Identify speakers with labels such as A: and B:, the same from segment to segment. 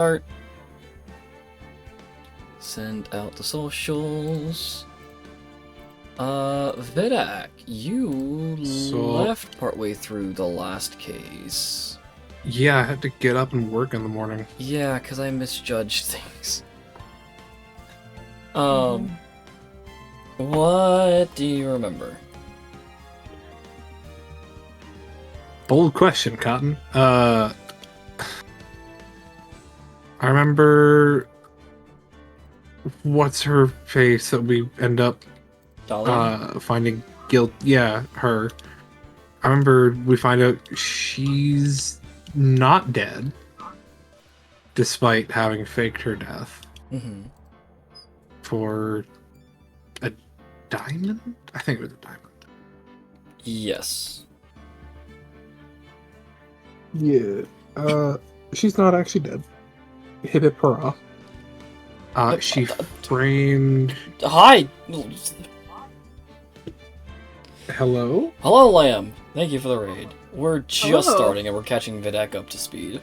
A: Start. Send out the socials. Vidak, you left partway through the last case.
B: Yeah, I had to get up and work in the morning.
A: Yeah, because I misjudged things. What do you remember?
B: Bold question, Cotton. I remember what's her face that we end up finding guilt. Yeah, her. I remember we find out she's not dead, despite having faked her death for a diamond. I think it was a diamond.
A: Yes.
C: Yeah. She's not actually dead. Hip hip hurrah.
B: She framed.
A: Hi.
B: Hello?
A: Hello, Lamb. Thank you for the raid. We're just
D: Hello.
A: starting and we're catching Vidak up to speed.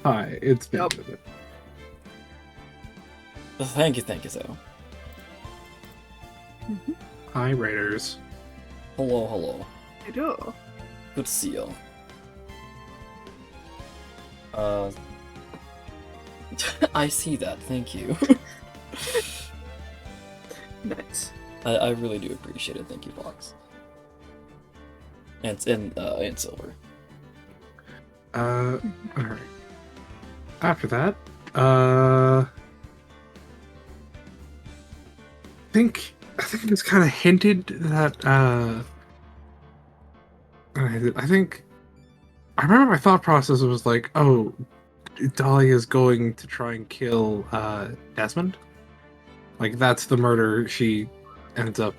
B: Hi, it's been.
A: Thank you, so.
B: Hi, Raiders.
A: Hello, hello.
D: I do.
A: Good to see you. I see that, thank you.
D: Nice.
A: I really do appreciate it, thank you, Fox. And Silver.
B: Alright. After that, I think it was kind of hinted that, I think, I remember my thought process was like, oh, Dahlia's going to try and kill, Desmond? Like, that's the murder she ends up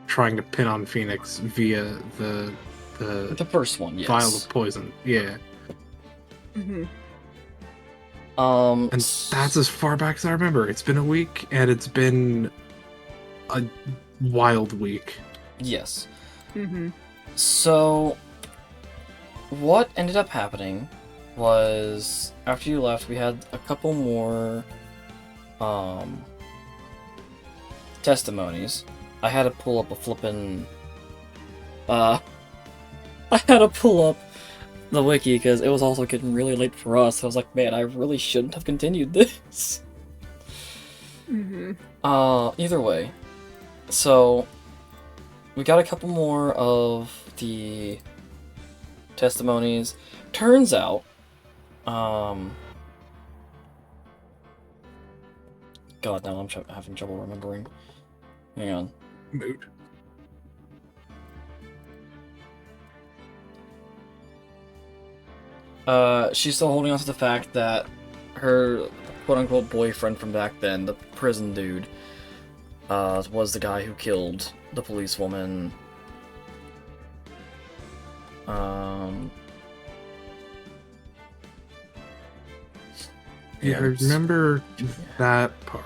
B: trying to pin on Phoenix via the
A: first one, yes.
B: vial of poison. Yeah.
A: And
B: that's as far back as I remember. It's been a week, and it's been a wild week.
A: Yes. So, what ended up happening was, after you left, we had a couple more, testimonies. I had to pull up a flippin', I had to pull up the wiki because it was also getting really late for us. I was like, man, I really shouldn't have continued this. Either way. So, we got a couple more of the testimonies. Turns out, God, now I'm having trouble remembering. Hang on.
B: Mood.
A: She's still holding on to the fact that her quote-unquote boyfriend from back then, the prison dude, was the guy who killed the policewoman.
B: Yeah, I remember that part.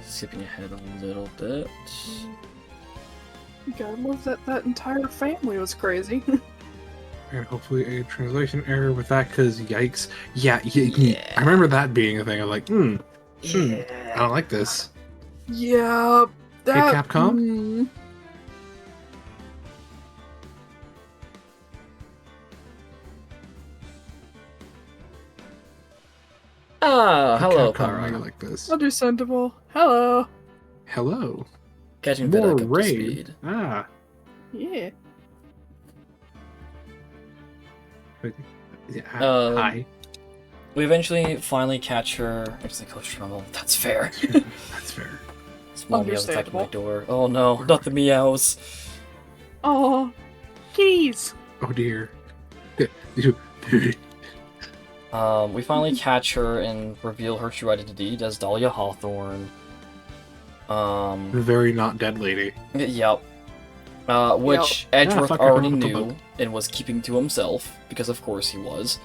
A: Skipping ahead a little bit.
D: You gotta love that entire family was crazy.
B: And hopefully a translation error with that, because yikes. Yeah, I remember that being a thing. I'm like, I don't like this.
D: Yeah, that.
B: Hey, Capcom?
A: Hello,
B: Capcom,
A: Pyro.
B: I like this.
D: Understandable. Hello.
B: Hello.
A: Catching
B: More
A: Vidak up to
B: raid.
A: speed.
D: Yeah.
B: Hi.
A: We eventually finally catch her. I just like Coach Trumbull. That's fair.
B: That's fair.
A: Small meows attacking my door. Oh no, not the meows.
D: Oh, kitties.
B: Oh dear.
A: We finally catch her and reveal her true identity as Dahlia Hawthorne.
B: The very not dead lady.
A: Yep. Which Edgeworth already knew and was keeping to himself, because of course he was.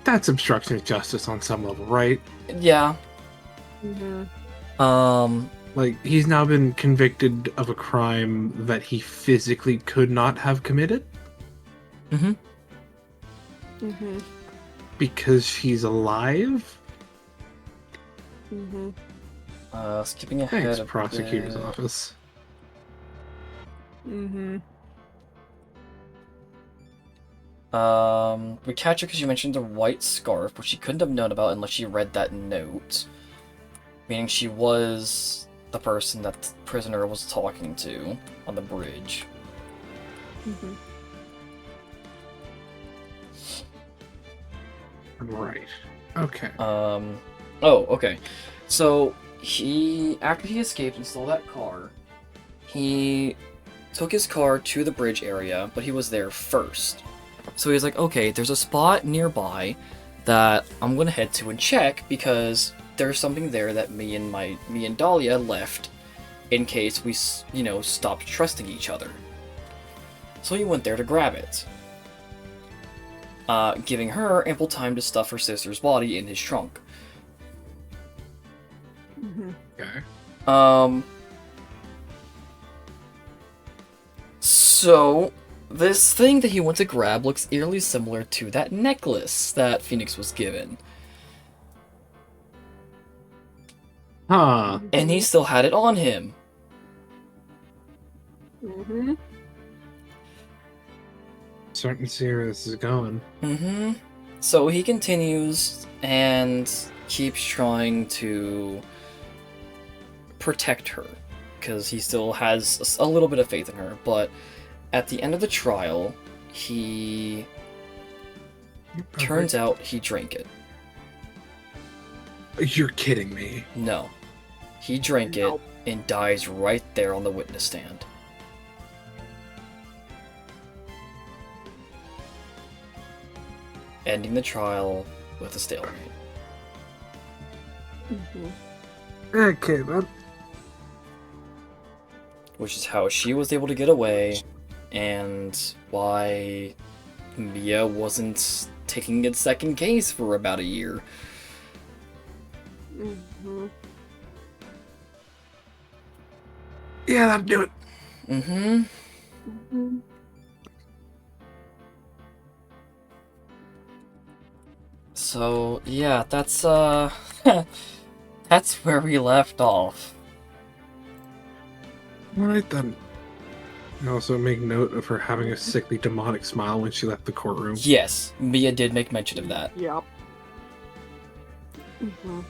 B: That's obstruction of justice on some level, right?
A: Yeah.
B: Like, he's now been convicted of a crime that he physically could not have committed
A: Mm-hmm.
D: Mm-hmm.
B: because she's alive?
D: Mm-hmm.
A: Skipping ahead
B: Thanks,
A: a
B: prosecutor's
A: bit.
B: office.
D: Mm-hmm.
A: We catch her because you mentioned a white scarf, which she couldn't have known about unless she read that note. Meaning she was the person that the prisoner was talking to on the bridge.
D: Mm-hmm.
B: Right. Okay.
A: Oh, okay. So, after he escaped and stole that car, he took his car to the bridge area, but he was there first. So he was like, okay, there's a spot nearby that I'm gonna head to and check because there's something there that me and Dahlia left in case we, stopped trusting each other. So he went there to grab it, giving her ample time to stuff her sister's body in his trunk.
D: Mm-hmm.
B: Okay.
A: So, this thing that he went to grab looks eerily similar to that necklace that Phoenix was given.
B: Huh.
A: And he still had it on him.
D: Mm-hmm.
B: Starting to see where this is going.
A: Mm-hmm. So he continues and keeps trying to protect her, because he still has a little bit of faith in her, but at the end of the trial, turns out he drank it.
B: You're kidding me.
A: No. He drank it and dies right there on the witness stand. Ending the trial with a stalemate.
D: Mm-hmm.
B: Okay, then.
A: Which is how she was able to get away, and why Mia wasn't taking its second case for about a year.
D: Mm-hmm.
B: Yeah, that'd do it.
A: Mm-hmm.
D: Mm-hmm.
A: So, yeah, that's, that's where we left off.
B: Alright then. And also make note of her having a sickly demonic smile when she left the courtroom.
A: Yes, Mia did make mention of that.
D: Yep. Mm-hmm.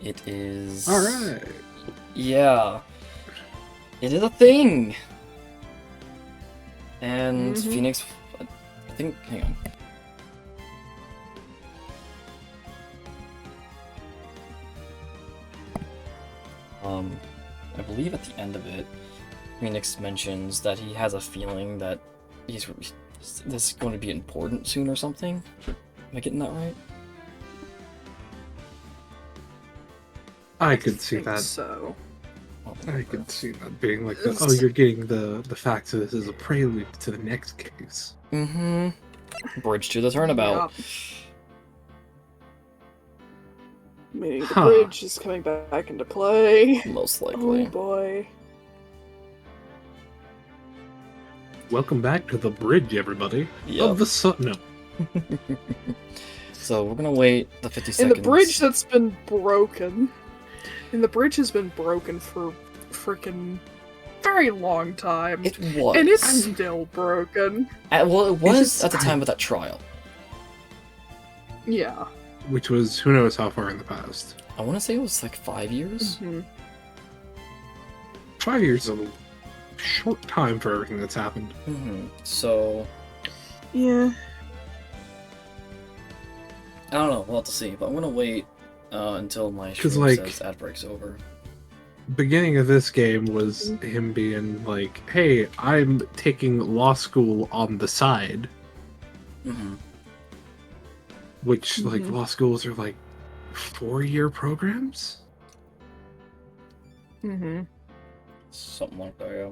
A: It is...
B: Alright.
A: Yeah. It is a thing! And
D: Mhm.
A: Phoenix... I think... Hang on. I believe at the end of it, Phoenix mentions that he has a feeling that this is going to be important soon or something. Am I getting that right?
B: I could see
D: Think
B: that.
D: So.
B: I could see that being like, you're getting the facts of this as a prelude to the next case.
A: Mm-hmm. Bridge to the turnabout.
D: Yep. Meaning the
B: Huh.
D: bridge is coming back into play.
A: Most
D: Oh
A: likely.
D: boy.
B: Welcome back to the bridge, everybody.
A: Yep.
B: Of the sun. No.
A: So we're gonna wait the 50
D: And
A: seconds.
D: the bridge that's been broken. And the bridge has been broken for freaking very long time.
A: It was.
D: And it's still broken.
A: Well, it was
B: It's-
A: at the time of that trial.
D: Yeah.
B: Which was who knows how far in the past.
A: I want to say it was like 5 years.
D: Mm-hmm.
B: 5 years is a short time for everything that's happened.
A: Mm-hmm. So
D: Yeah.
A: I don't know. We'll have to see. But I'm gonna wait until my
B: 'Cause,
A: stream
B: like-
A: says ad break's over.
B: Beginning of this game was him being like, "Hey, I'm taking law school on the side,"
A: Mm-hmm.
B: which like
D: Mhm.
B: law schools are like 4-year programs.
D: Mm-hmm.
A: Something like that. Yeah.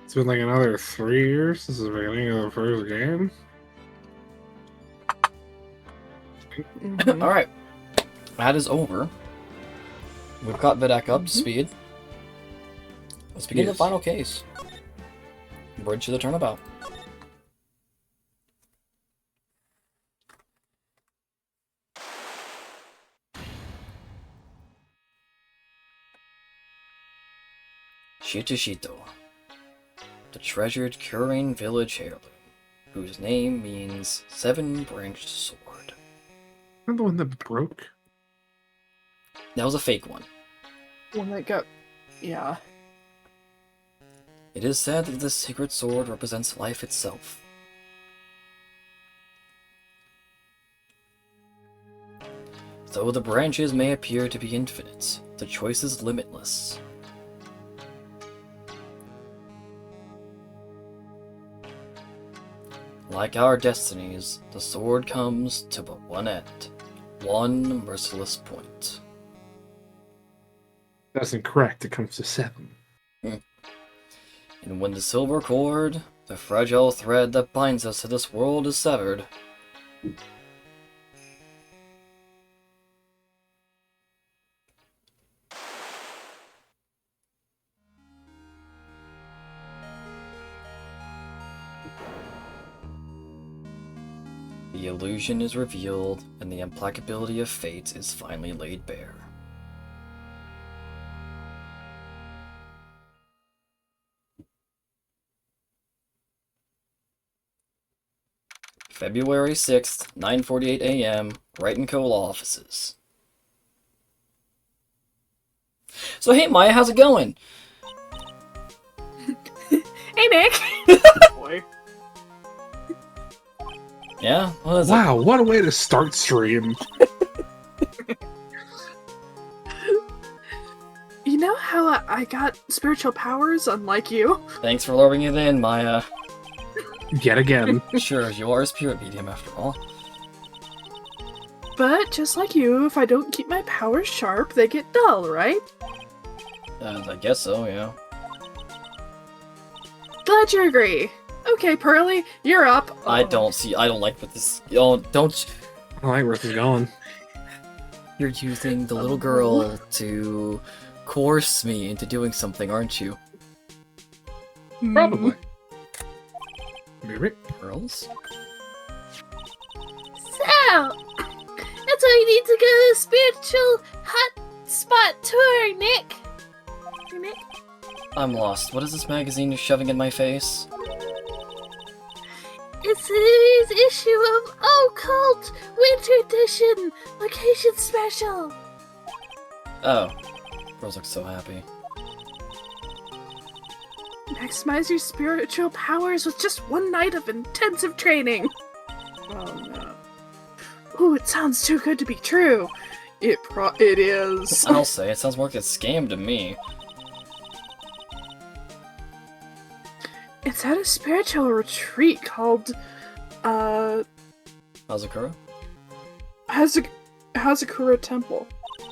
B: It's been like another 3 years since the beginning of the first game.
D: Mm-hmm.
A: All right. that is over. We've got Vidak up to speed. Let's begin the
B: Yes.
A: final case. Bridge to the turnabout. Shito, the treasured Kurain village heirloom, whose name means seven-branched sword.
B: Not the one that broke.
A: That was a fake one.
D: One that got. Yeah.
A: It is said that this sacred sword represents life itself. Though the branches may appear to be infinite, the choice is limitless. Like our destinies, the sword comes to but one end, one merciless point.
B: That's incorrect. It comes to 7.
A: And when the silver cord, the fragile thread that binds us to this world, is severed, the illusion is revealed, and the implacability of fate is finally laid bare. February 6th, 9:48 a.m., Wright & Co. law offices. So hey Maya, how's it going?
D: Hey, Nick! Boy.
A: Yeah? What is it?
B: Wow, what a way to start stream.
D: You know how I got spiritual powers, unlike you?
A: Thanks for luring it in, Maya.
B: Yet again.
A: Sure, you are a spirit medium after all.
D: But just like you, if I don't keep my powers sharp, they get dull, right?
A: I guess so, yeah.
D: Glad you agree. Okay, Pearly, you're up.
A: I don't like what this... Oh, don't...
B: I like where this is going.
A: You're using the little girl to coerce me into doing something, aren't you?
B: Probably. Maybe.
A: Girls?
E: So, that's why you need to go to the spiritual hot spot tour, Nick. Nick?
A: I'm lost. What is this magazine you're shoving in my face?
E: It's the newest issue of Occult Winter Edition, location special.
A: Oh. Girls look so happy.
D: Maximize your spiritual powers with just one night of intensive training. Oh no. Ooh, it sounds too good to be true. It is.
A: I'll say, it sounds more like a scam to me.
D: It's at a spiritual retreat called,
A: Hazakura?
D: Hazakura Temple.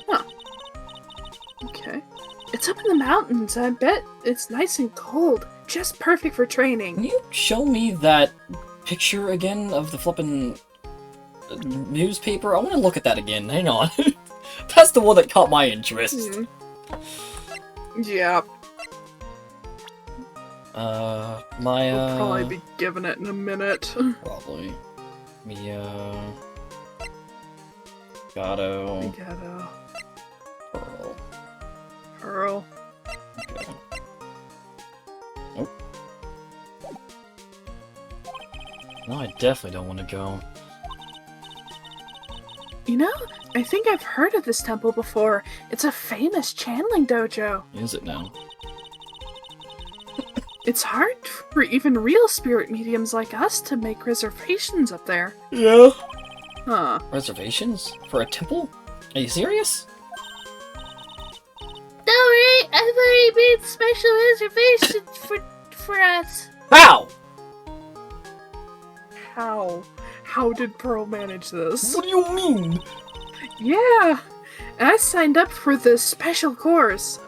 D: Huh. Okay. It's up in the mountains. I bet it's nice and cold. Just perfect for training.
A: Can you show me that picture again of the flippin' newspaper? I want to look at that again. Hang on. That's the one that caught my interest.
D: Mhm. Yeah,
A: Maya...
D: I'll probably be giving it in a minute.
A: Probably. Mia... Gato...
D: I gotta...
A: Pearl.
D: Pearl.
A: Okay. Nope. No, I definitely don't want to go.
D: You know, I think I've heard of this temple before. It's a famous channeling dojo.
A: Is it now?
D: It's hard for even real spirit mediums like us to make reservations up there.
A: Yeah.
D: Huh.
A: Reservations? For a temple? Are you serious?
E: Don't worry, I've already made special reservations for us.
A: How?
D: How did Pearl manage this?
A: What do you mean?
D: Yeah, I signed up for the special course.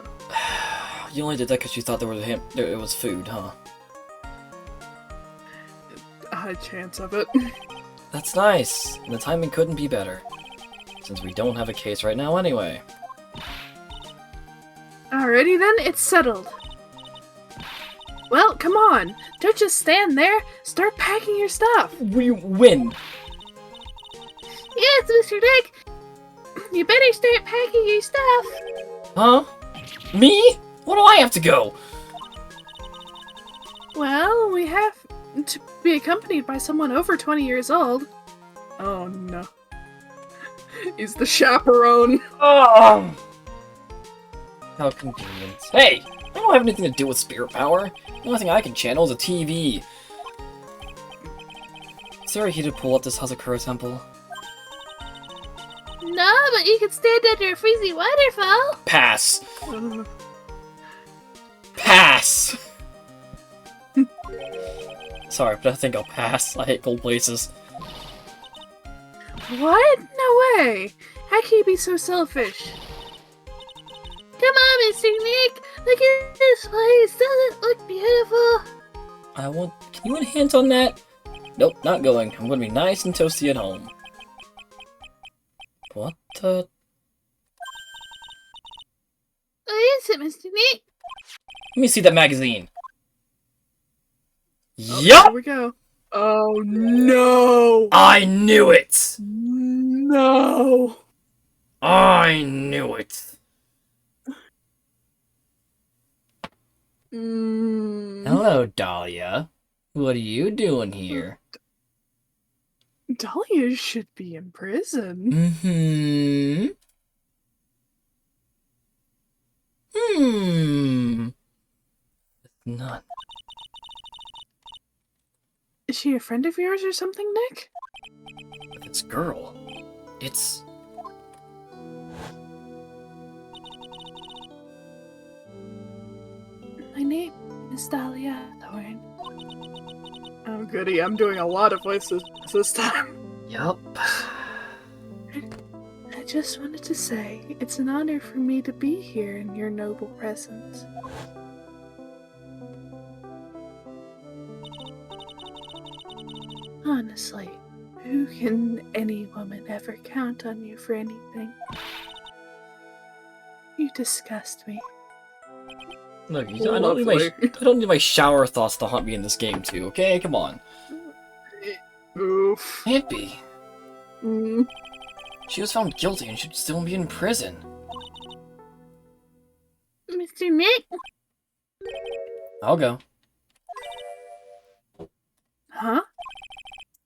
A: You only did that because you thought it was food, huh?
D: A high chance of it.
A: That's nice. And the timing couldn't be better. since we don't have a case right now anyway.
D: Alrighty then, it's settled. Well, come on. Don't just stand there. Start packing your stuff.
A: We win!
E: Yes, Mr. Nick! You better start packing your stuff.
A: Huh? Me? What do I have to go?
D: Well, we have to be accompanied by someone over 20 years old. Oh no. He's the chaperone.
A: Oh! How convenient. Hey! I don't have anything to do with spirit power. The only thing I can channel is a TV. Is there a heated pool at this Hazakura temple?
E: No, but you can stand under a freezing waterfall.
A: Pass! Pass! Sorry, but I think I'll pass. I hate cold places.
D: What? No way. How can you be so selfish?
E: Come on, Mr. Nick. Look at this place. Doesn't it look beautiful?
A: Can you enhance on that? Nope, not going. I'm gonna be nice and toasty at home. What the?
E: Oh, is it, Mr. Nick?
A: Let me see that magazine.
D: Oh,
A: Yup!
D: Here we go. Oh no.
A: I knew it!
D: No.
A: I knew it. Hello, Dahlia. What are you doing here?
D: Dahlia should be in prison.
A: Mm-hmm. None.
D: Is she a friend of yours or something, Nick?
A: It's girl. It's...
E: My name is Dahlia Thorne.
D: Oh goody, I'm doing a lot of voices this time.
A: Yup.
E: I just wanted to say it's an honor for me to be here in your noble presence. Honestly, who can any woman ever count on you for anything? You disgust me.
A: Look, I don't need my shower thoughts to haunt me in this game too, okay? Come on.
D: Oof.
A: Can't be.
D: Mm.
A: She was found guilty and should still be in prison.
E: Mr. Nick?
A: I'll go.
D: Huh?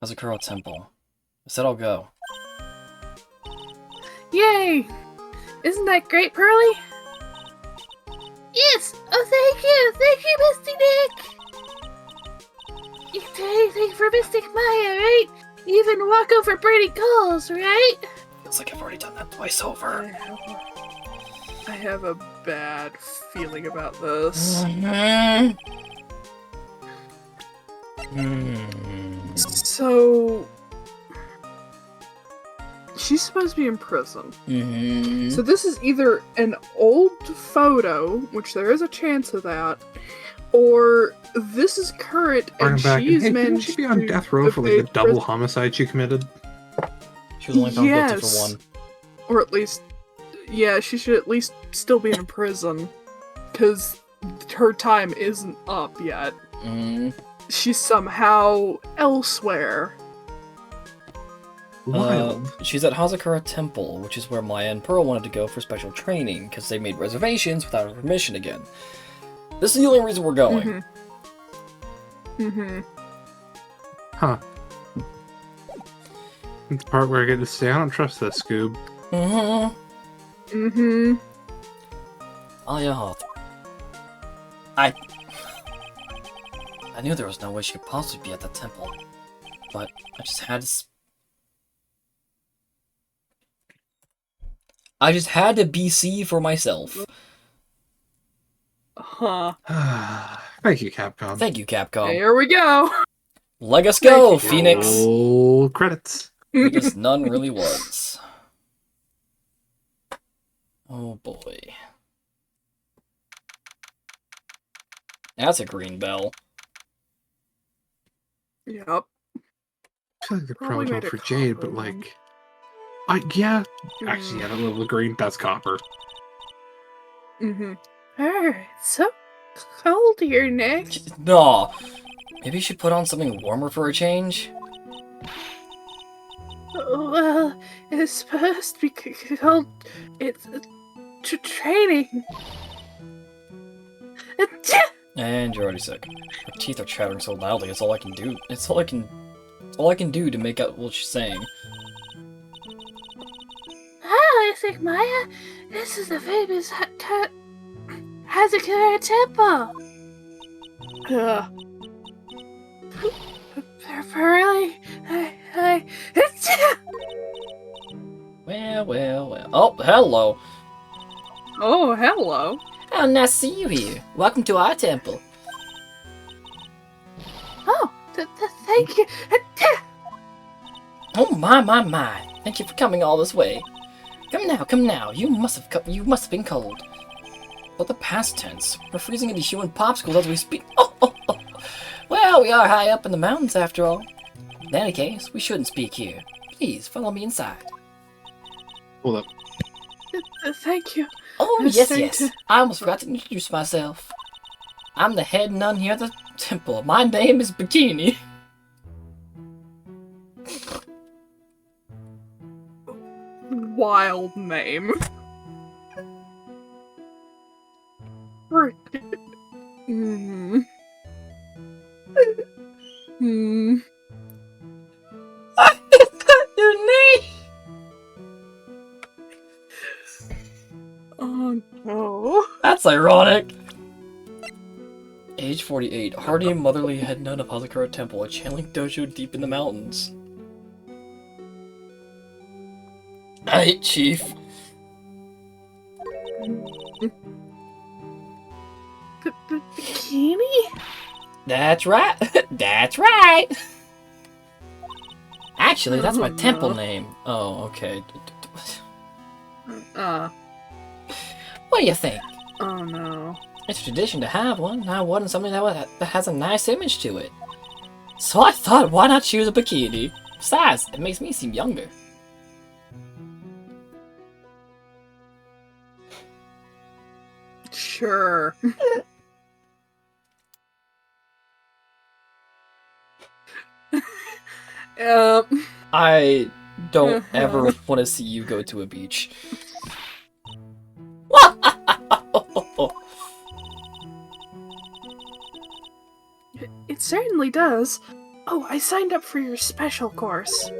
A: Hazakura Temple. I said I'll go.
D: Yay! Isn't that great, Pearly?
E: Yes! Oh, thank you! Thank you, Mr. Nick! You can do anything for Mystic Maya, right? You even walk over burning coals, right?
A: Feels like I've already done that twice over.
D: I have a bad feeling about this. So... she's supposed to be in prison. So this is either an old photo, which there is a chance of that, or this is current
B: Bring
D: and
B: him back.
D: she's
B: Hey,
D: managed
B: didn't she be on
D: to
B: death row for like the
D: evade
B: double
D: prison.
B: homicide she committed?
A: She was only found guilty
D: Yes.
A: for one.
D: Or at least, yeah, she should at least still be in prison. Because her time isn't up yet. She's somehow elsewhere.
B: Wild.
A: She's at Hazakura Temple, which is where Maya and Pearl wanted to go for special training, because they made reservations without her permission again. This is the only reason we're going.
B: Huh. It's the part where I get to say, I don't trust this, Scoob.
A: Oh yeah, Hawthorne. I knew there was no way she could possibly be at the temple, but I just had to BC for myself.
D: Huh.
B: Thank you, Capcom.
A: Thank you, Capcom.
D: Here we go.
A: Let us go,
D: Thank you.
A: Phoenix.
B: Roll credits.
A: Because none really was. Oh boy. That's a green bell.
D: Yep.
B: I feel like they're
D: Probably
B: probably
D: made
B: going
D: a
B: for Jade, but
D: combo.
B: like, Yeah. Actually, yeah, that little green, that's copper.
D: Mm-hmm. It's so cold here, Nick.
A: No. Maybe you should put on something warmer for a change?
D: Well, it's supposed to be cold. It's training.
A: And you're already sick. Her teeth are chattering so loudly, it's all I can do. It's all I can do to make out what she's saying.
E: Hi, Maya. This is the famous Hazakura Temple.
D: Really?
A: Well. Oh, hello.
D: Oh, hello.
A: Oh, nice to see you here. Welcome to our temple.
E: Oh, thank you.
A: Oh my. Thank you for coming all this way. Come now. You must have been cold. But the past tense. We're freezing into human popsicles as we speak. Oh. Well, we are high up in the mountains after all. In any case, we shouldn't speak here. Please, follow me inside.
B: Hold up.
D: Thank you.
A: Oh,
D: Yes,
A: yes.
D: thank you.
A: I almost forgot to introduce myself. I'm the head nun here at the temple. My name is Bikini.
D: Wild name. Hmm.
A: Is that your name?
D: Oh no.
A: That's ironic. Age 48, hardy and motherly head nun of Hazakura Temple, a channeling dojo deep in the mountains. Aight, Chief.
D: Bikini?
A: That's right. That's right. Actually, that's my
D: Oh,
A: temple
D: no.
A: name. Oh, okay. What do you think?
D: Oh no.
A: It's a tradition to have one. I wanted something that has a nice image to it. So I thought, why not choose a bikini? Besides, it makes me seem younger.
D: Sure.
A: I don't
D: Uh-huh.
A: ever want to see you go to a beach.
D: It certainly does. Oh, I signed up for your special course.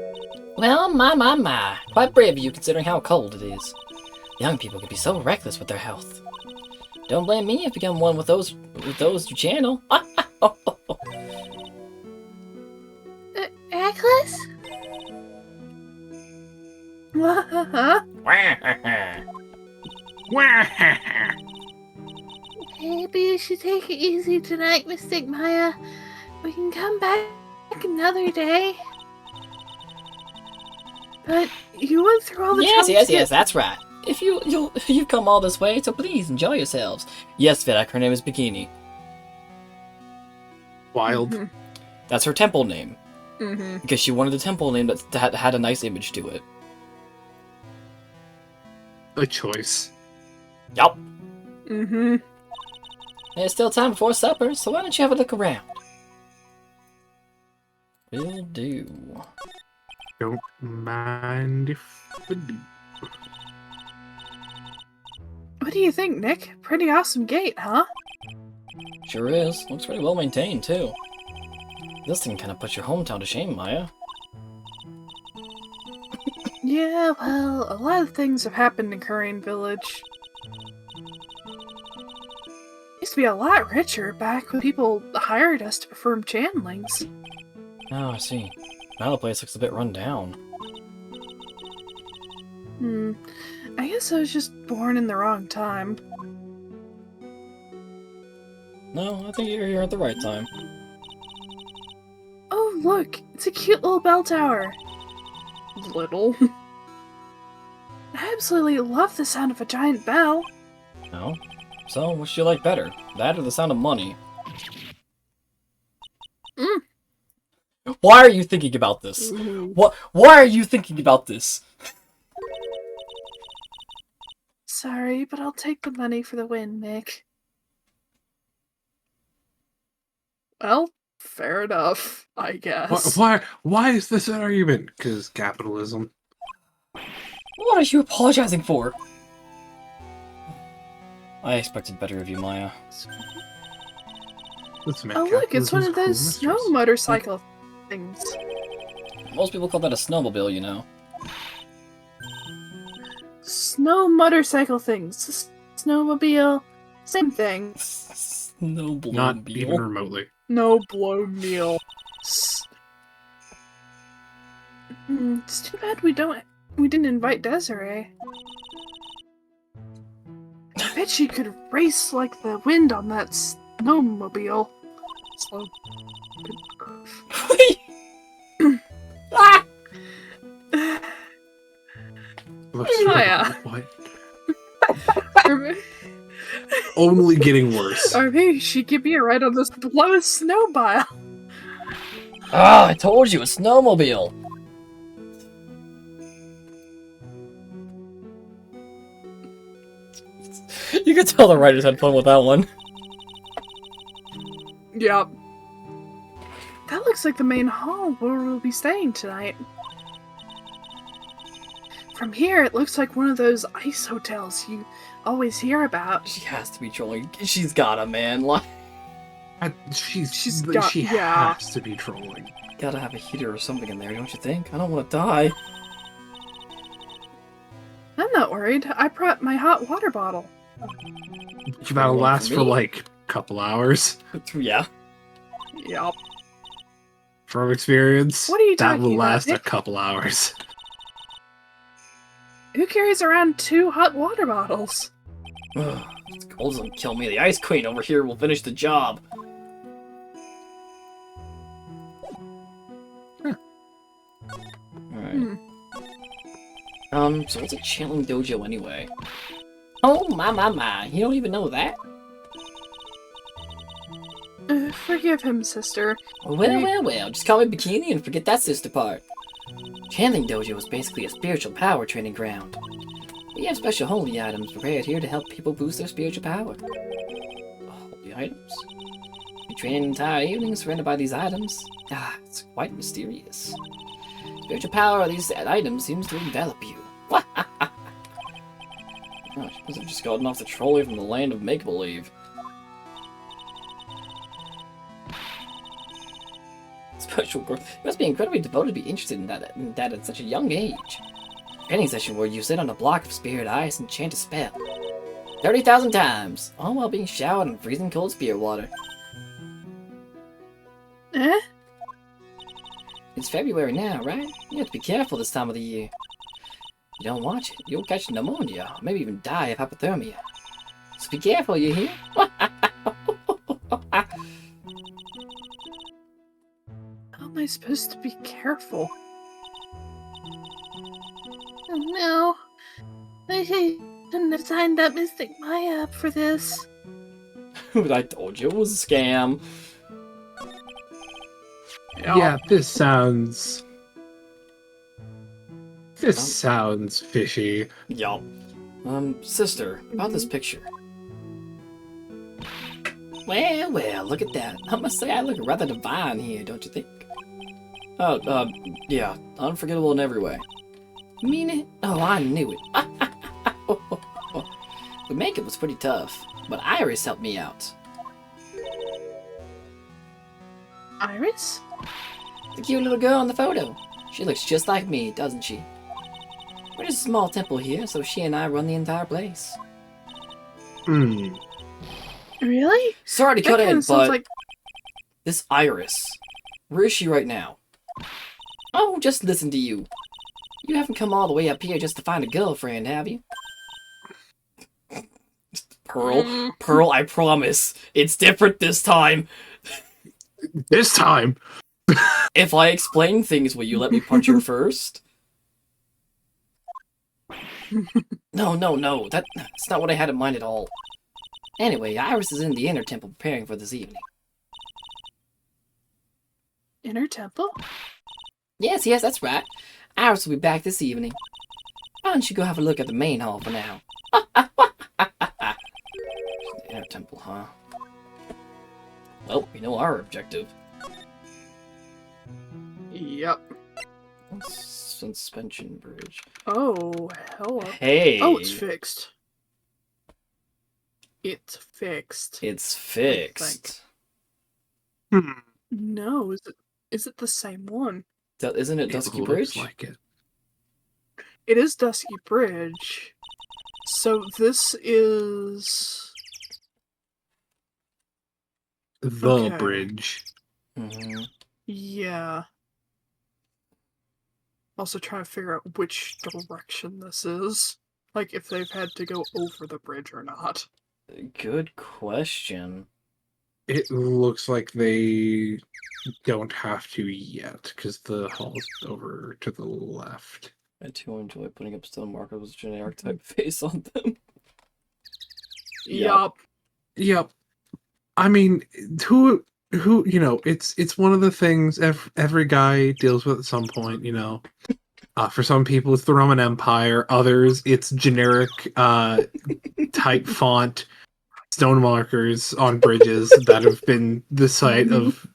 A: Well, my. Quite brave of you considering how cold it is. Young people can be so reckless with their health. Don't blame me if you become one with those you channel.
E: Reckless? Maybe you should take it easy tonight, Mystic Maya. We can come back another day.
D: But you went through all the
A: Yes,
D: trouble to get-
A: that's right. If you've come all this way, so please enjoy yourselves. Yes, Vidak, her name is Bikini.
B: Wild.
D: Mhm.
A: That's her temple name.
D: Mhm.
A: Because she wanted a temple name that had a nice image to it.
B: A choice.
A: Yup.
D: Mhm.
A: It's still time before supper, so why don't you have a look around? Will do.
B: Don't mind if I do.
D: What do you think, Nick? Pretty awesome gate, huh?
A: Sure is. Looks pretty well maintained, too. This thing kind of puts your hometown to shame, Maya.
D: Yeah, well, a lot of things have happened in Korean Village. Used to be a lot richer back when people hired us to perform channelings.
A: Oh, I see. Now the place looks a bit run down.
D: I guess I was just born in the wrong time.
A: No, I think you're here at the right time.
D: Oh, look! It's a cute little bell tower. Little. I absolutely love the sound of a giant bell.
A: No? So, which do you like better? That or the sound of money? Why are you thinking about this?
D: Ooh.
A: Why are you thinking about this?
D: sorry, but I'll take the money for the win, Nick. Well, fair enough, I guess.
B: Why is this an argument? Because capitalism.
A: What are you apologizing for? I expected better of you, Maya.
B: Let's make
D: Oh look, it's one
B: capitalism's
D: of
B: cool
D: those snow
B: mistress.
D: motorcycle things.
A: Most people call that a snowmobile, you know.
D: Snow motorcycle things. Snowmobile, same thing.
A: Snowmobile.
B: Not even remotely.
D: No blow meal. It's too bad we didn't invite Desiree. I bet she could race like the wind on that snowmobile. Slow.
A: Ah!
D: Maya.
B: What?
D: Or
B: Only getting worse.
D: maybe she could be a ride on this blow snowmobile.
A: Ah, I told you, a snowmobile! You could tell the writers had fun with that one.
D: Yep. That looks like the main hall where we'll be staying tonight. From here, it looks like one of those ice hotels you always hear about.
A: She has to be trolling. She's gotta, man. Like,
B: She
D: yeah.
B: has to be trolling.
A: gotta have a heater or something in there, don't you think? I don't want to die.
D: I'm not worried. I brought my hot water bottle.
B: That'll
A: One
B: last
A: for
B: for
A: me.
B: like a couple hours.
A: Yeah.
D: Yep.
B: From experience,
D: What are you
B: that will
D: talking about,
B: last a
D: Nick?
B: couple hours.
D: Who carries around 2 hot water bottles?
A: Ugh, this cold doesn't kill me. The Ice Queen over here will finish the job. Alright. So what's a channeling dojo anyway? Oh my, you don't even know that?
D: Forgive him, sister.
A: Well, just call me Bikini and forget that sister part. Channeling dojo is basically a spiritual power training ground. We have special holy items prepared here to help people boost their spiritual power. Holy items? We train an entire evening surrounded by these items. Ah, it's quite mysterious. Spiritual power of these items seems to envelop you. Oh, I suppose I've just gotten off the trolley from the land of make-believe. Special growth. You must be incredibly devoted to be interested in that at such a young age. Training session where you sit on a block of spirit ice and chant a spell. 30,000 times, all while being showered in freezing cold spirit water.
D: Eh?
A: It's February now, right? You have to be careful this time of the year. You don't watch it, you'll catch pneumonia, or maybe even die of hypothermia. So be careful, you hear?
D: How am I supposed to be careful?
E: Oh no. I shouldn't have signed up Mystic Maya up for this.
A: I told you it was a scam.
B: Yeah, this sounds fishy.
A: Yup. Sister, about this picture. Well, look at that. I must say I look rather divine here, don't you think? Yeah, unforgettable in every way. Mean it? Oh, I knew it. The makeup was pretty tough, but Iris helped me out.
D: Iris?
A: The cute little girl in the photo. She looks just like me, doesn't she? We're just a small temple here, so she and I run the entire place.
B: Hmm.
D: Really?
A: Sorry to
D: That
A: cut
D: kinda
A: in,
D: sounds
A: but
D: like
A: this Iris, where is she right now? Oh, just listen to you. You haven't come all the way up here just to find a girlfriend, have you? Pearl, I promise. It's different this time.
B: This time.
A: If I explain things, will you let me punch her first? No. That's not what I had in mind at all. Anyway, Iris is in the inner temple preparing for this evening.
D: Inner temple?
A: Yes, that's right. Iris will be back this evening. Why don't you go have a look at the main hall for now? Air temple, huh? Well, we know our objective.
D: Yep.
A: Suspension bridge.
D: Oh, hello.
A: Hey!
D: Oh, it's fixed. It's fixed.
A: It's
D: I
A: fixed.
B: Hmm.
D: No, is it the same one?
A: Isn't it Dusky Bridge?
B: Looks like it.
D: It is Dusky Bridge. So this is
B: The
D: Okay.
B: bridge.
A: Mm-hmm.
D: yeah. Also trying to figure out which direction this is. Like if they've had to go over the bridge or not.
A: Good question.
B: It looks like they don't have to yet, because the hall's over to the left.
A: I too enjoy putting up stone markers with generic type face on them.
D: Yup.
B: Yep. I mean, who you know, it's one of the things every guy deals with at some point, you know. For some people it's the Roman Empire, others it's generic type font stone markers on bridges that have been the site of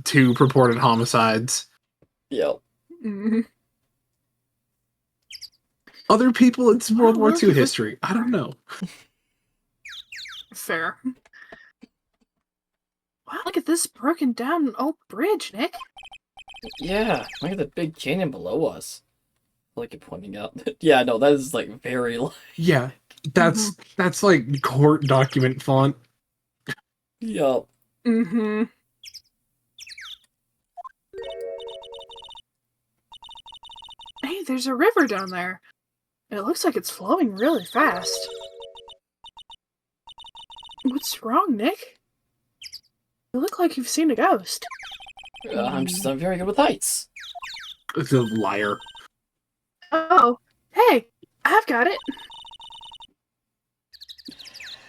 B: 2 purported homicides.
A: Yep.
D: Mhm.
B: Other people it's World
D: Oh,
B: War
D: look
B: II
D: at this-
B: history. I don't know.
D: Fair. Wow, look at this broken down old bridge, Nick.
A: Yeah, look at the big canyon below us. I like it pointing out. Yeah, no, that is like very
B: Yeah, that's like court document font.
A: Yup.
D: Mm-hmm. Hey, there's a river down there. It looks like it's flowing really fast. What's wrong, Nick? You look like you've seen a ghost.
A: I'm very good with heights.
B: The liar.
D: Oh, hey, I've got it.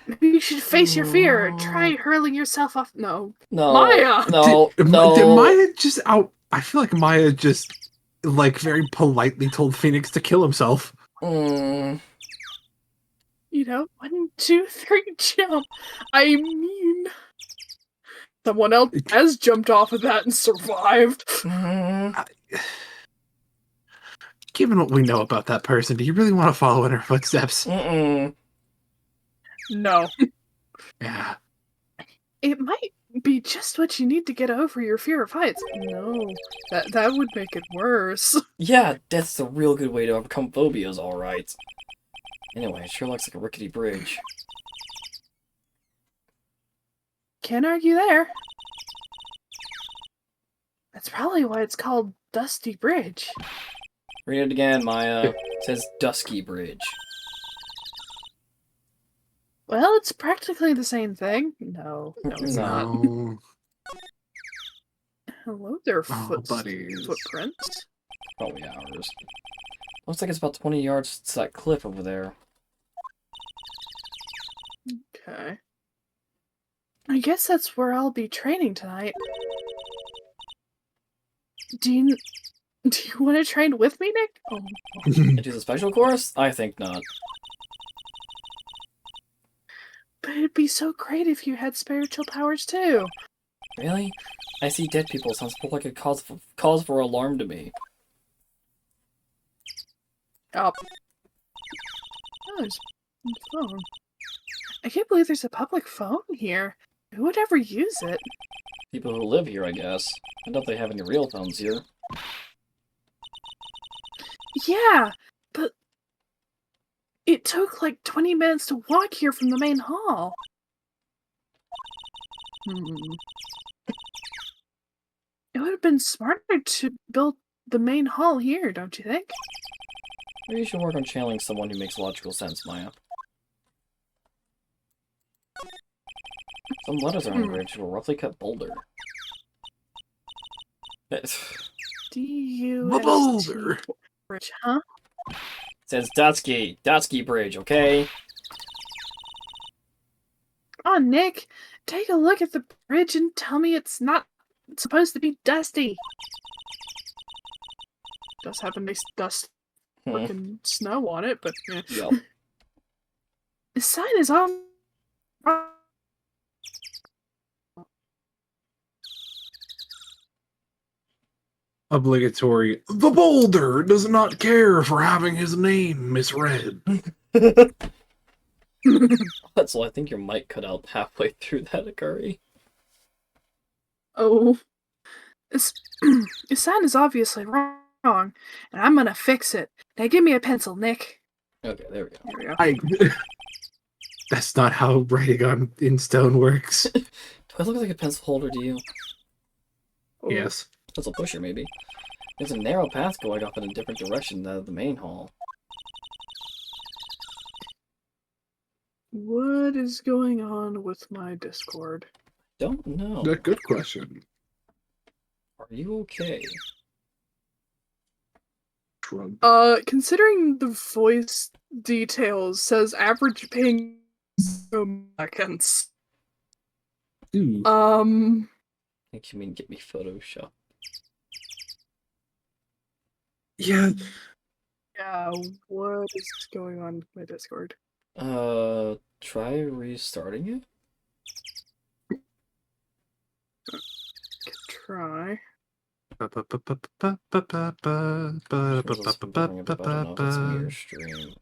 D: Maybe you should face your fear. Try hurling yourself off. No.
A: No.
D: Maya!
A: No.
B: Did
A: no.
B: Maya just out? I feel like Maya just like very politely told Phoenix to kill himself.
A: Mm.
D: You know, 1, 2, 3, jump. I mean, someone else has jumped off of that and survived.
A: Mm.
B: Given what we know about that person, do you really want to follow in her footsteps?
A: Mm-mm.
D: No.
B: Yeah.
D: It might be just what you need to get over your fear of heights. No, that would make it worse.
A: Yeah, that's a real good way to overcome phobias, alright. Anyway, it sure looks like a rickety bridge.
D: Can't argue there. That's probably why it's called Dusty Bridge.
A: Read it again, Maya. It says Dusky Bridge.
D: Well, it's practically the same thing. No, it's not.
B: No.
D: Hello there,
B: buddies.
D: footprints.
A: Probably ours. Looks like it's about 20 yards to that cliff over there.
D: Okay. I guess that's where I'll be training tonight. Do you want to train with me, Nick? Oh.
A: And do the special course? I think not.
D: But it'd be so great if you had spiritual powers too.
A: Really? I see dead people sounds more like a cause for alarm to me.
D: Oh. Oh, there's a phone. I can't believe there's a public phone here. Who would ever use it?
A: People who live here, I guess. I doubt they have any real phones here.
D: Yeah, but it took like 20 minutes to walk here from the main hall. It would have been smarter to build the main hall here, don't you think?
A: Maybe you should work on channeling someone who makes logical sense, Maya. Some letters are on the bridge to a roughly cut boulder.
D: D-U-S-T
B: boulder.
D: Bridge, huh?
A: It says Dusky Bridge, okay?
D: Oh, Nick, take a look at the bridge and tell me it's not supposed to be dusty. Does have a nice dust fucking snow on it, but
A: Yup.
D: The sign is on.
B: Obligatory. The boulder does not care for having his name misread.
A: So I think your mic cut out halfway through that, Akari.
D: Oh. This sign is obviously wrong, and I'm gonna fix it. Now give me a pencil, Nick.
A: Okay, there we go.
D: There we go.
B: That's not how writing in stone works.
A: Do I look like a pencil holder to you?
D: Oh.
B: Yes.
A: Pencil pusher, maybe. There's a narrow path going up in a different direction than the main hall.
D: What is going on with my Discord?
A: Don't know.
B: Good question.
A: Are you okay?
B: Shrug.
D: Considering the voice details says average ping seconds.
B: Ooh.
A: I think you mean get me Photoshop.
B: Yeah.
D: Yeah, what is going on with my Discord?
A: Try restarting it?
D: Try.
A: Sure, let's bring it about enough. It's mirror stream.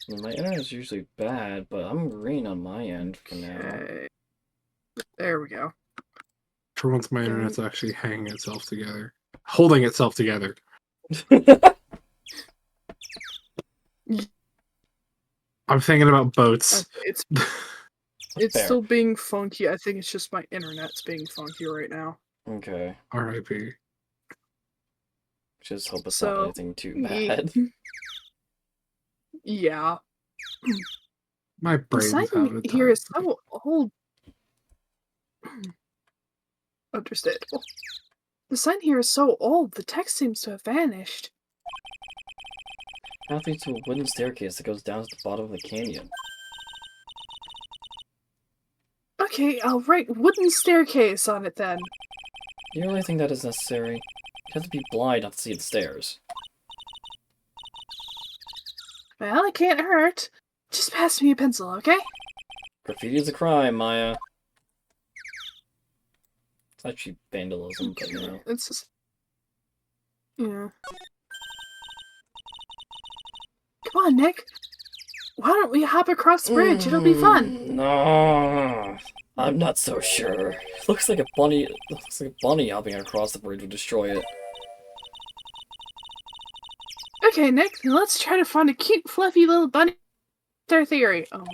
A: My internet is usually bad, but I'm green on my end for now.
D: Okay. There we go.
B: For once, my internet's actually hanging itself together. Holding itself together. I'm thinking about boats.
D: It's
A: Fair.
D: still being funky. I think it's just my internet's being funky right now.
A: Okay.
B: R.I.P.
A: Just hope it's
D: So,
A: not anything too bad.
D: Yeah.
B: My
D: The
B: brain's
D: sign
B: having a
D: here
B: time.
D: is so old. Understandable. The sign here is so old, the text seems to have vanished.
A: Path leads to a wooden staircase that goes down to the bottom of the canyon.
D: Okay, I'll write wooden staircase on it then.
A: You really think that is necessary? You have to be blind not to see the stairs.
D: Well, it can't hurt. Just pass me a pencil, okay?
A: Graffiti is a crime, Maya. It's actually vandalism, but you know.
D: It's just... Yeah. Come on, Nick. Why don't we hop across the bridge? It'll be fun.
A: No, I'm not so sure. It looks like a bunny. It looks like a bunny hopping across the bridge would destroy it.
D: Okay, Nick, then let's try to find a cute, fluffy little bunny. Their theory. Oh.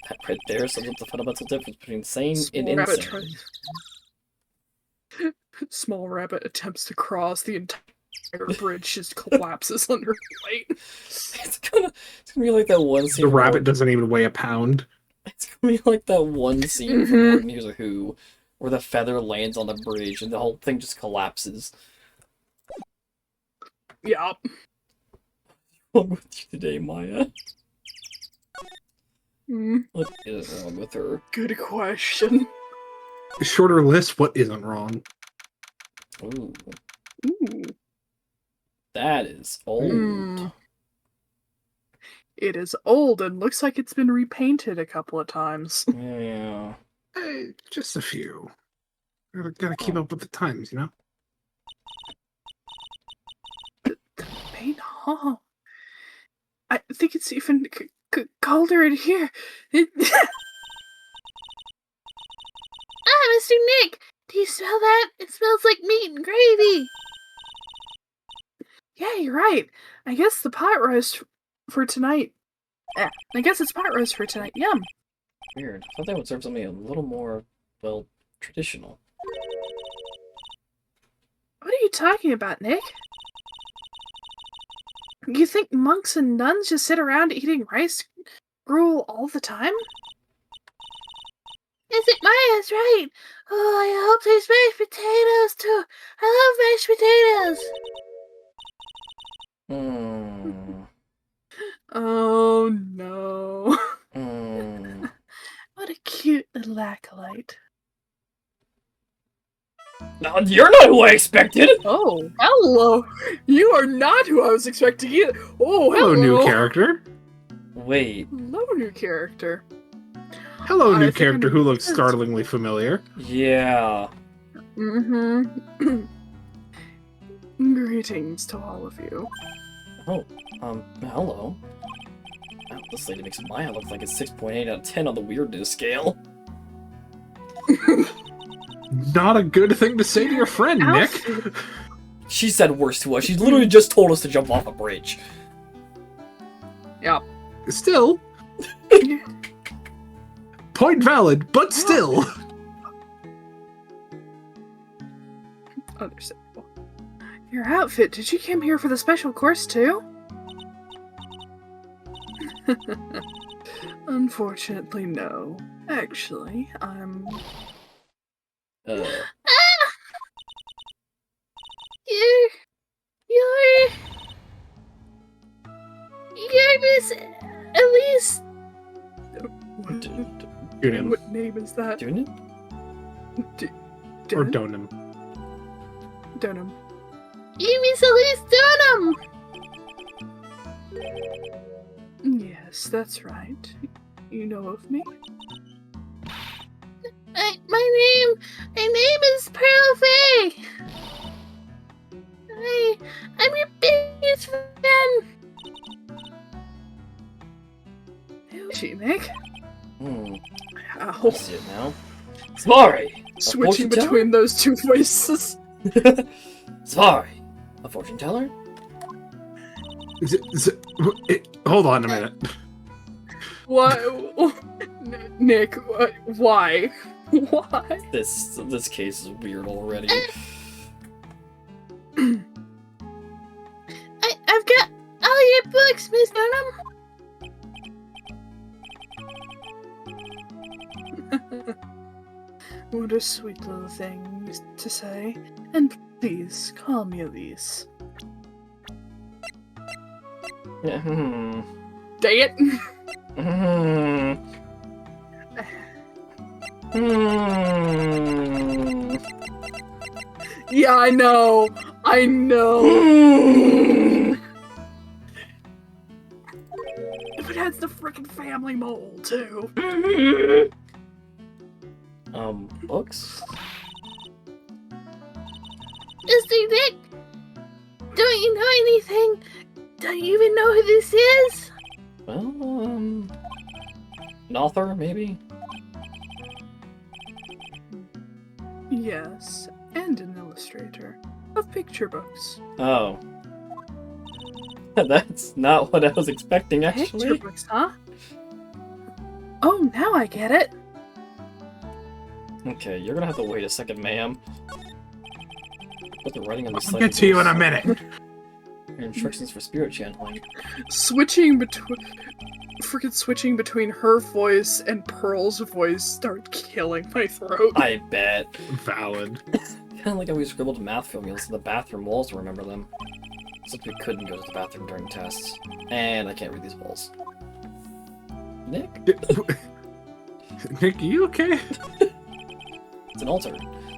A: That right there sums up the fundamental difference between sane and
D: Small rabbit
A: insane.
D: Small rabbit attempts to cross the entire bridge, just collapses under weight.
A: It's gonna be like that one scene.
B: The rabbit doesn't even weigh a pound.
A: It's gonna be like that one scene from Martin Here's a Who, where the feather lands on the bridge and the whole thing just collapses.
D: Yeah.
A: What's wrong with you today, Maya?
D: Mm,
A: What is wrong with her?
D: good question.
B: Shorter list, what isn't wrong?
A: Ooh,
D: Ooh.
A: that is old.
D: Mm. It is old and looks like it's been repainted a couple of times.
A: Yeah.
B: Just a few. Gotta keep up with the times, you know?
D: The main hall. I think it's even colder in here.
E: Ah, Mr. Nick! Do you smell that? It smells like meat and gravy!
D: Yeah, you're right. I guess the pot roast for tonight. I guess it's pot roast for tonight. Yum.
A: Weird. I thought they would serve something a little more, well, traditional.
D: What are you talking about, Nick? You think monks and nuns just sit around eating rice gruel all the time?
E: Is it Maya's right? Oh, I hope there's mashed potatoes too. I love mashed potatoes.
A: Hmm.
D: Oh no.
A: Hmm.
D: What a cute little acolyte.
A: No, you're not who I expected!
D: Oh, hello. You are not who I was expecting either. Oh,
B: Hello,
D: hello.
B: new character.
A: Wait,
D: Hello, new character.
B: Hello,
D: I
B: new
D: think I
B: character
D: know
B: who
D: who
B: looks
D: it is.
B: startlingly familiar.
A: yeah.
D: Mm-hmm. Greetings to all of you.
A: Oh, hello. Wow, this lady makes Maya look like a 6.8 out of 10 on the weirdness scale.
B: Not a good thing to say to your friend, Nick.
D: Outfit.
A: She said worse to us. She literally just told us to jump off a bridge.
D: Yeah.
B: Still, point valid, but still.
D: Understandable. Your outfit, did you come here for the special course too? Unfortunately, no. Actually, I'm...
A: Uh,
E: You're Miss Elise.
B: Dunim.
D: What name is that?
A: doing it?
B: Or
D: Dunham?
B: Donum.
D: Dunham.
E: You Miss Elise Dunham.
D: Yes, that's right. You know of me?
E: My name is Pearl Faye. I'm your biggest fan.
D: Who is she, Nick?
A: I
D: Ow.
A: see it now. Sorry!
D: Switching
A: fortune teller?
D: between those two voices.
A: Sorry! A fortune teller?
B: Hold on a minute.
D: What? Nick, why? Why?
A: This case is weird already.
E: I've got all your books, Miss Dunham.
D: What a sweet little thing to say. And please, call me Elise.
A: Hmm.
D: Dang it!
A: Hmm. Hmm.
D: Yeah, I know! I know! If it has the frickin' family mole, too.
A: Books?
E: Mr. Nick, don't you know anything? Don't you even know who this is?
A: Well, an author, maybe?
D: Yes, and an illustrator of picture books.
A: Oh. That's not what I was expecting,
D: Picture
A: actually.
D: books, huh? Oh, now I get it.
A: Okay, you're gonna have to wait a second, ma'am. Put the writing on the
B: I'll
A: slide.
B: get to you in a minute.
A: Your instructions for spirit channeling.
D: Switching between her voice and Pearl's voice started killing my throat.
A: I bet.
B: Valid.
A: Kinda like how we scribbled math formulas in the bathroom walls to remember them. Except we couldn't go to the bathroom during tests. And I can't read these walls. Nick?
B: Nick, are you okay?
A: It's an altar.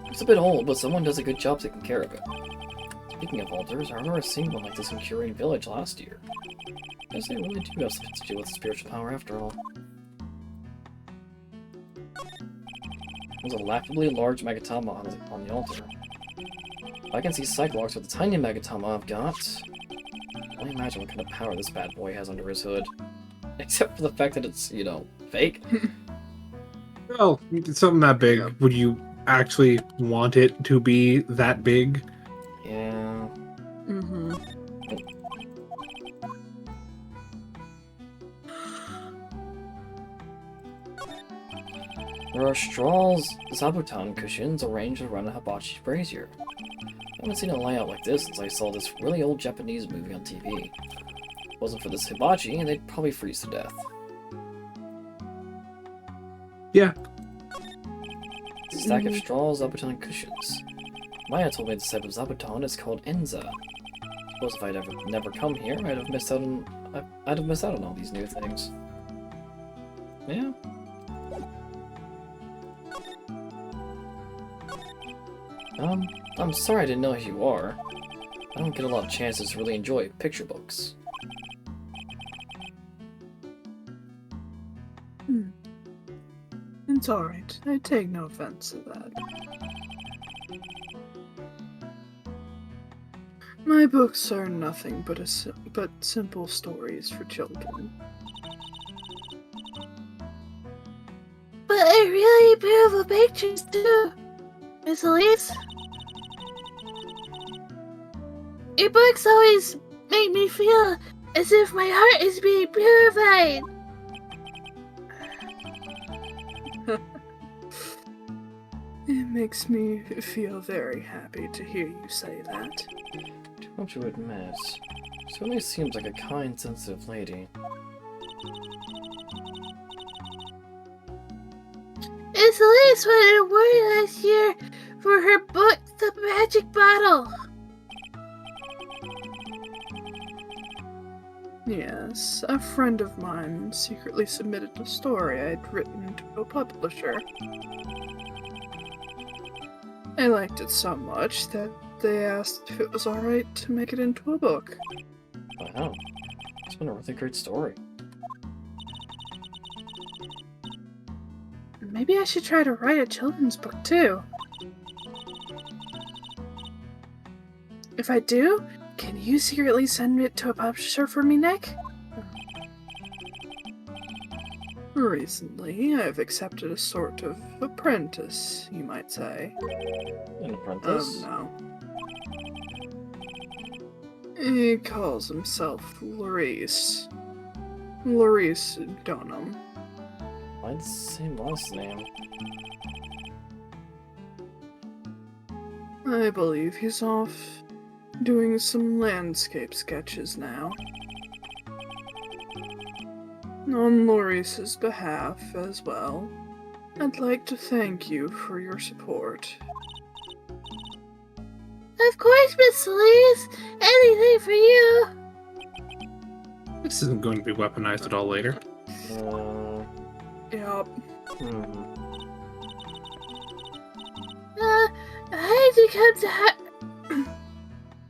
A: It's a bit old, but someone does a good job taking care of it. Speaking of altars, I remember seeing one like this in Curing Village last year. I guess they really do have something to do with spiritual power after all. There's a laughably large Magatama on the altar. If I can see Cyclops with the tiny Magatama I've got, I can only imagine what kind of power this bad boy has under his hood. Except for the fact that it's, you know, fake.
B: Well, it's something that big.
D: Yeah.
B: Would you actually want it to be that big?
A: Yeah.
D: Mm-hmm.
A: There are straws, zabuton cushions arranged around a hibachi brazier. I haven't seen a layout like this since I saw this really old Japanese movie on TV. If it wasn't for this hibachi, they'd probably freeze to death.
B: Yeah.
A: It's a stack of straw, zabuton cushions. Maya told me this type of zabuton is called enza. Suppose if I'd never come here, I'd have missed out on all these new things. Yeah. I'm sorry I didn't know who you are. I don't get a lot of chances to really enjoy picture books.
D: It's alright. I take no offense to that. My books are nothing but simple stories for children.
E: But they're really beautiful pictures too, Miss Elise. Your books always make me feel as if my heart is being purified.
D: It makes me feel very happy to hear you say that.
A: Don't you admit? Certainly seems like a kind, sensitive lady.
E: Miss Elise won an award last year for her book, The Magic Bottle.
D: Yes, a friend of mine secretly submitted a story I'd written to a publisher. I liked it so much that they asked if it was alright to make it into a book.
A: Wow. It's been a really great story.
D: Maybe I should try to write a children's book too. If I do, can you secretly send it to a publisher for me, Nick? Recently, I've accepted a sort of apprentice, you might say.
A: An apprentice?
D: No. He calls himself Larice. Larice Dunham.
A: Why the same last name?
D: I believe he's off doing some landscape sketches now. On Larice's behalf as well, I'd like to thank you for your support.
E: Of course, Miss Elise. Anything for you.
B: This isn't going to be weaponized at all later.
D: Yup.
E: I hate to come to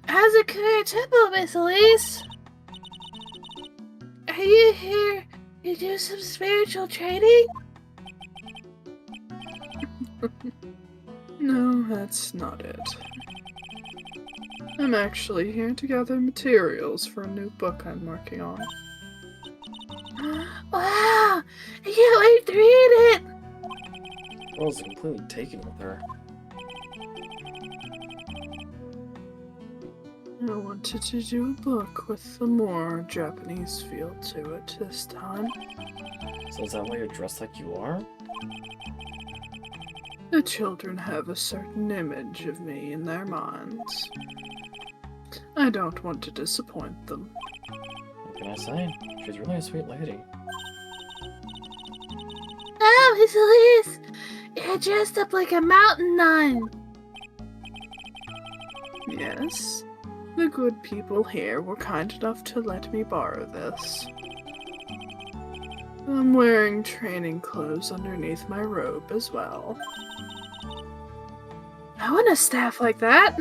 E: Hazakura Temple, Miss Elise. Are you here to do some spiritual training?
D: No, that's not it. I'm actually here to gather materials for a new book I'm working on.
E: Wow! I can't wait to read it!
A: I was completely taken with her.
D: I wanted to do a book with a more Japanese feel to it this time.
A: So is that why you're dressed like you are?
D: The children have a certain image of me in their minds. I don't want to disappoint them.
A: What can I say? She's really a sweet lady.
E: Oh, Miss Elise! You're dressed up like a mountain nun!
D: Yes, the good people here were kind enough to let me borrow this. I'm wearing training clothes underneath my robe as well. I want a staff like that!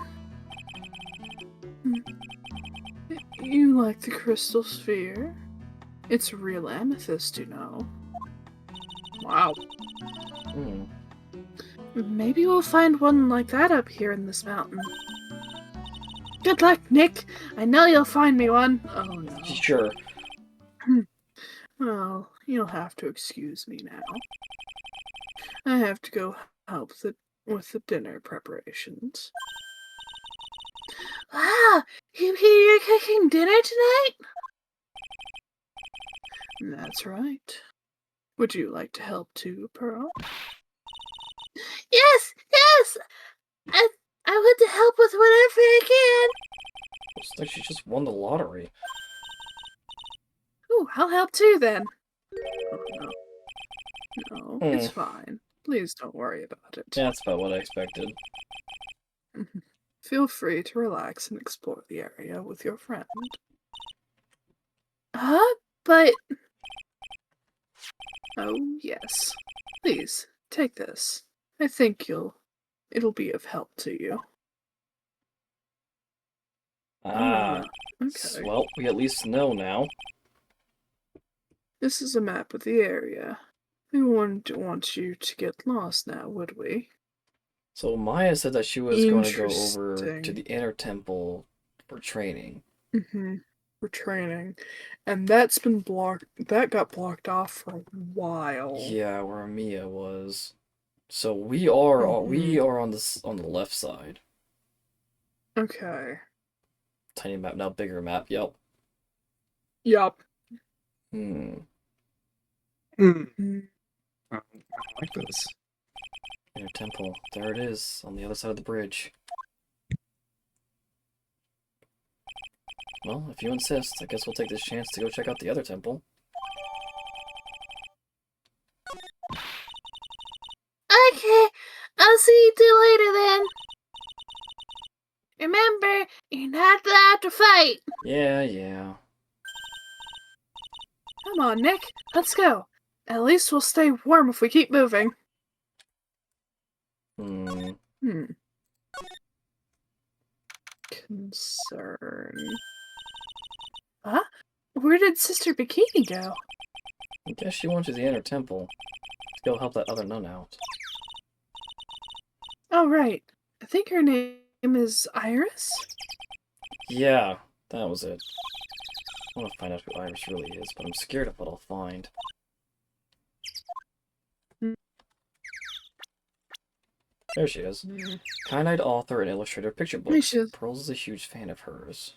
D: You like the crystal sphere? It's real amethyst, you know. Wow. Maybe we'll find one like that up here in this mountain. Good luck, Nick! I know you'll find me one! Oh no.
A: Sure.
D: Well, you'll have to excuse me now. I have to go help with the dinner preparations.
E: Wow! You're cooking dinner tonight?
D: That's right. Would you like to help too, Pearl?
E: Yes! Yes! I want to help with whatever I can!
A: Looks like she just won the lottery.
D: Ooh, I'll help too then. Oh no. No, it's
A: Hmm.
D: fine. Please don't worry about it.
A: Yeah, that's about what I expected.
D: Feel free to relax and explore the area with your friend.
E: But
D: Oh, yes. Please, take this. I think you'll it'll be of help to you.
A: Ah,
D: Okay.
A: well, we at least know now.
D: This is a map of the area. We wouldn't want you to get lost now, would we?
A: So Maya said that she was going to go over to
D: Interesting.
A: the inner temple for training.
D: For training. And that's been blocked. That got blocked off for a while.
A: Yeah, where Mia was. So we are on the left side.
D: Okay.
A: Tiny map, now bigger map. Yep.
D: Yup.
A: Hmm.
B: I like this.
A: Inner temple. There it is, on the other side of the bridge. Well, if you insist, I guess we'll take this chance to go check out the other temple.
E: Okay, I'll see you later then. Remember, you're not allowed to fight.
A: Yeah.
D: Come on, Nick. Let's go. At least we'll stay warm if we keep moving.
A: Hmm.
D: Concern. Huh? Where did Sister Bikini go?
A: I guess she went to the inner temple to go help that other nun out.
D: Oh, right. I think her name is Iris?
A: Yeah, that was it. I want to find out who Iris really is, but I'm scared of what I'll find. There she is. Kind-eyed author and illustrator of picture books. Pearls is a huge fan of hers.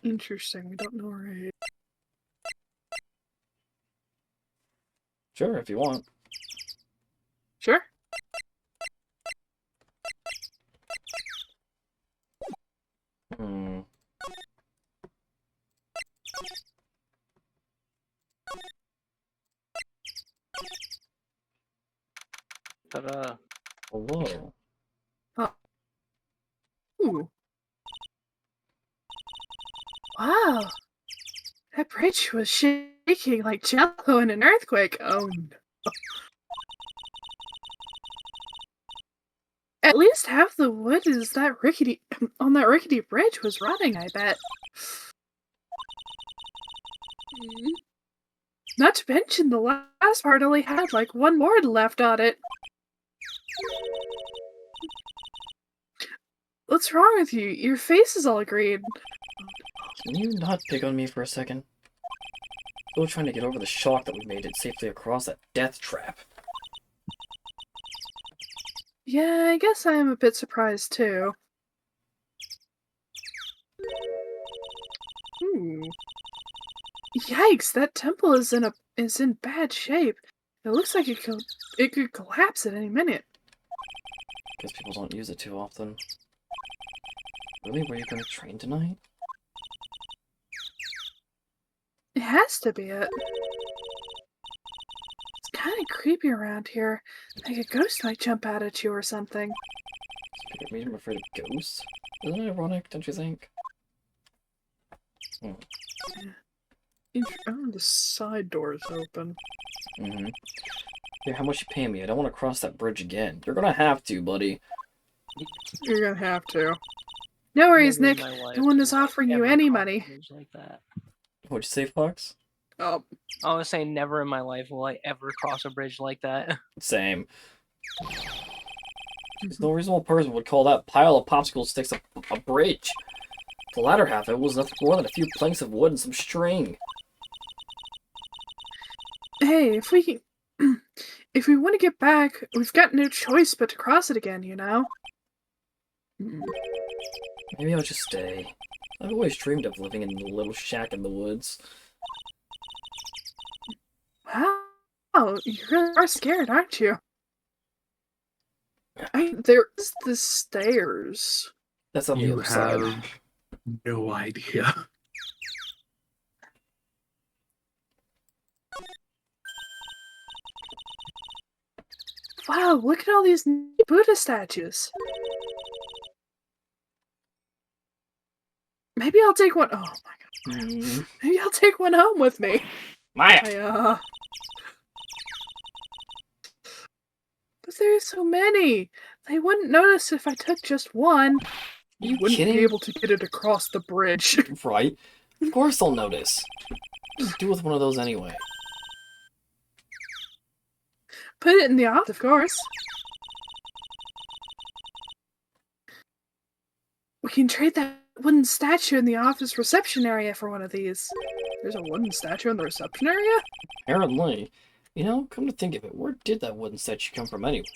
D: Interesting. We don't know her age.
A: Sure, if you want.
D: Sure.
F: Ta-da.
A: Hello.
D: Ooh. Wow. That bridge was shaking like jello in an earthquake. Oh no. At least half the wood is that rickety on that rickety bridge was rotting, I bet. Not to mention the last part only had like one board left on it. What's wrong with you? Your face is all green.
A: Can you not pick on me for a second? Still trying to get over the shock that we made it safely across that death trap.
D: Yeah, I guess I am a bit surprised too. Yikes, that temple is in bad shape. It looks like it could collapse at any minute.
A: Guess people don't use it too often. Really? Were you gonna train tonight?
D: It has to be it. It's kind of creepy around here. Like a ghost might jump out at you or something.
A: It made him afraid of ghosts? Isn't it ironic, don't you think?
D: Oh, the side door is open.
A: Here, how much you paying me? I don't want to cross that bridge again. You're gonna have to, buddy.
D: You're gonna have to. No worries, Nick. No one is offering you any money.
F: Like that.
A: What'd you say, Fox?
F: I was saying never in my life will I ever cross a bridge like that.
A: Same. There's no reasonable person would call that pile of popsicle sticks a bridge. The latter half of it was nothing more than a few planks of wood and some string.
D: Hey, if we want to get back, we've got no choice but to cross it again, you know?
A: Maybe I'll just stay. I've always dreamed of living in a little shack in the woods.
D: Wow, you really are scared, aren't you? There's the stairs.
A: That's on the other side.
B: You have no idea.
D: Wow, look at all these Buddha statues. Maybe I'll take one. Oh my god. Maybe I'll take one home with me.
A: Maya!
D: But there's so many. They wouldn't notice if I took just one.
A: You
D: Wouldn't
A: kidding?
D: be able to get it across the bridge.
A: Right? Of course they'll notice. Just do with one of those anyway.
D: Put it in the office, of course. We can trade that wooden statue in the office reception area for one of these. There's a wooden statue in the reception area?
A: Apparently. You know, come to think of it, where did that wooden statue come from anyway?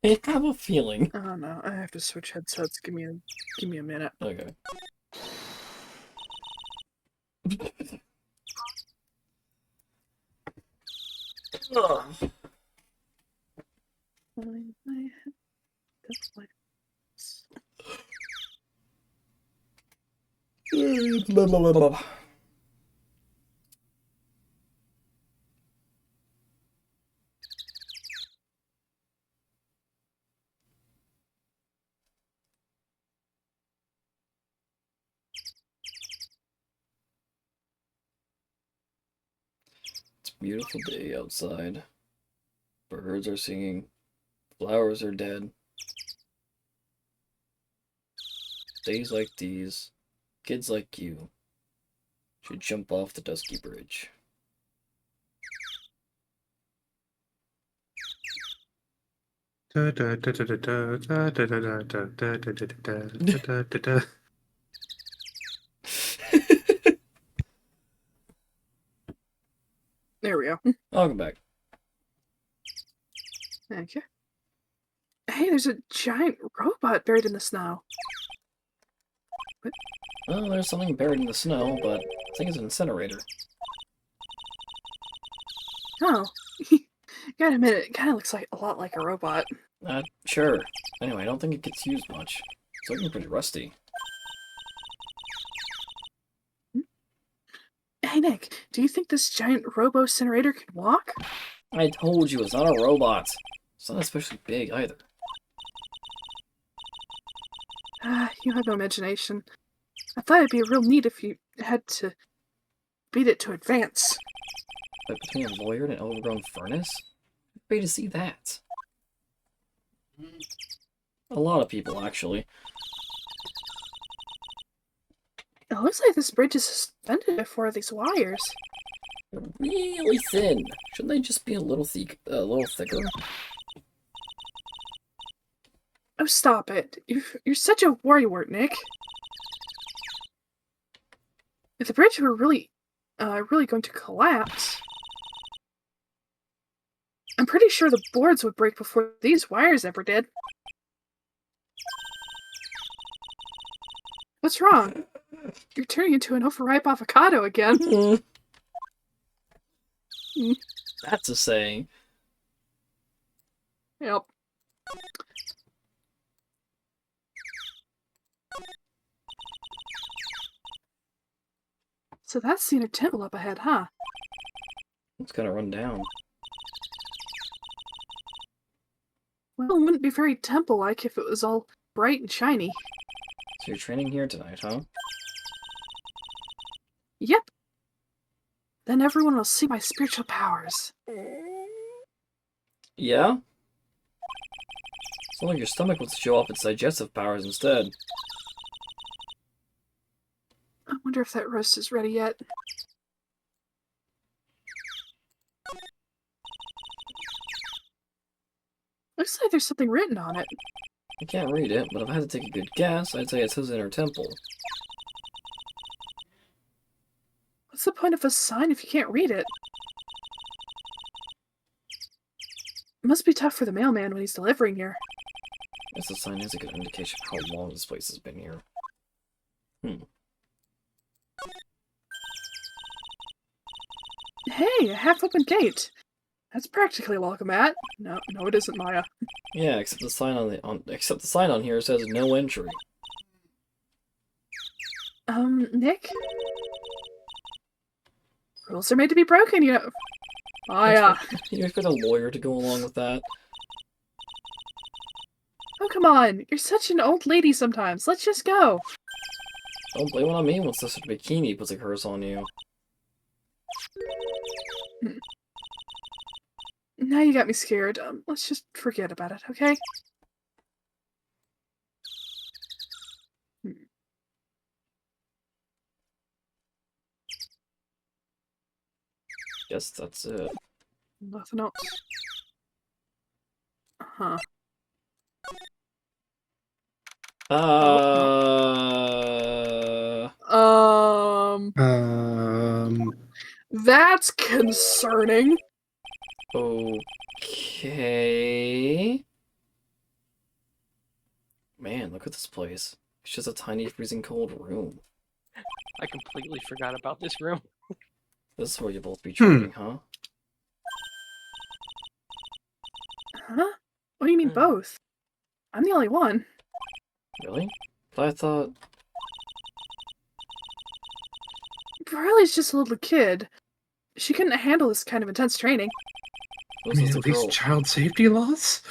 A: I have a feeling.
D: Oh no, I have to switch headsets. Give me a minute.
A: Okay. Ugh. Blah, blah, blah, blah. It's a beautiful day outside. Birds are singing. Flowers are dead. Days like these, kids like you should jump off the dusky bridge.
D: There we go.
A: Welcome back.
D: Thank you. Hey, there's a giant robot buried in the snow.
A: Well, there's something buried in the snow, but I think it's an incinerator.
D: Oh. Gotta admit, it kind of looks like a lot like a robot.
A: Sure. Anyway, I don't think it gets used much. It's looking pretty rusty.
D: Hey, Nick, do you think this giant robo-incinerator can walk?
A: I told you, it's not a robot. It's not especially big, either.
D: You have no imagination. I thought it'd be real neat if you had to beat it to advance.
A: But between a lawyer and an overgrown furnace? I'd pay to see that. A lot of people, actually.
D: It looks like this bridge is suspended before these wires.
A: They're really thin. Shouldn't they just be a little thicker?
D: Oh, stop it. You're such a worrywart, Nick. If the bridge were really going to collapse, I'm pretty sure the boards would break before these wires ever did. What's wrong? You're turning into an overripe avocado again.
A: That's a saying.
D: Yep. So that's the inner temple up ahead, huh?
A: It's gonna run down.
D: Well, it wouldn't be very temple-like if it was all bright and shiny.
A: So you're training here tonight, huh?
D: Yep. Then everyone will see my spiritual powers.
A: Yeah? It's not like your stomach wants to show off its digestive powers instead.
D: I wonder if that roast is ready yet. Looks like there's something written on it.
A: I can't read it, but if I had to take a good guess, I'd say it says inner temple.
D: What's the point of a sign if you can't read it? It must be tough for the mailman when he's delivering here.
A: Guess the sign is a good indication of how long this place has been here.
D: Hey, a half-open gate. That's practically a welcome mat. No, it isn't, Maya.
A: Yeah, except the sign on here says no entry.
D: Nick? Rules are made to be broken, you know. Maya.
A: You expect a lawyer to go along with that?
D: Oh, come on. You're such an old lady sometimes. Let's just go.
A: Don't blame it on me when Sister Bikini puts a curse on you.
D: Now you got me scared. Let's just forget about it, okay?
A: Guess that's it.
D: Nothing else. Huh. That's concerning.
A: Okay. Man, look at this place. It's just a tiny freezing cold room.
F: I completely forgot about this room.
A: This is where you both be training, huh?
D: Huh? What do you mean both? I'm the only one.
A: Really? But I thought...
D: Riley's just a little kid. She couldn't handle this kind of intense training.
B: I mean, at least child safety laws?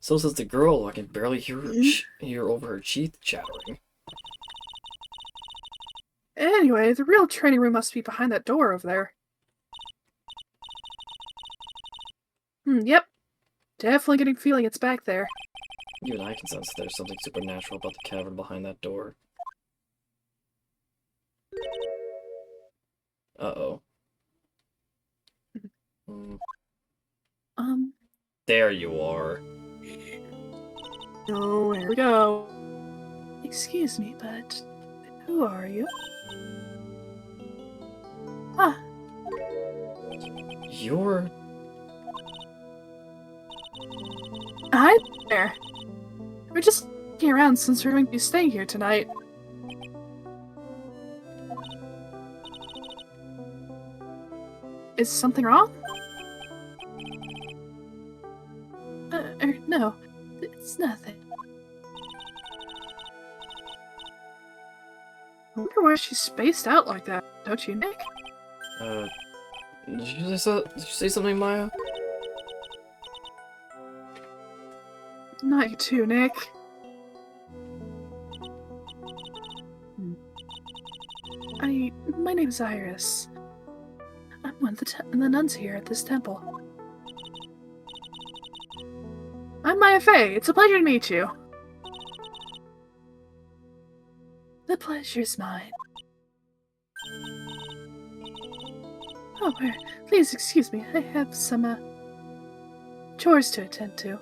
A: So says the girl. I can barely hear her hear over her teeth chattering.
D: Anyway, the real training room must be behind that door over there. Yep. Definitely getting feeling it's back there.
A: Even I can sense there's something supernatural about the cavern behind that door. Uh-oh. There you are.
D: Oh, here we go. Excuse me, but who are you? Ah.
A: You're...
D: Hi there. We're just looking around since we're going to be staying here tonight. Is something wrong? No. It's nothing. I wonder why she's spaced out like that, don't you, Nick?
A: Did you say something, Maya?
D: Not you too, Nick. My name's Iris. I'm one of the nuns here at this temple. I'm Maya Fey. It's a pleasure to meet you. The pleasure's mine. Oh, please excuse me. I have some, chores to attend to.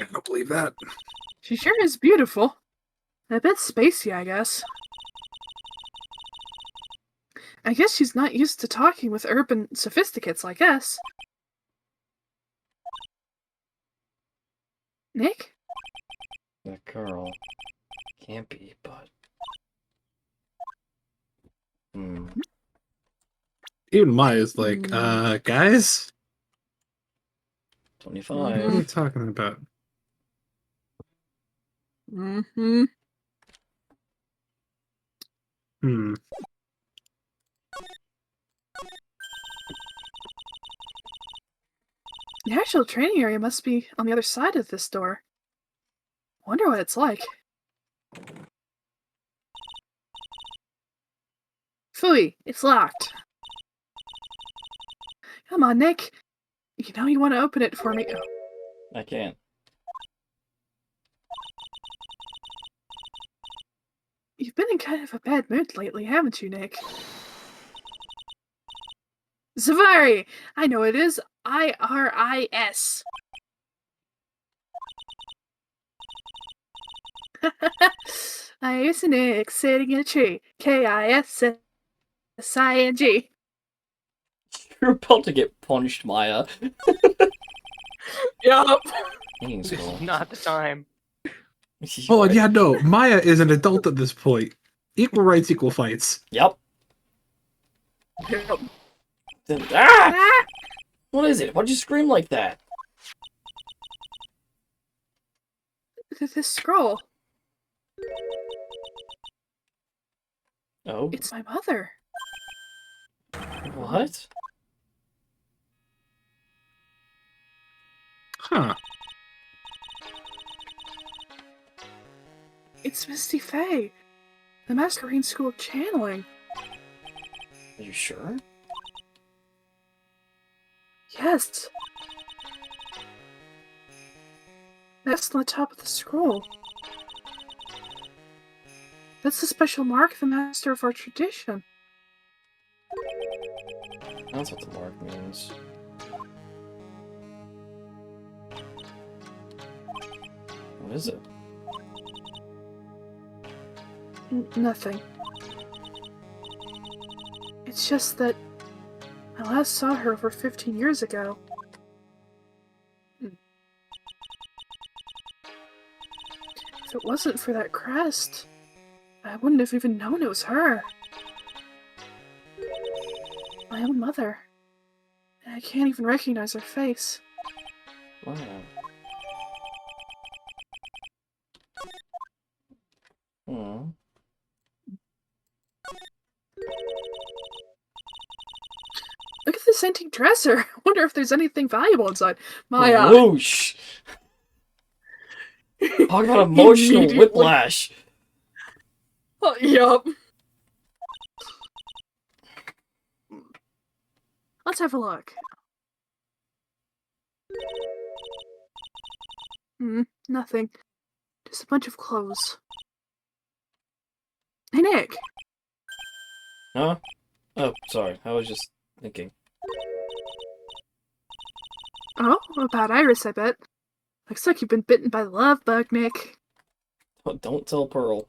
B: I don't believe that.
D: She sure is beautiful. A bit spacey, I guess. I guess she's not used to talking with urban sophisticates like us. Nick?
A: That girl. Can't be, but...
B: Even Maya's like, guys?
A: 25.
B: What are you talking about?
D: Mm-hmm. The actual training area must be on the other side of this door. Wonder what it's like. Phooey, it's locked. Come on, Nick. You know you want to open it for me.
A: I can't.
D: You've been in kind of a bad mood lately, haven't you, Nick? Zavari! I know it is. I-R-I-S. Iris and Nick sitting in a tree. K-I-S-S-I-N-G.
A: You're about to get punched, Maya.
D: Yup.
F: This is not the time.
B: Oh, yeah, no. Maya is an adult at this point. Equal rights, equal fights.
A: Yep.
D: Yep.
A: Ah! What is it? Why'd you scream like that?
D: This scroll.
A: Oh?
D: It's my mother.
A: What?
B: Huh.
D: It's Misty Faye. The Masquerade School of Channeling.
A: Are you sure?
D: Yes. That's on the top of the scroll. That's the special mark the master of our tradition.
A: That's what the mark means. What is it?
D: Nothing. It's just that I last saw her over 15 years ago. If it wasn't for that crest, I wouldn't have even known it was her. My own mother. And I can't even recognize her face.
A: Wow. Hmm.
D: Look at this antique dresser. I wonder if there's anything valuable inside. My
A: Whoosh! Talk about emotional
D: Immediately.
A: whiplash!
D: Oh, yup. Let's have a look. Nothing. Just a bunch of clothes. Hey, Nick.
A: Huh? Oh, sorry. I was just thinking.
D: Oh, about Iris, I bet. Looks like you've been bitten by the love bug, Nick.
A: Oh, don't tell Pearl.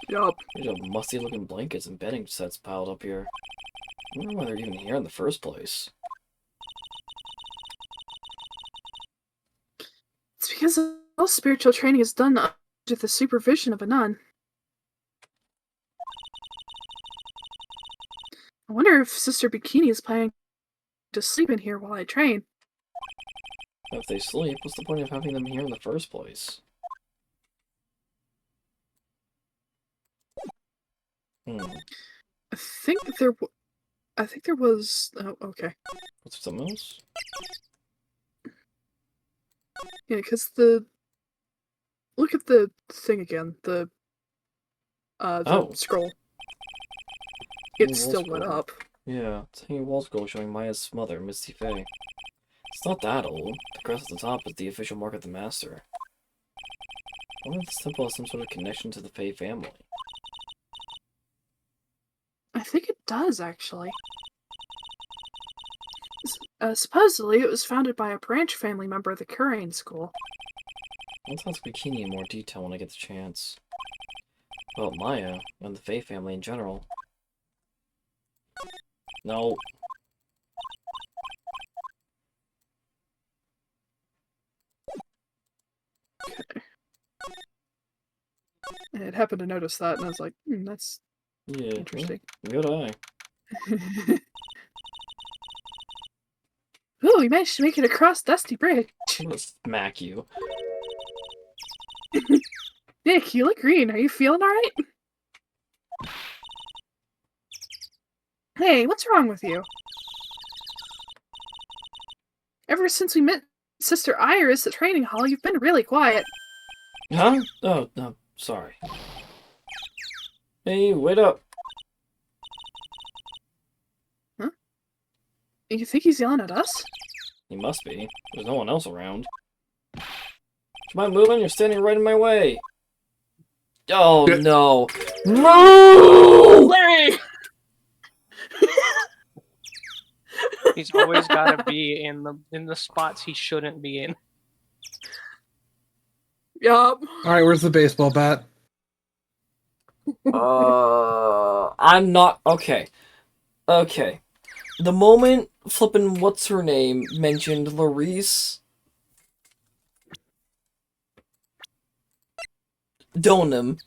D: Yup.
A: There's a musty-looking blankets and bedding sets piled up here. I wonder why they're even here in the first place.
D: It's because all spiritual training is done under the supervision of a nun. I wonder if Sister Bikini is planning to sleep in here while I train.
A: If they sleep, what's the point of having them here in the first place?
D: I think there was... Oh, okay.
A: What's something else?
D: Yeah, because the... Look at the thing again. The scroll. It's still lit up.
A: Yeah, it's a hanging wall scroll showing Maya's mother, Misty Faye. It's not that old. The crest at the top is the official mark of the Master. I wonder if this temple has some sort of connection to the Faye family.
D: I think it does, actually. Supposedly, it was founded by a branch family member of the Currane School.
A: I'll talk to Bikini in more detail when I get the chance. About Maya, and the Faye family in general. No.
D: Okay. I had happened to notice that, and I was like, that's
A: Yeah.
D: interesting.
A: Good eye.
D: Ooh, we managed to make it across Dusty Bridge.
A: I'm gonna smack you.
D: Nick, you look green. Are you feeling alright? Hey, what's wrong with you? Ever since we met Sister Iris at training hall, you've been really quiet.
A: Huh? Oh, no, sorry. Hey, wait up.
D: Huh? You think he's yelling at us?
A: He must be. There's no one else around. Do you mind moving? You're standing right in my way. Oh, no. Move!
D: Larry!
F: He's always got to be in the spots he shouldn't be in.
D: Yup.
B: Alright, where's the baseball bat?
A: I'm not... Okay. Okay. The moment flippin' what's-her-name mentioned Larice... Donum.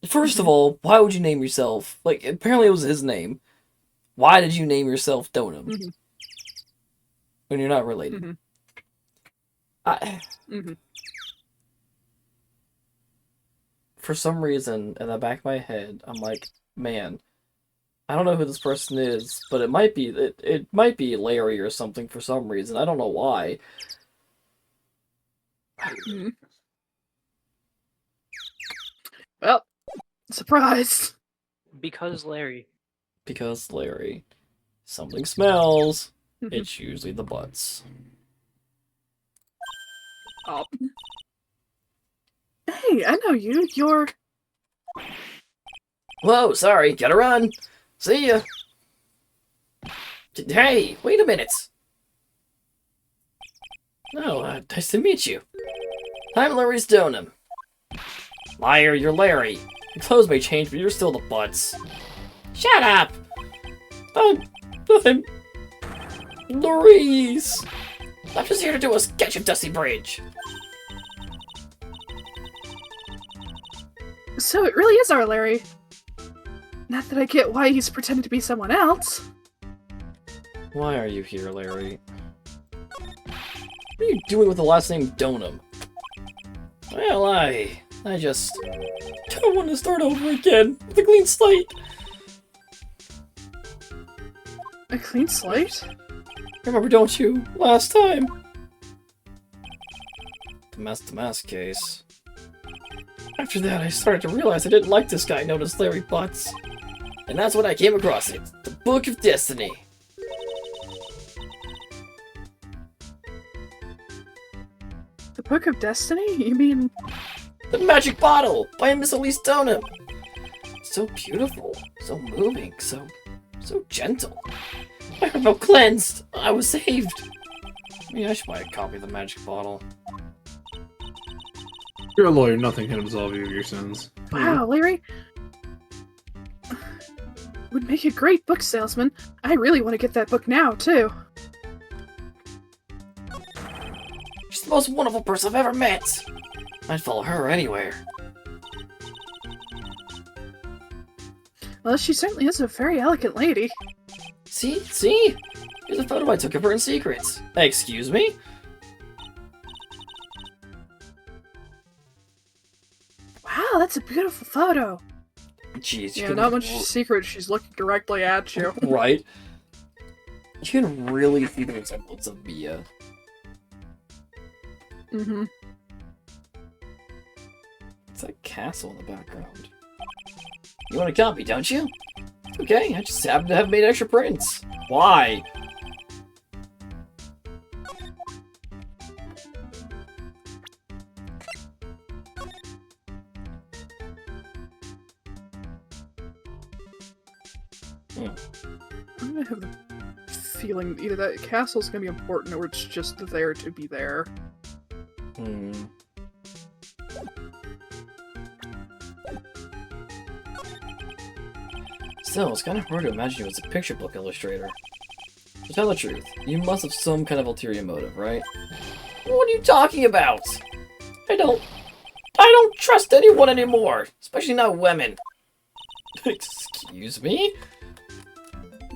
A: First of all, why would you name yourself? Like, apparently it was his name. Why did you name yourself Donum? When you're not related. For some reason, in the back of my head, I'm like, man, I don't know who this person is, but it might be it might be Larry or something for some reason. I don't know why.
D: Well, surprise.
F: Because Larry.
A: Because Larry. Something smells. It's usually the butts.
D: Oh. Hey, I know you. You're...
A: Whoa, sorry, gotta run. See ya. Hey, wait a minute. Oh, nice to meet you. I'm Larry Stoneham. Liar, you're Larry. Your clothes may change, but you're still the butts. Shut up! I'm Louise. I'm just here to do a sketch of Dusty Bridge.
D: So it really is our Larry. Not that I get why he's pretending to be someone else.
A: Why are you here, Larry? What are you doing with the last name Donham? Well, I just don't want to start over again with a clean slate.
D: A clean slate?
A: Remember, don't you? Last time. The mask case. After that, I started to realize I didn't like this guy known as Larry Butts. And that's when I came across it. The Book of Destiny.
D: The Book of Destiny? You mean...
A: The Magic Bottle by Miss Elise Donham. So beautiful, so moving, so gentle. I felt cleansed. I was saved. Maybe I should buy a copy of the Magic Bottle.
B: You're a lawyer, nothing can absolve you of your sins.
D: Wow, Larry. Would make a great book salesman. I really want to get that book now, too.
A: She's the most wonderful person I've ever met. I'd follow her anywhere.
D: Well, she certainly is a very elegant lady.
A: See? Here's a photo I took of her in secret. Excuse me?
D: Wow, that's a beautiful photo.
A: Jeez,
D: Yeah, not much secret. She's looking directly at you.
A: Right? You can really see the resemblance of Mia.
D: Mm-hmm.
A: It's a castle in the background. You want a copy, don't you? Okay, I just happen to have made extra prints. Why?
D: I'm gonna have the feeling either that castle's gonna be important or it's just there to be there.
A: Still, it's kind of hard to imagine you as a picture book illustrator. To tell the truth, you must have some kind of ulterior motive, right? What are you talking about? I don't trust anyone anymore, especially not women. Excuse me?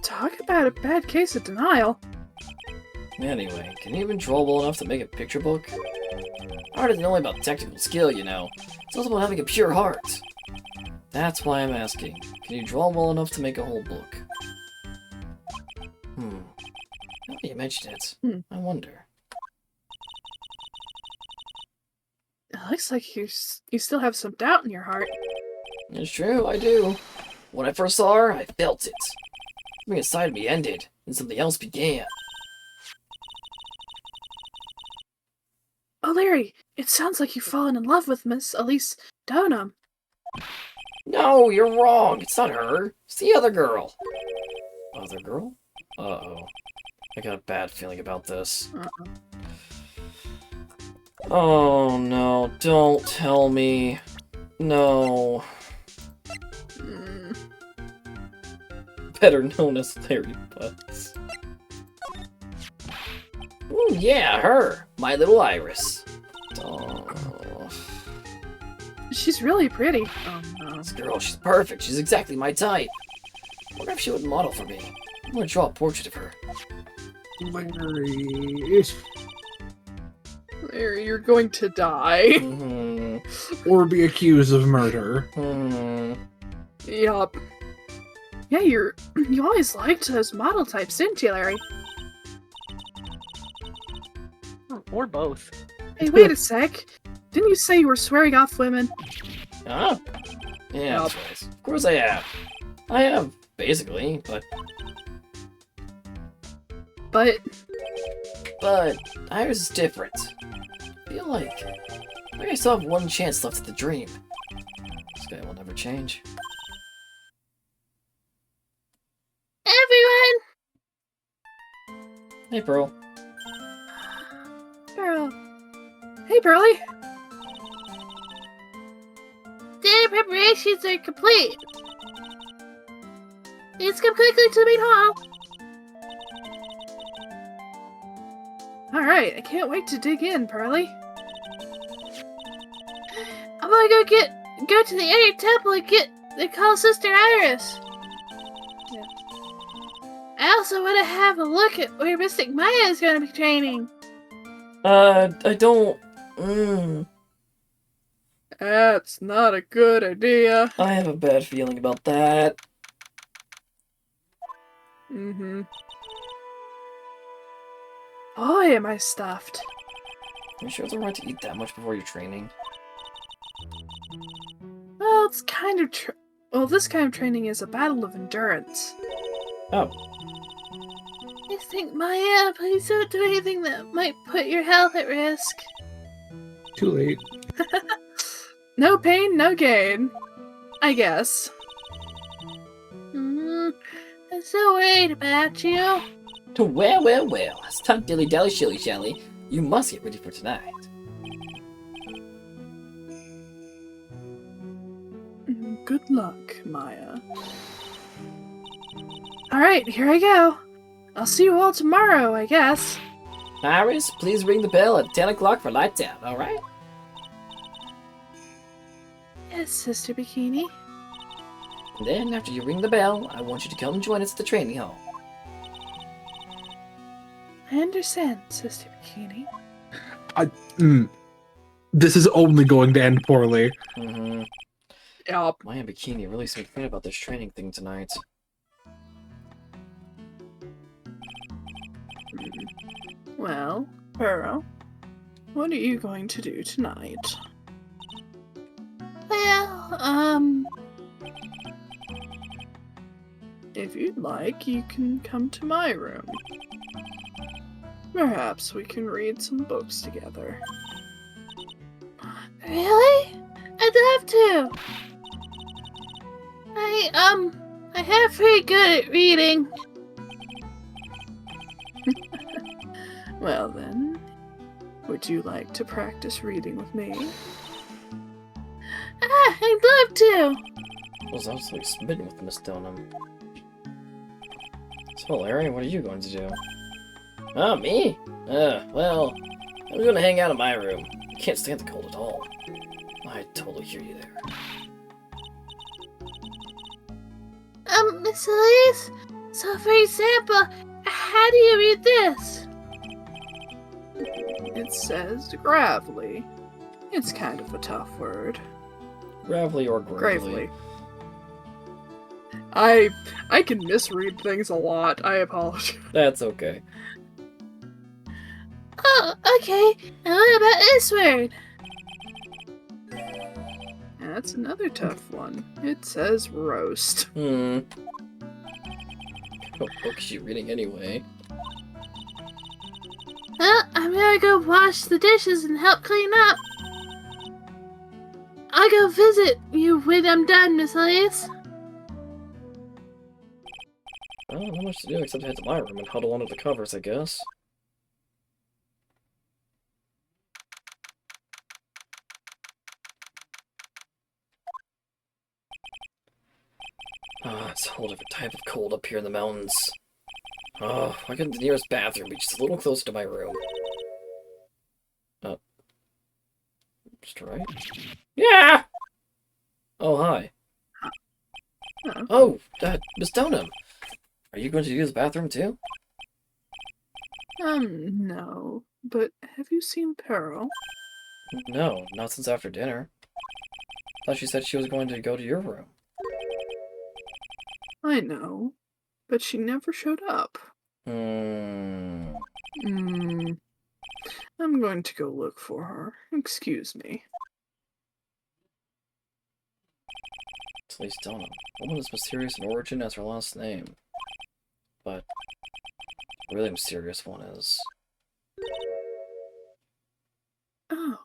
E: Talk about a bad case of denial.
A: Anyway, can you even draw well enough to make a picture book? Art isn't only about technical skill, you know. It's also about having a pure heart. That's why I'm asking. Can you draw well enough to make a whole book? Now that you mention it, I wonder.
E: It looks like you still have some doubt in your heart.
A: It's true, I do. When I first saw her, I felt it. Something inside me ended, and something else began.
E: Oh, Larry, it sounds like you've fallen in love with Miss Elise Donham.
A: No, you're wrong. It's not her. It's the other girl. Other girl? Uh-oh. I got a bad feeling about this. Oh, no. Don't tell me. No. Better known as Larry Butts. Ooh, yeah, her. My little Iris. Oh.
E: She's really pretty. Oh, no.
A: This girl, she's perfect. She's exactly my type. I wonder if she would model for me. I'm gonna draw a portrait of her.
B: Larry.
D: Larry, you're going to die.
B: Or be accused of murder.
D: Yup.
E: Yeah, you always liked those model types, didn't you, Larry?
F: Or both.
E: Hey, wait a sec. Didn't you say you were swearing off women?
A: Huh? Yeah, that's right. Of course I have. I am, basically,
D: But
A: but Iris is different. I feel like I still have one chance left at the dream. This guy will never change.
E: Everyone!
A: Hey, Pearl.
D: Pearl. Hey, Pearly.
E: Dinner preparations are complete. Let's come quickly to the main hall.
D: All right, I can't wait to dig in, Pearly.
E: I'm gonna go to the inner temple and call Sister Iris.
D: Yeah.
E: I also want to have a look at where Mystic Maya is going to be training.
A: I don't...
D: That's not a good idea.
A: I have a bad feeling about that.
D: Mm-hmm. Boy, am I stuffed.
A: You sure it's alright to eat that much before your training?
D: Well, it's kind of this kind of training is a battle of endurance.
A: Oh.
E: Mystic Maya, please don't do anything that might put your health at risk.
C: Too late.
D: No pain, no gain. I guess.
E: I'm so worried about you.
A: Well. It's time dilly-dally shilly-shally. You must get ready for tonight.
D: Good luck, Maya. Alright, here I go. I'll see you all tomorrow, I guess.
A: Iris, please ring the bell at 10 o'clock for lights out, alright?
E: Yes, Sister Bikini.
A: And then, after you ring the bell, I want you to come join us at the training hall.
D: I understand, Sister Bikini.
C: This is only going to end poorly.
A: Mm-hmm.
D: Yup.
A: Maya Bikini really seemed to think about this training thing tonight.
D: Well, Pearl, what are you going to do tonight?
E: Well,
D: If you'd like, you can come to my room. Perhaps we can read some books together.
E: really? I'd love to. I have pretty good at reading.
D: Well then, would you like to practice reading with me?
E: I'd love to.
A: I was absolutely smitten with Miss Stoneham. So, Larry, what are you going to do? Oh, me? Well, I'm gonna hang out in my room. I can't stand the cold at all. I totally hear you there.
E: Miss Elise? So, for example, how do you read this?
D: It says gravely. It's kind of a tough word.
A: Gravely or gravely?
D: Gravely. I can misread things a lot. I apologize.
A: That's okay.
E: Oh, okay. And what about this word?
D: That's another tough one. It says roast.
A: What book is she reading anyway?
E: Well, I'm gonna go wash the dishes and help clean up. I'll go visit you when I'm done, Miss Elise.
A: Well, not much to do except head to my room and huddle under the covers, I guess. It's a whole different type of cold up here in the mountains. Oh, why couldn't the nearest bathroom be just a little closer to my room? Mr. Wright? Yeah! Oh, hi.
D: Oh.
A: Oh, Miss Stoneham. Are you going to use the bathroom too?
D: No. But have you seen Pearl?
A: No, not since after dinner. Thought she said she was going to go to your room.
D: I know. But she never showed up.
A: Hmm.
D: I'm going to go look for her. Excuse me.
A: It's Please don't. Woman is mysterious in origin as her last name. But the really mysterious one is...
D: Oh,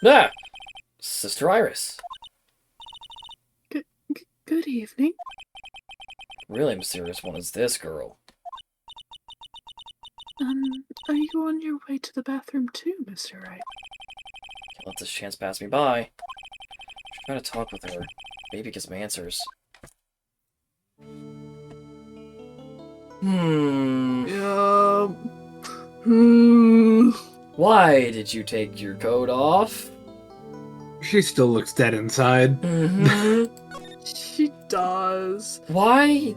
A: Ah! Sister Iris.
D: good evening.
A: Really mysterious one is this girl.
D: Are you on your way to the bathroom too, Mr. Wright?
A: Can't let this chance pass me by. Try to talk with her. Maybe get some answers. Why did you take your coat off?
B: She still looks dead inside.
D: She does.
A: Why?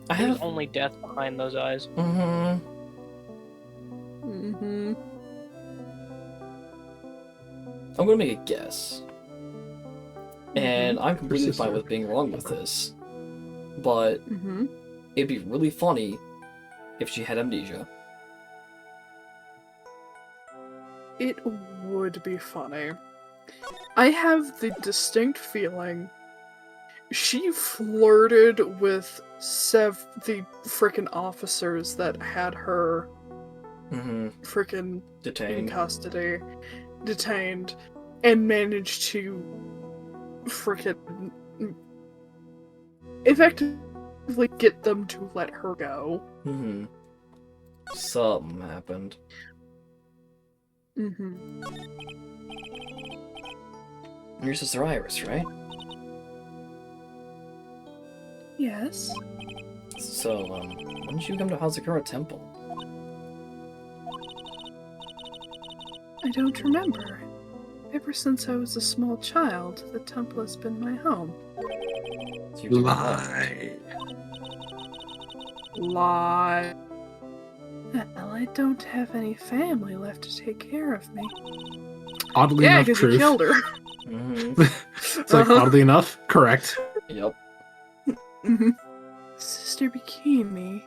A: I
F: There's
A: have...
F: only death behind those eyes.
D: Mm-hmm.
A: I'm gonna make a guess. And I'm completely fine with being wrong with this. But it'd be really funny if she had amnesia.
D: It would be funny. I have the distinct feeling she flirted with the frickin' officers that had her frickin' in
A: Detained.
D: custody, detained, and managed to frickin' effectively get them to let her go.
A: Something happened. Your sister Iris, right?
D: Yes.
A: So, when did you come to Hazakura Temple?
D: I don't remember. Ever since I was a small child, the temple has been my home.
A: So you didn't know.
B: Lie.
D: Lie. Well, I don't have any family left to take care of me.
B: Oddly
D: Yeah,
B: enough,
D: because you
B: truth.
D: killed her.
B: It's like, oddly enough, correct.
A: Yep.
D: Sister Bikini.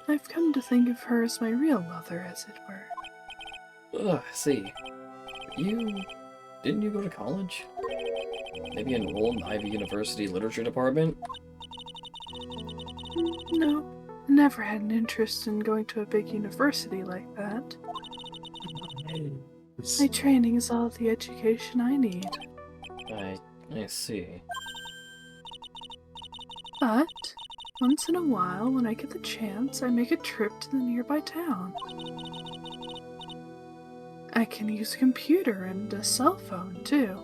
D: I've come to think of her as my real mother, as it were.
A: Ugh, I see. Didn't you go to college? Maybe enroll in the Ivy University Literature Department?
D: No, never had an interest in going to a big university like that. My training is all the education I need.
A: I see.
D: But, once in a while, when I get the chance, I make a trip to the nearby town. I can use a computer and a cell phone, too.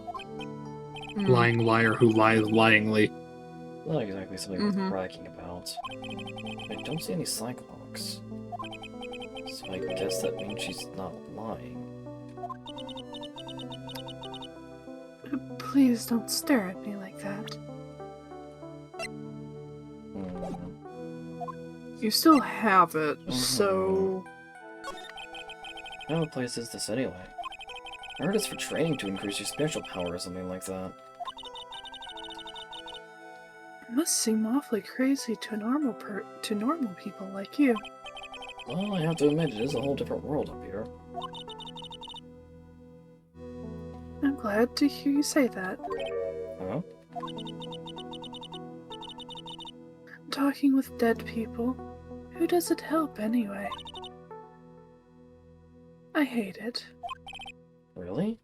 B: Lying liar who lies lyingly.
A: Not exactly something worth bragging about. I don't see any Cyclops. So I guess that means she's not lying.
D: Please don't stare at me like that. You still have it, so...
A: What kind of place is this anyway? I heard it's for training to increase your spiritual power or something like that.
D: It must seem awfully crazy to normal people like you.
A: Well, I have to admit, it is a whole different world up here.
D: I'm glad to hear you say that.
A: Huh?
D: Talking with dead people, who does it help anyway? I hate it.
A: Really?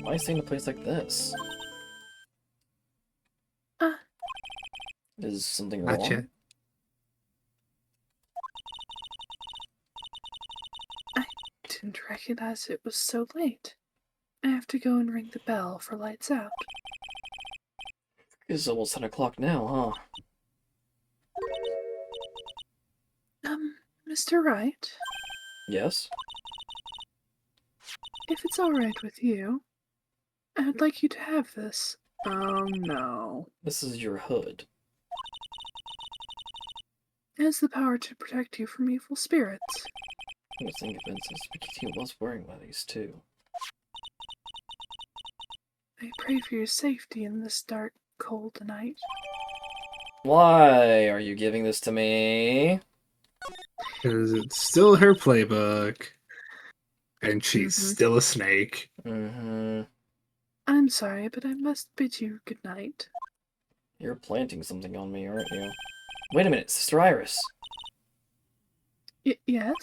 A: Why stay in a place like this? Is something wrong?
B: Gotcha.
D: I didn't recognize it was so late. I have to go and ring the bell for lights out.
A: It's almost 10 o'clock now, huh?
D: Mr. Wright,
A: Yes?
D: if it's alright with you, I'd like you to have this. Oh no.
A: This is your hood.
D: It has the power to protect you from evil spirits.
A: I was thinking Vincent Spaghetti was wearing one of these too.
D: I pray for your safety in this dark, cold night.
A: Why are you giving this to me?
B: Because it's still her playbook. And she's still a snake.
D: I'm sorry, but I must bid you good night.
A: You're planting something on me, aren't you? Wait a minute, Sister Iris.
D: Yes?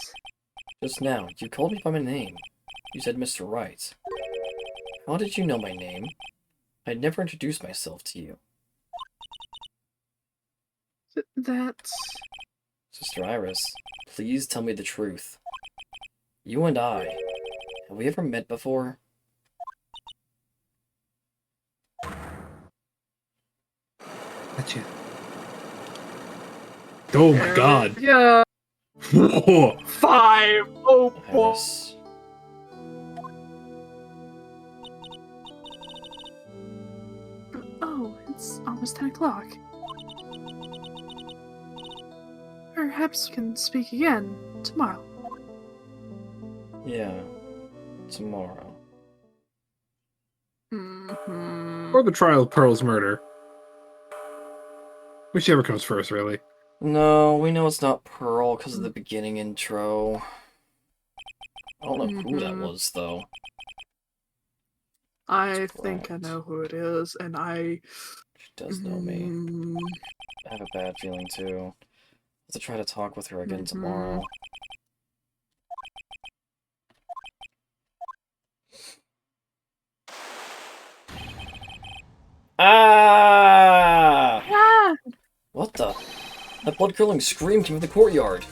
A: Just now, you called me by my name. You said Mr. Wright. How did you know my name? I'd never introduced myself to you.
D: That's...
A: Sister Iris, please tell me the truth. You and I, have we ever met before?
B: That's it. Oh my god.
D: Yeah.
B: Whoa.
D: 5! Oh, boy.
A: Iris.
D: Oh, it's almost 10 o'clock. Perhaps we can speak again tomorrow.
A: Yeah, tomorrow.
D: Mm-hmm.
B: Or the trial of Pearl's murder. Whichever comes first, really.
A: No, we know it's not Pearl because of the beginning intro. I don't know who that was, though.
D: I think I
A: Right.
D: know who it is, and
A: She does know me. I have a bad feeling, too. Let's try to talk with her again tomorrow. Ah!
D: Ah!
A: What the? That blood-curdling scream came from the courtyard.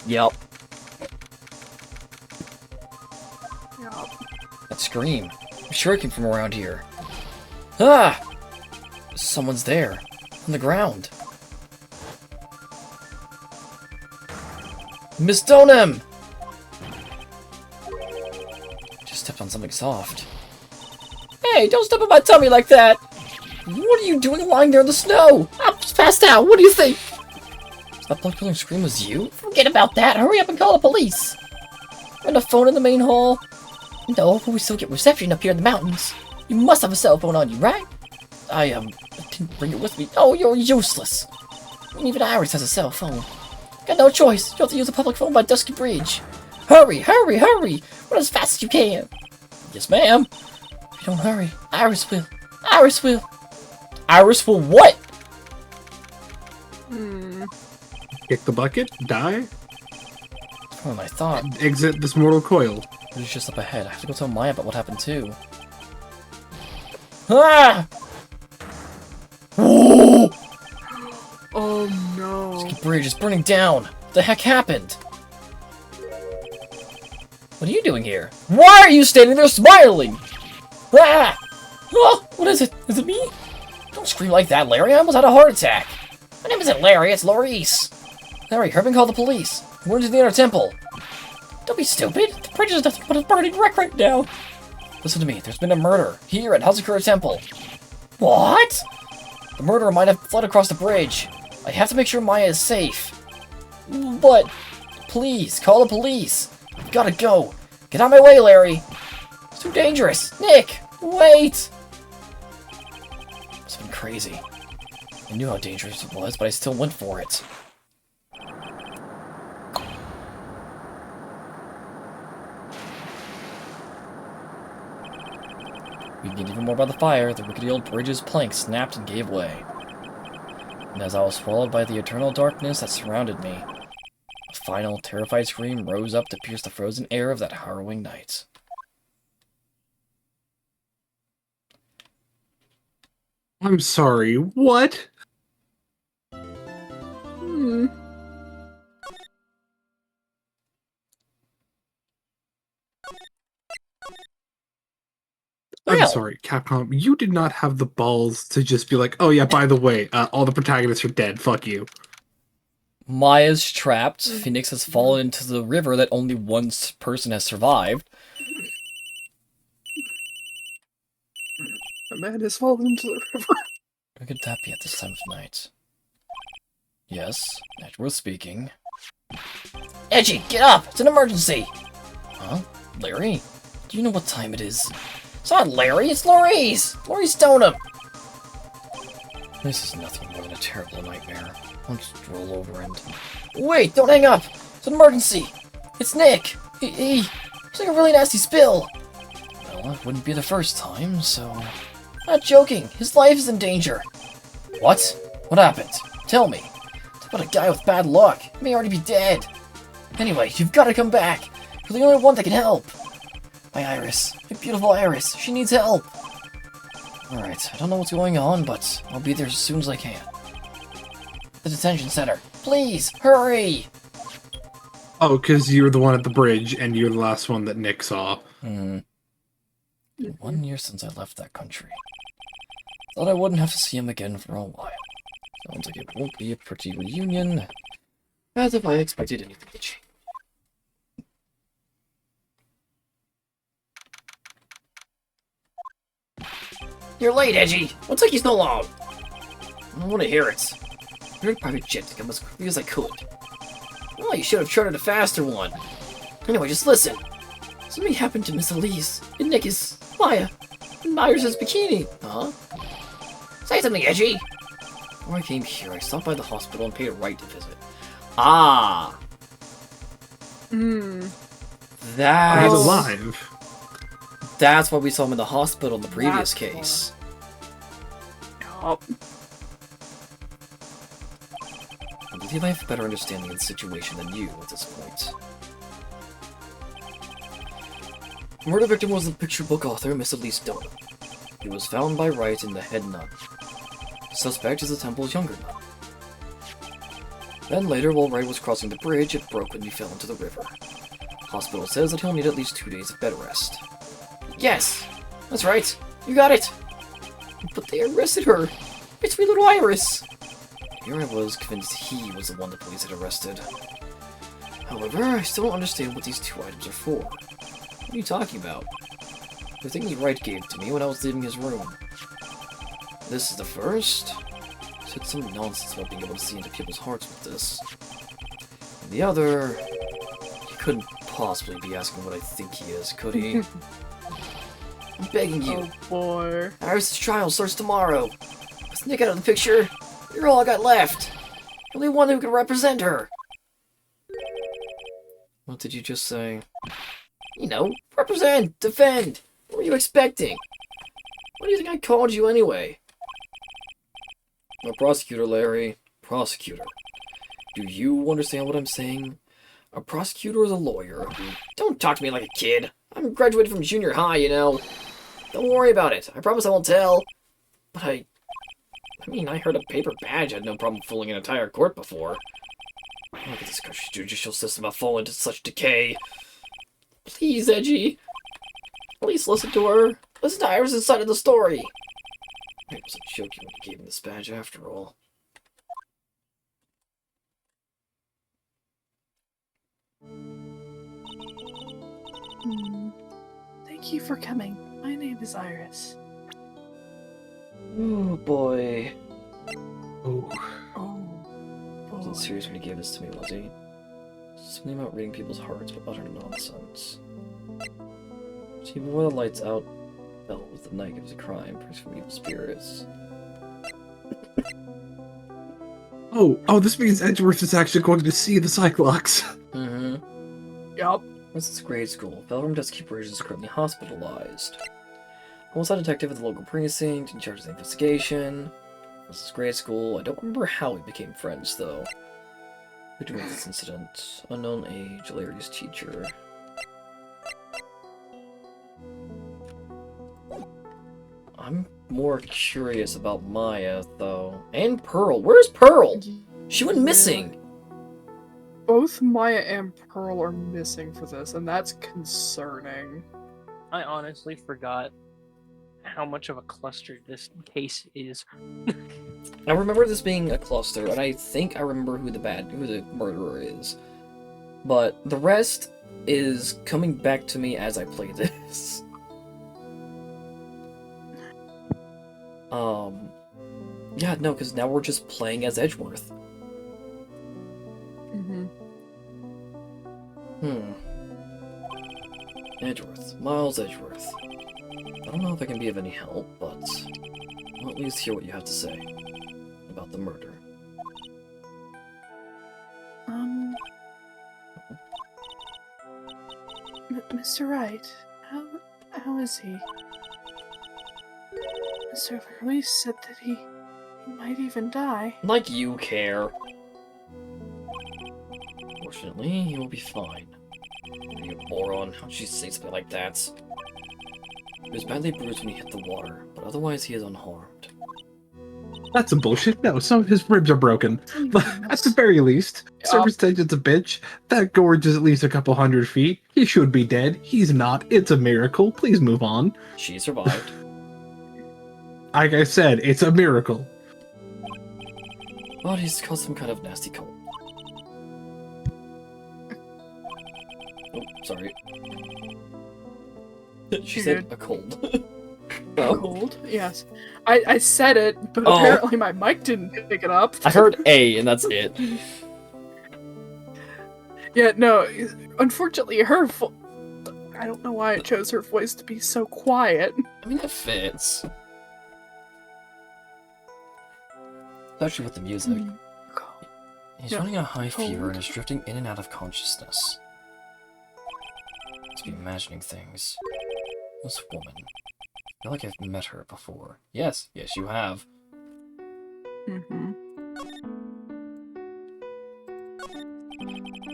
A: Yep.
D: Yeah.
A: That scream. I'm sure it came from around here. Ah! Someone's there. On the ground. Miss Stoneham! Just stepped on something soft. Hey, don't step on my tummy like that! What are you doing lying there in the snow? I'm just passed out, what do you think? That blood-curdling scream was you? Forget about that, hurry up and call the police! And a phone in the main hall? No, but we still get reception up here in the mountains. You must have a cell phone on you, right? I didn't bring it with me. Oh, you're useless. And even Iris has a cell phone. Got no choice. You'll have to use a public phone by Dusky Bridge. Hurry, hurry, hurry! Run as fast as you can. Yes, ma'am. If you don't hurry, Iris will. Iris will. Iris will what?
B: Kick the bucket, die,
A: That's more than I thought.
B: exit this mortal coil.
A: It was just up ahead. I have to go tell Maya about what happened too. Ah! Whoa!
D: Oh no.
A: The bridge is burning down. What the heck happened? What are you doing here? Why are you standing there smiling? Ah! Oh, what is it? Is it me? Don't scream like that, Larry. I almost had a heart attack. My name isn't Larry, it's Laurice. Larry, hurry and call the police. We're into the inner temple. Don't be stupid. The bridge is nothing but a burning wreck right now. Listen to me. There's been a murder here at Hazakura Temple. What? The murderer might have fled across the bridge. I have to make sure Maya is safe. But, please, call the police. I've gotta go. Get out of my way, Larry. It's too dangerous. Nick, wait. It's been crazy. I knew how dangerous it was, but I still went for it. We can get even more by the fire. The rickety old bridge's plank snapped and gave way. And as I was swallowed by the eternal darkness that surrounded me, a final, terrified scream rose up to pierce the frozen air of that harrowing night.
B: I'm sorry, what? I'm
A: Well.
B: sorry, Capcom, you did not have the balls to just be like, oh yeah, by the way, all the protagonists are dead, fuck you.
A: Maya's trapped. Phoenix has fallen into the river that only one person has survived.
D: A man has fallen into the river.
A: Who could that be at this time of night? Yes, Edgeworth speaking. Edgy, get up! It's an emergency! Huh? Larry? Do you know what time it is? It's not Larry, it's Laurice! Laurice Stoneham! This is nothing more than a terrible nightmare. I'll just roll over and... Wait, don't hang up! It's an emergency! It's Nick! He's like a really nasty spill! Well, it wouldn't be the first time, so... Not joking! His life is in danger! What? What happened? Tell me. Talk about a guy with bad luck. He may already be dead. Anyway, you've got to come back. You're the only one that can help. My Iris. My beautiful Iris. She needs help. Alright, I don't know what's going on, but I'll be there as soon as I can. The detention center. Please, hurry!
B: Oh, because you were the one at the bridge, and you're the last one that Nick saw.
A: Hmm. 1 year since I left that country. Thought I wouldn't have to see him again for a while. Sounds like it won't be a pretty reunion. As if I expected anything to change. You're late, Edgy! What took you so long? I don't want to hear it. I heard a private jet to come as quickly as I could. Well, you should have chartered a faster one. Anyway, just listen. Something happened to Miss Elise, and Nick is Maya, and Myers' bikini. Huh? Say something, Edgy! Before I came here, I stopped by the hospital and paid a Wright to visit. Ah!
D: Hmm.
B: He's
A: That's...
B: alive.
A: That's why we saw him in the hospital in the previous
D: That's
A: case.
D: Yup.
A: I believe I have a better understanding of the situation than you at this point. The murder victim was the picture book author, Miss Elise Dolan. He was found by Wright in the head nun. The suspect is the temple's younger nun. Then later, while Wright was crossing the bridge, it broke and he fell into the river. Hospital says that he'll need at least 2 days of bed rest. Yes! That's right! You got it! But they arrested her! It's me, little Iris! Here I was, convinced he was the one the police had arrested. However, I still don't understand what these 2 items are for. What are you talking about? The things Wright gave to me when I was leaving his room. This is the first? He said some nonsense about being able to see into people's hearts with this. And the other... He couldn't possibly be asking what I think he is, could he? I'm begging you.
D: Oh boy.
A: Iris' trial starts tomorrow. With Nick out of the picture, you're all I got left. Only one who can represent her. What did you just say? You know, represent, defend. What were you expecting? What do you think I called you anyway? I'm a prosecutor, Larry. Prosecutor. Do you understand what I'm saying? A prosecutor is a lawyer who... Don't talk to me like a kid. I'm graduated from junior high, you know. Don't worry about it. I promise I won't tell. But I mean, I heard a paper badge had no problem fooling an entire court before. Look at this country's judicial system have fallen into such decay. Please, Edgy. At least listen to her. Listen to Iris' side of the story. I was joking when you gave him this badge after all.
D: Thank you for coming. My name is Iris.
A: Oh boy.
B: Oh.
D: Oh.
A: Wasn't serious when he gave this to me, was he? Something about reading people's hearts, but utter nonsense. See, before the lights out, fell with the night gives a crime, prays from evil spirits.
B: Oh, this means Edgeworth is actually going to see the Cyclops.
A: Mm-hmm.
D: Yup.
A: This is grade school. Bellroom desk keeper is currently hospitalized. Homicide detective at the local precinct in charge of the investigation. This is grade school. I don't remember how we became friends, though. Who do this incident? Unknown age, Larry's teacher. I'm more curious about Maya, though. And Pearl. Where's Pearl? She went missing!
D: Both Maya and Pearl are missing for this, and that's concerning.
F: I honestly forgot how much of a cluster this case is.
A: I remember this being a cluster, and I think I remember who the murderer is. But the rest is coming back to me as I play this. Yeah, no, because now we're just playing as Edgeworth. Edgeworth. Miles Edgeworth. I don't know if I can be of any help, but I'll at least hear what you have to say about the murder.
D: Mr. Wright, How is he? Mr. Luis said that he might even die.
A: Like you care. Fortunately, he will be fine. You moron, how'd you say something like that? He was badly bruised when he hit the water, but otherwise he is unharmed.
B: That's some bullshit. No, some of his ribs are broken. At the very least, Surface Tension's a bitch. That gorge is at least a couple 100 feet. He should be dead. He's not. It's a miracle. Please move on.
A: She survived.
B: Like I said, it's a miracle.
A: But he's caused some kind of nasty cold. Oh, sorry. She said a cold. Oh.
D: Cold? Yes. I said it, but apparently my mic didn't pick it up.
A: I heard A, and that's it.
D: Yeah, no. Unfortunately, her I don't know why it chose her voice to be so quiet.
A: I mean, it fits. Especially with the music. He's running a high fever and is drifting in and out of consciousness. Must be imagining things. This woman. I feel like I've met her before. Yes, you have.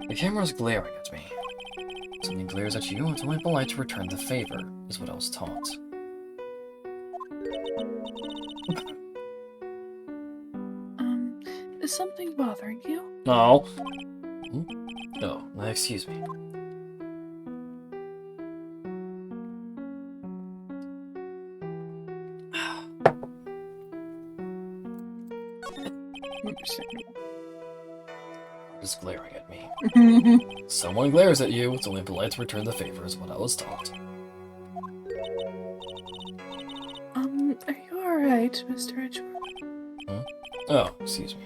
A: The camera's glaring at me. Something glares at you, it's only polite to return the favor, is what I was taught.
D: Is something bothering you?
A: No. No, excuse me. Just glaring at me. Someone glares at you, it's only polite to return the favor, is what I was taught.
D: Are you alright, Mr. Edgeworth?
A: Oh, excuse me.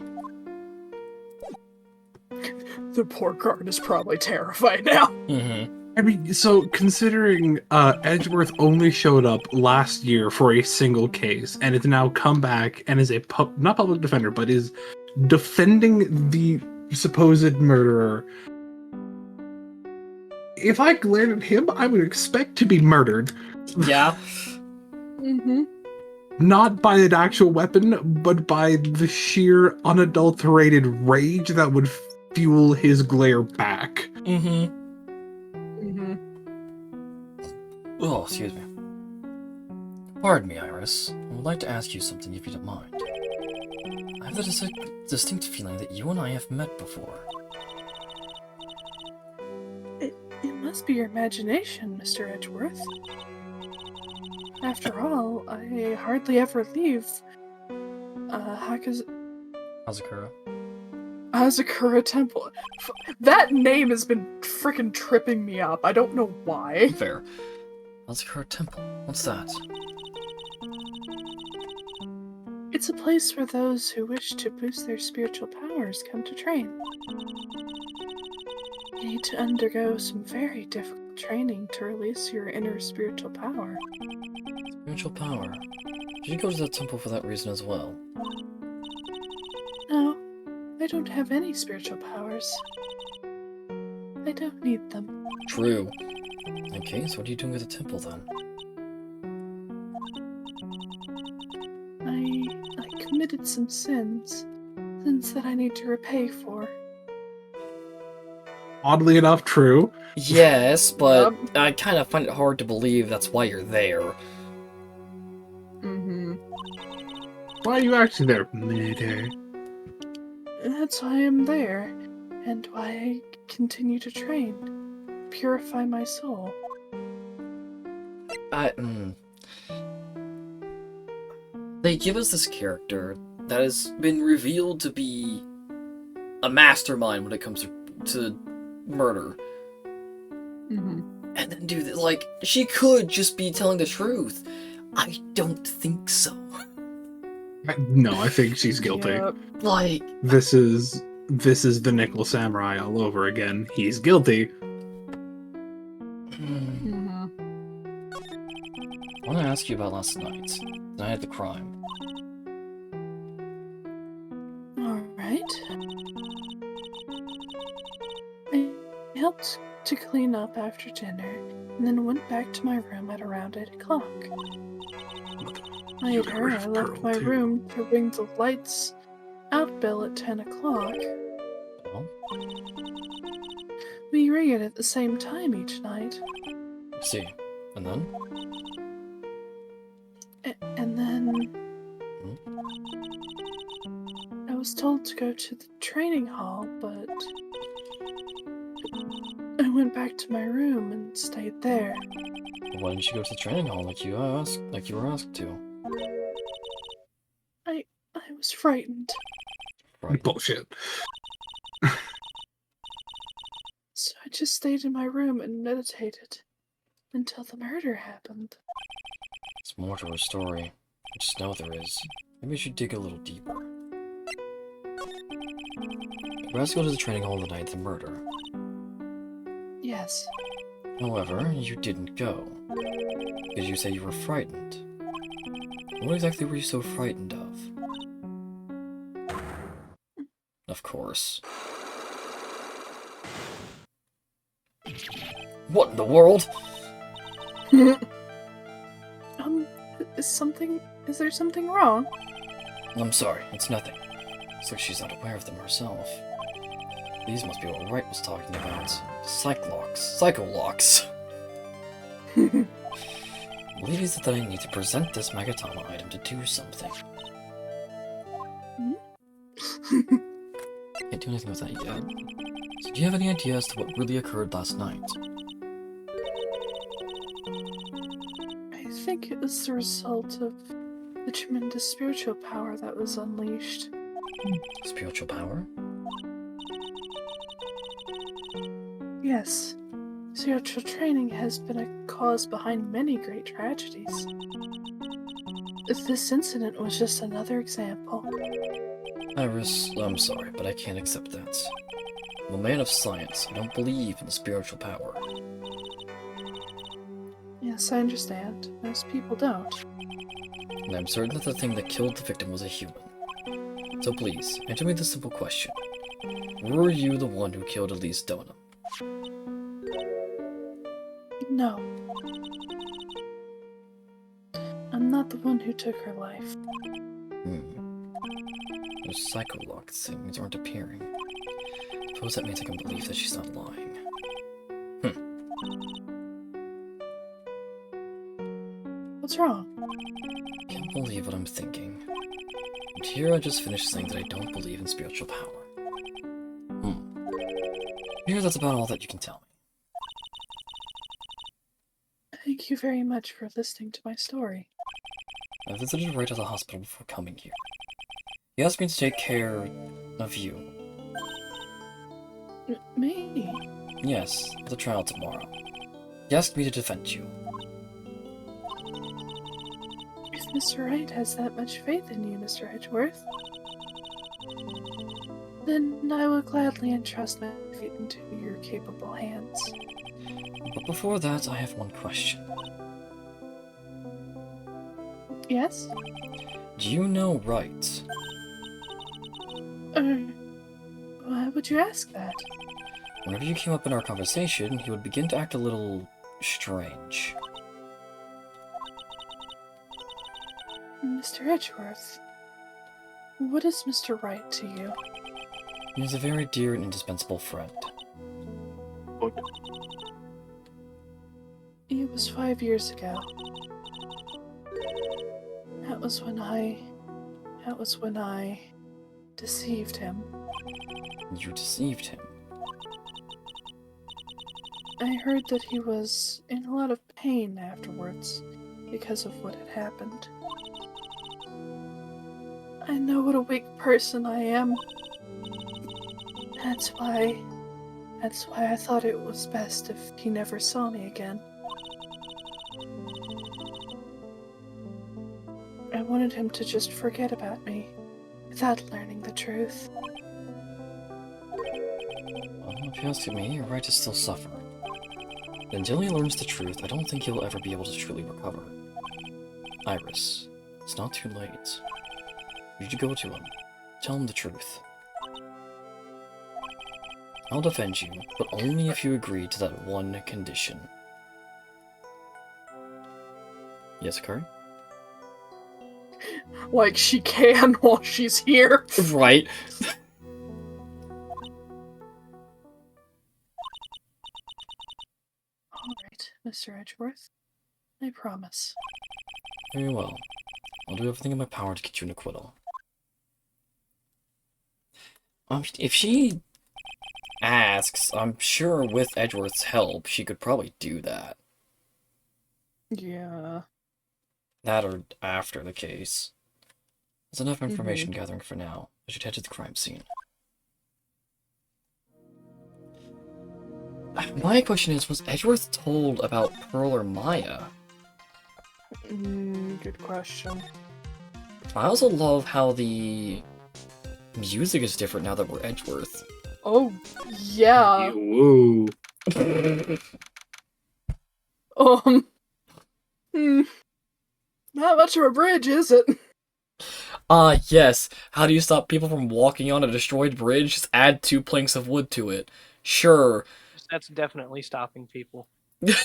D: The poor guard is probably terrified now.
B: I mean, so considering Edgeworth only showed up last year for a single case, and it's now come back and is a not public defender, but is defending the supposed murderer. If I glared at him, I would expect to be murdered.
A: Yeah.
B: Not by an actual weapon, but by the sheer unadulterated rage that would fuel his glare back.
A: Oh, excuse me. Pardon me, Iris. I would like to ask you something if you don't mind. I have the distinct feeling that you and I have met before.
D: It must be your imagination, Mr. Edgeworth. After all, I hardly ever leave Hazakura Temple. That name has been freaking tripping me up. I don't know why.
A: Fair. Hazakura Temple. What's that?
D: It's a place where those who wish to boost their spiritual powers come to train. You need to undergo some very difficult training to release your inner spiritual power.
A: Spiritual power? Did you go to the temple for that reason as well?
D: No, I don't have any spiritual powers. I don't need them.
A: True. Okay, so what are you doing at the temple then?
D: I committed some sins that I need to repay for.
B: Oddly enough, true.
A: Yes, but I kind of find it hard to believe that's why you're there.
B: Why are you actually there, Murder?
D: That's why I'm there, and why I continue to train. Purify my soul.
A: They give us this character that has been revealed to be a mastermind when it comes to murder. And then do this, like, she could just be telling the truth. I don't think so.
B: No, I think she's guilty.
D: Yep.
A: Like,
B: this is the Nickel Samurai all over again. He's guilty.
A: I want to ask you about last night. The night of the crime.
D: Alright. I helped to clean up after dinner, and then went back to my room at around 8 o'clock.
B: You got
D: Later,
B: rid of
D: I left
B: Pearl,
D: my
B: too.
D: room to ring the lights out bell at 10 o'clock.
A: Well,
D: We ring it at the same time each night.
A: I see. And then?
D: And then I was told to go to the training hall, but I went back to my room and stayed there.
A: Why didn't you go to the training hall like you were asked to?
D: I was frightened,
A: Right.
B: Bullshit.
D: so I just stayed in my room and meditated until the murder happened.
A: There's more to her story. I just know there is. Maybe we should dig a little deeper. You were asked to go to the training hall the night of the murder.
D: Yes,
A: However, you didn't go. Because you say you were frightened. What exactly were you so frightened of? Of course. What in the world?
D: is there something wrong?
A: I'm sorry, it's nothing. Looks like she's not aware of them herself. These must be what Wright was talking about. Psycholocks. I believe he said that I need to present this Magatama item to do something. Can't do anything with that yet. So do you have any idea as to what really occurred last night?
D: I think it was the result of the tremendous spiritual power that was unleashed.
A: Spiritual power?
D: Yes, spiritual training has been a cause behind many great tragedies. This incident was just another example.
A: Iris, I'm sorry, but I can't accept that. I'm a man of science. I don't believe in the spiritual power.
D: Yes, I understand. Most people don't.
A: And I'm certain that the thing that killed the victim was a human. So please, answer me this simple question. Were you the one who killed Elise Donham?
D: No. I'm not the one who took her life.
A: Those psycholock things aren't appearing. Suppose that means I can believe that she's not lying.
D: What's wrong?
A: Can't believe what I'm thinking. And here I just finished saying that I don't believe in spiritual power. Here, that's about all that you can tell me.
D: Thank you very much for listening to my story.
A: I visited Wright at the hospital before coming here. He asked me to take care of you.
D: Me?
A: Yes, for the trial tomorrow. He asked me to defend you.
D: If Mr. Wright has that much faith in you, Mr. Edgeworth, then I will gladly entrust my fate into your capable hands.
A: But before that, I have one question.
D: Yes?
A: Do you know Wright?
D: Why would you ask that?
A: Whenever you came up in our conversation, he would begin to act a little strange.
D: Mr. Edgeworth, what is Mr. Wright to you?
A: He is a very dear and indispensable friend.
D: It was 5 years ago. That was when I deceived him.
A: You deceived him.
D: I heard that he was in a lot of pain afterwards because of what had happened. I know what a weak person I am. That's why I thought it was best if he never saw me again. I wanted him to just forget about me without learning the truth.
A: Well, if you ask me, Wright is still suffering. Until he learns the truth, I don't think he'll ever be able to truly recover. Iris, it's not too late. You should go to him. Tell him the truth. I'll defend you, but only if you agree to that one condition. Yes, Akari?
D: Like she can while she's here.
A: Right.
D: Alright, Mr. Edgeworth. I promise.
A: Very well. I'll do everything in my power to get you an acquittal. If she asks, I'm sure with Edgeworth's help, she could probably do that.
D: Yeah.
A: That or after the case. There's enough information gathering for now. I should head to the crime scene. My question is, was Edgeworth told about Pearl or Maya?
D: Good question.
A: I also love how the music is different now that we're Edgeworth.
D: Oh, yeah.
B: Whoa.
D: Not much of a bridge, is it?
A: Yes. How do you stop people from walking on a destroyed bridge? Just add 2 planks of wood to it. Sure.
F: That's definitely stopping people.
D: Yep.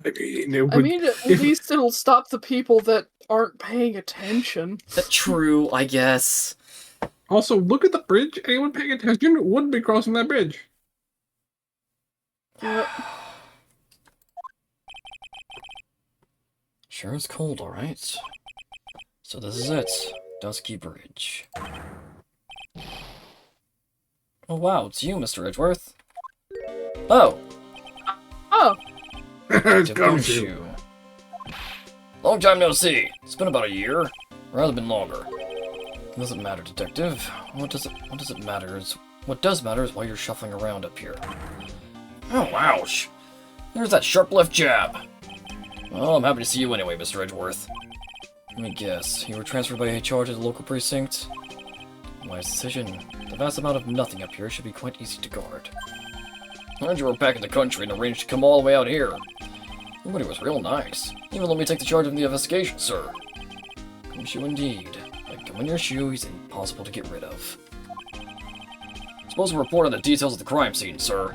B: It
D: I
B: would-
D: mean, at least it'll stop the people that aren't paying attention.
A: True, I guess.
B: Also, look at the bridge. Anyone paying attention wouldn't be crossing that bridge.
D: Yep.
A: Sure is cold, alright. So this is it. Dusky Bridge. Oh wow, it's you, Mr. Edgeworth. Oh!
D: Oh,
B: It's
A: Gumshoe.
B: Gumshoe.
A: Long time no see. It's been about a year. Rather been longer. It doesn't matter, detective. What does it matter? What does matter is why you're shuffling around up here. Oh, ouch. There's that sharp left jab. Well, I'm happy to see you anyway, Mr. Edgeworth. Let me guess. You were transferred by HR to the local precinct? Wise decision. The vast amount of nothing up here should be quite easy to guard. I heard you were back in the country and arranged to come all the way out here. Everybody was real nice. Even let me take the charge of the investigation, sir. Gumshoe indeed. Like gum in your shoe, he's impossible to get rid of. Supposed to report on the details of the crime scene, sir.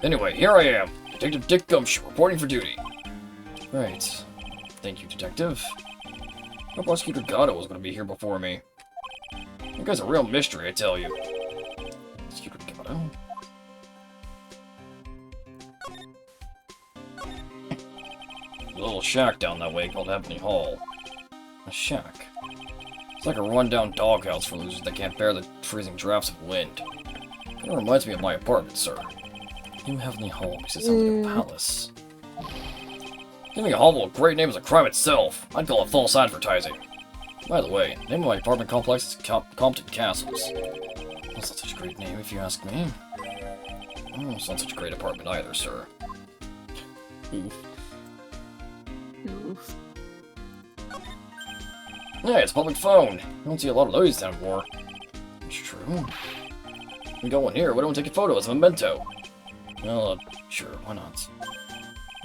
A: Anyway, here I am, Detective Dick Gumshoe, reporting for duty. Right. Thank you, Detective. No Prosecutor Gatto was going to be here before me. You guy's a real mystery, I tell you. Prosecutor Gatto? A little shack down that way called Ebony Hall. A shack. It's like a run-down doghouse for losers that can't bear the freezing drafts of wind. It reminds me of my apartment, sir. New Heavenly Hall makes it sound like a palace. Giving a hovel a great name is a crime itself. I'd call it false advertising. By the way, the name of my apartment complex is Compton Castles. That's not such a great name, if you ask me. Oh, it's not such a great apartment either, sir. Oof.
D: oof.
A: Yeah, it's a public phone. You don't see a lot of those anymore. It's true. We go in here, why don't we take a photo as a memento? Well, sure, why not?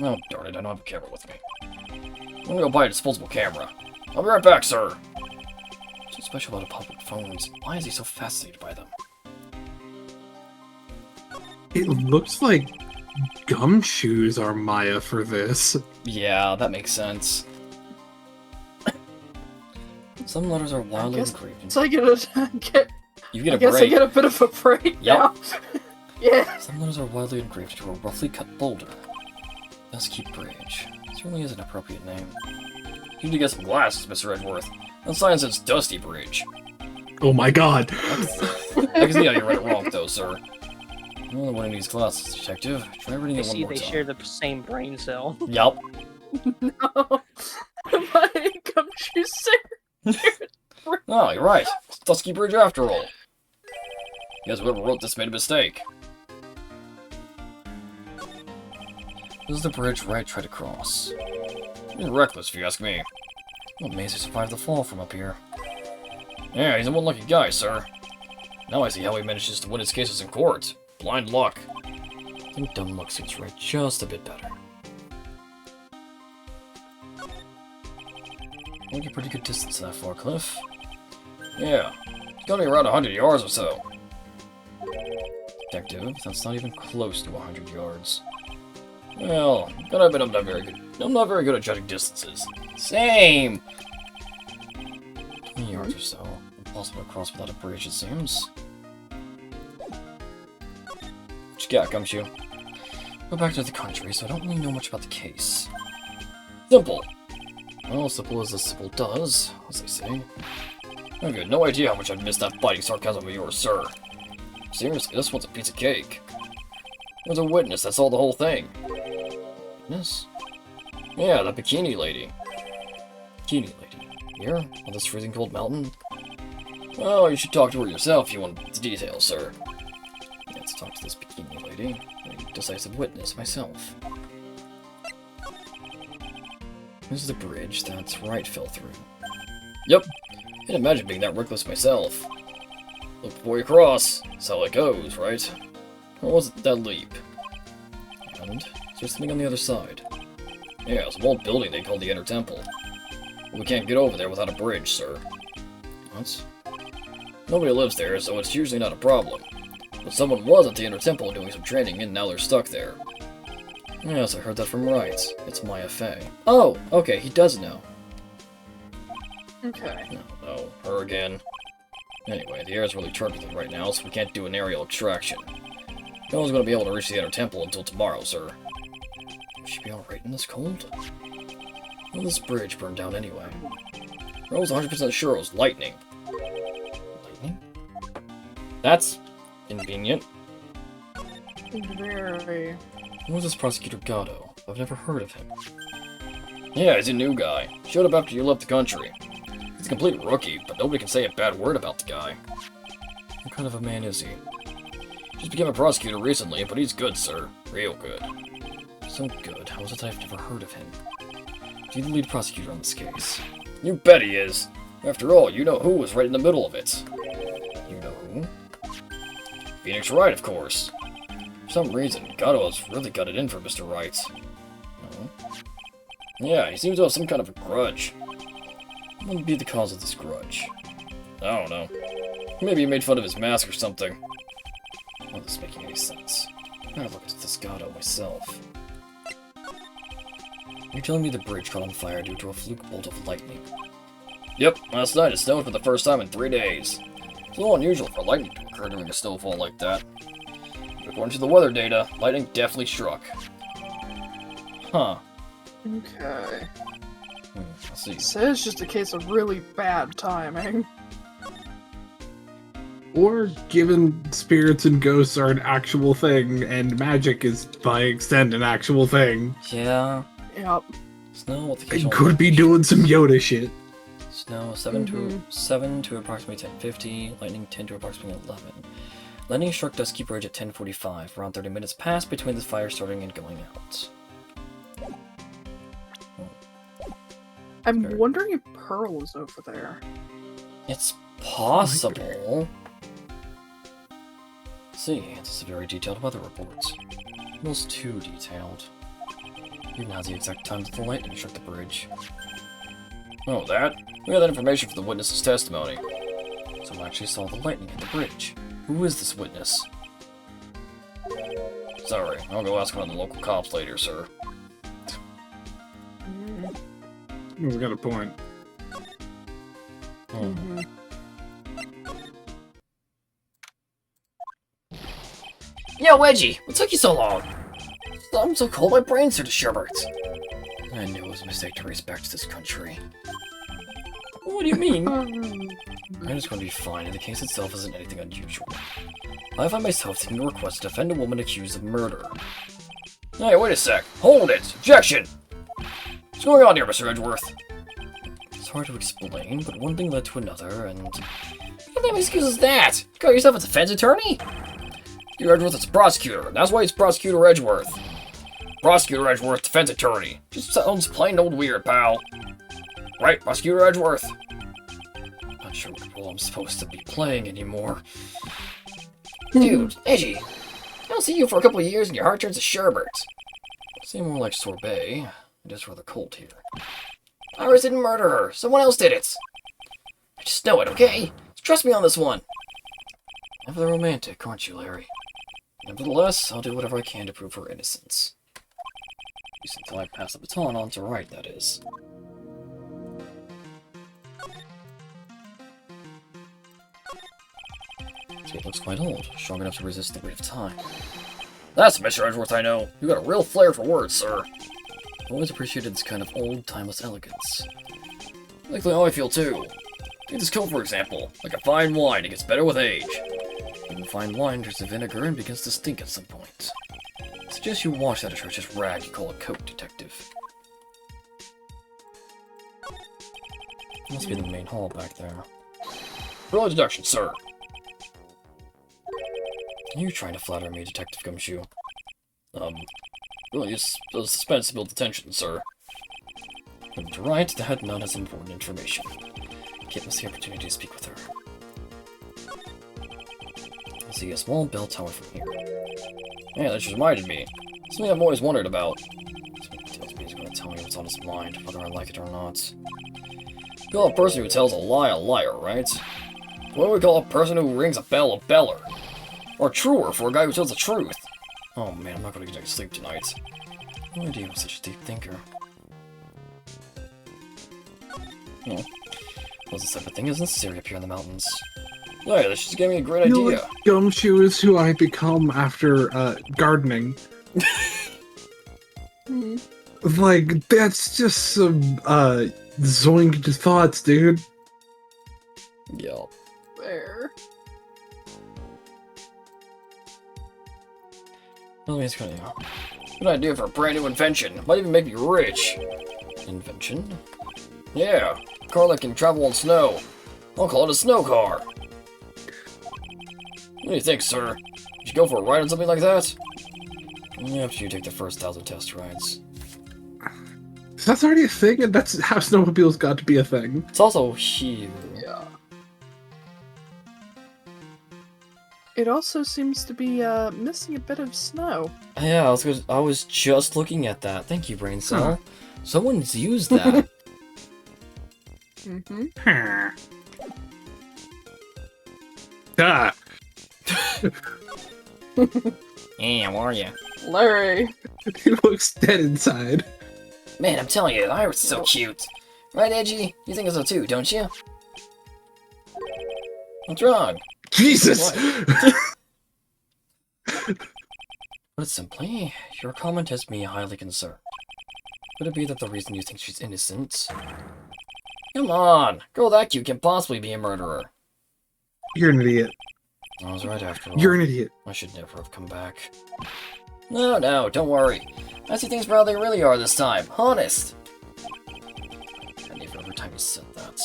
A: Oh, darn it, I don't have a camera with me. I'm gonna go buy a disposable camera. I'll be right back, sir. What's so special about public phones? Why is he so fascinated by them?
B: It looks like Gumshoes are Maya for this.
A: Yeah, that makes sense. Some letters are wildly
D: guess
A: engraved.
D: So I get a
A: You get
D: I
A: a
D: guess I
A: break.
D: get a bit of a break
A: Yep.
D: now. Yeah.
A: Some letters are wildly engraved into a roughly cut boulder. Dusky Bridge. Certainly is an appropriate name. You need to get some glasses, Mr. Edgeworth. That sign says Dusty Bridge.
B: Oh my god.
A: I can see how you read it wrong, though, sir. I'm only one of these glasses, detective. Try reading
F: You
A: it one
F: see,
A: more
F: they
A: time.
F: share the same brain cell.
A: Yup.
D: No. My Gumshoe sir.
A: Oh, you're right. It's Dusky Bridge after all. Guess whoever wrote this made a mistake. This is the bridge Wright tried to cross. He's reckless, if you ask me. I'm amazed he survived the fall from up here. Yeah, he's a one lucky guy, sir. Now I see how he manages to win his cases in court. Blind luck. I think dumb luck suits Wright just a bit better. I think a pretty good distance that far, Cliff. Yeah, it's gotta be around 100 yards or so. Detective, that's not even close to 100 yards. Well, gotta admit I'm not very good. I'm not very good at judging distances. Same! 20 yards or so. Impossible to cross without a bridge, it seems. What you got, Gumshoe? Go back to the country, so I don't really know much about the case. Simple! Well, simple as simple does, as they say. I've got no idea how much I've missed that biting sarcasm of yours, sir. Seriously, this one's a piece of cake. There's a witness, that's all the whole thing. Witness? Yeah, that bikini lady. Bikini lady? Here? On this freezing cold mountain? Oh, you should talk to her yourself if you want the details, sir. Let's talk to this bikini lady. A decisive witness myself. This is the bridge that Wright fell through. Yep. Can't imagine being that reckless myself. Look before you cross. That's how it goes, right? Or was it that leap? And is there something on the other side? Yeah, it's an old building they call the Inner Temple. But we can't get over there without a bridge, sir. What? Nobody lives there, so it's usually not a problem. But someone was at the Inner Temple doing some training, and now they're stuck there. Yes, I heard that from Wright. It's Maya Fey. Oh, okay, he does know.
D: Okay.
A: Oh, her again. Anyway, the air's really turbulent right now, so we can't do an aerial extraction. No one's gonna be able to reach the Inner Temple until tomorrow, sir. Will she be alright in this cold? Well, this bridge burned down anyway. I was 100% sure it was lightning. Lightning? That's convenient.
D: Very.
A: Who was this Prosecutor Gatto? I've never heard of him. Yeah, he's a new guy. Showed up after you left the country. He's a complete rookie, but nobody can say a bad word about the guy. What kind of a man is he? Just became a prosecutor recently, but he's good, sir. Real good. So good, how is it that I've never heard of him? Is he the lead prosecutor on this case? You bet he is! After all, you know who was right in the middle of it. You know who? Phoenix Wright, of course. For some reason, Gatto has really got it in for Mr. Wright. Oh? Yeah, he seems to have some kind of a grudge. What would be the cause of this grudge? I don't know. Maybe he made fun of his mask or something. Not this making any sense. I gotta look at this Gatto myself. You're telling me the bridge caught on fire due to a fluke bolt of lightning? Yep, last night it snowed for the first time in 3 days. It's a little unusual for lightning to occur during a snowfall like that. But according to the weather data, lightning definitely struck. Huh.
D: Okay.
A: Let's see.
D: So it's just a case of really bad timing.
B: Or given spirits and ghosts are an actual thing, and magic is, by extent, an actual thing.
A: Yeah.
D: Yep.
A: Snow with
B: I
A: occasional
B: could be doing some Yoda shit.
A: Snow 7 to approximately 10:50, lightning 10 to approximately 11. Lightning struck Dusky Bridge at 10:45. Around 30 minutes passed between the fire starting and going out.
D: I'm
A: Sure.
D: wondering if Pearl is over there.
A: It's possible. Let's see, this is a very detailed weather report. Almost too detailed. Even has the exact time that the lightning struck the bridge. Oh, that? We got that information from the witness's testimony. Someone actually saw the lightning hit the bridge. Who is this witness? Sorry, I'll go ask one of the local cops later, sir.
B: He's got a point.
D: Mm-hmm.
A: Yo, Wedgie! What took you so long? I'm so cold my brains are to sherbet. I knew it was a mistake to race back to this country. What do you mean? I'm just going to be fine, and the case itself isn't anything unusual. I find myself taking a request to defend a woman accused of murder. Hey, wait a sec. Hold it! Objection! What's going on here, Mr. Edgeworth? It's hard to explain, but one thing led to another, and... What damn excuse is that? You call yourself a defense attorney? Your Edgeworth is a prosecutor, and that's why he's Prosecutor Edgeworth. Prosecutor Edgeworth, defense attorney. Just sounds plain old weird, pal. Right, Prosecutor Edgeworth? Not sure what role I'm supposed to be playing anymore. Dude, Edgy, I don't see you for a couple of years and your heart turns to sherbet. Seem more like sorbet. It is rather cold here. Iris didn't murder her. Someone else did it. I just know it, okay? Trust me on this one. Ever romantic, aren't you, Larry? Nevertheless, I'll do whatever I can to prove her innocence. At least until I pass the baton on to Wright, that is. This gate looks quite old, strong enough to resist the weight of time. That's Mr. Edgeworth, I know. You got a real flair for words, sir. I've always appreciated this kind of old, timeless elegance. Likely how I feel, too. Take this coat, for example. Like a fine wine, it gets better with age. Even fine wine turns to vinegar and begins to stink at some point. I suggest you wash that atrocious rag you call a coat, detective. Must be the main hall back there. Roll deduction, sir. Are you trying to flatter me, Detective Gumshoe? Really, just the suspense build the tension, sir. But to Wright, that none has important information. Can't miss the opportunity to speak with her. I see a small bell tower from here. Yeah, that just reminded me. Something I've always wondered about. Something tells me he's going to tell me what's on his mind, whether I like it or not. We call a person who tells a liar, right? What do we call a person who rings a bell a beller? Or truer, for a guy who tells the truth. Oh man, I'm not going to get any sleep tonight. No idea I'm such a deep thinker. No. Well, this type of thing is necessary up here in the mountains. Hey, this just gave me a great
C: You know
A: idea.
C: what? Gumshoe is who I become after gardening. Like, that's just some zoinked thoughts, dude.
A: Yeah.
D: Where?
A: Well, it's kind of good idea for a brand new invention. Might even make me rich. Invention? Yeah, a car that can travel on snow. I'll call it a snow car. What do you think, sir? Would you go for a ride on something like that? Only after you take the first 1,000 test rides.
C: That's already a thing, and that's how snowmobiles got to be a thing.
A: It's also huge.
D: Yeah. It also seems to be missing a bit of snow.
A: Yeah, I was just looking at that. Thank you, Brain Cell. Someone's used that.
D: Mm-hmm.
C: Ah,
A: Hey, how are you?
D: Larry.
C: he looks dead inside.
A: Man, I'm telling you, the Iris is so cute. Right, Edgy? You think so too, don't you? What's wrong?
C: Jesus!
A: Put simply, your comment has me highly concerned. Could it be that the reason you think she's innocent? Come on! Girl that cute can possibly be a murderer.
C: You're an idiot.
A: I was right after all.
C: You're an idiot.
A: I should never have come back. No, don't worry. I see things for how they really are this time. Honest! And even every time you said that.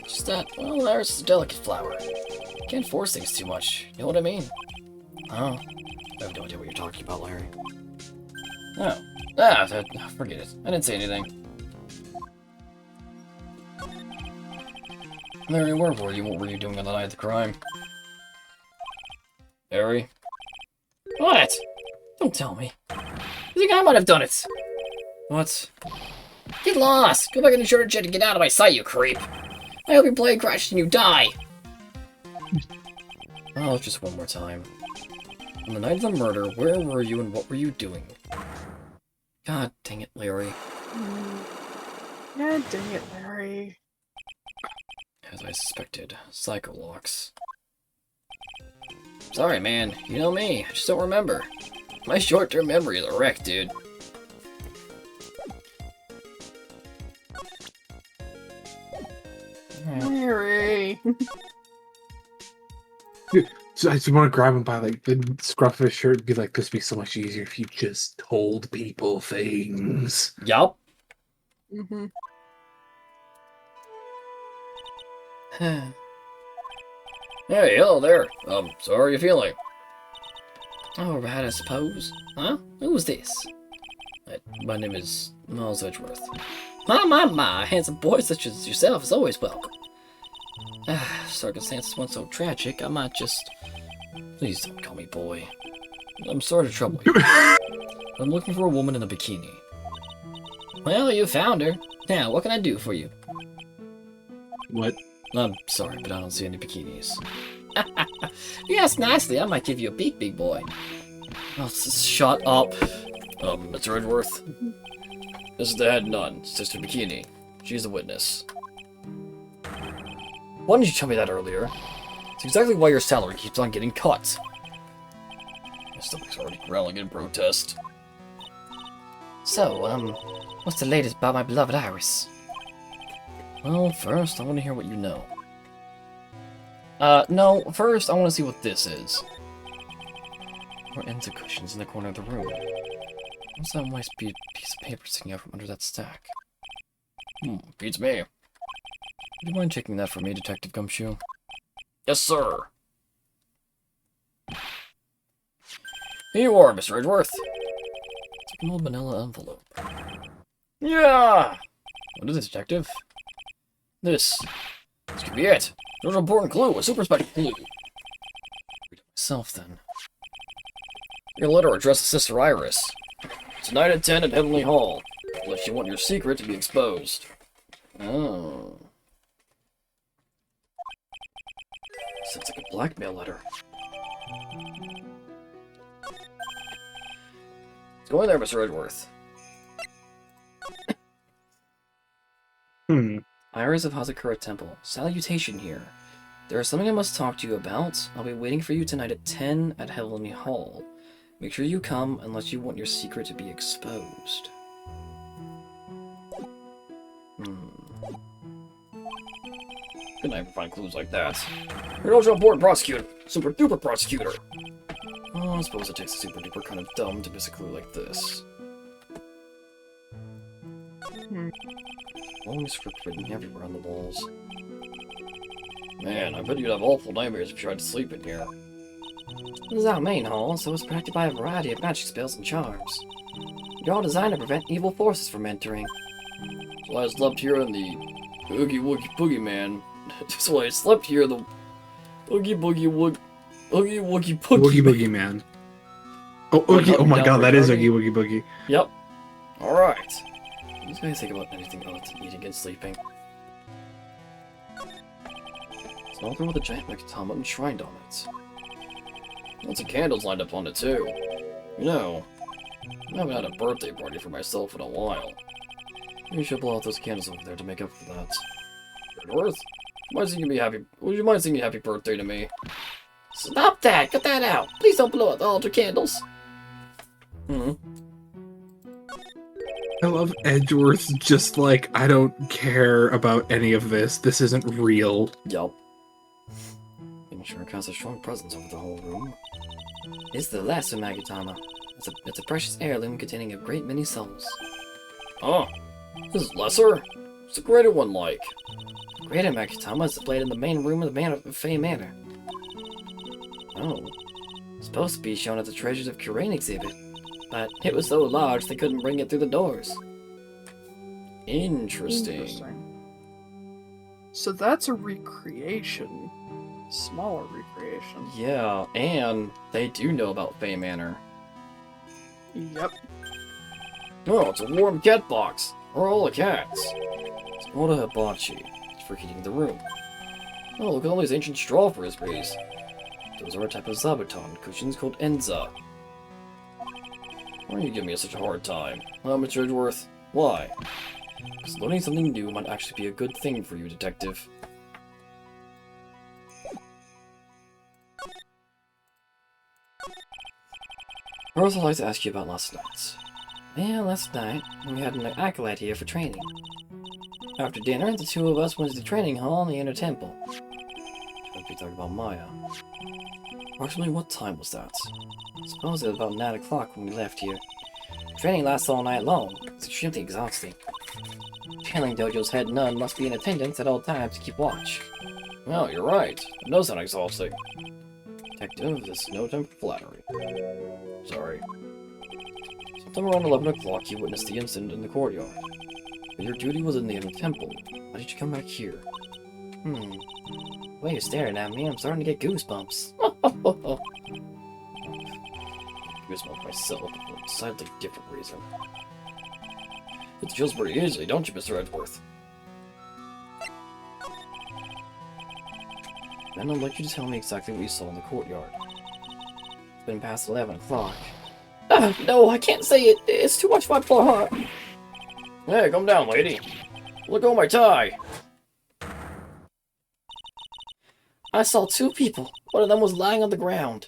A: Just that, well, Iris is a delicate flower. Can't force things too much, you know what I mean? Oh. I have no idea what you're talking about, Larry. Oh. Forget it. I didn't say anything. Larry, where were you? What were you doing on the night of the crime? Larry? What? Don't tell me. You think I might have done it? What? Get lost! Go back in the shorter jet and get out of my sight, you creep! I hope your plane crashes and you die! Oh, just one more time. On the night of the murder, where were you and what were you doing? God dang it, Larry.
D: Yeah, dang it, Larry.
A: As I suspected, psycho locks. Sorry, man. You know me. I just don't remember. My short-term memory is a wreck, dude.
D: Larry.
C: So I just want to grab him by like the scruff of his shirt and be like, this would be so much easier if you just told people things.
A: Yup.
D: Mm-hmm.
A: Hey, hello there. So how are you feeling? Oh, right, I suppose. Huh? Who's this? My name is Miles Edgeworth. My, handsome boy such as yourself is always welcome. Circumstances weren't so tragic, I might just... Please don't call me boy. I'm sorry to trouble you. I'm looking for a woman in a bikini. Well, you found her. Now, what can I do for you?
C: What?
A: I'm sorry, but I don't see any bikinis. You ask nicely, I might give you a beak, big boy. Oh, shut up. Mr. Edgeworth. This is the head nun, Sister Bikini. She's the witness. Why didn't you tell me that earlier? It's exactly why your salary keeps on getting cut. My stomach's already growling in protest.
G: So, what's the latest about my beloved Iris?
A: Well, first, I want to hear what you know. No, first, I want to see what this is. More ends of cushions in the corner of the room. What's that nice piece of paper sticking out from under that stack? Beats me. Would you mind checking that for me, Detective Gumshoe? Yes, sir. Here you are, Mr. Edgeworth. It's like an old manila envelope. Yeah! What is this, Detective? This could be it. There's an important clue, a super special clue. Read it myself, then. Your letter addressed to Sister Iris. Tonight at 10 at Heavenly Hall, unless you want your secret to be exposed. Oh. Sounds like a blackmail letter. Let's go in there, Mr. Edgeworth. Iris of Hazakura Temple. Salutation here. There is something I must talk to you about. I'll be waiting for you tonight at 10 at Heavenly Hall. Make sure you come unless you want your secret to be exposed. Good night for finding clues like that. You're also a board prosecutor. Super duper prosecutor. Oh, I suppose it takes a super duper kind of dumb to miss a clue like this. Long script written everywhere on the walls. Man, I bet you'd have awful nightmares if you tried to sleep in here.
G: This is our main hall, so it's protected by a variety of magic spells and charms. They're all designed to prevent evil forces from entering.
A: So I slept here in the Oogie Woogie Boogie Man. So I slept here in the Oogie Boogie Woog Oogie Woogie Boogie
B: Woogie Boogie Man. Oh, Oogie! Oh my God, that is Oogie Woogie Boogie.
A: Yep. Alright. What do you guys think about anything other than eating and sleeping? It's an altar with a giant Mekatama enshrined on it. Lots of candles lined up on it too. You know, I haven't had a birthday party for myself in a while. Maybe you should blow out those candles over there to make up for that. Edgeworth, would you mind singing happy birthday to me?
G: Stop that! Cut that out! Please don't blow out the altar candles!
B: I love Edgeworth just like, I don't care about any of this. This isn't real.
A: Yup. I'm sure it casts a strong presence over the whole room.
G: It's the lesser Magatama. It's a precious heirloom containing a great many souls.
A: Oh, this is lesser? What's the greater one like?
G: The greater Magatama is displayed in the main room of the Fey Manor.
A: Oh.
G: It's supposed to be shown at the Treasures of Kurain exhibit, but it was so large they couldn't bring it through the doors.
A: Interesting.
D: So that's a recreation. Smaller recreation.
A: Yeah, and they do know about Fey Manor.
D: Yep.
A: Oh, it's a warm cat box. Where are all the cats? It's called a hibachi. It's for heating the room. Oh, look at all these ancient straw frisbees. Those are a type of zabuton cushions called Enza. Why are you giving me such a hard time? Mr. Edgeworth, why? Because learning something new might actually be a good thing for you, Detective. First, I'd like to ask you about last night.
G: Well, last night, we had an acolyte here for training. After dinner, the two of us went to the training hall in the inner temple.
A: Hope you're talking about Maya. Approximately what time was that?
G: I suppose it was about 9 o'clock when we left here. Training lasts all night long. It's extremely exhausting. Channeling Dojo's head nun must be in attendance at all times to keep watch.
A: Well, you're right. It does sound exhausting. Detective, this is no time for flattery. Sorry. Sometime around 11 o'clock, you witnessed the incident in the courtyard. But your duty was in the inner temple. Why did you come back here?
G: The way you're staring at me, I'm starting to get goosebumps.
A: Goosebumps myself, but for a decidedly different reason. It's just pretty easy, don't you, Mr. Edgeworth?
G: Then I'd like you to tell me exactly what you saw in the courtyard. It's been past 11 o'clock. No, I can't say it. It's too much for my poor heart. Hey, come down, lady. Look at my tie. I saw two people. One of them was lying on the ground.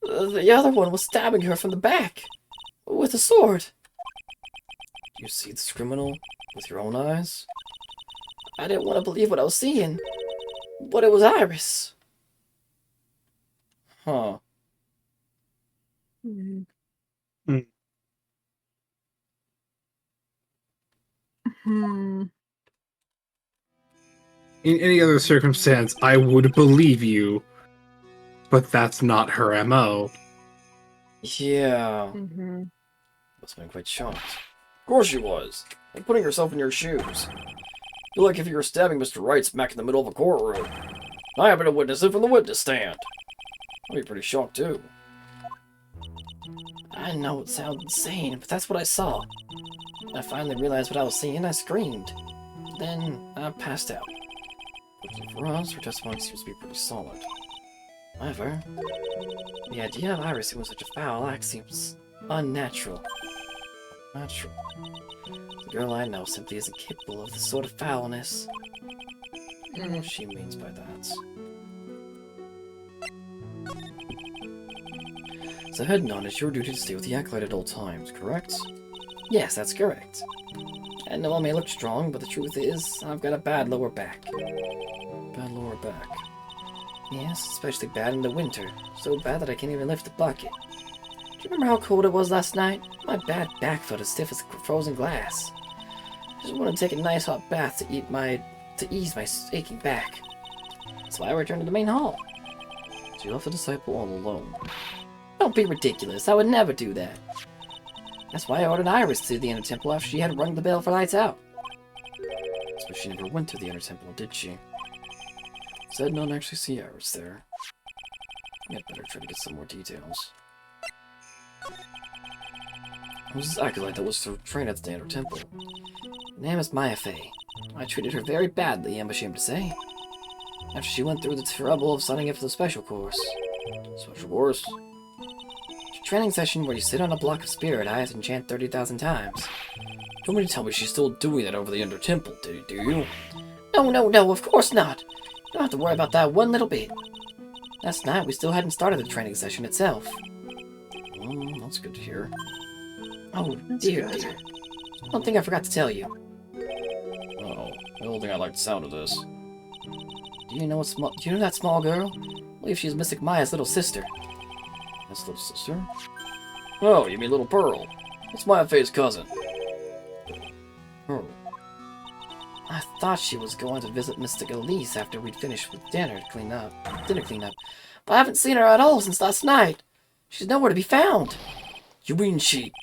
G: The other one was stabbing her from the back. With a sword. You see this criminal with your own eyes? I didn't want to believe what I was seeing. But it was Iris. Huh.
D: Hmm.
B: Hmm.
D: Hmm.
B: In any other circumstance, I would believe you, but that's not her MO.
G: Yeah.
D: Mm-hmm.
G: Must have been quite shocked. Of course she was. And putting herself in your shoes. Feel like if you were stabbing Mr. Wright smack in the middle of a courtroom. I happen to witness it from the witness stand. I'd be pretty shocked too. I know it sounds insane, but that's what I saw. When I finally realized what I was seeing, I screamed. Then I passed out. Fortunately for us, her testimony seems to be pretty solid. However, the idea of Iris doing such a foul act seems unnatural. Natural. The girl I know simply isn't capable of this sort of foulness. I don't know what she means by that. So heading on, it's your duty to stay with the Acolyte at all times, correct? Yes, that's correct. I know I may look strong, but the truth is, I've got a bad lower back. Bad lower back. Yes, especially bad in the winter. So bad that I can't even lift a bucket. Do you remember how cold it was last night? My bad back felt as stiff as frozen glass. I just want to take a nice hot bath to ease my aching back. That's why I returned to the main hall. So you left the disciple all alone. Don't be ridiculous. I would never do that. That's why I ordered Iris to the inner temple after she had rung the bell for lights out. But she never went to the inner temple, did she? Said none actually see Iris there. I'd better try to get some more details. Who's this acolyte that was trained at the inner temple? Her name is Maya Fey. I treated her very badly, I'm ashamed to say. After she went through the trouble of signing up for the special course. Special course? It's a training session where you sit on a block of spirit eyes and chant 30,000 times. Don't mean to tell me she's still doing that over the inner temple, do you? No, of course not. You don't have to worry about that one little bit. Last night, we still hadn't started the training session itself. That's good to hear. Oh, dear. One thing I forgot to tell you. Uh-oh. I don't think I like the sound of this. Do you know that small girl? I believe she's Mystic Maya's little sister. That's little sister? Oh, you mean little Pearl. That's Maya Fey's cousin. Pearl. I thought she was going to visit Mystic Elise after we'd finished with dinner cleanup. But I haven't seen her at all since last night. She's nowhere to be found. You mean she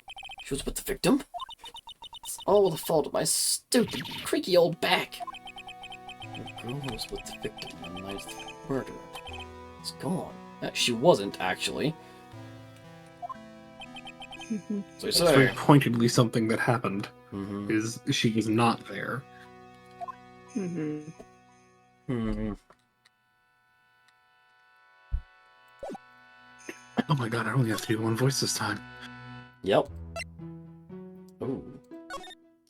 G: was with the victim? It's all the fault of my stupid, creaky old back. The girl who was with the victim on the night of the murder. It's gone. She wasn't, actually. So you
B: It's
G: say.
B: very pointedly something that happened.
G: Mm-hmm.
B: Is she was not there.
D: Mm-hmm.
G: Hmm.
B: Oh my god, I only have to do one voice this time.
G: Yep. Ooh.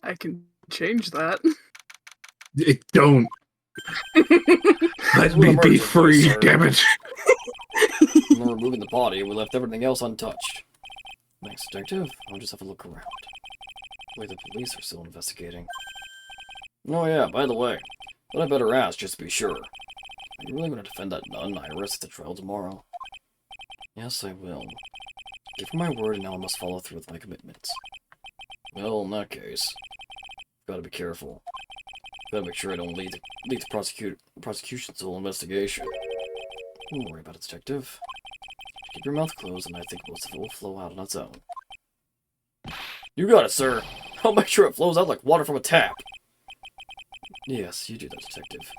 D: I can change that.
B: Don't. Let me be free, damn it.
G: We're removing the body, we left everything else untouched. Thanks, detective. I'll just have a look around. Wait, the police are still investigating. Oh yeah, by the way, but I better ask just to be sure. Are you really going to defend that nun, Iris, at the trial tomorrow? Yes, I will. Give her my word, and now I must follow through with my commitments. Well, in that case, gotta be careful. Gotta make sure I don't lead the prosecution's whole investigation. Don't worry about it, detective. Keep your mouth closed, and I think most of it will flow out on its own. You got it, sir. I'll make sure it flows out like water from a tap. Yes, you do that, detective.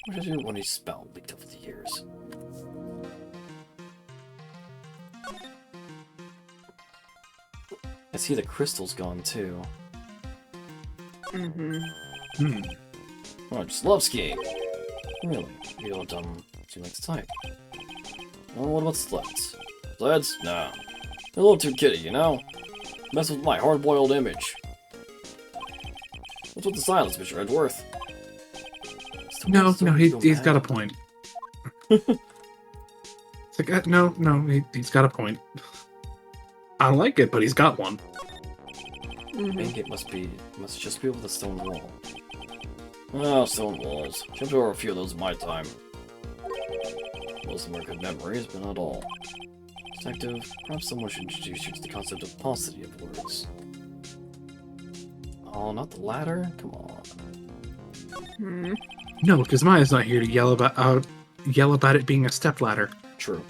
G: What did your one spell leaked over the years? I see the crystal's gone too.
D: Mm-hmm.
B: Hmm.
G: Oh, just love skiing. Really? You don't, seem like the type. Well, what about sleds? Sleds? Nah. They're a little too kiddie, you know? Mess with my hard-boiled image. What's with the silence, Mr. Edgeworth?
B: No, he's got a point. It's like, no, he's got a point. I don't like it, but he's got one.
G: I think it must just be over the stone wall. Oh, stone walls. Jumped over a few of those in my time. Most of them are good memories, but not all. Detective, perhaps someone should introduce you to the concept of paucity of words. Oh, not the latter? Come on.
B: No, because Maya's not here to yell about it being a stepladder.
G: True.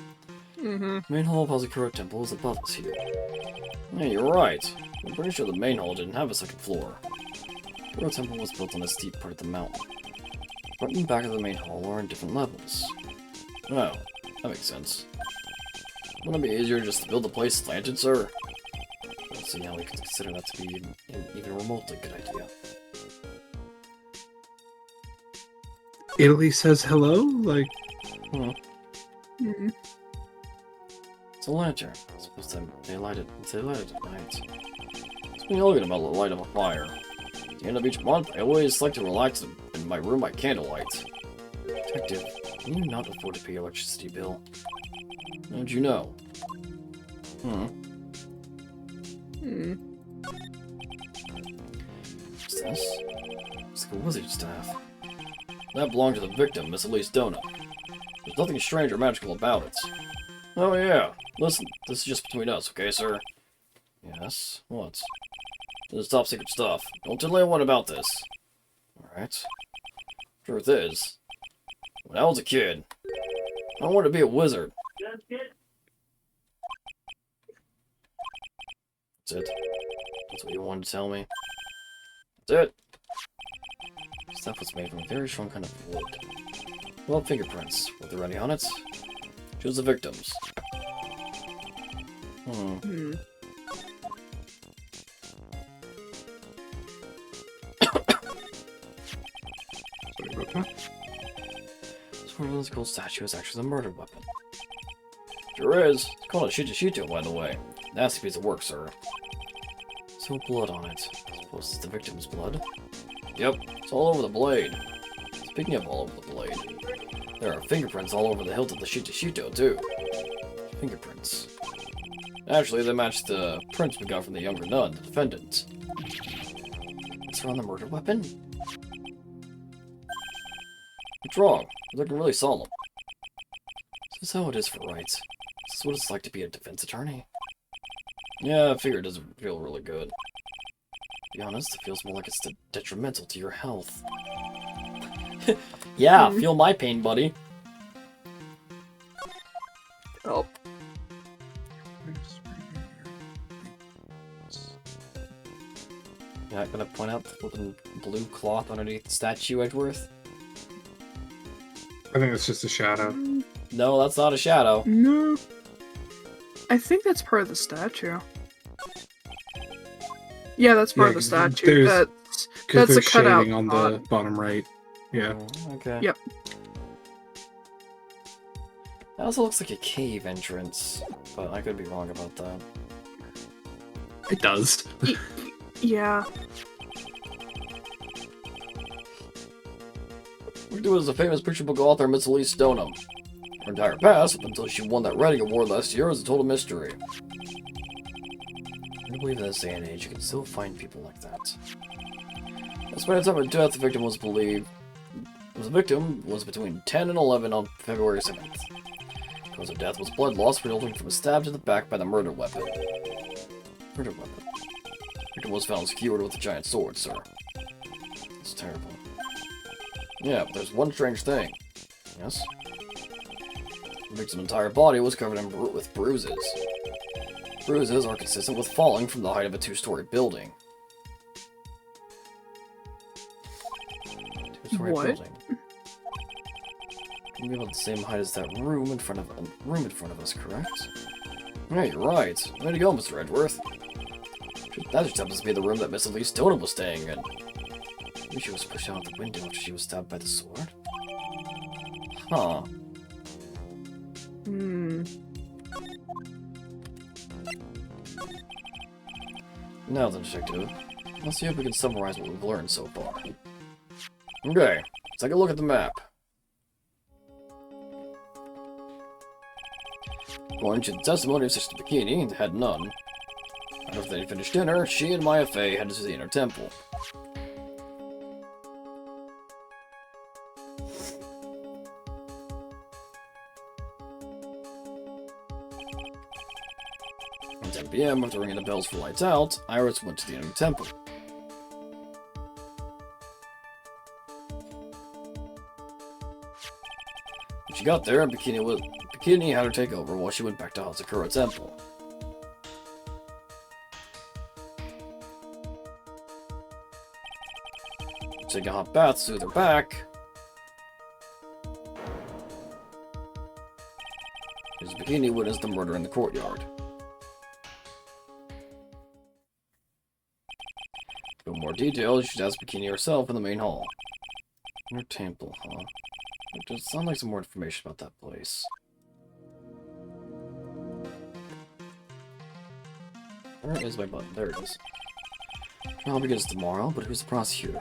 G: Main hall of Hazakura Temple is above us here. Yeah, you're right. I'm pretty sure the main hall didn't have a second floor. The Hazakura Temple was built on a steep part of the mountain. Front and back of the main hall are in different levels. Oh, that makes sense. Wouldn't it be easier just to build the place slanted, sir? Let's see how we can consider that to be an even remotely good idea.
B: Italy says hello? Like,
G: It's a lantern. I suppose they light it at night. It's been elegant about the light of a fire. At the end of each month, I always like to relax in my room by candlelight. Detective, can you not afford to pay your electricity bill? How'd you know? What's this? It's like a wizard staff. That belonged to the victim, Miss Elise Dona. There's nothing strange or magical about it. Oh yeah, listen, this is just between us, okay, sir? Yes? What? This is top secret stuff. Don't tell anyone about this. Alright. Truth is, when I was a kid, I wanted to be a wizard. That's it. That's what you wanted to tell me. That's it. Stuff was made from a very strong kind of wood. Well, fingerprints. Were there any on it? Choose the victims. This one gold statue is actually a murder weapon. Sure is. It's called a Shito, by the way. Nasty piece of work, sir. So blood on it. I suppose it's the victim's blood. Yep, it's all over the blade. Speaking of all over the blade, there are fingerprints all over the hilt of the Shito, too. Fingerprints. Actually, they match the prints we got from the younger nun, the defendant. Is her on the murder weapon? What's wrong? You're looking really solemn. This is how it is for Wright. Is this what it's like to be a defense attorney? Yeah, I figure it doesn't feel really good. To be honest, it feels more like it's detrimental to your health. Yeah, feel my pain, buddy.
D: Oh.
G: You're not gonna point out the flippin' blue cloth underneath the statue, Edgeworth?
B: I think it's just a shadow.
G: No, that's not a shadow.
D: No. I think that's part of the statue. Yeah, that's part of the statue. That's
B: Because
D: a
B: there's
D: cutout
B: shading on the bottom right. Yeah.
G: Oh, okay.
D: Yep.
G: That also looks like a cave entrance, but I could be wrong about that.
B: It does.
D: Yeah.
G: What was the famous picture book author Miss Elise Stoneham. Her entire past, up until she won that writing award last year, is a total mystery. I believe in this day and age you can still find people like that. As by the time of death, the victim was believed... The victim was between 10 and 11 on February 7th. The cause of death was blood loss resulting from a stab to the back by the murder weapon. Murder weapon. The victim was found skewered with a giant sword, sir. It's terrible. Yeah, but there's one strange thing. Yes? The victim's entire body was covered with bruises. Bruises are consistent with falling from the height of a two-story building. Two-story building. Can be about the same height as that room in front of us, correct? Yeah, you're right. Way to go, Mr. Edgeworth. That just happens to be the room that Miss Elise Stoneham was staying in. Maybe she was pushed out the window after she was stabbed by the sword? huh? Now then, Detective, let's see if we can summarize what we've learned so far. Okay, let's take a look at the map. According to the testimony of Sister Bikini, they had none. After they finished dinner, she and Maya Fey headed to the inner temple. At 10 PM, after ringing the bells for lights out, Iris went to the inner temple. When she got there, Bikini had her take over while she went back to Hazakura Temple. Taking a hot bath to soothe her back. His Bikini witnessed the murder in the courtyard. For more details, you should ask Bikini herself in the main hall. Inner temple, huh? It does sound like some more information about that place. Where is my button? There it is. Trial begins tomorrow, but who's the prosecutor?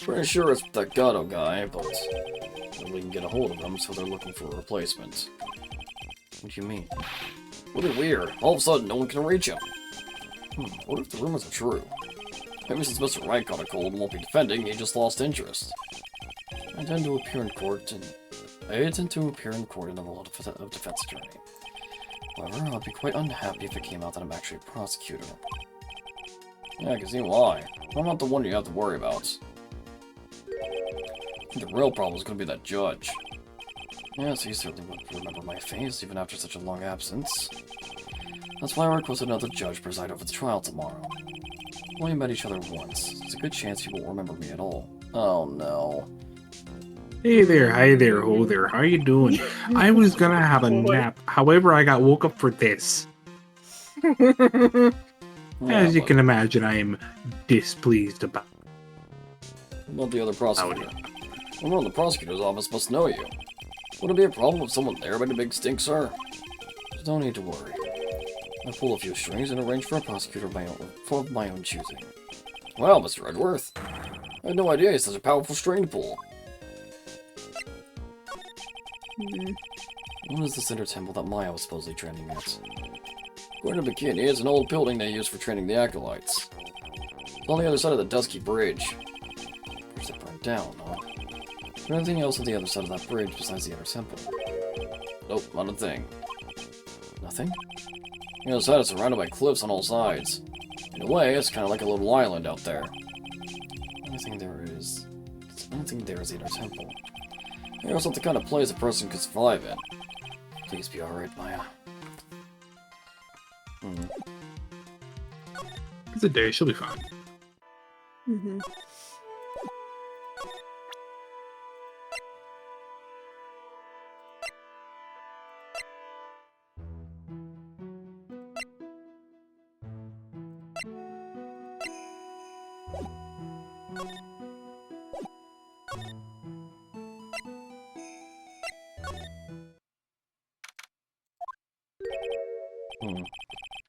G: Pretty sure it's that Gato guy, but nobody can get a hold of him, so they're looking for a replacement. What do you mean? Really weird. All of a sudden, no one can reach him. What if the rumors are true? Maybe since Mr. Wright got a cold and won't be defending, he just lost interest. I tend to appear in court in the role of defense attorney. However, I'd be quite unhappy if it came out that I'm actually a prosecutor. Yeah, I can see why. I'm not the one you have to worry about. The real problem is going to be that judge. Yes, he certainly wouldn't remember my face, even after such a long absence. That's why I requested another judge preside over the trial tomorrow. We only met each other once. There's a good chance he won't remember me at all. Oh no.
B: Hey there, hi there, ho there, how you doing? I was gonna have a nap, however I got woke up for this. As you can imagine, I am displeased about
G: What about the other prosecutor? Someone in the prosecutor's office must know you. Would it be a problem if someone there made a big stink, sir? Just don't need to worry. I'll pull a few strings and arrange for a prosecutor of my own choosing. Well, Mr. Edgeworth, I had no idea he's such a powerful string to pull. What is the center temple that Maya was supposedly training at? According to Bikini, it's an old building they use for training the acolytes. It's on the other side of the Dusky Bridge. Bridge that burned down, huh? Is there anything else on the other side of that bridge besides the inner temple? Nope, not a thing. Nothing? The other side is surrounded by cliffs on all sides. In a way, it's kind of like a little island out there. The only thing there is the inner temple. It's not the kind of place a person could survive in. Please be alright, Maya.
B: It's a day, she'll be fine.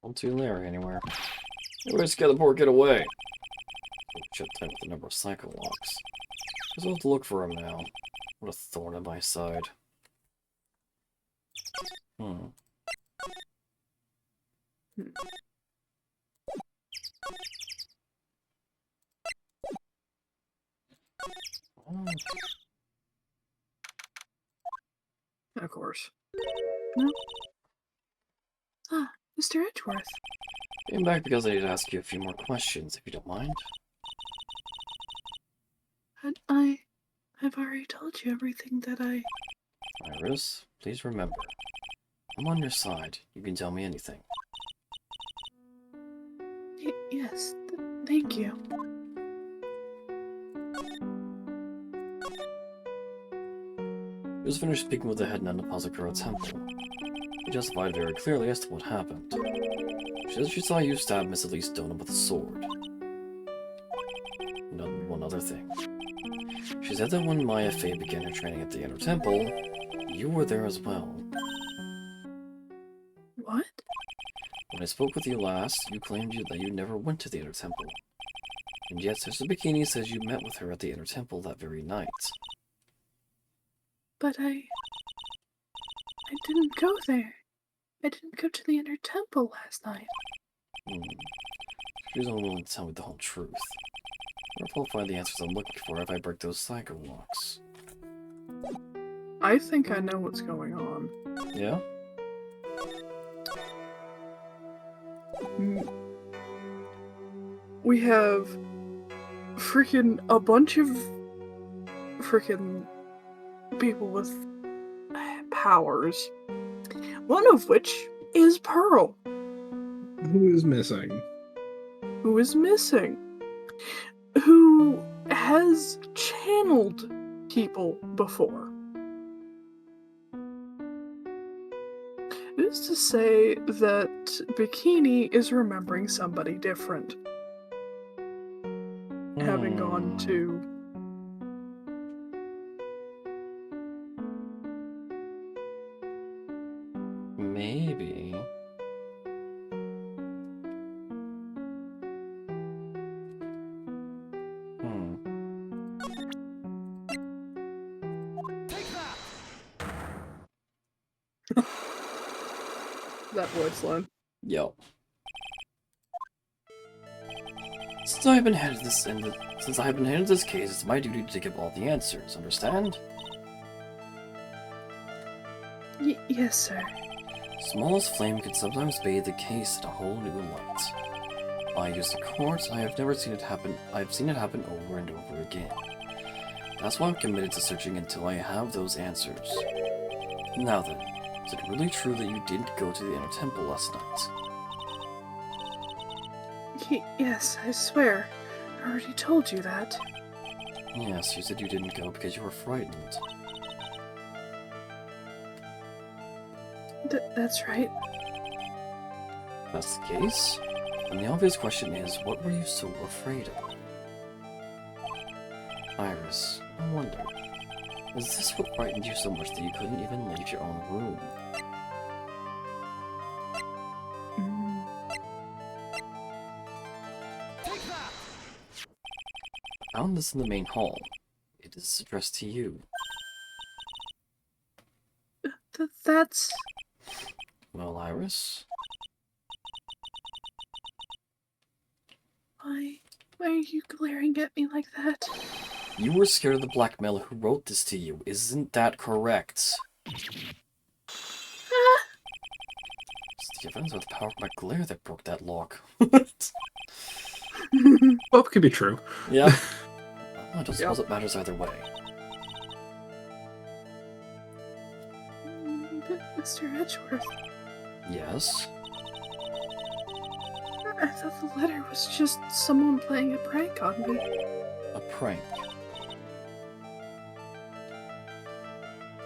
G: Don't see Larry anywhere. Anyway, scare the poor kid away. Check tight with the number of cycle locks. Guess I'll have to look for him now. What a thorn in my side.
D: Of course. No. Ah, Mr. Edgeworth.
G: Came back because I need to ask you a few more questions, if you don't mind.
D: I've already told you everything that I...
G: Iris, please remember. I'm on your side. You can tell me anything.
D: Yes, thank you.
G: He was finished speaking with the head nun of Hazakura Temple. He justified very clearly as to what happened. She said she saw you stab Miss Elise Donut with a sword. And one other thing. She said that when Maya Fey began her training at the Inner Temple, You were there as well.
D: What?
G: When I spoke with you last, you claimed that you never went to the Inner Temple. And yet Sister Bikini says you met with her at the Inner Temple that very night.
D: But I didn't go there. I didn't go to the Inner Temple last night.
G: She's unwilling to tell me the whole truth. Or if I'll find the answers I'm looking for if I break those psycho locks.
D: I think I know what's going on.
G: Yeah?
D: We have freaking a bunch of freaking people with powers. One of which is Pearl.
B: Who is missing?
D: Who is missing? Who has channeled people before. Who's to say that Bikini is remembering somebody different? Having gone to...
G: Maybe.
D: that voice line.
G: Yo. Since I have been headed this case, it's my duty to give all the answers, understand?
D: Yes, sir.
G: Smallest flame can sometimes bathe the case in a whole new light. I use the courts, I have never seen it happen. I've seen it happen over and over again. That's why I'm committed to searching until I have those answers. Now then, is it really true that you didn't go to the Inner Temple last night?
D: Yes, I swear. I already told you that.
G: Yes, you said you didn't go because you were frightened.
D: That's right.
G: That's the case? And the obvious question is, what were you so afraid of? Iris, I wonder, is this what frightened you so much that you couldn't even leave your own room? I found this in the main hall. It is addressed to you.
D: That's...
G: Well, Iris?
D: Why are you glaring at me like that?
G: You were scared of the blackmailer who wrote this to you, isn't that correct? It's the events of the power of my glare that broke that lock.
B: Both could be true.
G: Yeah. I don't suppose it matters either way.
D: But Mr. Edgeworth,
G: Yes?
D: I thought the letter was just someone playing a prank on me.
G: A prank.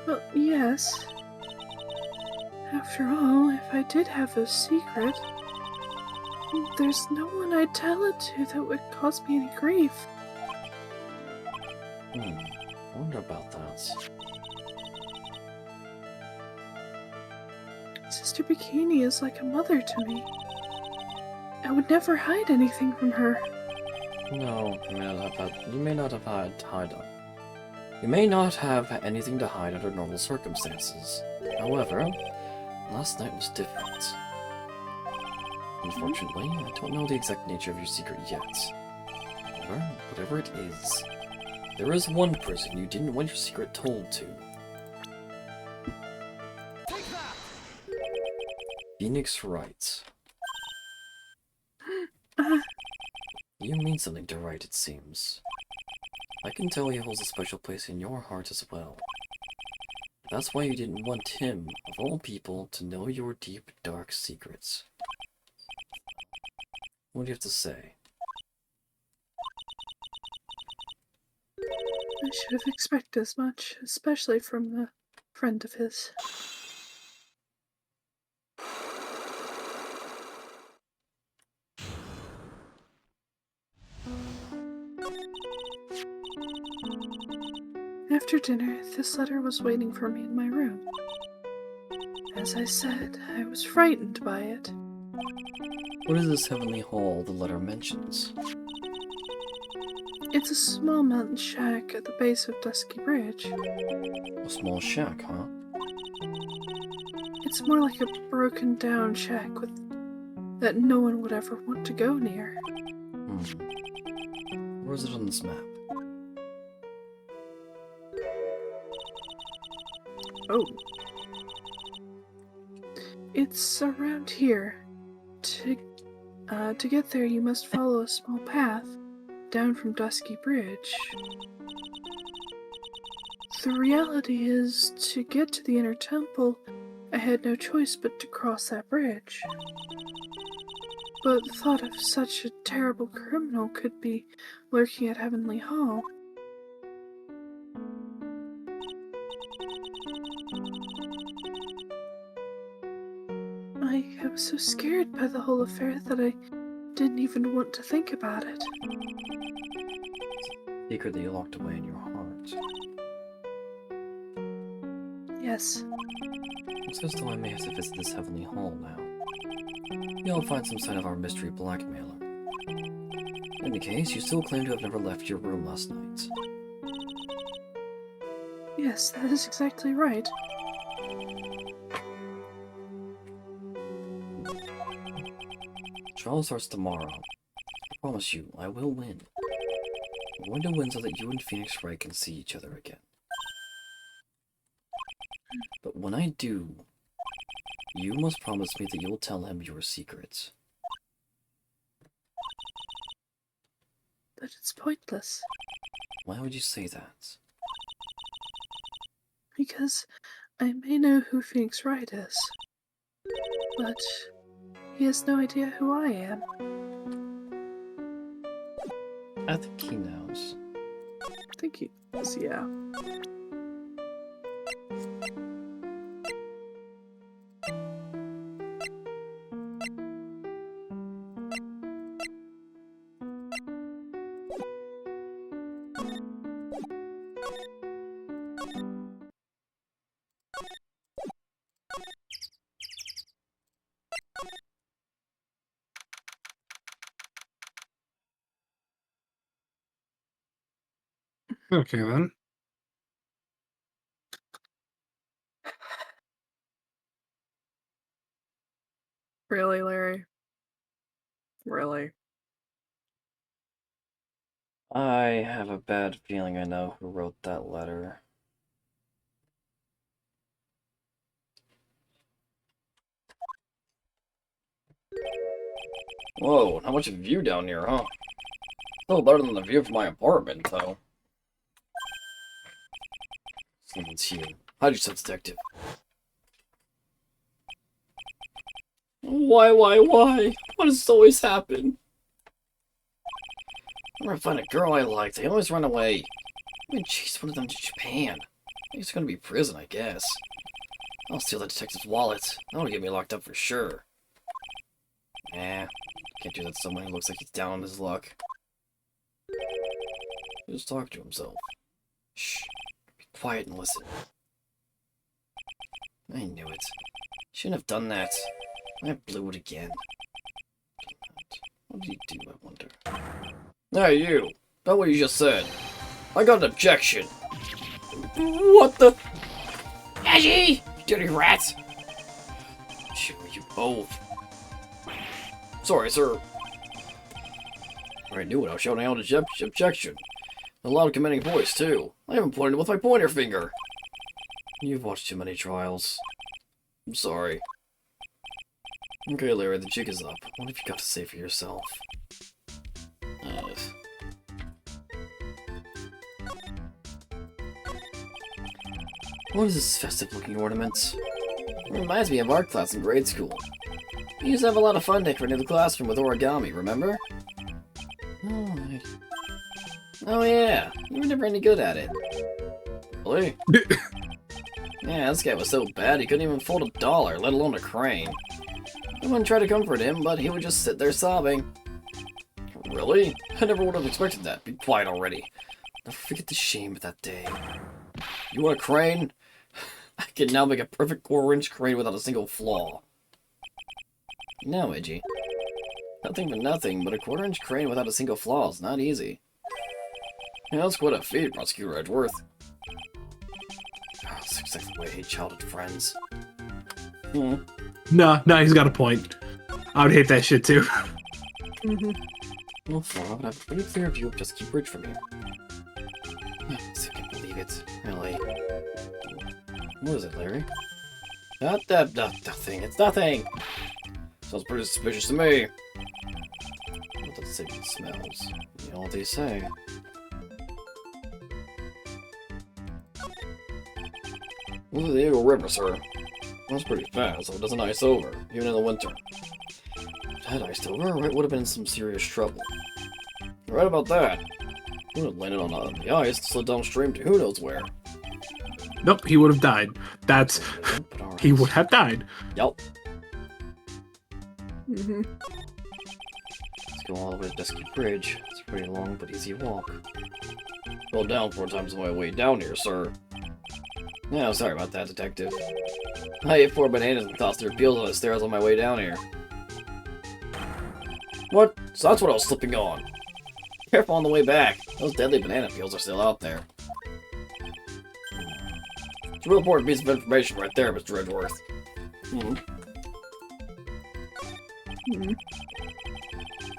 D: Well, yes. After all, if I did have a secret, there's no one I'd tell it to that would cause me any grief.
G: I wonder about that.
D: Sister Bikini is like a mother to me. I would never hide anything from her.
G: No, you may not have had to hide. You may not have anything to hide under normal circumstances. However, last night was different. Unfortunately, I don't know the exact nature of your secret yet. However, whatever it is, there is one person you didn't want your secret told to. Phoenix Wright. You mean something to Wright, it seems. I can tell he holds a special place in your heart as well. That's why you didn't want him, of all people, to know your deep, dark secrets. What do you have to say?
D: I should have expected as much, especially from the friend of his. After dinner, this letter was waiting for me in my room. As I said, I was frightened by it.
A: What is this heavenly hall the letter mentions?
D: It's a small mountain shack at the base of Dusky Bridge.
A: A small shack, huh?
D: It's more like a broken down shack that no one would ever want to go near.
A: Where is it on this map?
D: Oh. It's around here. To get there, you must follow a small path down from Dusky Bridge. The reality is, to get to the inner temple, I had no choice but to cross that bridge. But the thought of such a terrible criminal could be lurking at Heavenly Hall. I was so scared by the whole affair that I didn't even want to think about it.
A: Secret that you locked away in your heart.
D: Yes.
A: It's as though I may have to visit this heavenly hall now. Maybe I'll find some sign of our mystery blackmailer. In the case, you still claim to have never left your room last night.
D: Yes, that is exactly right.
A: Trial starts tomorrow. I promise you, I will win. I'm going to win so that you and Phoenix Wright can see each other again. But when I do, you must promise me that you'll tell him your secrets.
D: But it's pointless.
A: Why would you say that?
D: Because I may know who Phoenix Wright is. But he has no idea who I am.
A: I think he knows.
D: I think he does, yeah.
B: Okay then.
D: Really, Larry? Really?
A: I have a bad feeling I know who wrote that letter. Whoa, not much of a view down here, huh? Still better than the view from my apartment, though. Someone's here. Hide yourself, detective. Why? Why does this always happen? Whenever I find a girl I like, they always run away. I've been chased one of them to Japan. It's gonna be prison, I guess. I'll steal the detective's wallet. That'll get me locked up for sure. Nah, can't do that to someone who looks like he's down on his luck. He'll just talk to himself. Shh. Be quiet and listen. I knew it. Shouldn't have done that. I blew it again. What did he do, I wonder? Hey, you! About what you just said. I got an objection. What the? Edgy! You dirty rat! Sure, you both. Sorry, sir. I knew it. I was shouting out an objection. A loud commanding voice, too. I haven't pointed with my pointer finger. You've watched too many trials. I'm sorry. Okay, Larry, the jig is up. What have you got to say for yourself? What is this festive-looking ornament? It reminds me of art class in grade school. We used to have a lot of fun decorating the classroom with origami, remember? Oh yeah, you were never any good at it. Really? Yeah, this guy was so bad he couldn't even fold a dollar, let alone a crane. Everyone tried to comfort him, but he would just sit there sobbing. Really? I never would have expected that. Be quiet already. Never forget the shame of that day.
G: You want a crane? I can now make a perfect quarter-inch crane without a single flaw. No, Edgy. Nothing for nothing, but a quarter-inch crane without a single flaw is not easy. Yeah, that's quite a feat, Prosecutor Edgeworth. Oh, that's exactly the way I hate childhood friends.
B: No, he's got a point. I would hate that shit too.
G: Well, far, but I have a pretty clear view of Dusky Bridge from here. I can't believe it. Really. What is it, Larry? Nothing. It's nothing! Sounds pretty suspicious to me. What does it say it smells? You know what they say. This is the Eagle River, sir. That's pretty fast, so it doesn't ice over, even in the winter. If it had iced over, Wright would have been in some serious trouble. You're right about that. He would have landed on the ice and slid downstream to who knows where.
B: Nope, he would have died. That's... He would have died.
G: Yep.
D: Mm-hmm.
G: Let's go all the way to Dusky Bridge. It's a pretty long but easy walk. Fell down 4 times on my way down here, sir. Yeah, sorry about that, Detective. I ate 4 bananas and tossed their peels on the stairs on my way down here. What? So that's what I was slipping on. Careful on the way back. Those deadly banana peels are still out there. It's a real important piece of information right there, Mr. Edgeworth.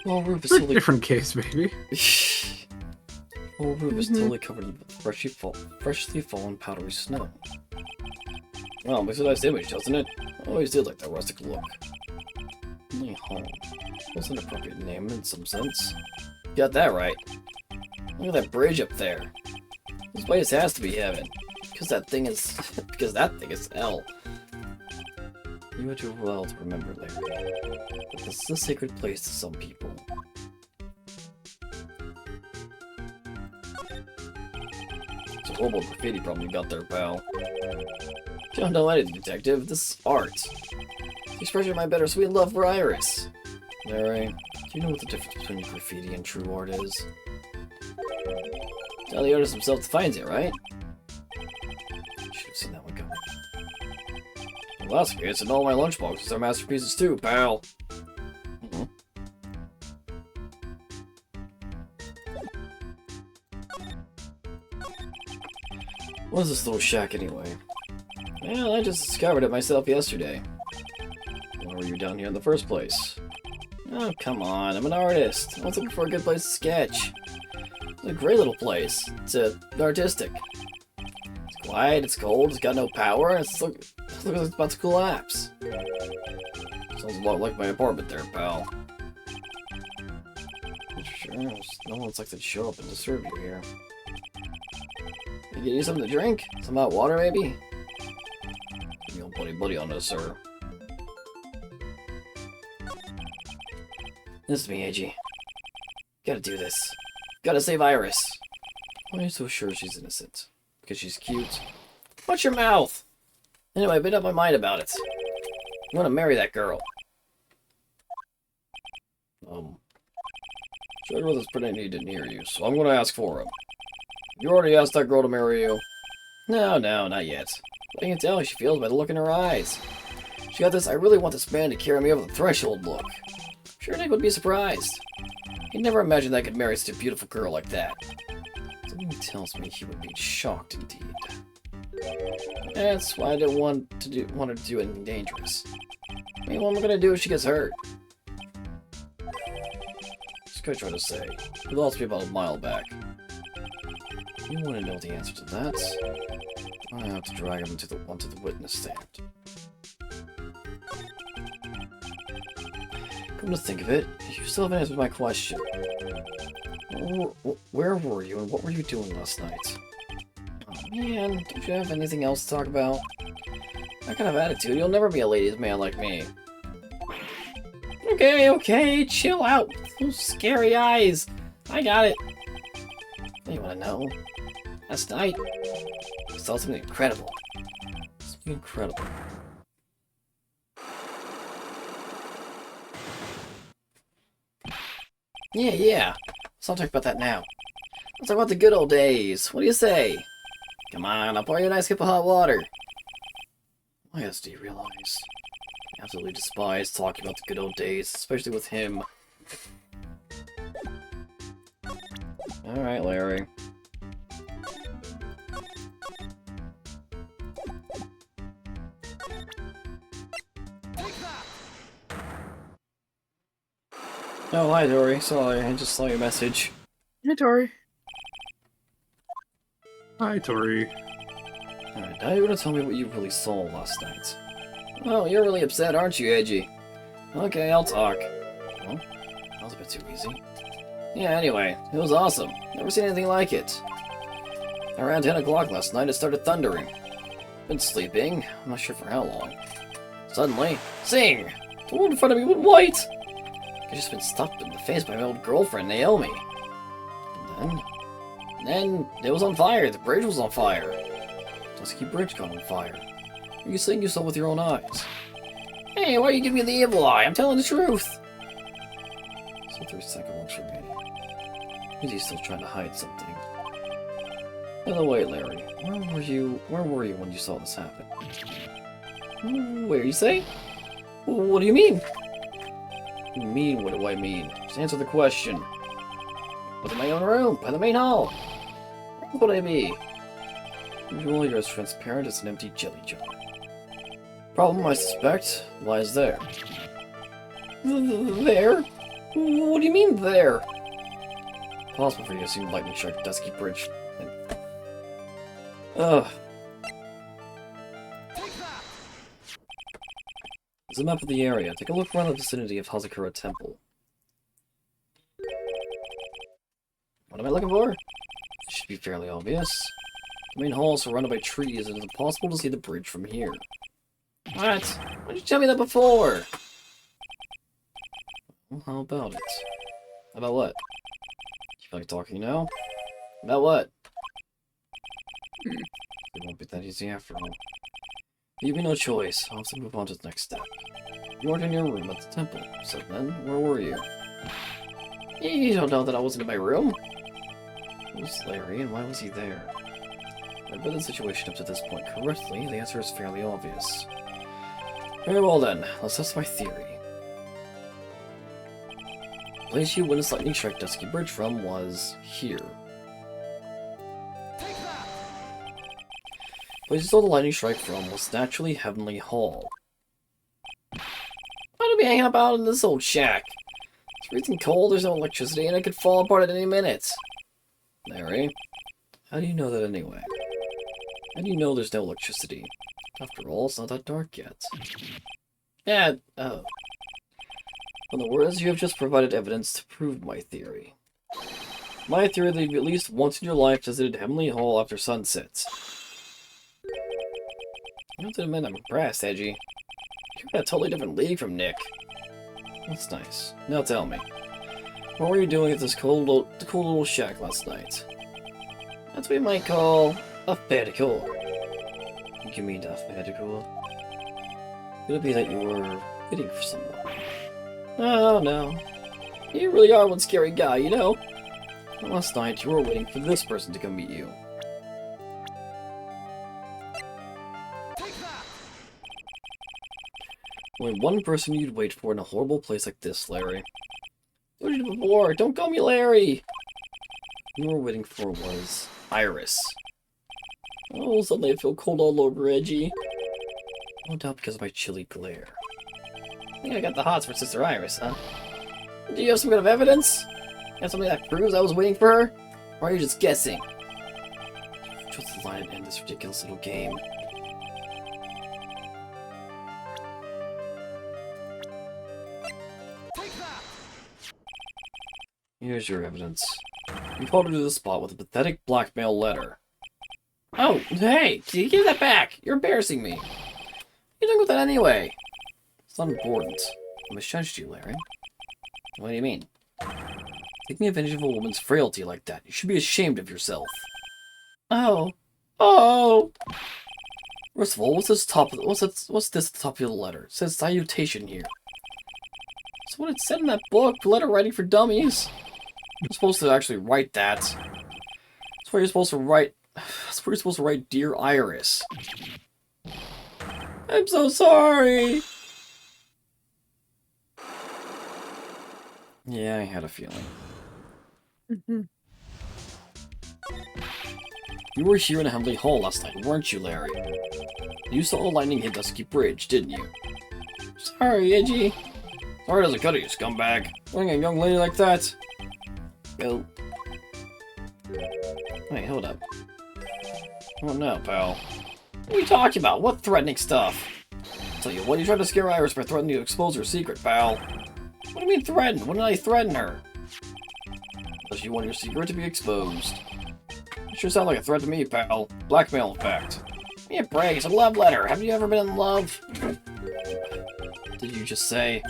G: Well, roof is totally...
B: Different case, maybe.
G: Whole roof is totally covered in freshly fallen powdery snow. Well, makes a nice image, doesn't it? I always did like that rustic look. My home. That's an appropriate name in some sense. You got that right. Look at that bridge up there. This place has to be heaven. Because that thing is... hell. You are too well to remember, Larry. But this is a sacred place to some people. It's a horrible graffiti problem you got there, pal. You don't know anything, Detective. This is art. The expression of my bittersweet love for Iris. Larry, do you know what the difference between graffiti and true art is? Tell the artist himself defines it, right? Should have seen that one coming. Well, that's okay. It's in all my lunchboxes. They're masterpieces too, pal. What is this little shack anyway? Well, I just discovered it myself yesterday. Why were you down here in the first place? Oh, come on, I'm an artist. I was looking for a good place to sketch. It's a great little place. It's artistic. It's quiet, it's cold, it's got no power, and it's like it's about to collapse. Sounds a lot like my apartment there, pal. Sure, no one's like to show up and disturb you here. You get you something to drink? Some hot water, maybe? Give me old buddy on this, sir. This is me, Edgy. Gotta do this. Gotta save Iris. Why are you so sure she's innocent? Because she's cute? Watch your mouth! Anyway, I've made up my mind about it. I want to marry that girl. Edgeworth is pretending he didn't hear you, so I'm gonna ask for him. You already asked that girl to marry you? No, not yet. But I can tell how she feels by the look in her eyes. She got this, I really want this man to carry me over the threshold look. Sure, Nick would be surprised. He'd never imagined I could marry such a beautiful girl like that. Something tells me he would be shocked indeed. That's why I didn't want her to do anything dangerous. I mean, what am I gonna do if she gets hurt? Just gonna try to say. He lost me about a mile back. You want to know the answer to that? I have to drag him onto the witness stand. Come to think of it, you still haven't answered my question. Where were you and what were you doing last night? Oh man, don't you have anything else to talk about? That kind of attitude, you'll never be a ladies' man like me. Okay, chill out. Those scary eyes. I got it. You wanna know? Last night, I saw something incredible. Something incredible. Yeah. Let's not talk about that now. Let's talk about the good old days. What do you say? Come on, I'll pour you a nice cup of hot water. Why else do you realize? I absolutely despise talking about the good old days, especially with him. Alright, Larry. Oh, hi, Dory. Sorry, I just saw your message.
D: Hey, Tori.
B: Hi, Tori.
G: Alright, now you're gonna tell me what you really saw last night. Oh, you're really upset, aren't you, Edgy? Okay, I'll talk. Well, that was a bit too easy. Yeah, anyway, it was awesome. Never seen anything like it. Around 10 o'clock last night, it started thundering. Been sleeping, I'm not sure for how long. Suddenly, sing! The woman in front of me went white! I just been stuck in the face by my old girlfriend, Naomi. And then it was on fire. The bridge was on fire. Dusky Bridge got on fire. You saying you saw with your own eyes. Hey, why are you giving me the evil eye? I'm telling the truth. So 3 seconds looks remaining. Is he still trying to hide something? By the way, Larry, where were you when you saw this happen? Where you say? What do you mean? What do you mean, what do I mean? Just answer the question. I was in my own room, by the main hall. Where would I be? Usually you're as transparent as an empty jelly jar. Problem, I suspect, lies there. There? What do you mean, there? Possible for you to see lightning strike Dusky Bridge. Ugh. There's a map of the area. Take a look around the vicinity of Hazakura Temple. What am I looking for? It should be fairly obvious. The main hall is surrounded by trees, and it's impossible to see the bridge from here. What? Why didn't you tell me that before? Well, how about it? About what? You feel like talking now? About what? It won't be that easy after all. Leave me no choice. I'll have to move on to the next step. You weren't in your room at the temple, so then, where were you? You don't know that I wasn't in my room? Who's Larry, and why was he there? If I read the situation up to this point correctly, the answer is fairly obvious. Very well then, let's test my theory. The place you witnessed lightning strike Dusky Bridge from was here. The place you saw the lightning strike from was naturally Heavenly Hall. Why do we hang about in this old shack? It's freezing cold, there's no electricity, and it could fall apart at any minute. Larry, how do you know that anyway? How do you know there's no electricity? After all, it's not that dark yet. Yeah, oh. In other words, you have just provided evidence to prove my theory. My theory that you've at least once in your life visited Heavenly Hall after sunset. I have to admit I'm impressed, Edgy. You're in a totally different league from Nick. That's nice. Now tell me, what were you doing at this cool little shack last night? That's what we might call a fetical. You mean a fetical? Could it be that you were waiting for someone? Oh no. You really are one scary guy, you know? Last night you were waiting for this person to come meet you. Only one person you'd wait for in a horrible place like this, Larry. What did you do before? Don't call me Larry! Who you were waiting for was Iris. Oh, suddenly I feel cold all over, Edgy. No doubt because of my chilly glare. I think I got the hots for Sister Iris, huh? Do you have some kind of evidence? Have something that proves I was waiting for her? Or are you just guessing? Just the line and end this ridiculous little game. Here's your evidence. You called her to the spot with a pathetic blackmail letter. Oh, hey! Give that back! You're embarrassing me! What are you doing with that anyway? It's not important. I misjudged you, Larry. What do you mean? Taking advantage of a woman's frailty like that. You should be ashamed of yourself. Oh. Oh! First of all, what's this at the top of the letter? It says salutation here. That's what it said in that book, Letter Writing for Dummies. You're supposed to actually write that. That's what you're supposed to write. That's
A: We're supposed to write Dear Iris. I'm so sorry! Yeah, I had a feeling. You were here in Heavenly Hall last night, weren't you, Larry? You saw the lightning hit Dusky Bridge, didn't you? Sorry, Edgy. Sorry doesn't cut it, you scumbag. Letting a young lady like that. Well. Wait, hold up. Oh no, pal. What are you talking about? What threatening stuff? I'll tell you what, you tried to scare Iris by threatening to expose her secret, pal. What do you mean threaten? When did I threaten her? Does she want your secret to be exposed? You sure sound like a threat to me, pal. Blackmail, in fact. Give me a break, it's a love letter. Have you ever been in love? Did you just say?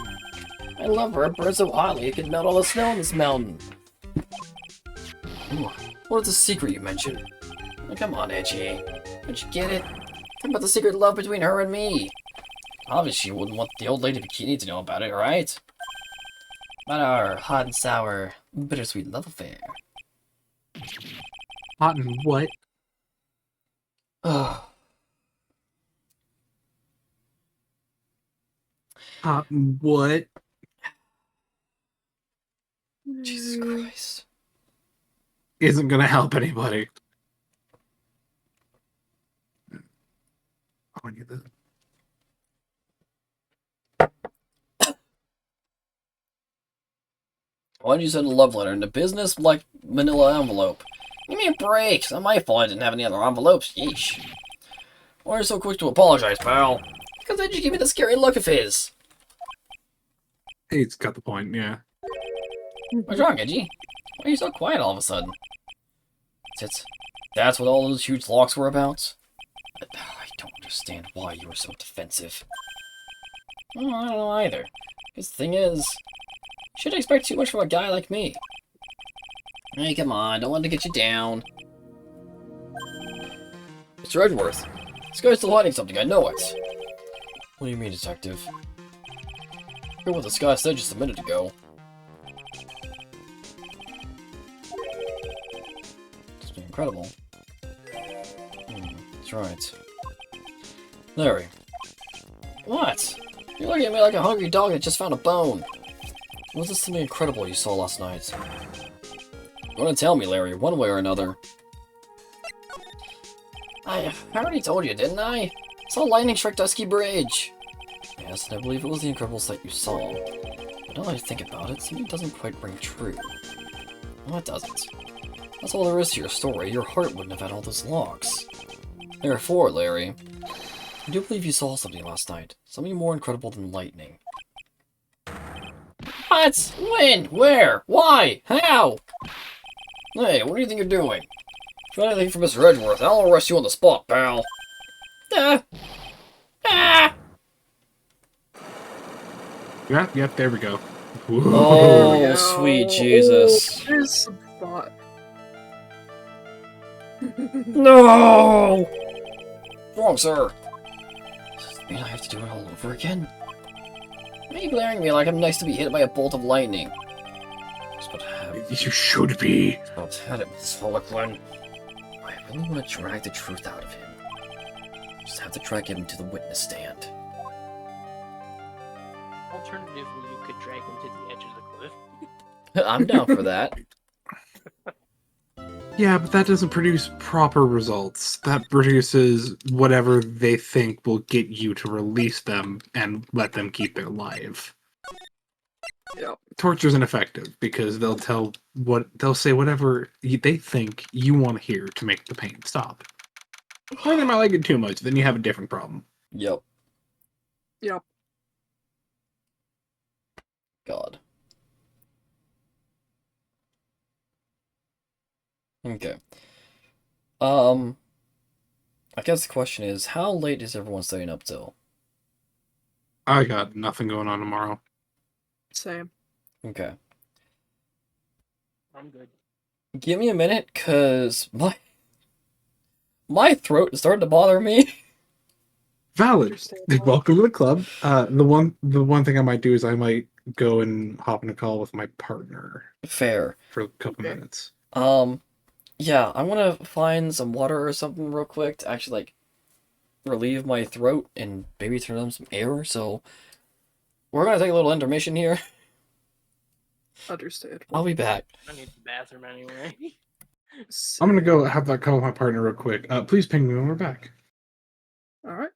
A: I love her, it burns so hotly it could melt all the snow in this mountain. Ooh, what is the secret you mentioned? Oh, come on, Edgy. Don't you get it? Talk about the secret love between her and me. Obviously, you wouldn't want the old lady bikini to know about it, right? About our hot and sour, bittersweet love affair.
B: Hot and what?
A: Ugh.
B: Hot and what?
A: Jesus Christ.
B: Isn't gonna help anybody. Oh, I need this.
A: Why did you send a love letter in a business like manila envelope? Give me a break. It's not my fault I didn't have any other envelopes. Yeesh. Why are you so quick to apologize, pal? Because then you give me the scary look of his.
B: He's got the point, yeah.
A: What's wrong, Edgy? Why are you so quiet all of a sudden? That's what all those huge locks were about? I don't understand why you were so defensive. Oh, I don't know either. Because the thing is, you shouldn't expect too much from a guy like me. Hey, come on, don't want to get you down. Mr. Edgeworth, this guy's still hiding something, I know it. What do you mean, detective? Hear what this guy said just a minute ago. It's been incredible. That's right. Larry. What? You're looking at me like a hungry dog that just found a bone. Was this something incredible you saw last night? You want to tell me, Larry, one way or another? I already told you, didn't I? I saw lightning strike Dusky Bridge. Yes, and I believe it was the incredible sight you saw. But now that I think about it, something doesn't quite ring true. No, it doesn't. That's all there is to your story. Your heart wouldn't have had all those locks. Therefore, Larry, I do believe you saw something last night. Something more incredible than lightning. What? When? Where? Why? How? Hey, what do you think you're doing? If you want anything from Mr. Edgeworth, I'll arrest you on the spot, pal.
B: Yep, there we go.
A: Oh,
D: Yeah.
A: sweet Jesus.
D: There's some thought.
A: No! Wrong, sir. Does that mean I have to do it all over again? Why are you glaring at me like I'm next to be hit by a bolt of lightning? Just about to have
B: You should be.
A: About had it, Miss Folliclin. I really want to drag the truth out of him. Just have to drag him to the witness stand.
F: Alternatively, you could drag him to the edge of the cliff.
A: I'm down for that.
B: Yeah, but that doesn't produce proper results. That produces whatever they think will get you to release them and let them keep their life.
D: Yep.
B: Torture's ineffective because they'll say whatever they think you want to hear to make the pain stop. Or they might like it too much, then you have a different problem.
A: Yep.
D: Yep.
A: God. Okay. I guess the question is, how late is everyone staying up till?
B: I got nothing going on tomorrow.
D: Same.
A: Okay.
F: I'm good.
A: Give me a minute, cause my throat is starting to bother me.
B: Valid. Welcome to the club. The one thing I might do is I might go and hop in a call with my partner
A: Fair.
B: for a couple minutes.
A: yeah, I want to find some water or something real quick to actually, like, relieve my throat and maybe turn on some air, so we're gonna take a little intermission here.
D: Understandable.
A: I'll be back.
F: I need the bathroom anyway.
B: I'm gonna go have that call with my partner real quick. Please ping me when we're back.
D: All right.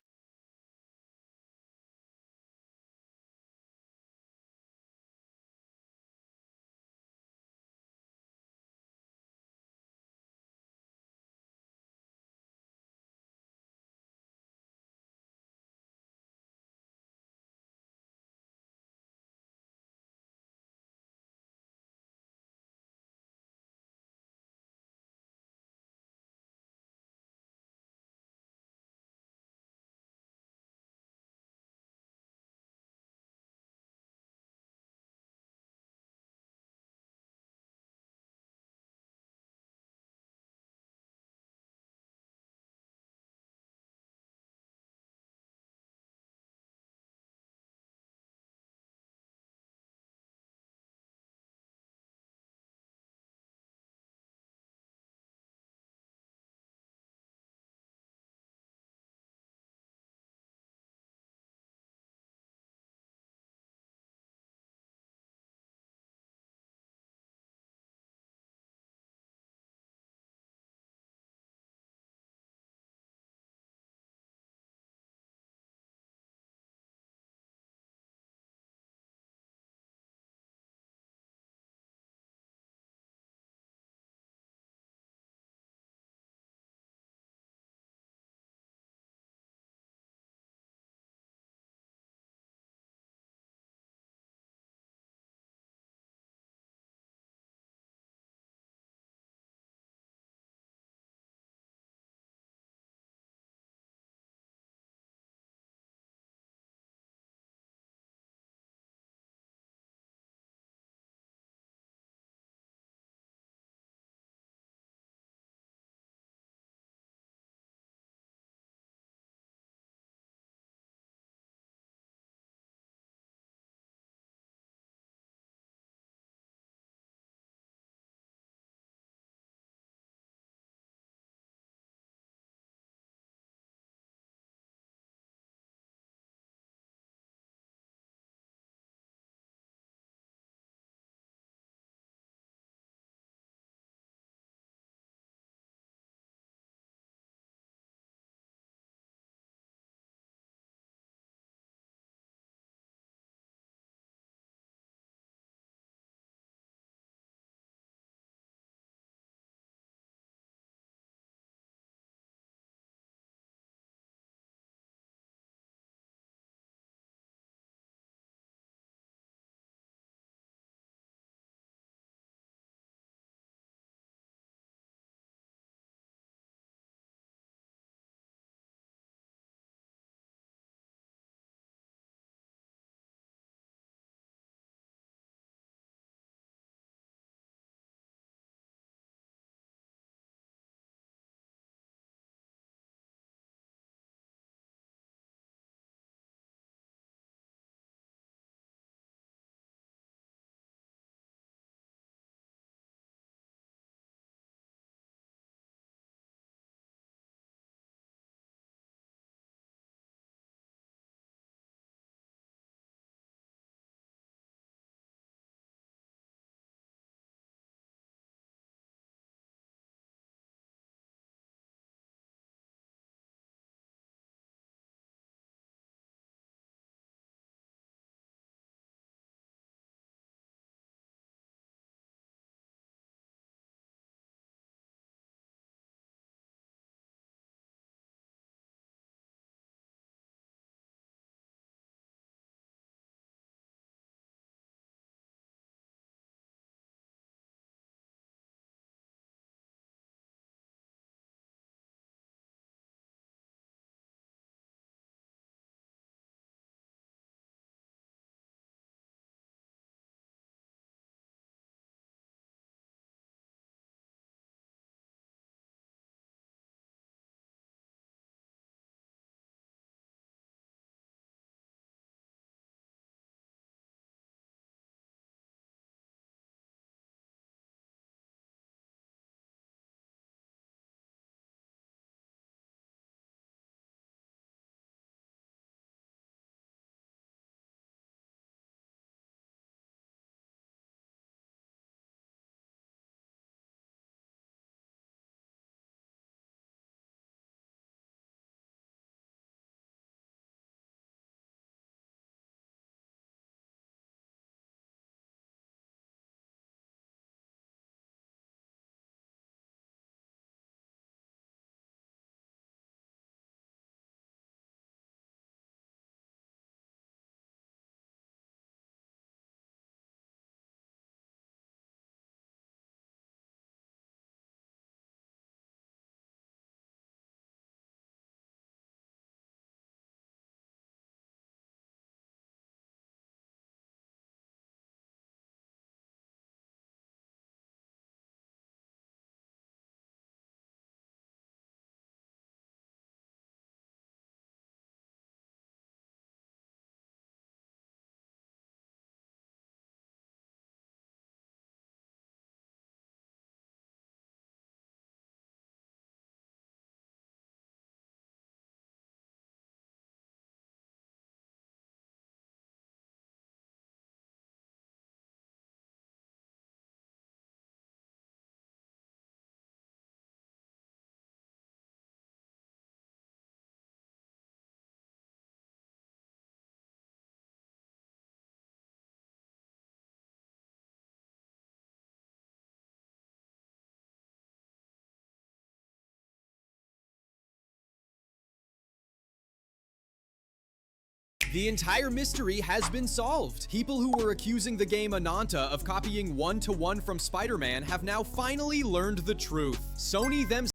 H: The entire mystery has been solved. People who were accusing the game Ananta of copying one-to-one from Spider-Man have now finally learned the truth. Sony themselves.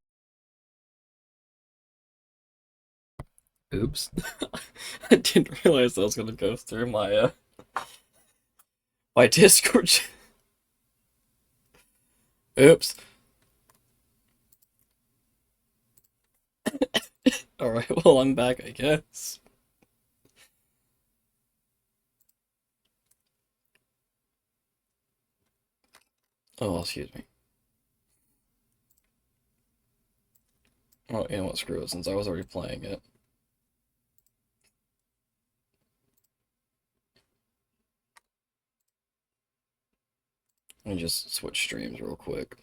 A: Oops. I didn't realize I was gonna go through my my Discord. Oops. Alright, well, I'm back, I guess. Oh, excuse me. Oh, you know what, screw it, since I was already playing it. Let me just switch streams real quick.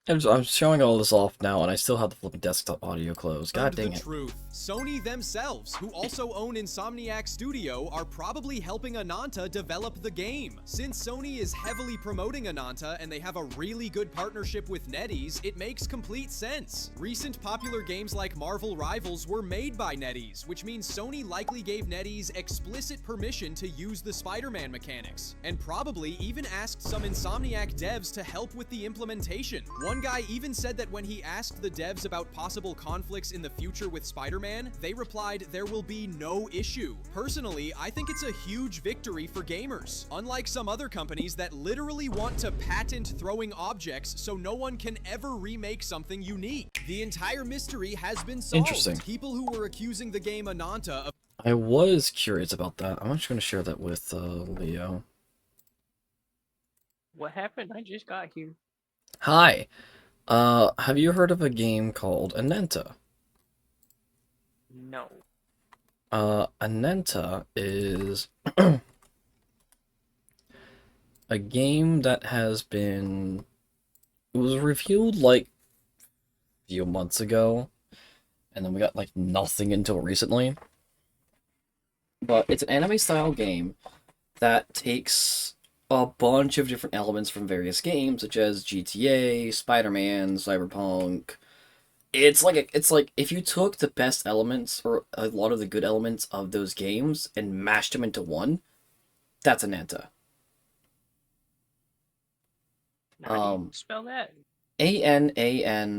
A: I'm showing all this off now, and I still have the flipping desktop audio closed. God dang it.
H: Truth. Sony themselves, who also own Insomniac Studio, are probably helping Ananta develop the game. Since Sony is heavily promoting Ananta and they have a really good partnership with NetEase, it makes complete sense. Recent popular games like Marvel Rivals were made by NetEase, which means Sony likely gave NetEase explicit permission to use the Spider-Man mechanics, and probably even asked some Insomniac devs to help with the implementation. One guy even said that when he asked the devs about possible conflicts in the future with Spider-Man, they replied there will be no issue. Personally, I think it's a huge victory for gamers. Unlike some other companies that literally want to patent throwing objects so no one can ever remake something unique. The entire mystery has been solved.
A: Interesting.
H: People who were accusing the game Ananta of...
A: I was curious about that. I'm actually going to share that with Leo.
F: What happened? I just got here.
A: Hi. Have you heard of a game called Anenta?
F: No.
A: Anenta is a game that has been... It was revealed, like, a few months ago, and then we got, like, nothing until recently. But it's an anime-style game that takes a bunch of different elements from various games, such as GTA, Spider-Man, Cyberpunk. It's like if you took the best elements or a lot of the good elements of those games and mashed them into one, that's Ananta.
F: How do you spell that?
A: Ananta.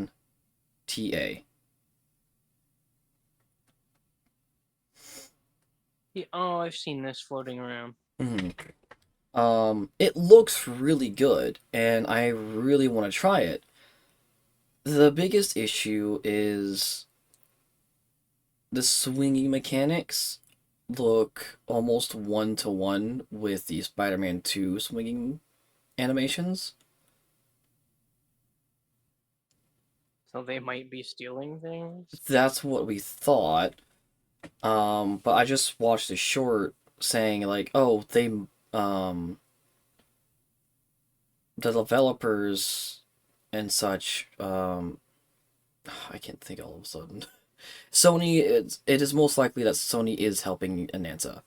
F: Yeah, oh, I've seen this floating around.
A: It looks really good, and I really want to try it. The biggest issue is the swinging mechanics look almost one-to-one with the Spider-Man 2 swinging animations.
F: So they might be stealing things?
A: That's what we thought. But I just watched a short saying, like, oh, the developers and such, I can't think all of a sudden. Sony, it is most likely that Sony is helping Ananta,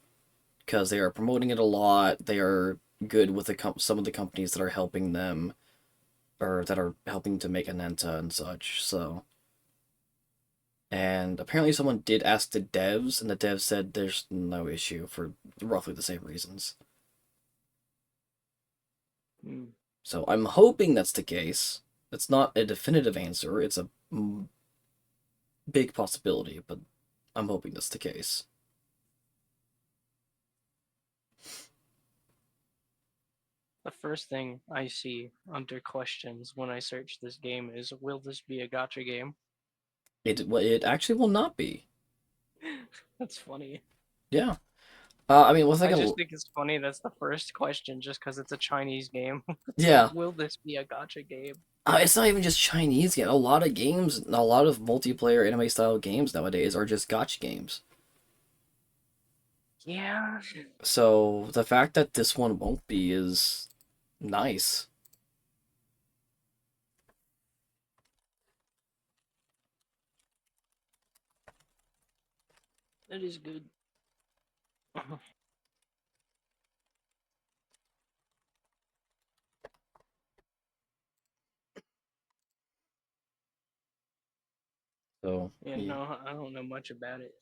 A: because they are promoting it a lot. They are good with some of the companies that are helping them, or that are helping to make Ananta and such, so... And apparently someone did ask the devs, and the devs said there's no issue for roughly the same reasons. So I'm hoping that's the case. It's not a definitive answer, it's a big possibility, but I'm hoping that's the case.
F: The first thing I see under questions when I search this game is, will this be a gacha game?
A: It actually will not be.
F: That's funny.
A: Yeah. I mean,
F: I just think it's funny that's the first question, just because it's a Chinese game.
A: Yeah.
F: Like, will this be a gacha game?
A: It's not even just Chinese yet. A lot of games, a lot of multiplayer anime style games nowadays are just gacha games.
F: Yeah.
A: So the fact that this one won't be is nice.
F: That is good.
A: So
F: Yeah, no, I don't know much about it.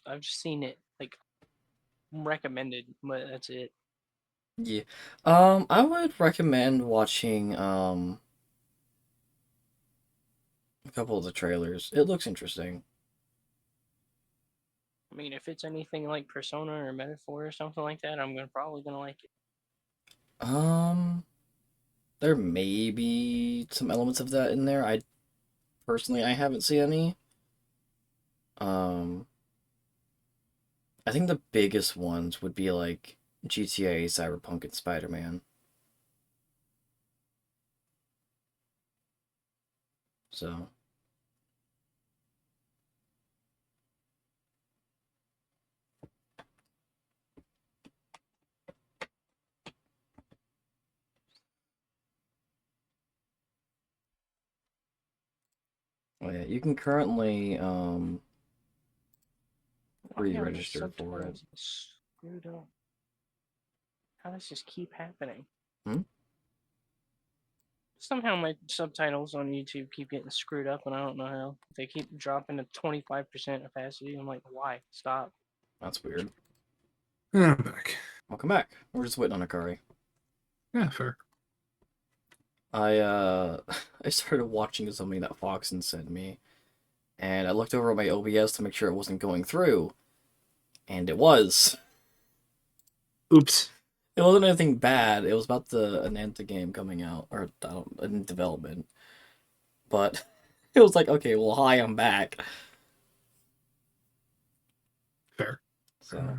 F: I've just seen it like recommended, but that's it.
A: yeah. I would recommend watching a couple of the trailers. It looks interesting.
F: I mean, if it's anything like Persona or Metaphor or something like that, probably gonna like it.
A: Um, there may be some elements of that in there. I haven't seen any. Um, I think the biggest ones would be like GTA, Cyberpunk, and Spider-Man. So, oh yeah, you can currently
F: Why are my
A: re-register for it.
F: subtitles screwed up? How does this keep happening?
A: Hmm?
F: Somehow my subtitles on YouTube keep getting screwed up, and I don't know how. They keep dropping to 25% opacity. I'm like, why? Stop.
A: That's weird.
B: Yeah, I'm back.
A: Welcome back. We're just waiting on Akari.
B: Yeah, fair.
A: I I started watching something that Foxen sent me, and I looked over at my OBS to make sure it wasn't going through, and it was.
B: Oops.
A: It wasn't anything bad. It was about the Ananta game coming out, or in development. But it was like, okay, well, hi, I'm back.
B: Fair.
A: So,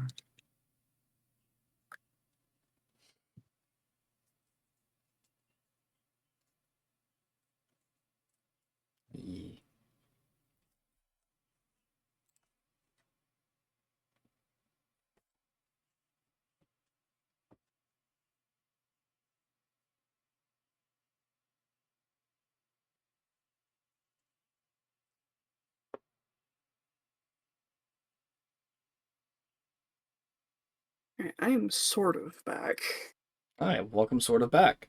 A: yeah.
D: I am sort of back.
A: Hi, welcome, sort of back.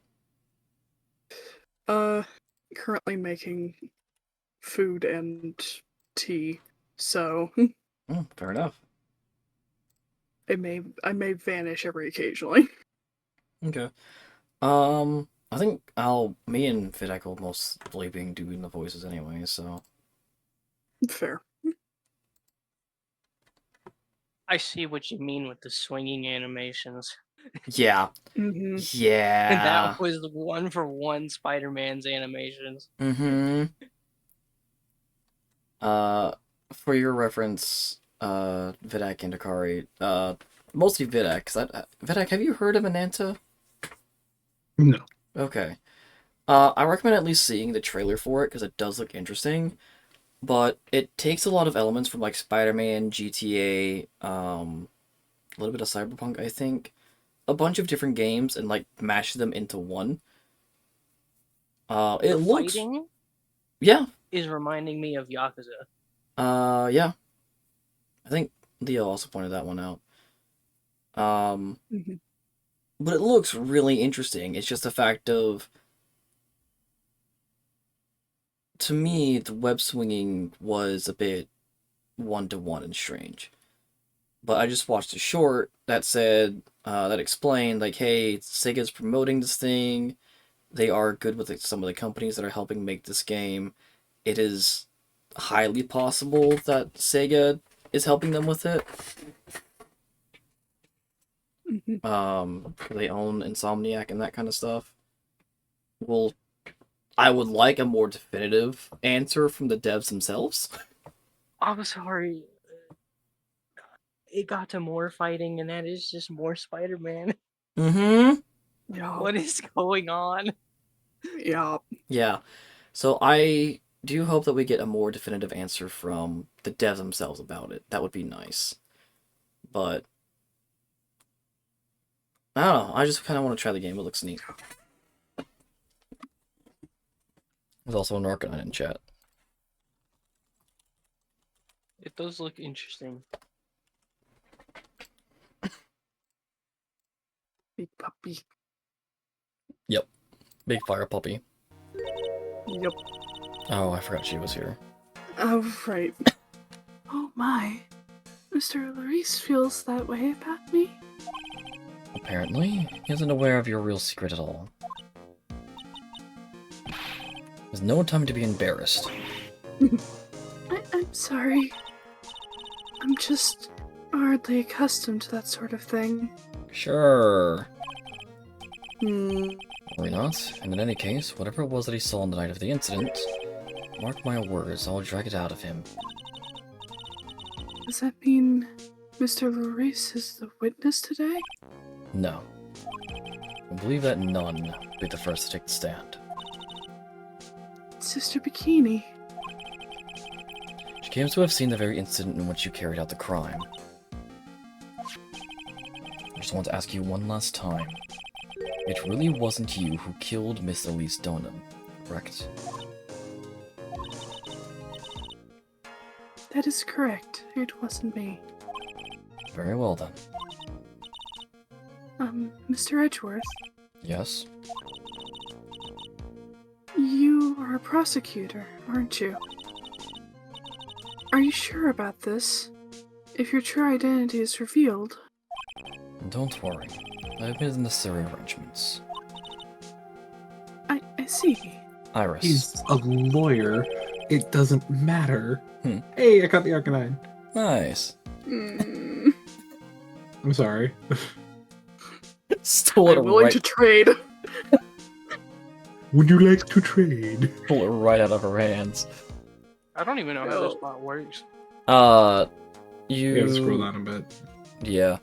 D: Uh, currently making food and tea, so
A: Fair enough.
D: I may vanish every occasionally.
A: Okay. I think me and Videk will mostly be doing the voices anyway, so.
D: Fair.
F: I see what you mean with the swinging animations.
A: Yeah.
D: Mm-hmm.
A: Yeah.
F: That was the one for one Spider-Man's animations.
A: Mm-hmm. For your reference, Videk and Akari, mostly Videk, 'cause Videk, have you heard of Ananta?
B: No.
A: Okay. I recommend at least seeing the trailer for it, because it does look interesting, but it takes a lot of elements from, like, Spider-Man, GTA, a little bit of Cyberpunk, I think, a bunch of different games, and, like, mashes them into one. It
F: The
A: looks...
F: fighting
A: Yeah.
F: is reminding me of Yakuza.
A: Yeah. I think Leo also pointed that one out.
D: Mm-hmm.
A: But it looks really interesting. It's just the fact of, to me, the web swinging was a bit one-to-one and strange. But I just watched a short that said, that explained, like, hey, Sega's promoting this thing. They are good with, like, some of the companies that are helping make this game. It is highly possible that Sega is helping them with it.
D: Mm-hmm.
A: They own Insomniac and that kind of stuff. Well, I would like a more definitive answer from the devs themselves.
F: I'm sorry. It got to more fighting, and that is just more Spider-Man.
A: Mm-hmm.
D: Yeah.
F: What is going on?
D: Yeah.
A: Yeah. So I do hope that we get a more definitive answer from the devs themselves about it. That would be nice. But I don't know. I just kind of want to try the game. It looks neat. There's also an Arcanine in chat.
F: It does look interesting.
D: Big puppy.
A: Yep. Big fire puppy.
D: Yep.
A: Oh, I forgot she was here.
D: Oh, right. Oh my. Mr. Larice feels that way about me?
A: Apparently, he isn't aware of your real secret at all. There's no time to be embarrassed.
D: I'm sorry. I'm just hardly accustomed to that sort of thing.
A: Sure.
D: Hmm.
A: Or not. And in any case, whatever it was that he saw on the night of the incident, mark my words, I'll drag it out of him.
D: Does that mean Mr. Larice is the witness today?
A: No. I believe that none will be the first to take the stand.
D: Sister Bikini.
A: She claims to have seen the very incident in which you carried out the crime. I just want to ask you one last time. It really wasn't you who killed Miss Elise Donham, correct?
D: That is correct. It wasn't me.
A: Very well then.
D: Mr. Edgeworth,
A: Yes?
D: you are a prosecutor, aren't you? Are you sure about this? If your true identity is revealed...
A: Don't worry. I've made the necessary arrangements.
D: I see.
A: Iris.
B: He's a lawyer. It doesn't matter.
A: Hmm.
B: Hey, I caught the Arcanine.
A: Nice.
D: Mm,
B: I'm sorry.
A: Stole it
D: I'm willing
A: right,
D: to trade.
B: Would you like to trade?
A: pull it right out of her hands.
F: I don't even know how
D: No.
F: this bot works.
A: You...
B: You gotta scroll down a bit.
A: Yeah.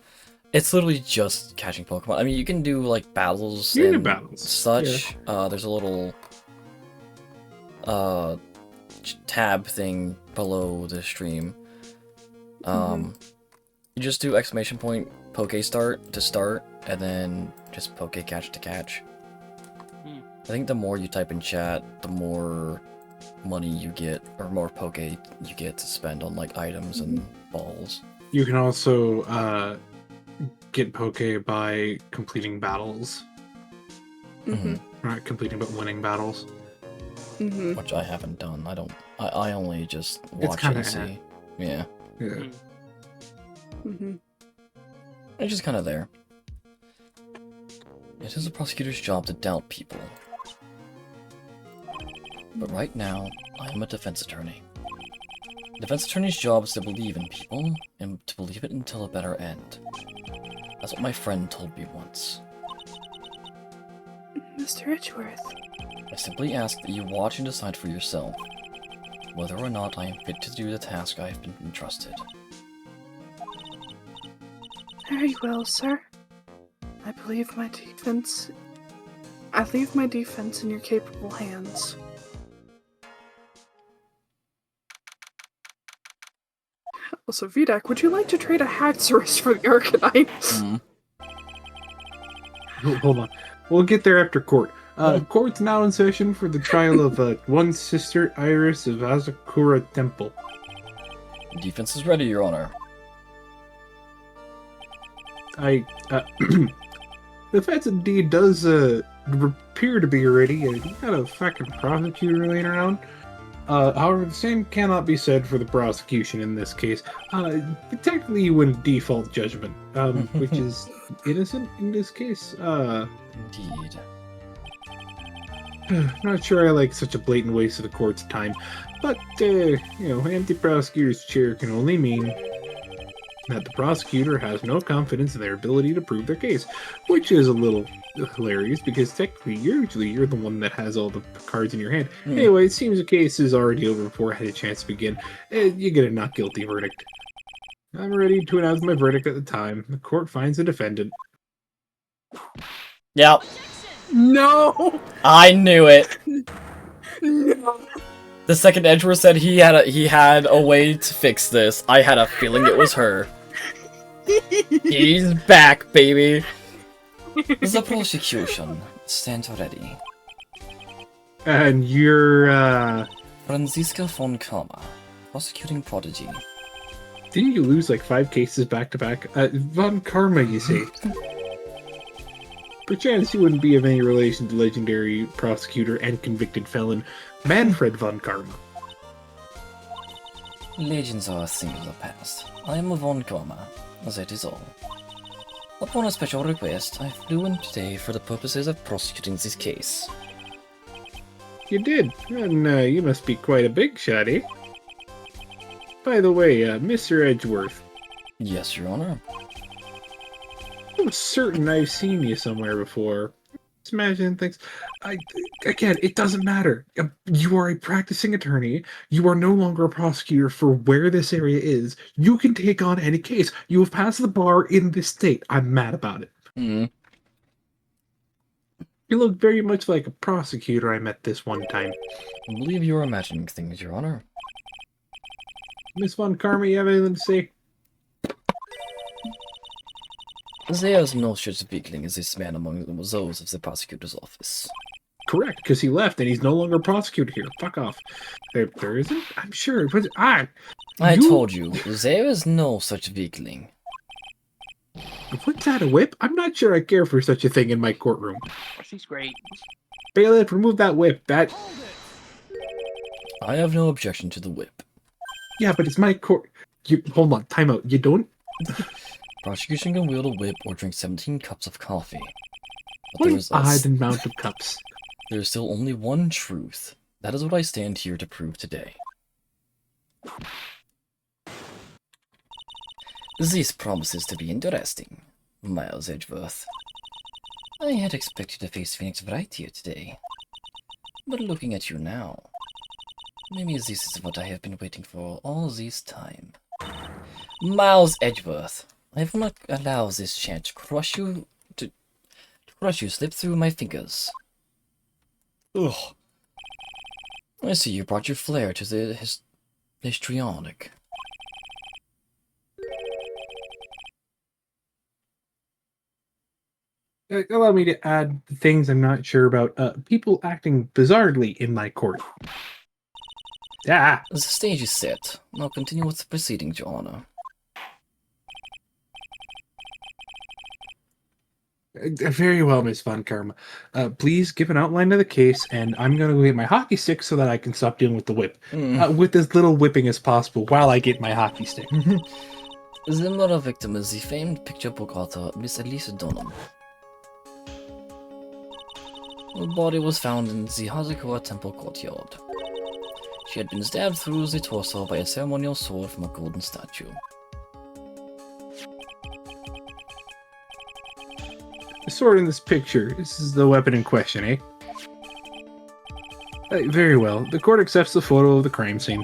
A: It's literally just catching Pokemon. I mean, you can do, like, battles
B: You can do
A: and
B: battles,
A: such. There's a little, tab thing below the stream. You just do exclamation point Poke Start to start, and then just Poke Catch to catch. I think the more you type in chat, the more money you get, or more Poke you get to spend on, like, items and balls.
B: You can also get Poke by completing battles. Not completing, but winning battles.
A: Which I haven't done. I only just
B: It's
A: watch
B: kinda
A: and see. Yeah.
B: Yeah.
A: It's just kind of there. It is a prosecutor's job to doubt people. But right now, I am a defense attorney. A defense attorney's job is to believe in people, and to believe it until a better end. That's what my friend told me once.
D: Mr. Edgeworth.
A: I simply ask that you watch and decide for yourself whether or not I am fit to do the task I have been entrusted.
D: Very well, sir. I leave my defense in your capable hands. Also, Vidak, would you like to trade a Haxorus for the Arcanine?
B: Hold on. We'll get there after court. Court's now in session for the trial of one sister Iris of Azakura Temple.
A: Defense is ready, Your Honor.
B: The defense indeed does appear to be ready. You got a fucking prosecutor laying around. However, the same cannot be said for the prosecution in this case. Technically, you win default judgment, which is innocent in this case.
A: Indeed.
B: Not sure I like such a blatant waste of the court's time, but, empty prosecutor's chair can only mean that the prosecutor has no confidence in their ability to prove their case, which is a little hilarious because technically you're the one that has all the cards in your hand. Anyway, it seems the case is already over before I had a chance to begin. You get a not guilty verdict. I'm ready to announce my verdict at the time. The court finds the defendant.
A: Yep.
D: No!
A: I knew it. The second Edgeworth said he had a way to fix this, I had a feeling it was her. He's back, baby.
G: The prosecution stands ready.
B: And you're,
G: Franziska von Karma, prosecuting prodigy.
B: didn't you lose like 5 cases back to back? Von Karma, you say? Perchance you wouldn't be of any relation to legendary prosecutor and convicted felon Manfred von Karma.
G: Legends are a thing of the past. I am a von Karma, that is all. Upon a special request, I flew in today for the purposes of prosecuting this case.
B: You did, and you must be quite a big shot, eh? By the way, Mr. Edgeworth,
G: Yes, Your Honor.
B: I'm certain I've seen you somewhere before. Just imagine things. Again, it doesn't matter. You are a practicing attorney. You are no longer a prosecutor for where this area is. You can take on any case. You have passed the bar in this state. I'm mad about it.
A: Hmm.
B: You look very much like a prosecutor I met this one time.
G: I believe you are imagining things, Your Honor.
B: Miss Von Karma, you have anything to say?
G: There is no such weakling as this man among those of the prosecutor's office.
B: Correct, because he left and he's no longer a prosecutor here. Fuck off. There isn't? I'm sure. But
G: I told you, there is no such weakling.
B: What's that, a whip? I'm not sure I care for such a thing in my courtroom.
F: She's great.
B: Bailiff, remove that whip. That...
G: I have no objection to the whip.
B: Yeah, but it's my court... Hold on, time out. You don't...
G: Prosecution can wield a whip or drink 17 cups of coffee. But
B: What
G: there
B: an
G: is
B: odd amount of cups.
G: there is still only one truth. That is what I stand here to prove today. This promises to be interesting, Miles Edgeworth. I had expected to face Phoenix Wright here today. But looking at you now, maybe this is what I have been waiting for all this time. Miles Edgeworth, I will not allow this chance to crush you slip through my fingers. Ugh. I see you brought your flair to the histrionic.
B: Allow me to add things I'm not sure about. People acting bizarrely in my court. Ah!
G: The stage is set. Now continue with the proceedings, Your Honor.
B: Very well, Miss Von Karma. Please give an outline of the case, and I'm going to go get my hockey stick so that I can stop dealing with the whip. With as little whipping as possible while I get my hockey stick.
G: The murder victim is the famed picture book author, Miss Elisa Dunham. Her body was found in the Hazakura Temple courtyard. She had been stabbed through the torso by a ceremonial sword from a golden statue.
B: The sword in this picture, this is the weapon in question, eh? Very well. The court accepts the photo of the crime scene.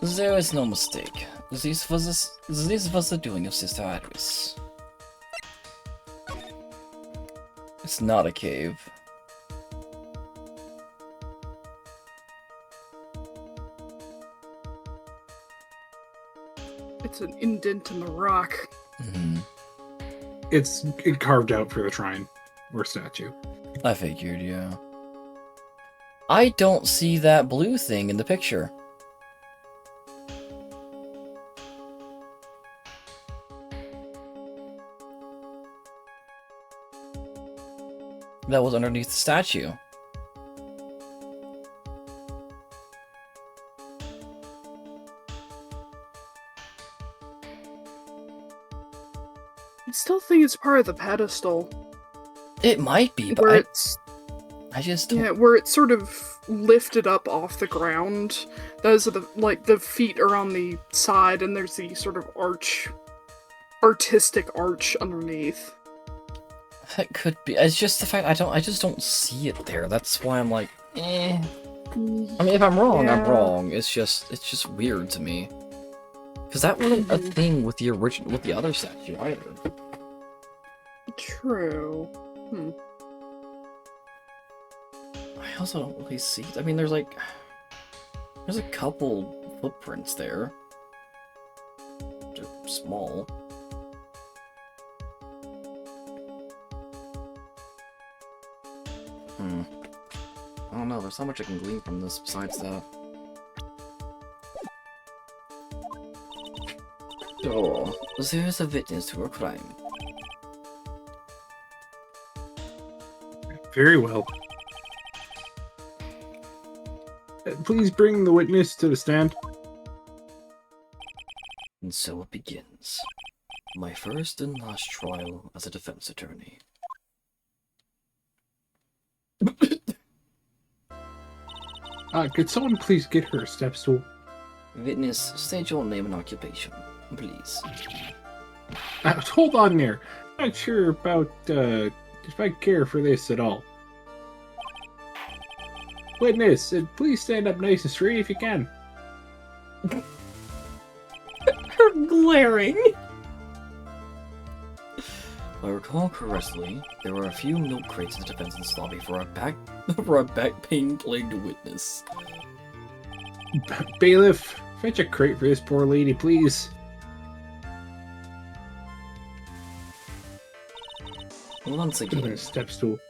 G: There is no mistake. This was the doing of Sister Iris. It's not a cave.
D: It's an indent in the rock.
G: Mm-hmm.
B: It's carved out for the shrine or statue.
G: I figured, yeah. I don't see that blue thing in the picture. That was underneath the statue.
D: I still think it's part of the pedestal.
G: It might be, but
D: Where it's
G: I just don't...
D: yeah, where it's sort of lifted up off the ground. Those are the feet are on the side, and there's the sort of artistic arch underneath.
G: That could be. It's just the fact I just don't see it there. That's why I'm like, eh. I mean, if I'm wrong, I'm
D: Yeah.
G: wrong. It's just weird to me. Because that wasn't a thing with the other statue either.
D: True.
A: also don't really see. I mean, there's a couple footprints there. They're small. I don't know, there's not much I can glean from this besides that. Oh, there's a witness to a crime.
B: Very well. Please bring the witness to the stand.
A: And so it begins. My first and last trial as a defense attorney.
B: Could someone please get her a step stool?
A: Witness, state your name and occupation, please.
B: Hold on there. Not sure about, if I care for this at all. Witness, please stand up nice and straight if you can.
D: Her glaring.
A: If I recall correctly, there were a few milk crates in the defense's lobby for a back pain plagued witness.
B: Bailiff, fetch a crate for this poor lady, please.
A: Once
B: Give her
A: again,
B: a step stool.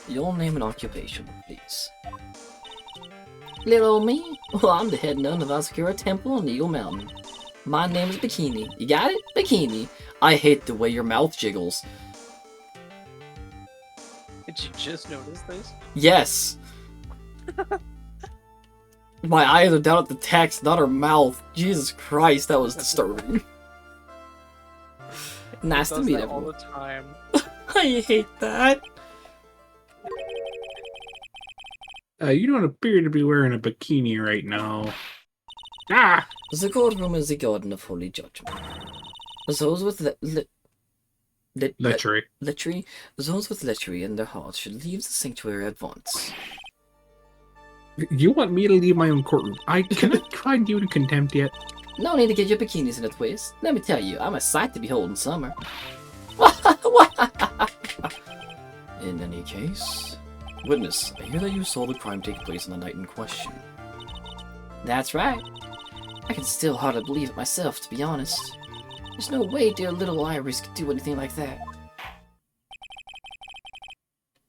A: your name and occupation, please.
G: Little old me? Well, I'm the head nun of Asakura Temple on Eagle Mountain. My name is Bikini. You got it? Bikini.
A: I hate the way your mouth jiggles.
F: Did you just notice this?
A: Yes! My eyes are down at the text, not her mouth. Jesus Christ, that was disturbing.
G: Nice to
F: Does
G: meet
F: that all
G: everyone.
F: the time.
A: I hate that.
B: You don't appear to be wearing a bikini right now. Ah!
A: The courtroom is the garden of holy judgment. Those with
B: Lechery.
A: lechery, those with lechery in their hearts should leave the sanctuary at once.
B: You want me to leave my own courtroom? I cannot find you in contempt yet.
G: No need to get your bikinis in a twist. Let me tell you, I'm a sight to behold in summer.
A: In any case, witness, I hear that you saw the crime take place on the night in question.
G: That's right. I can still hardly believe it myself, to be honest. There's no way dear little Iris could do anything like that.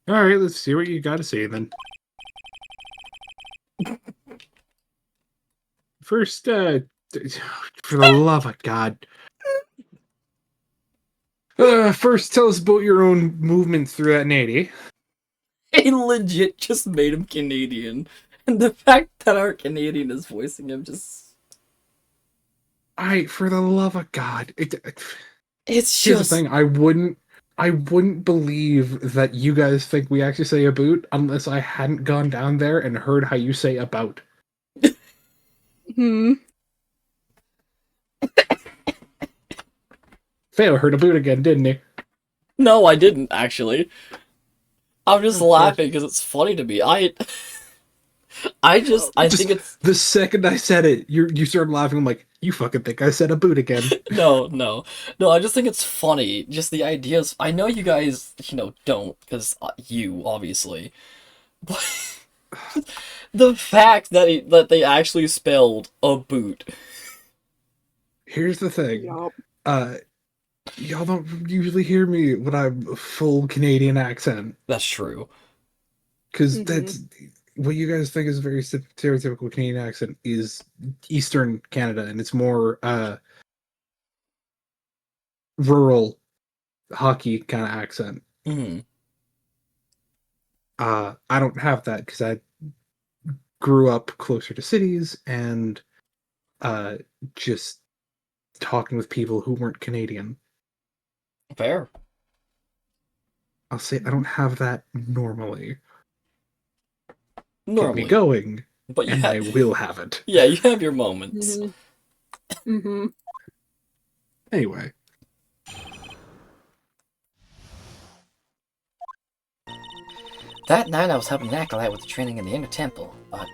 B: Alright, let's see what you gotta say then. First, for the love of God. First, tell us about your own movement through that 80.
A: They legit just made him Canadian. And the fact that our Canadian is voicing him just...
B: For the love of God.
A: It's
B: Here's
A: just...
B: the thing, I wouldn't believe that you guys think we actually say about unless I hadn't gone down there and heard how you say about. Fail heard about again, didn't he?
A: No, I didn't, actually. I'm just laughing because it's funny to me. I think it's...
B: The second I said it, you started laughing. I'm like, you fucking think I said about again.
A: No, I just think it's funny. Just the ideas. I know you guys, don't, because you, obviously. But the fact that they actually spelled a boot.
B: Here's the thing.
D: Yup.
B: Y'all don't usually hear me when I'm a full Canadian accent.
A: That's true.
B: Because that's... What you guys think is a very stereotypical Canadian accent is Eastern Canada, and it's more rural hockey kind of accent.
A: Mm-hmm.
B: I don't have that because I grew up closer to cities and just talking with people who weren't Canadian.
A: Fair.
B: I'll say I don't have that normally. Get
A: Normally.
B: me going,
A: But you
B: and I
A: have,
B: will have it.
A: yeah, you have your moments.
B: Anyway.
G: That night I was helping an acolyte with the training in the inner temple, but,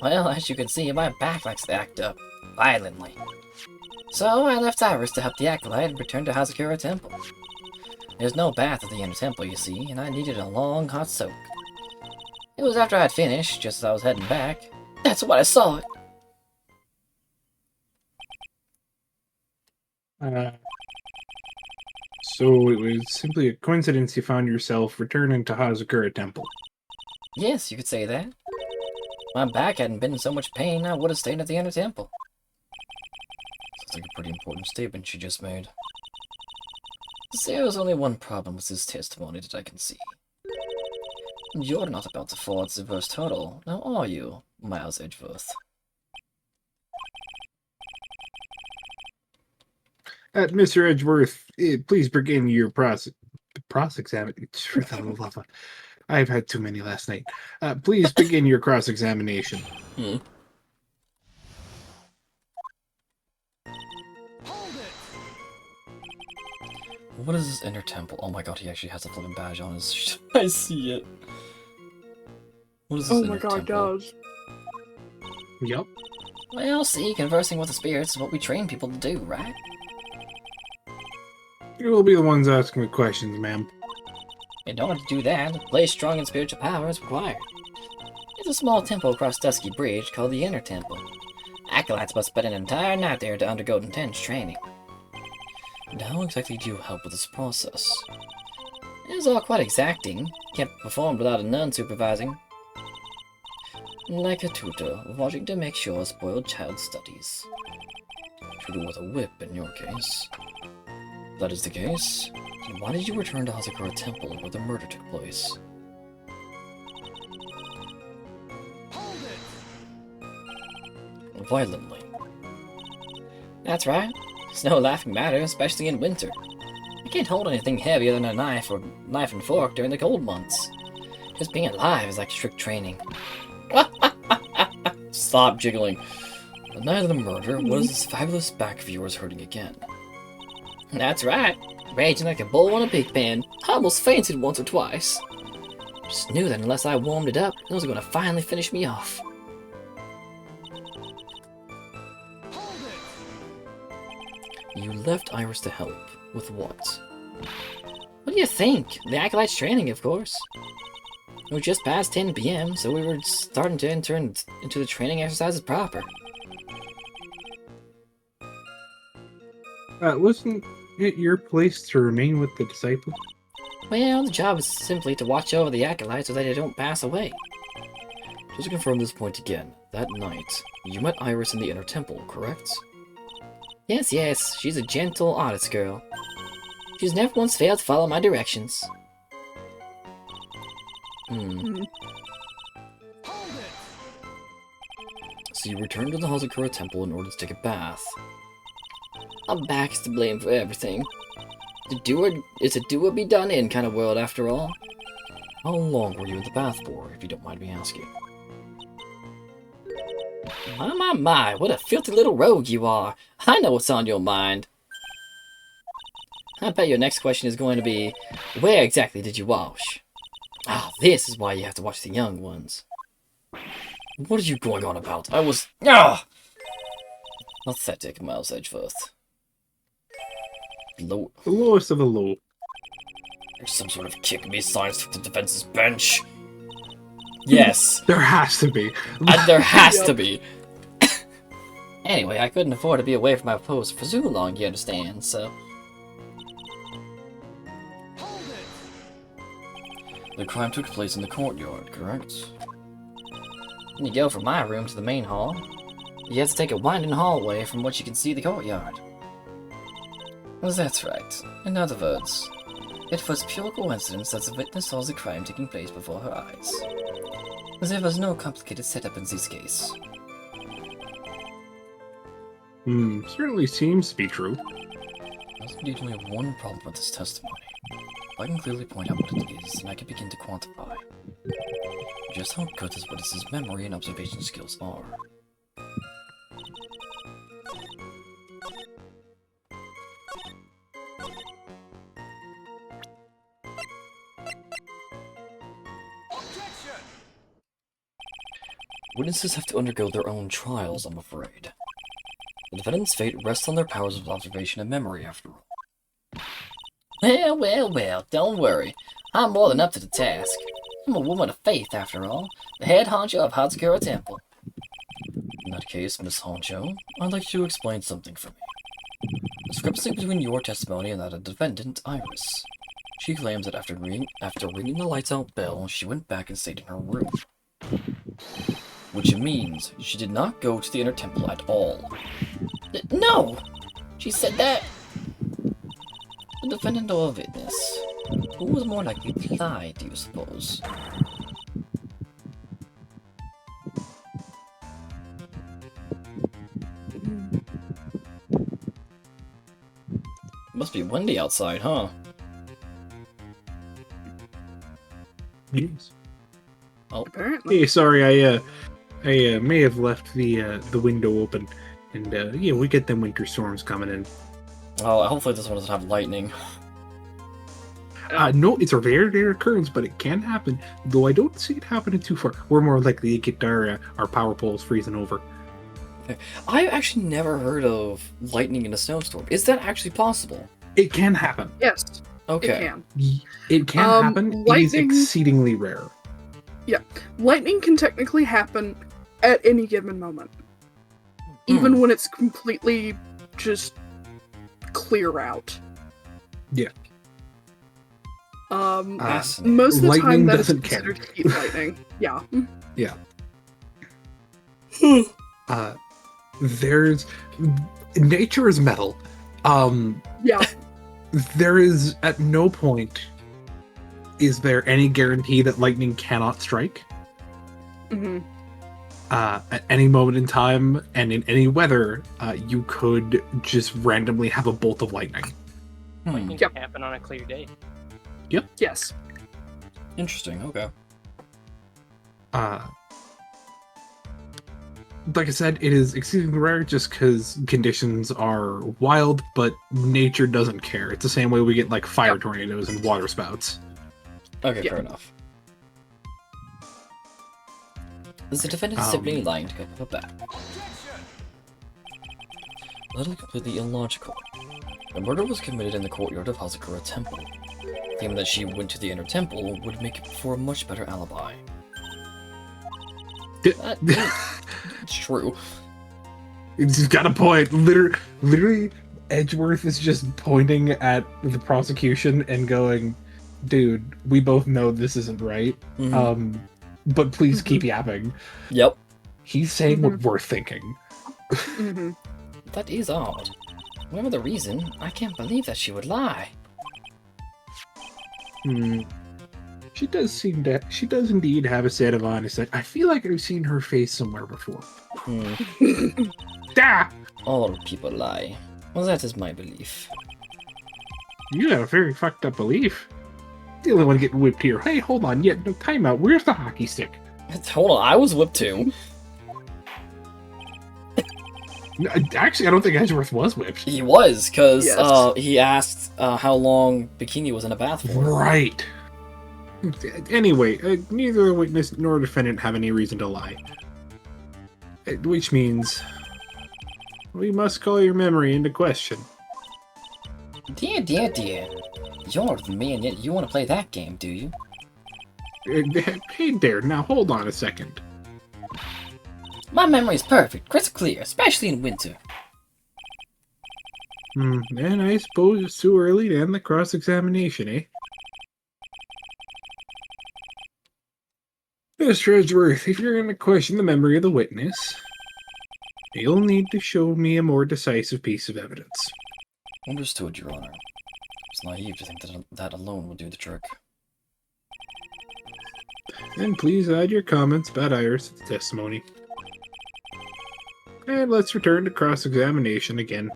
G: well, as you can see, my back likes to act up violently. So I left Iris to help the acolyte and returned to Hazakura Temple. There's no bath at the inner temple, you see, and I needed a long hot soak. It was after I had finished, just as I was heading back. That's what I saw it.
B: So it was simply a coincidence you found yourself returning to Hazakura Temple.
G: Yes, you could say that. If my back hadn't been in so much pain, I would have stayed at the inner temple. Sounds like a pretty important statement she just made. There's only one problem with this testimony that I can see. You're not about to forward the reverse total, now are you, Miles Edgeworth?
B: Mr. Edgeworth, please begin your cross-examination. For the love of... I've had too many last night. Please begin your cross-examination.
A: What is this inner temple? Oh my god, he actually has a flipping badge on his... I see it. What is this
D: Oh
A: inner
D: my god,
A: temple?
D: does.
B: Yup.
G: Well, see, conversing with the spirits is what we train people to do, right?
B: You will be the ones asking the questions, ma'am.
G: In order to do that, a place strong in spiritual power is required. It's a small temple across Dusky Bridge called the Inner Temple. Acolytes must spend an entire night there to undergo intense training.
A: And how exactly do you help with this process?
G: It is all quite exacting, can't be performed without a nun supervising. Like a tutor, watching to make sure a spoiled child studies.
A: Tutor with a whip, in your case. If that is the case, then why did you return to Hazakura Temple where the murder took place? Violently.
G: That's right. It's no laughing matter, especially in winter. You can't hold anything heavier than a knife or knife and fork during the cold months. Just being alive is like strict training.
A: Stop jiggling. The night of the murder, what is this fabulous back of yours hurting again?
G: That's right. Raging like a bull on a pig pen. I almost fainted once or twice. Just knew that unless I warmed it up, it was going to finally finish me off.
A: You left Iris to help. With what?
G: What do you think? The Acolyte's training, of course. It was just past 10 p.m., so we were starting to enter into the training exercises proper.
B: Wasn't it your place to remain with the disciples?
G: Well, the job is simply to watch over the Acolytes so that they don't pass away.
A: Just to confirm this point again, that night, you met Iris in the Inner Temple, correct?
G: Yes, she's a gentle, honest girl. She's never once failed to follow my directions.
A: So you returned to the Hazakura Temple in order to take a bath.
G: Our back is to blame for everything. It's a do or be done in kind of world, after all.
A: How long were you in the bath for, if you don't mind me asking?
G: My, what a filthy little rogue you are. I know what's on your mind. I bet your next question is going to be, where exactly did you wash? Ah, this is why you have to watch the young ones.
A: What are you going on about? I was... Ah!
G: Pathetic, Miles Edgeworth.
A: Low...
B: The lowest of the low.
A: There's some sort of kick-me science for the defense's bench. Yes.
B: There has to be.
A: And there has to be.
G: Anyway, I couldn't afford to be away from my post for too long, you understand, so...
A: The crime took place in the courtyard, correct?
G: When you go from my room to the main hall, you have to take a winding hallway from which you can see the courtyard.
A: Well, that's right. In other words, it was pure coincidence that the witness saw the crime taking place before her eyes. There was no complicated setup in this case.
B: Certainly seems to be true.
A: There's indeed only one problem with this testimony. If I can clearly point out what it is, then I can begin to quantify just how good this witness's memory and observation skills are. Witnesses have to undergo their own trials, I'm afraid. The defendant's fate rests on their powers of observation and memory, after all.
G: Well, don't worry. I'm more than up to the task. I'm a woman of faith, after all. The head honcho of Hazakura Temple. In that case, Miss Honcho, I'd like you to explain something for me. The discrepancy between your testimony and that of defendant Iris. She claims that after ringing the lights out bell, she went back and stayed in her room. Which means she did not go to the inner temple at all. No! She said that. The defendant or a witness? Who was more likely to lie, do you suppose? Must be windy outside, huh?
B: Yes.
G: Oh,
D: Apparently.
B: Hey, sorry, I may have left the window open, and yeah, we get them winter storms coming in.
G: oh, hopefully this one doesn't have lightning.
B: No, it's a very rare occurrence, but it can happen. Though I don't see it happening too far. We're more likely to get our power poles freezing over.
A: I've actually never heard of lightning in a snowstorm. Is that actually possible?
B: It can happen.
D: Yes,
A: Okay.
D: it can.
B: It can happen. It is
D: lightning-
B: exceedingly rare.
D: Lightning can technically happen at any given moment. Even when it's completely just clear out.
B: Yeah.
A: Fascinating.
D: Most of the
B: Lightning
D: time that is
B: doesn't care.
D: considered heat lightning. Yeah.
B: There's nature is metal.
D: Yeah.
B: There is at no point is there any guarantee that lightning cannot strike.
D: hmm
B: At any moment in time and in any weather, you could just randomly have a bolt of lightning.
F: Lightning
D: Yep.
F: can happen on a clear day.
D: Yes.
A: Interesting, okay.
B: Like I said, it is exceedingly rare just because conditions are wild, but nature doesn't care. It's the same way we get like fire tornadoes and water spouts.
A: Okay,
D: Yeah.
A: fair enough. Is the defendant simply lying to cover her back? That is completely illogical. The murder was committed in the courtyard of Hazakura Temple. Claiming that she went to the inner temple would make for a much better alibi. It's true.
B: He's got a point. Literally, Edgeworth is just pointing at the prosecution and going, "Dude, we both know this isn't right. But please keep yapping."
A: Yep.
B: He's saying what we're thinking.
D: hmm
G: That is odd. Whatever the reason, I can't believe that she would lie.
B: She does indeed have a set of honesty. I feel like I've seen her face somewhere before. Ah!
G: All people lie. Well, that is my belief.
B: You have a very fucked up belief. The only one getting whipped here. Hey, hold on. Yeah, no, time out. Where's the hockey stick?
A: Hold on, I was whipped too.
B: No, actually, I don't think Edgeworth was whipped.
A: He was, because
D: Yes.
A: he asked how long Bikini was in a bath for.
B: Right. Anyway, neither the witness nor defendant have any reason to lie. Which means we must call your memory into question.
G: Dear, dear, dear. You're older than me, and yet you want to play that game, do you?
B: Hey there, now hold on a second.
G: My memory is perfect, crystal clear, especially in winter.
B: And I suppose it's too early to end the cross-examination, eh? Mr. Edgeworth, if you're going to question the memory of the witness, you'll need to show me a more decisive piece of evidence.
A: Understood, Your Honor. It's naive to think that that alone will do the trick.
B: And please add your comments about Iris to the testimony. And let's return to cross-examination again.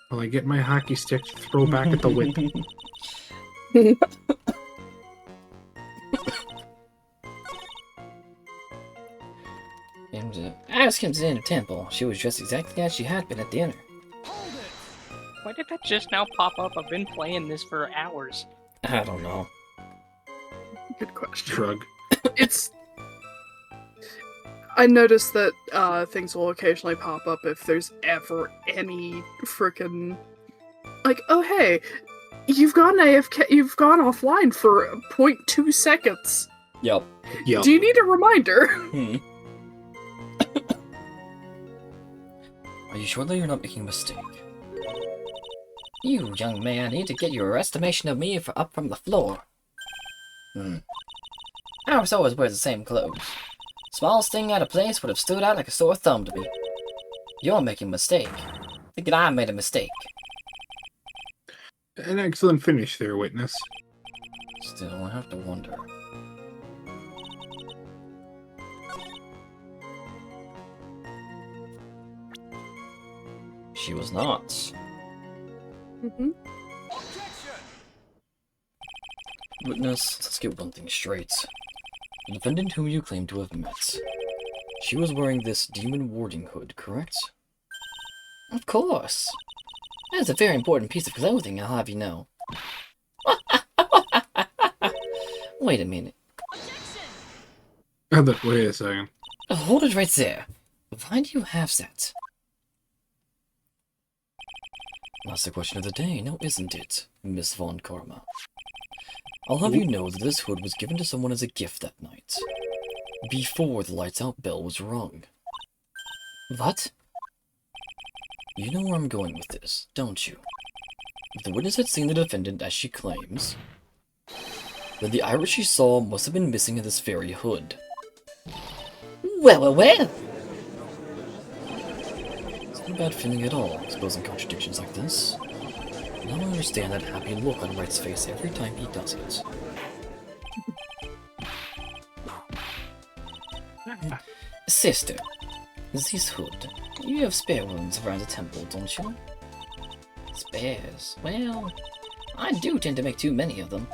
B: While I get my hockey stick to throw back at the whip.
G: And Iris comes in the temple. She was dressed exactly as she had been at dinner.
F: Why did that just now pop up? I've been playing this for hours.
A: I don't know.
D: Good question.
B: Shrug.
D: It's. I noticed that things will occasionally pop up if there's ever any frickin' like, oh hey, You've gone AFK. You've gone offline for 0.2 seconds.
A: Yep.
B: Yep.
D: Do you need a reminder?
A: Hmm. Are you sure that you're not making a mistake? You, young man, need to get your estimation of me up from the floor. Alice always wears the same clothes. Smallest thing out of place would have stood out like a sore thumb to me. You're making a mistake. Thinking I made a mistake.
B: An excellent finish there, Witness.
A: Still, I have to wonder. She was not.
D: Mm-hmm.
A: Witness, let's get one thing straight. The defendant whom you claim to have met. She was wearing this demon warding hood, correct? Of course. That is a very important piece of clothing, I'll have you know. Wait a minute.
B: Wait a second.
A: Hold it right there. Why do you have that? That's the question of the day, now isn't it, Miss Von Karma? I'll have you know that this hood was given to someone as a gift that night. Before the lights out bell was rung. What? You know where I'm going with this, don't you? If the witness had seen the defendant as she claims, then the iris she saw must have been missing in this very hood. Well! It's not a bad feeling at all, exposing contradictions like this. Now I understand that happy look on Wright's face every time he does it. Sister, this hood. You have spare ones around the temple, don't you? Spares? Well, I do tend to make too many of them.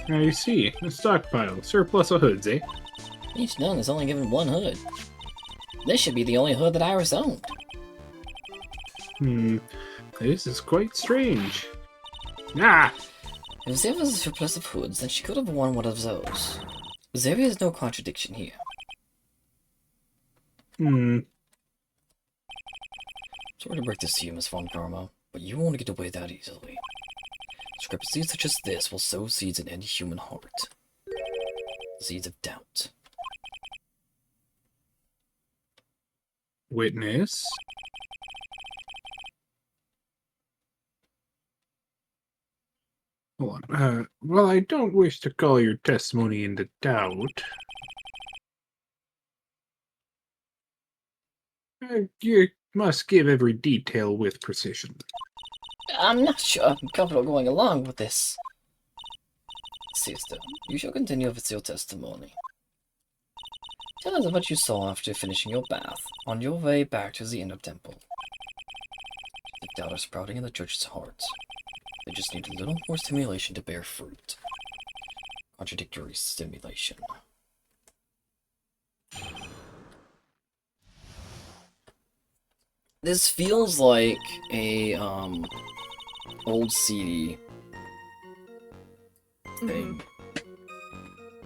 B: I see. A stockpile. Surplus of hoods, eh?
A: Each nun is only given one hood. This should be the only hood that Iris owned.
B: This is quite strange. Ah!
A: If there was a surplus of hoods, then she could have worn one of those. There is no contradiction here. Sorry to break this to you, Miss Von Karma, but you won't get away that easily. Discrepancies such as this will sow seeds in any human heart. Seeds of doubt.
B: Witness? Hold on. Well, I don't wish to call your testimony into doubt. You must give every detail with precision.
A: I'm not sure I'm comfortable going along with this. Sister, you shall continue with your testimony. Tell us what you saw after finishing your bath, on your way back to the inner temple. The doubt are sprouting in the church's heart. They just need a little more stimulation to bear fruit. Contradictory stimulation. This feels like a, old CD thing.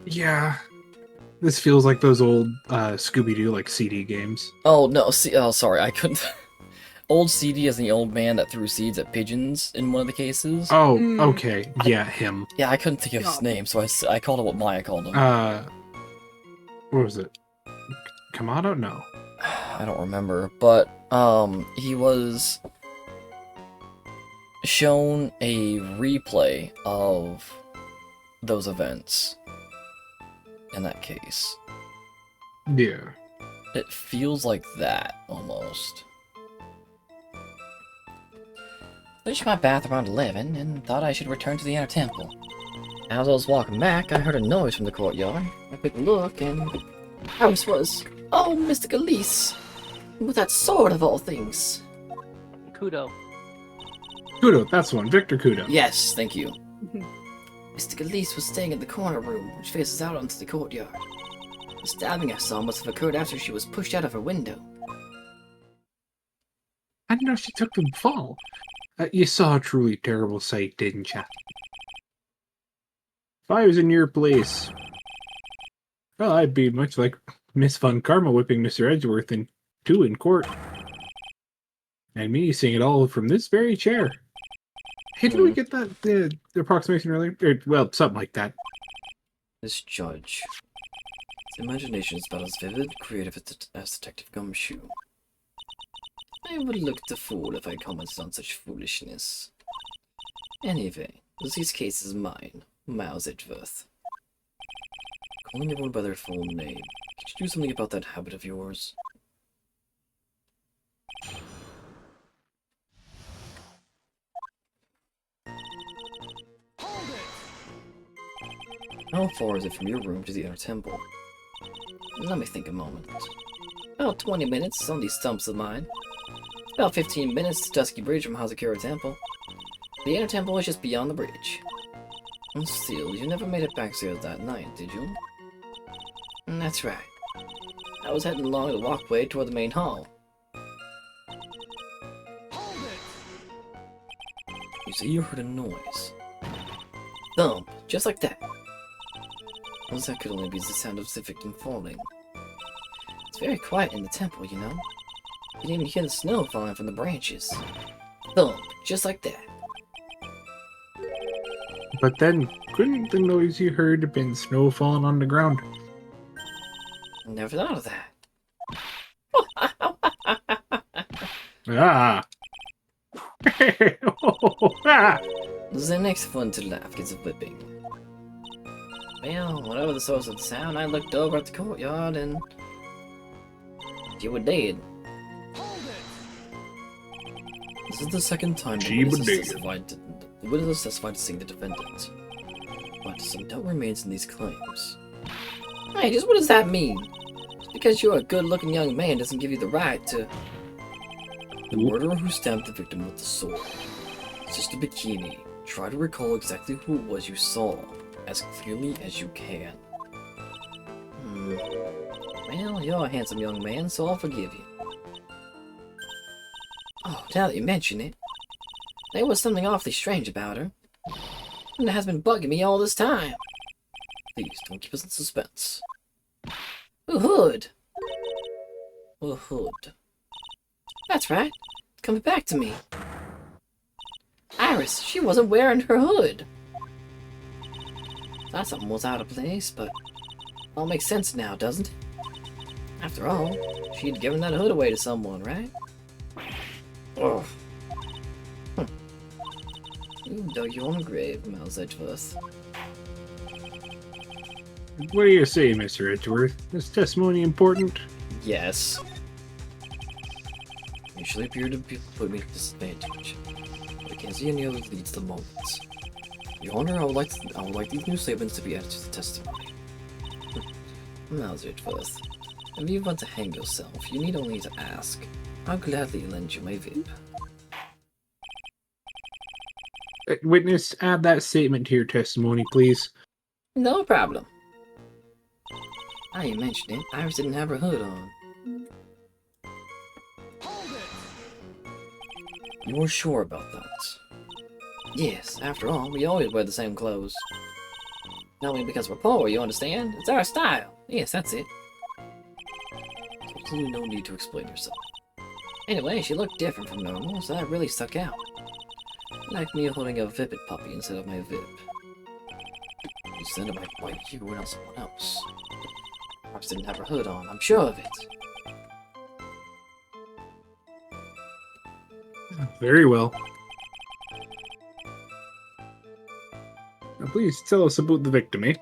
B: Yeah. This feels like those old Scooby-Doo like CD games.
A: Oh, no, sorry, I couldn't... Old CD is the old man that threw seeds at pigeons in one of the cases.
B: Oh, okay. Yeah, him.
A: Yeah, I couldn't think of his name, so I called it what Maya called him.
B: What was it? Kamado? No.
A: I don't remember, but, he was shown a replay of those events in that case.
B: Yeah.
A: It feels like that, almost. Finished my bath around 11 and thought I should return to the inner temple. As I was walking back, I heard a noise from the courtyard. I took a look and the house was, oh, Mr. Galeese, with that sword of all things.
F: Kudo.
B: Kudo, that's the one. Victor Kudo.
A: Yes, thank you. Mr. Galeese was staying in the corner room, which faces out onto the courtyard. The stabbing I saw must have occurred after she was pushed out of her window.
B: I didn't know she took the fall. You saw a truly terrible sight, didn't you? If I was in your place, well, I'd be much like Miss Von Karma whipping Mr. Edgeworth in court. And me seeing it all from this very chair. Hey, did we get that the approximation earlier? Well, something like that.
G: This judge. His imagination is about as vivid, creative as Detective Gumshoe. I would look the fool if I commented on such foolishness. Anyway, this case is mine, Miles Edgeworth. Calling everyone by their full name. Could you do something about that habit of yours? How far is it from your room to the inner temple? Let me think a moment. About 20 minutes on these stumps of mine. About 15 minutes to Dusky Bridge from Hazakura Temple. The inner temple is just beyond the bridge. And still, you never made it backstairs that night, did you? That's right. I was heading along the walkway toward the main hall. You say you heard a noise. Thump, just like that. Well, that could only be the sound of the victim falling. It's very quiet in the temple, you know. You didn't even hear the snow falling from the branches. Thump, just like that.
B: But then, couldn't the noise you heard have been snow falling on the ground?
G: Never thought of that.
B: Ah! Ah!
G: The next one to laugh gets a whipping. Well, whatever the source of the sound, I looked over at the courtyard and you were dead. This is the second time the witness testified to seeing the defendant. But some doubt remains in these claims. Hey, just what does that mean? Just because you're a good-looking young man doesn't give you the right to... The murderer who stabbed the victim with the sword. Sister Bikini, try to recall exactly who it was you saw, as clearly as you can. Well, you're a handsome young man, so I'll forgive you. Oh, now that you mention it, there was something awfully strange about her. And it has been bugging me all this time. Please, don't keep us in suspense. A hood! A hood. That's right. It's coming back to me. Iris, she wasn't wearing her hood. Thought something was out of place, but it all makes sense now, doesn't it? After all, she'd given that hood away to someone, right? Oh. You dug your own grave, Miles Edgeworth.
B: What do you say, Mr. Edgeworth? Is testimony important?
G: Yes. Usually appear to put me at a disadvantage. But I can't see any other leads at the moment. Your Honor, I would like these new statements to be added to the testimony. Miles Edgeworth, if you want to hang yourself, you need only to ask. I'll gladly lend you my VIP.
B: Witness, add that statement to your testimony, please.
G: No problem. Now you mentioned it, Iris didn't have her hood on. You were sure about that? Yes, after all, we always wear the same clothes. Not only because we're poor, you understand? It's our style. Yes, that's it. There's absolutely no need to explain yourself. Anyway, she looked different from normal, so that really stuck out. Like me holding a Vipid puppy instead of my VIP. You said it might bite you and not someone else. Perhaps didn't have her hood on, I'm sure of it.
B: Very well. Now please tell us about the victim, eh?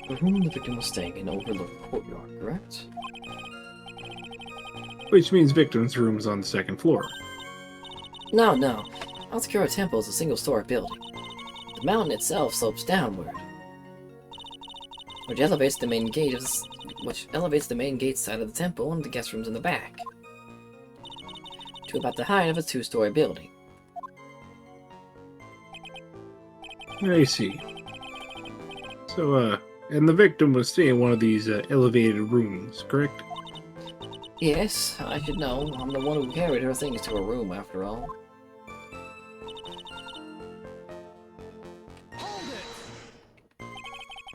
G: The room the victim was staying in overlooked courtyard, correct?
B: Which means victim's room is on the second floor.
G: No. Hazakura Temple is a single-story building. The mountain itself slopes downward, which elevates the main gate side of the temple and the guest rooms in the back to about the height of a two-story building.
B: I see. So, and the victim was staying in one of these elevated rooms, correct?
G: Yes, I should know. I'm the one who carried her things to her room, after all.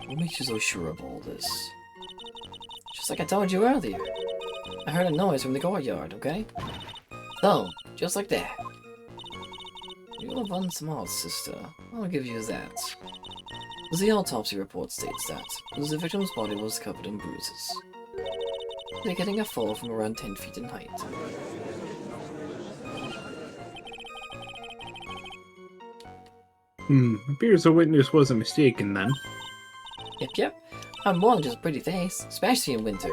G: What makes you so sure of all this? Just like I told you earlier. I heard a noise from the courtyard, okay? So, just like that. You have one small sister. I'll give you that. The autopsy report states that the victim's body was covered in bruises, indicating a fall from around 10 feet in height.
B: Appears the witness wasn't mistaken then.
G: Yep. I'm more than just a pretty face, especially in winter.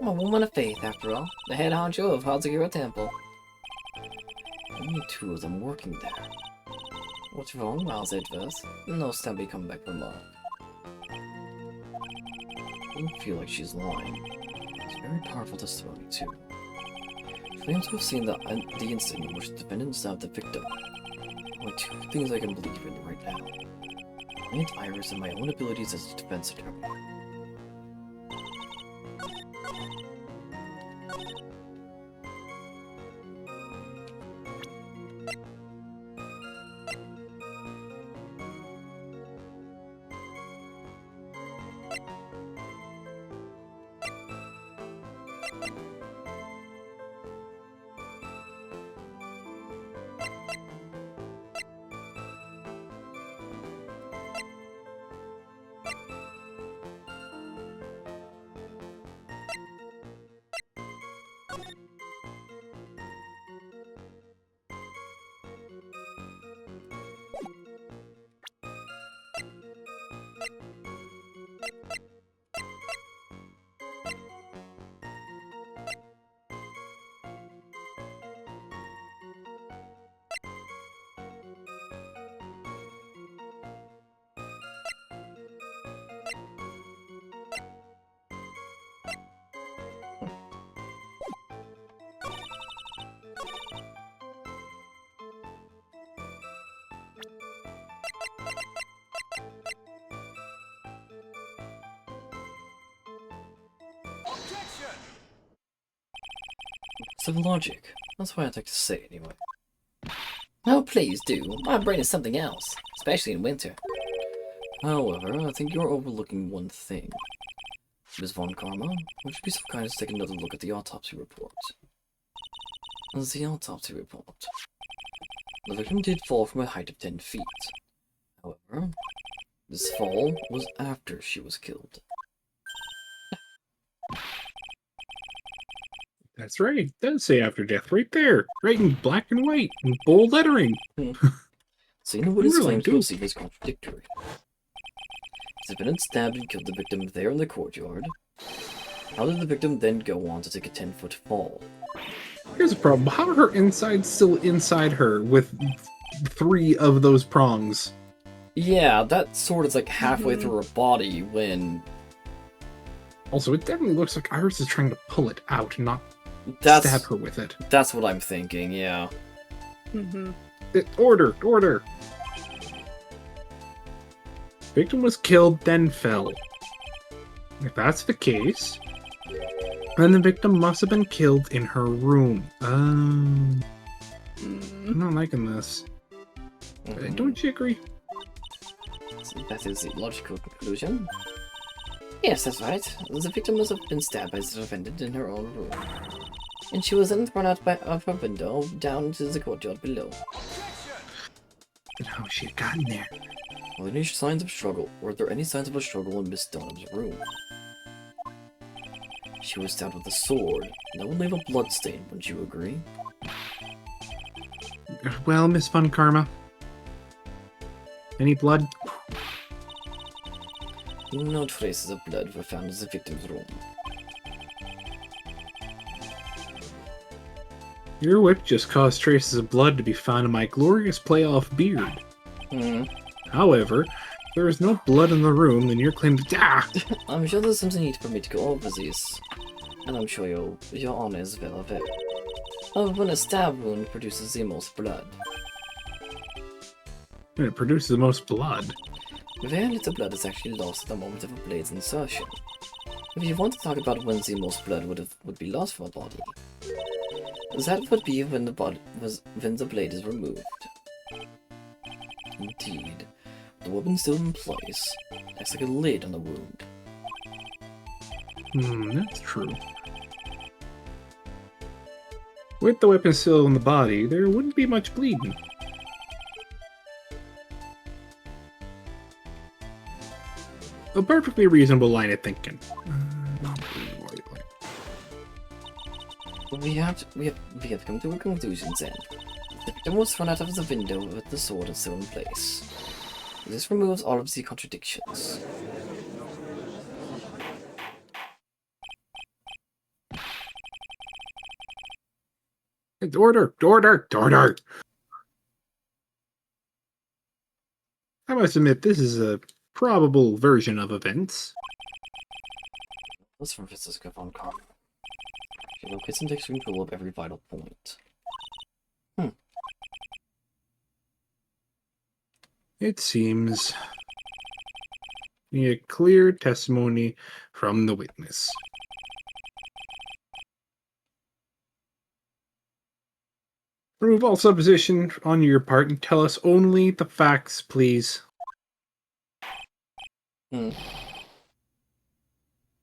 G: I'm a woman of faith, after all, the head honcho of Hazagura Temple. Only 2 of them working there. What's wrong, Miles Edgeworth? No Stumpy come back from Mark. I don't feel like she's lying. It's very powerful testimony, too. She claims to have seen the incident in which the defendant stabbed the victim. Only 2 things I can believe in right now. My Aunt Iris and my own abilities as a defense attorney. Some logic. That's what I'd like to say, anyway. Oh, please do. My brain is something else, especially in winter. However, I think you're overlooking one thing. Ms. Von Karma, would you be so kind as to take another look at the autopsy report? The autopsy report. The victim did fall from a height of 10 feet. However, this fall was after she was killed.
B: That's right. It does say after death right there. Right in black and white. In bold lettering.
G: Seeing the witness
B: Really
G: claims to
B: do.
G: have seen is contradictory. The defendant stabbed and killed the victim there in the courtyard. How did the victim then go on to take a 10-foot fall?
B: Here's a problem. How are her insides still inside her with 3 of those prongs?
A: Yeah, that sword is like halfway through her body when...
B: Also, it definitely looks like Iris is trying to pull it out, not
A: That's,
B: stab her with it.
A: that's what I'm thinking, yeah.
B: Order! Victim was killed, then fell. If that's the case, then the victim must have been killed in her room. I'm not liking this. Don't you agree?
G: So that is the logical conclusion. Yes, that's right. The victim must have been stabbed by the defendant in her own room. And she was then thrown out of her window down to the courtyard below.
B: But how she had gotten there?
G: Were there any signs of struggle? Were there any signs of a struggle in Miss Dunham's room? She was stabbed with a sword. That would leave a blood stain, wouldn't you agree?
B: Well, Miss Fun Karma. Any blood?
G: No traces of blood were found in the victim's room.
B: Your whip just caused traces of blood to be found in my glorious playoff beard. However, if there is no blood in the room, then your claim to
G: I'm sure there's something need for me to go over this. And I'm sure your honor is well aware. When a stab wound produces the most blood.
B: And it produces the most blood.
G: Very little blood is actually lost at the moment of a blade's insertion. If you want to talk about when the most blood would be lost from a body, that would be when the blade is removed. Indeed, the weapon still in place, acts like a lid on the wound.
B: That's true. With the weapon still in the body, there wouldn't be much bleeding. A perfectly reasonable line of thinking.
G: We have come to a conclusion then. The victim was thrown out of the window with the sword still in place. This removes all of the contradictions.
B: Order! Order! Order! I must admit, this is a probable version of events.
G: That's from Francisco von Karma. She locates and takes control of every vital point.
B: It seems a clear testimony from the witness. Remove all supposition on your part and tell us only the facts, please.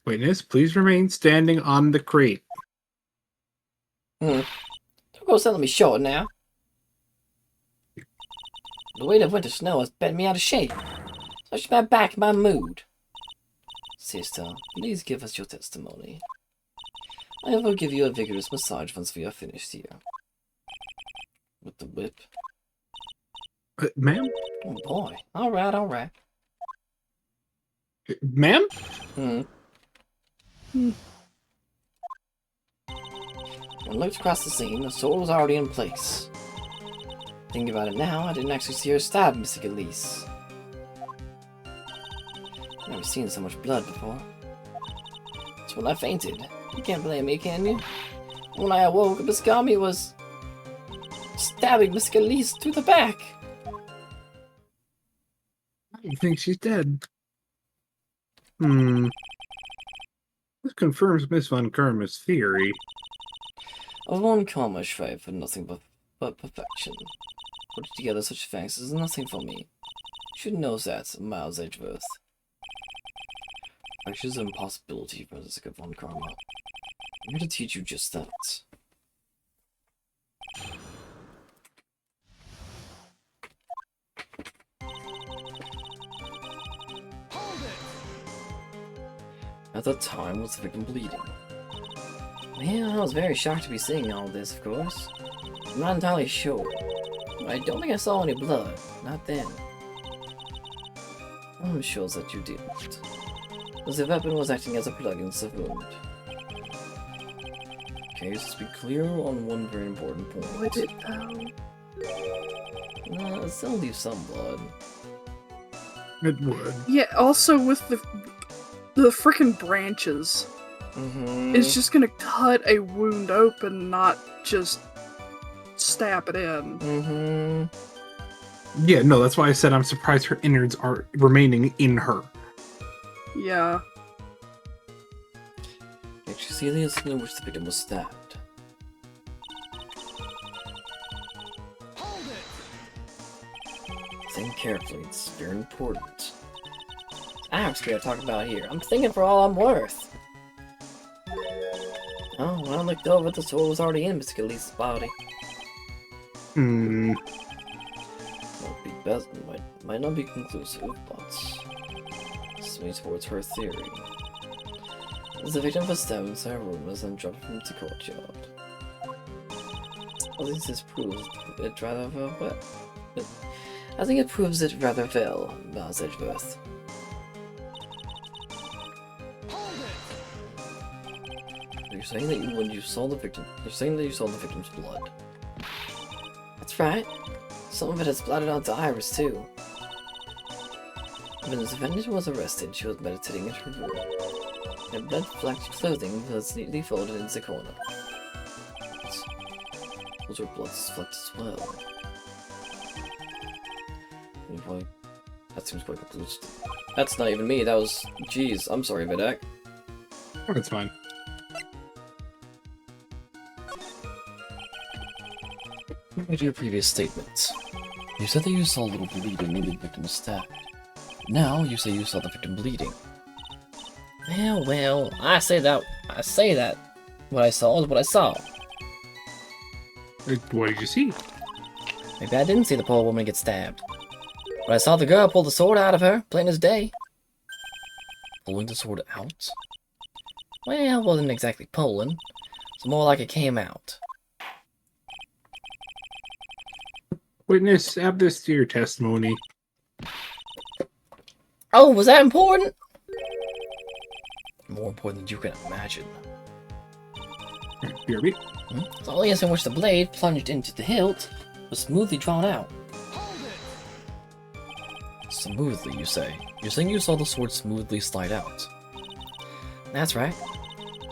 B: Witness, please remain standing on the crate.
G: Don't go selling me short now. The weight of winter snow has bent me out of shape. Such my back, my mood. Sister, please give us your testimony. I will give you a vigorous massage once we are finished here. With the whip.
B: Ma'am?
G: Oh boy. Alright, alright.
B: Ma'am?
G: When looked across the scene, the sword was already in place. Thinking about it now, I didn't actually see her stab Mr. Elise. Never seen so much blood before. That's when I fainted. You can't blame me, can you? When I awoke, Biscami was stabbing Miss Elise through the back.
B: I think she's dead. This confirms Miss Von Karma's theory.
G: Of one Karma strive for nothing but perfection. Putting together such facts is nothing for me. You should know that, Miles Edgeworth. Perfection is an impossibility, Francisco Von Karma. I'm here to teach you just that. At that time, was the victim bleeding? Yeah, I was very shocked to be seeing all this, of course. I'm not entirely sure. I don't think I saw any blood. Not then. I'm sure that you didn't. Because the weapon was acting as a plug in the wound. Okay, let's be clear on one very important point.
D: Would it though?
G: It still leaves some blood.
B: It would.
D: Yeah, also with the frickin' branches. It's just gonna cut a wound open, not just stab it in.
B: Yeah, no, that's why I said I'm surprised her innards are remaining in her.
D: Yeah.
G: Actually, see the instant in which the victim was stabbed. Think carefully, it's very important. Axe we are talking about here. I'm thinking for all I'm worth. Oh, when I looked over, the soul was already in Miss Elise's body. Might be best, might not be conclusive, but swings towards her theory. As the victim was stabbed inside her room and then dropped from the courtyard. At least this proves it rather well. I think it proves it rather well, Miles Edgeworth. You're saying that when you saw the victim, you're saying that you saw the victim's blood. That's right. Some of it has splattered onto Iris too. When the defendant was arrested, she was meditating in her room. Her blood-flecked clothing was neatly folded into the corner. Those were blood-flecked as well. Anyway, that seems quite conclusive. That's not even me, that was... Jeez, I'm sorry, Vidak.
B: Oh, it's fine.
G: Back to your previous statement. You said that you saw a little bleeding when the victim was stabbed. Now you say you saw the victim bleeding. Well, I say that what I saw is what I saw.
B: What did you see?
G: Maybe I didn't see the poor woman get stabbed. But I saw the girl pull the sword out of her, plain as day. Pulling the sword out? Well, it wasn't exactly pulling. It's more like it came out.
B: Witness, add this to your testimony.
G: Oh, was that important? More important than you can imagine.
B: BRB.
G: The only instant in which the blade plunged into the hilt was smoothly drawn out. Smoothly, you say? You're saying you saw the sword smoothly slide out? That's right.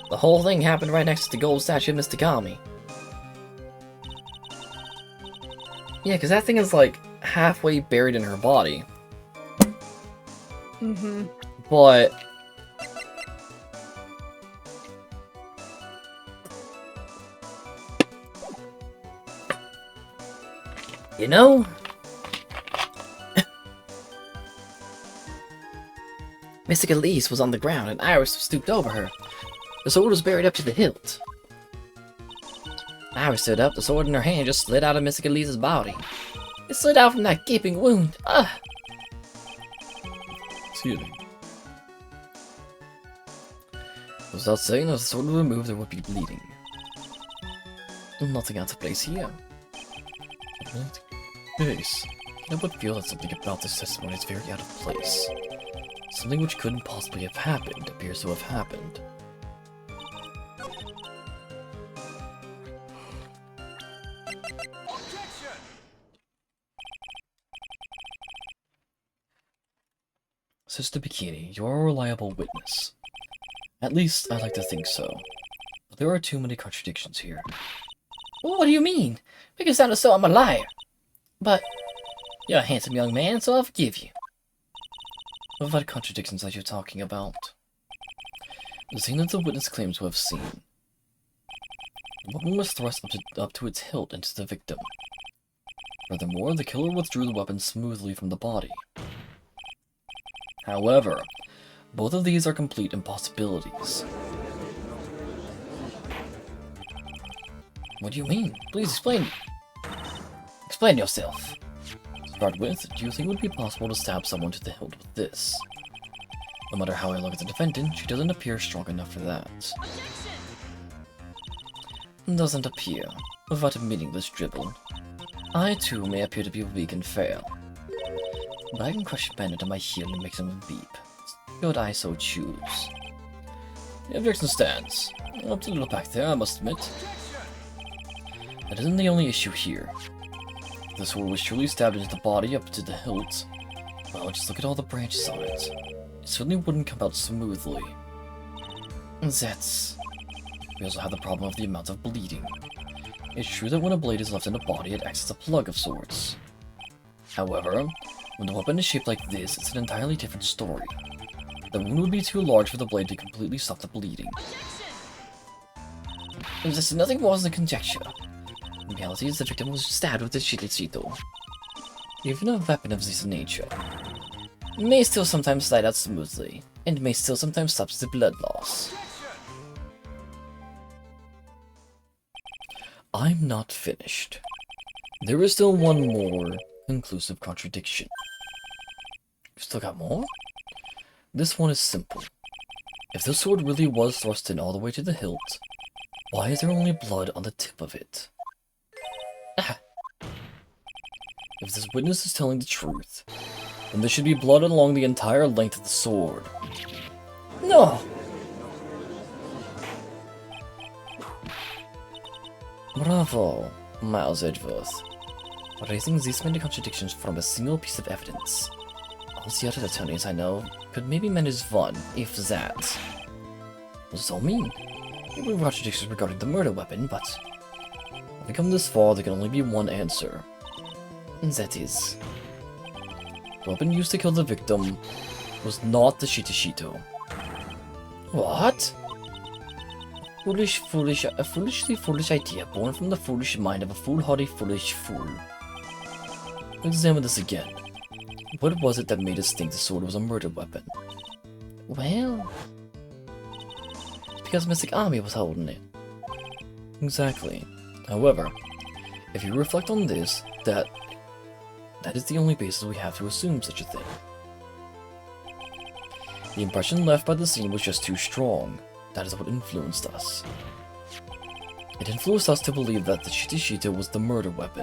G: The whole thing happened right next to the gold statue of Mr. Kami. Yeah, because that thing is like halfway buried in her body.
D: Mm-hmm.
G: But you know, Mystic Elise was on the ground and Iris stooped over her. The sword was buried up to the hilt. Iris stood up, the sword in her hand just slid out of Mystic Elise's body. It slid out from that gaping wound. Ah! Sealing. Was that saying if the sword were removed there would be bleeding? Nothing out of place here. Place. I would feel that something about this testimony is very out of place. Something which couldn't possibly have happened appears to have happened. Sister Bikini, you are a reliable witness. At least, I like to think so. But there are too many contradictions here. What do you mean? Make it sound as though I'm a liar. But, you're a handsome young man, so I'll forgive you. What contradictions are you talking about? The scene that the witness claims to have seen. The weapon was thrust up to its hilt into the victim. Furthermore, the killer withdrew the weapon smoothly from the body. However, both of these are complete impossibilities. What do you mean? Please explain. Explain yourself. To start with, do you think it would be possible to stab someone to the hilt with this? No matter how I look at the defendant, she doesn't appear strong enough for that. Doesn't appear. What a meaningless dribble. I too may appear to be weak and frail. But I can crush a bandit on my heel and make someone beep. Should I so choose? The objection stands. Up to a little back there, I must admit. That isn't the only issue here. If the sword was truly stabbed into the body up to the hilt, well, just look at all the branches on it. It certainly wouldn't come out smoothly. That's... We also have the problem of the amount of bleeding. It's true that when a blade is left in a body, it acts as a plug of sorts. However, when the weapon is shaped like this, it's an entirely different story. The wound would be too large for the blade to completely stop the bleeding. This is nothing more than conjecture. In reality, the victim was stabbed with a shitechito. Even a weapon of this nature may still sometimes slide out smoothly, and may still sometimes stop the blood loss. I'm not finished. There is still one more conclusive contradiction. You still got more? This one is simple. If the sword really was thrust in all the way to the hilt, why is there only blood on the tip of it? Ah. If this witness is telling the truth, then there should be blood along the entire length of the sword. No! Bravo, Miles Edgeworth. Raising these many contradictions from a single piece of evidence. All the other attorneys I know could maybe manage one, if that. What does it all mean? There were contradictions regarding the murder weapon, but when we come this far, there can only be one answer. And that is... the weapon used to kill the victim was not the shitechito. What? A foolishly foolish idea born from the foolish mind of a foolhardy foolish fool. Examine this again. What was it that made us think the sword was a murder weapon? Well, because Mystic Army was holding it. Exactly. However, if you reflect on this, that is the only basis we have to assume such a thing. The impression left by the scene was just too strong. That is what influenced us. It influenced us to believe that the Shitishita was the murder weapon.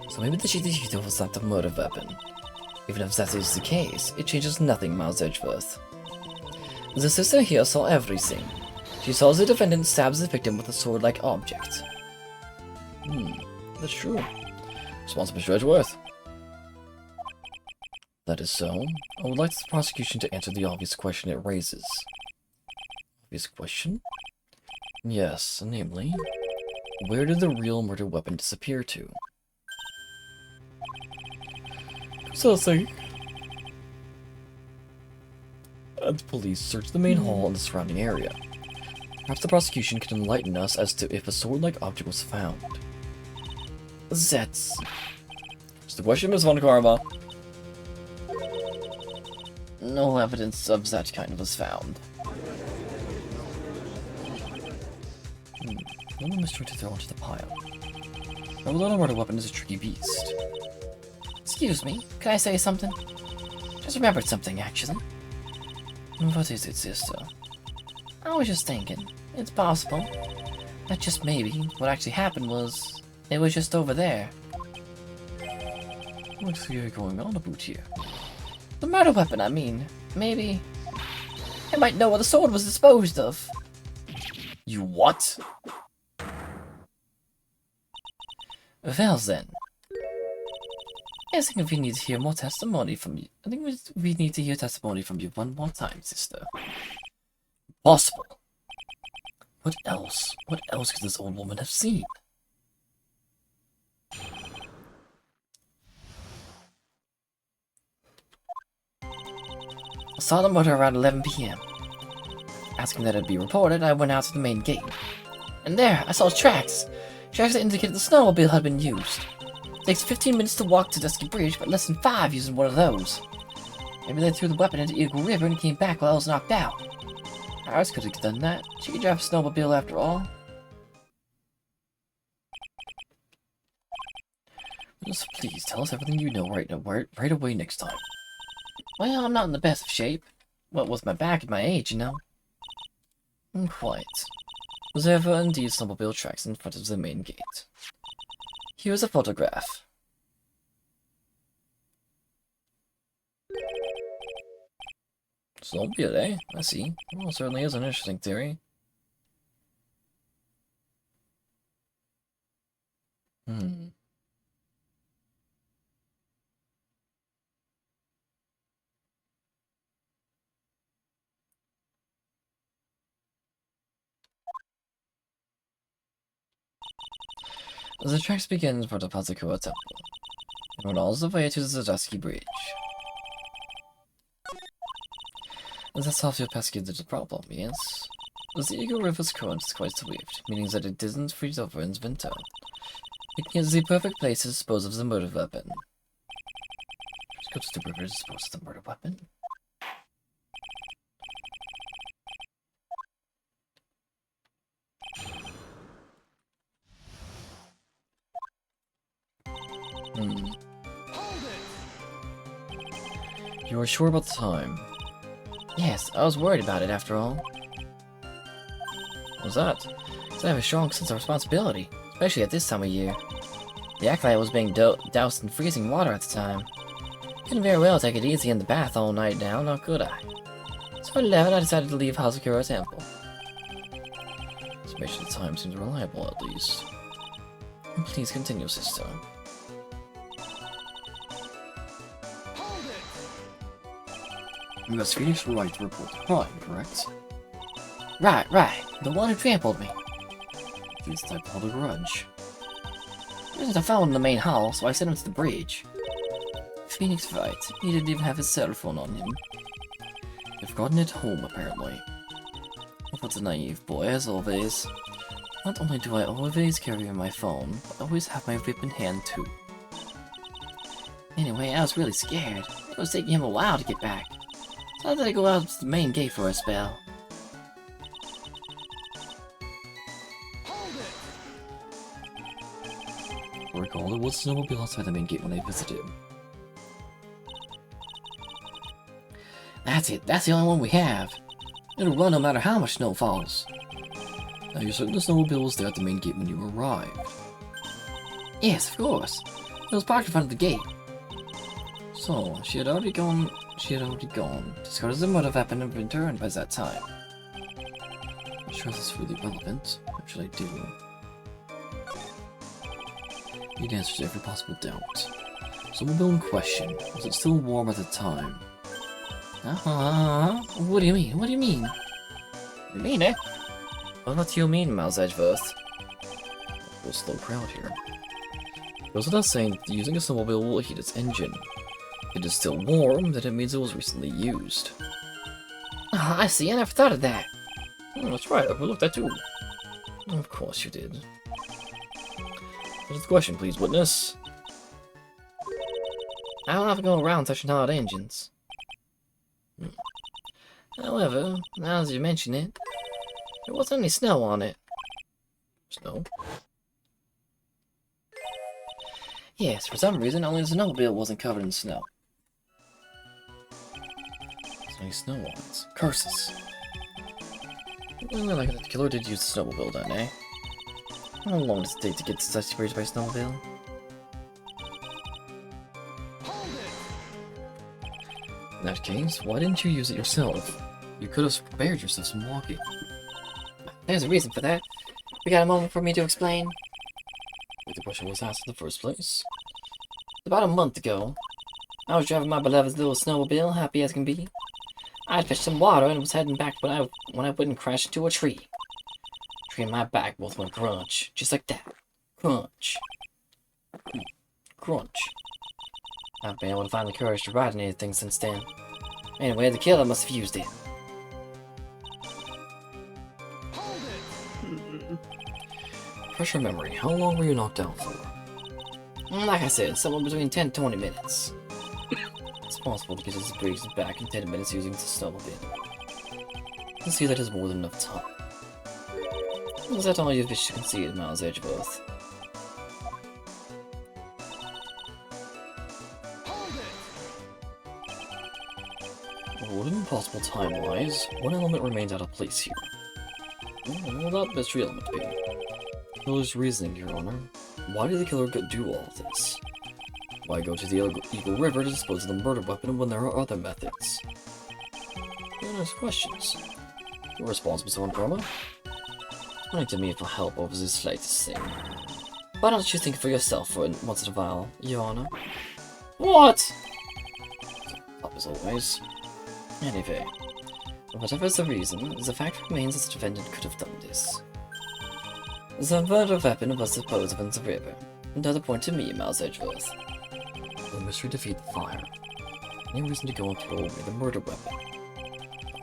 G: So maybe the Shitishita was not the murder weapon. Even if that is the case, it changes nothing, Miles Edgeworth. The sister here saw everything. She saw the defendant stabs the victim with a sword-like object. That's true. Responsible, Mr. Edgeworth. That is so. I would like the prosecution to answer the obvious question it raises. Obvious question? Yes, namely, where did the real murder weapon disappear to? Precisely. And the police searched the main hall and the surrounding area. Perhaps the prosecution can enlighten us as to if a sword-like object was found. That's... It's the question, Ms. Von Karma. No evidence of that kind was found. Another mystery to throw into the pile. A little murder weapon is a tricky beast. Excuse me, can I say something? Just remembered something, actually. What is it, sister? I was just thinking, it's possible that just maybe what actually happened was it was just over there. What's going on about here? The murder weapon, I mean. Maybe it might know where the sword was disposed of. You what? Well then. I think we need to hear more testimony from you. I think we need to hear testimony from you one more time, sister. Possible. What else? What else could this old woman have seen? I saw the murder around 11 p.m. Asking that it be reported, I went out to the main gate. And there, I saw tracks. Tracks that indicated the snowmobile had been used. It takes 15 minutes to walk to Dusky Bridge, but less than 5 using one of those. Maybe they threw the weapon into Eagle River and came back while I was knocked out. Ours could have done that. She could drive a snowmobile after all. Just please tell us everything you know right away next time. Well, I'm not in the best of shape. What with my back at my age, you know. Quite. There were indeed snowmobile tracks in front of the main gate. Here's a photograph. Snowmobile, eh? I see. Well, certainly is an interesting theory. The tracks begin for the Pazakura Temple, and went all the way to the Dusky Bridge. That solves your pesky little problem, yes? The Eagle River's current is quite swift, meaning that it doesn't freeze over in winter, making it the perfect place to dispose of the murder weapon. Let's go to the river to dispose of the murder weapon. You are sure about the time? Yes, I was worried about it after all. What was that? Because I have a strong sense of responsibility, especially at this time of year. The acolyte was being doused in freezing water at the time. Couldn't very well take it easy in the bath all night now, nor could I. So at 11, I decided to leave Hazakura Temple. Estimation of the time seems reliable, at least. Please continue, sister. Investigators Wright to report the crime, correct? Right. The one who trampled me. This type held a grudge. I found him in the main hall, so I sent him to the bridge. Phoenix Wright. He didn't even have his cell phone on him. You've gotten it home, apparently. What's a naive boy, as always. Not only do I always carry my phone, but I always have my whip in hand, too. Anyway, I was really scared. It was taking him a while to get back. So I had to go out to the main gate for a spell.
A: I recall there was a snowmobile outside the main gate when I visited.
G: That's it. That's the only one we have. It'll run no matter how much snow falls.
A: Now you're certain the snowmobile was there at the main gate when you arrived?
G: Yes, of course. It was parked in front of the gate.
A: So, she had already gone.
G: Discarded the murder weapon and returned by that time.
A: I'm sure that's really relevant. What should I do? Need answers to every possible doubt. Snowmobile in question. Was it still warm at the time?
G: What do you mean? What do you mean?
E: You mean it?
G: What do you mean, Mouse Edgeworth?
A: We'll slow crowd here. Goes without saying that using a snowmobile will heat its engine. If it is still warm, then it means it was recently used.
G: I see. I never thought of that.
A: That's right, I overlooked that too. Of course you did. Here's the question, please, witness.
G: I don't have to go around touching hard engines. However, now as you mention it, there wasn't any snow on it.
A: Snow?
G: Yes, for some reason only the snowmobile wasn't covered in snow.
A: So many snow lines. Curses. Well, like the killer did use the snowmobile then, eh?
G: How long does it take to get to such sprayed by snowmobile?
A: In that case, why didn't you use it yourself? You could have spared yourself some walking.
G: There's a reason for that. We got a moment for me to explain.
A: Like the question was asked in the first place.
G: About a month ago, I was driving my beloved little snowmobile, happy as can be. I had fetched some water and was heading back when I went and crashed into a tree. The tree and my back both went crunch, just like that. Crunch. Crunch. I've been able to find the courage to ride in anything since then. Anyway, the killer must have used it.
A: Refresh your memory, how long were you knocked out for?
G: Like I said, somewhere between 10 and 20 minutes. It's possible to get his brakes back in 10 minutes using the snowmobile.
A: I see that is more than enough time.
G: Is that all you wish to concede, Miles Edgeworth?
A: Wouldn't be possible time-wise, one element remains out of place here. What would that mystery element be? Killer's reasoning, Your Honor. Why did the killer do all of this? Why go to the Eagle River to dispose of the murder weapon when there are other methods? Those questions. You're responsible, Mr. Umbrella.
G: Running to me for help over this slightest thing. Why don't you think for yourself for once in a while, Your Honor? What?
A: Up as always.
G: Anyway, whatever the reason, the fact remains that the defendant could have done this. The murder weapon was disposed of in the river. Another point to me, Miles Edgeworth.
A: The mystery defeat the fire. Any reason to go and throw away the murder weapon?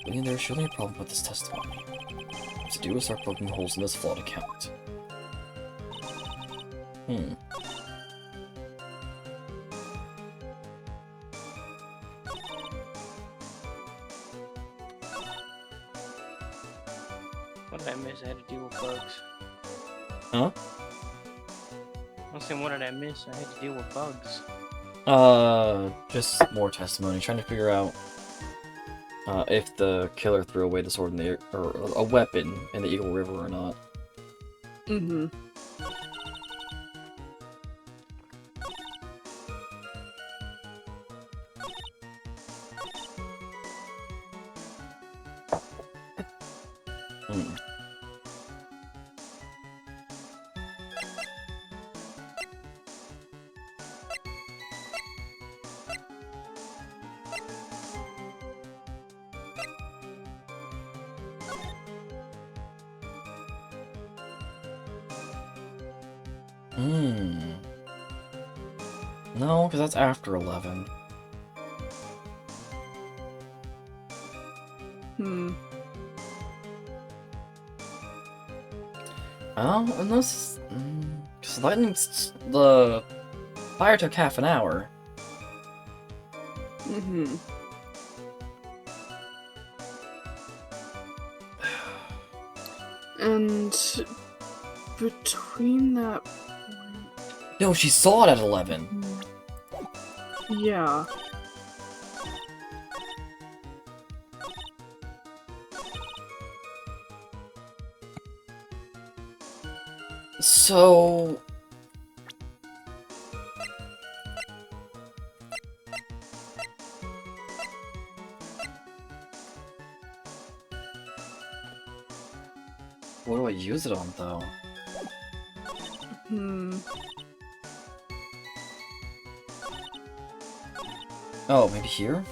A: But there's surely a problem with this testimony. What to do is start poking holes in this flawed account.
F: What did I miss? I had to deal with bugs.
A: Huh?
F: I was saying, what did I miss? I had to deal with bugs.
A: Just more testimony, trying to figure out if the killer threw away the sword in the or a weapon in the Eagle River or not.
D: Mm-hmm.
A: No, because that's after 11. Unless... Because the fire took half an hour.
D: Mm-hmm. And between that point...
A: No, she saw it at 11.
D: Yeah.
A: So... What do I use it on, though? Oh, maybe here?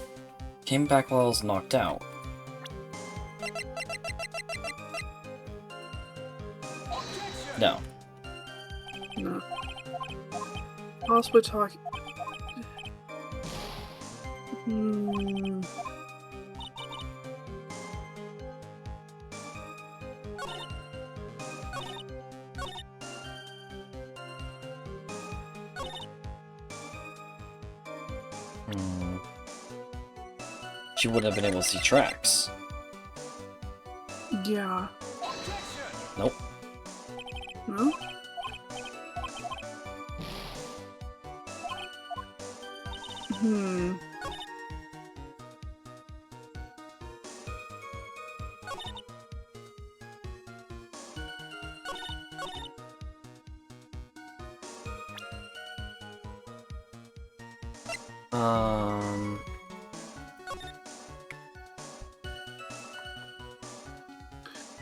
A: Came back while I was knocked out. No.
D: No. Possibly talking...
A: She wouldn't have been able to see tracks.
D: Yeah.
A: Nope.
D: No?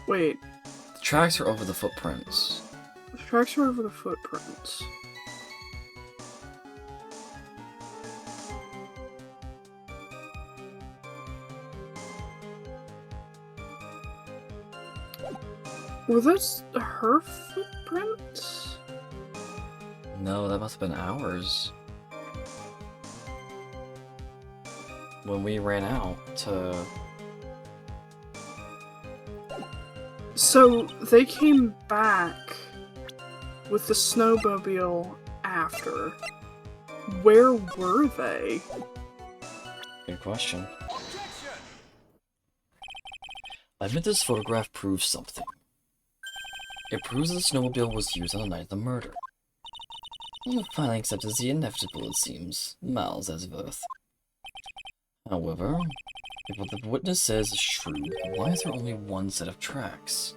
D: Wait.
A: The tracks are over the footprints.
D: The tracks are over the footprints. Were those her footprints?
A: No, that must have been ours. When we ran out to...
D: So, they came back with the snowmobile after. Where were they?
A: Good question. I admit this photograph proves something. It proves that the snowmobile was used on the night of the murder. It finally accepts the inevitable, it seems, Miles Edgeworth. However, if what the witness says is true, why is there only one set of tracks?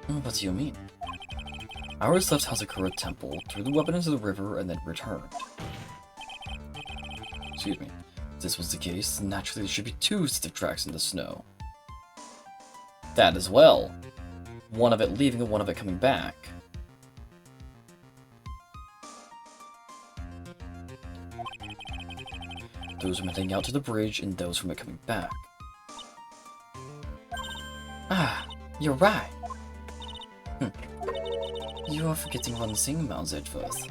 A: What do you mean? Ours left Hazakura Temple, threw the weapon into the river, and then returned. Excuse me. If this was the case, then naturally there should be two sets of tracks in the snow. That as well. One of it leaving and one of it coming back. Those from heading out to the bridge and those from it coming back. Ah, you're right. You are forgetting one thing, Miles Edgeworth.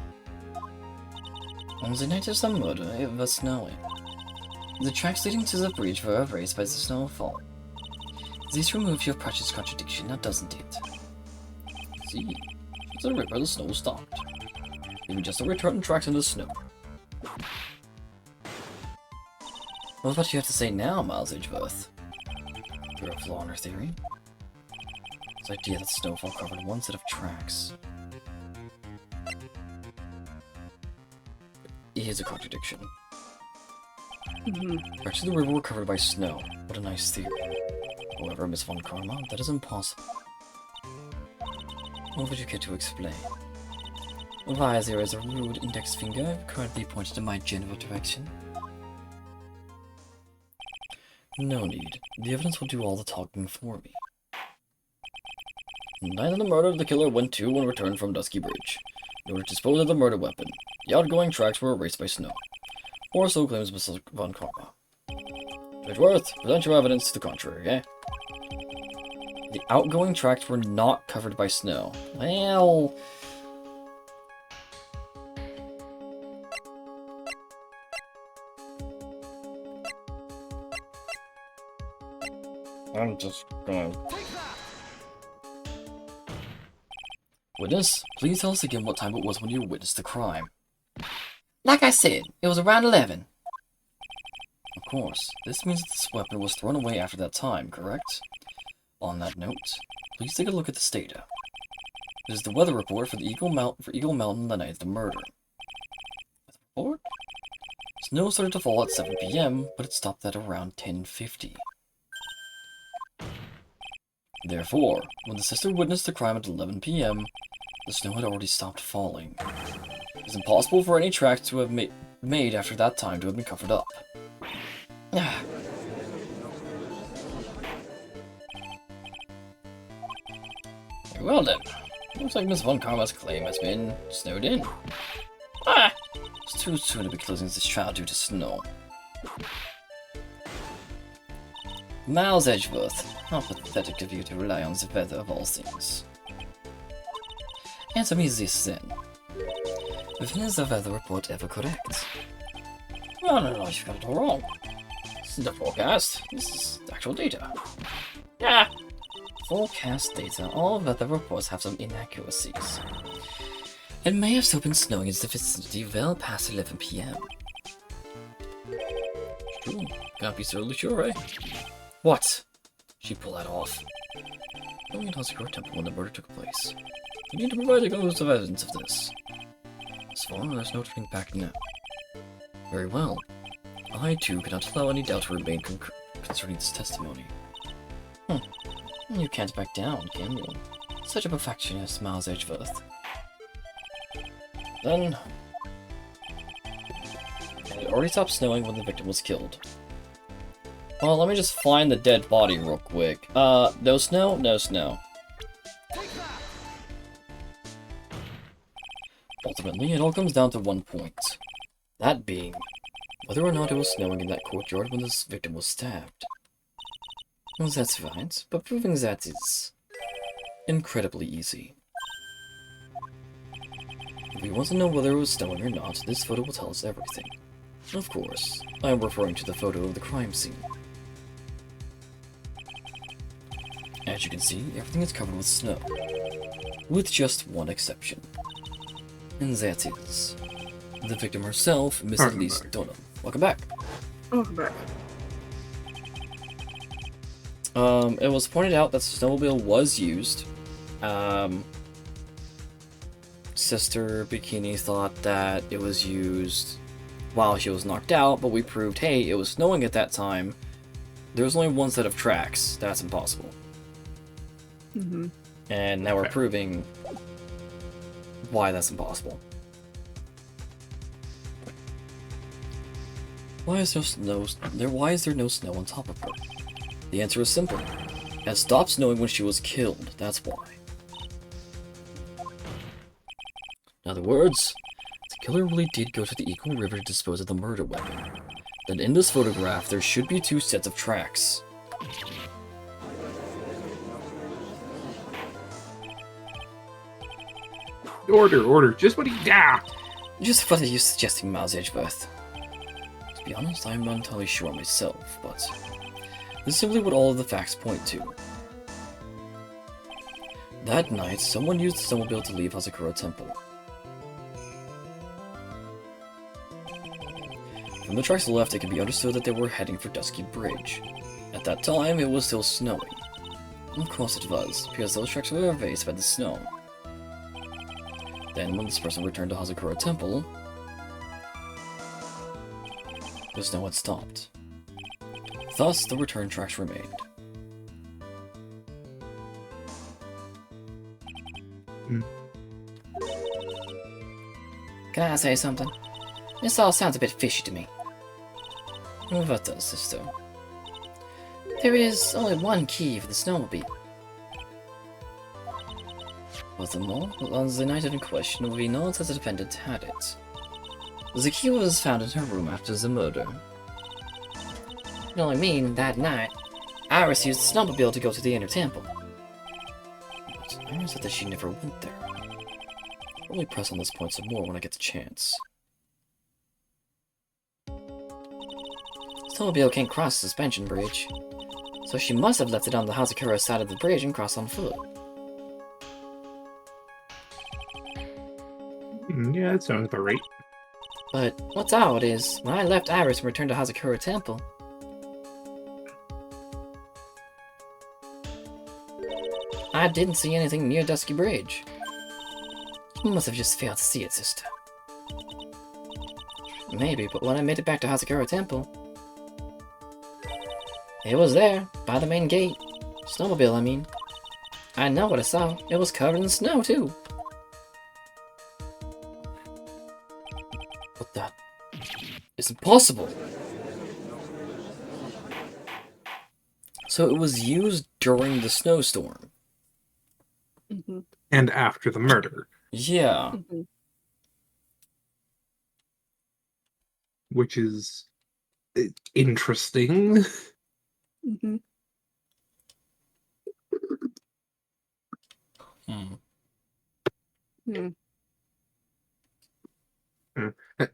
A: On the night of the murder, it was snowing. The tracks leading to the bridge were erased by the snowfall. This removes your precious contradiction, now doesn't it? See, it's the river the snow stopped. Even just the return tracks in the snow. What do you have to say now, Miles Edgeworth? Is there a flaw in her theory? This idea that snowfall covered one set of tracks is a contradiction. Tracks to the river were covered by snow. What a nice theory. However, Miss Von Karma, that is impossible. What would you care to explain? Why there is a rude index finger currently pointed in my general direction? No need. The evidence will do all the talking for me. The night of the murder, the killer went to and returned from Dusky Bridge in order to dispose of the murder weapon. The outgoing tracks were erased by snow. Or so claims Miss Von Karma. Edgeworth, present your evidence to the contrary, eh? The outgoing tracks were not covered by snow. Well... I'm just gonna... Witness, please tell us again what time it was when you witnessed the crime. Like I said, it was around 11. Of course, this means that this weapon was thrown away after that time, correct? On that note, please take a look at this data. This is the weather report for Eagle Mountain the night of the murder. Weather report? Snow started to fall at 7 p.m., but it stopped at around 10:50. Therefore, when the sister witnessed the crime at 11 p.m., the snow had already stopped falling. It is impossible for any tracks to have made after that time to have been covered up. Very well then. Looks like Miss Von Karma's claim has been snowed in. It's too soon to be closing this trial due to snow. Miles Edgeworth, how pathetic of you to rely on the weather of all things. Answer me this then. When is the weather report ever correct? No, you got it all wrong. This is the forecast. This is the actual data. Forecast data. All weather reports have some inaccuracies. It may have still been snowing in the vicinity well past 11 p.m. True. Can't be so sure, eh? What? She pulled that off. Going in Hazakura Temple when the murder took place. You need to provide a ghost of evidence of this. As far as no turning back now. Very well. I, too, cannot allow any doubt to remain concerning this testimony. You can't back down, can you? Such a perfectionist, Miles Edgeworth. Then... It already stopped snowing when the victim was killed. Well, let me just find the dead body real quick. No snow? No snow. Ultimately, it all comes down to one point. That being, whether or not it was snowing in that courtyard when this victim was stabbed. Well, that's right, but proving that is incredibly easy. If we want to know whether it was snowing or not, this photo will tell us everything. Of course, I am referring to the photo of the crime scene. As you can see, everything is covered with snow, with just one exception. And that is the victim herself, Miss Elise Dunham. Welcome back.
D: Welcome back.
A: It was pointed out that the snowmobile was used. Sister Bikini thought that it was used while she was knocked out, but we proved, hey, it was snowing at that time. There was only one set of tracks. That's impossible.
D: Mm-hmm.
A: And now we're proving why that's impossible. Why is there no snow on top of her? The answer is simple. It stopped snowing when she was killed, that's why. In other words, the killer really did go to the Eagle River to dispose of the murder weapon. Then in this photograph, there should be two sets of tracks.
B: Order. Just what
A: Just what are you suggesting, Miles Edgeworth? To be honest, I'm not entirely sure myself, but this is simply what all of the facts point to. That night, someone used the snowmobile to leave Hazakura Temple. From the tracks left, it can be understood that they were heading for Dusky Bridge. At that time, it was still snowing. Of course it was, because those tracks were erased by the snow. Then, when this person returned to Hazakura Temple, the snow had stopped. Thus, the return tracks remained.
G: Can I say something? This all sounds a bit fishy to me.
A: What does, sister?
G: There is only one key for the snowmobile.
A: Furthermore, on the night in question, we know that the defendant had it. The key was found in her room after the murder.
G: It only mean that night, Iris used the snowmobile to go to the inner temple.
A: But Iris said that she never went there. I'll only press on this point some more when I get the chance.
G: Snowmobile can't cross the suspension bridge, so she must have left it on the Hazakura side of the bridge and crossed on foot.
B: Yeah, that sounds about right.
G: But what's odd is, when I left Iris and returned to Hazakura Temple, I didn't see anything near Dusky Bridge. You must have just failed to see it, sister. Maybe, but when I made it back to Hazakura Temple, it was there, by the main gate. Snowmobile, I mean. I know what I saw. It was covered in snow, too. What the? It's impossible! So it was used during the snowstorm.
D: Mm-hmm.
B: And after the murder,
G: Yeah.
D: Mm-hmm.
B: which is interesting.
D: Mm-hmm.
G: Hmm.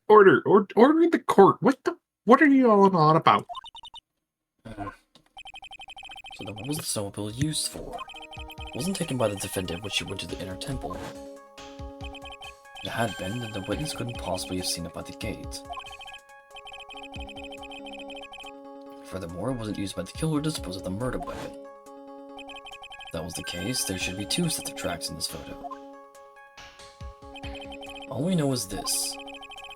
B: Ordering the court. What are you all on about?
G: So then what was the snowmobile used for? It wasn't taken by the defendant when she went to the inner temple. If it had been, then the witness couldn't possibly have seen it by the gate. Furthermore, it wasn't used by the killer to dispose of the murder weapon. If that was the case, there should be two sets of tracks in this photo. All we know is this.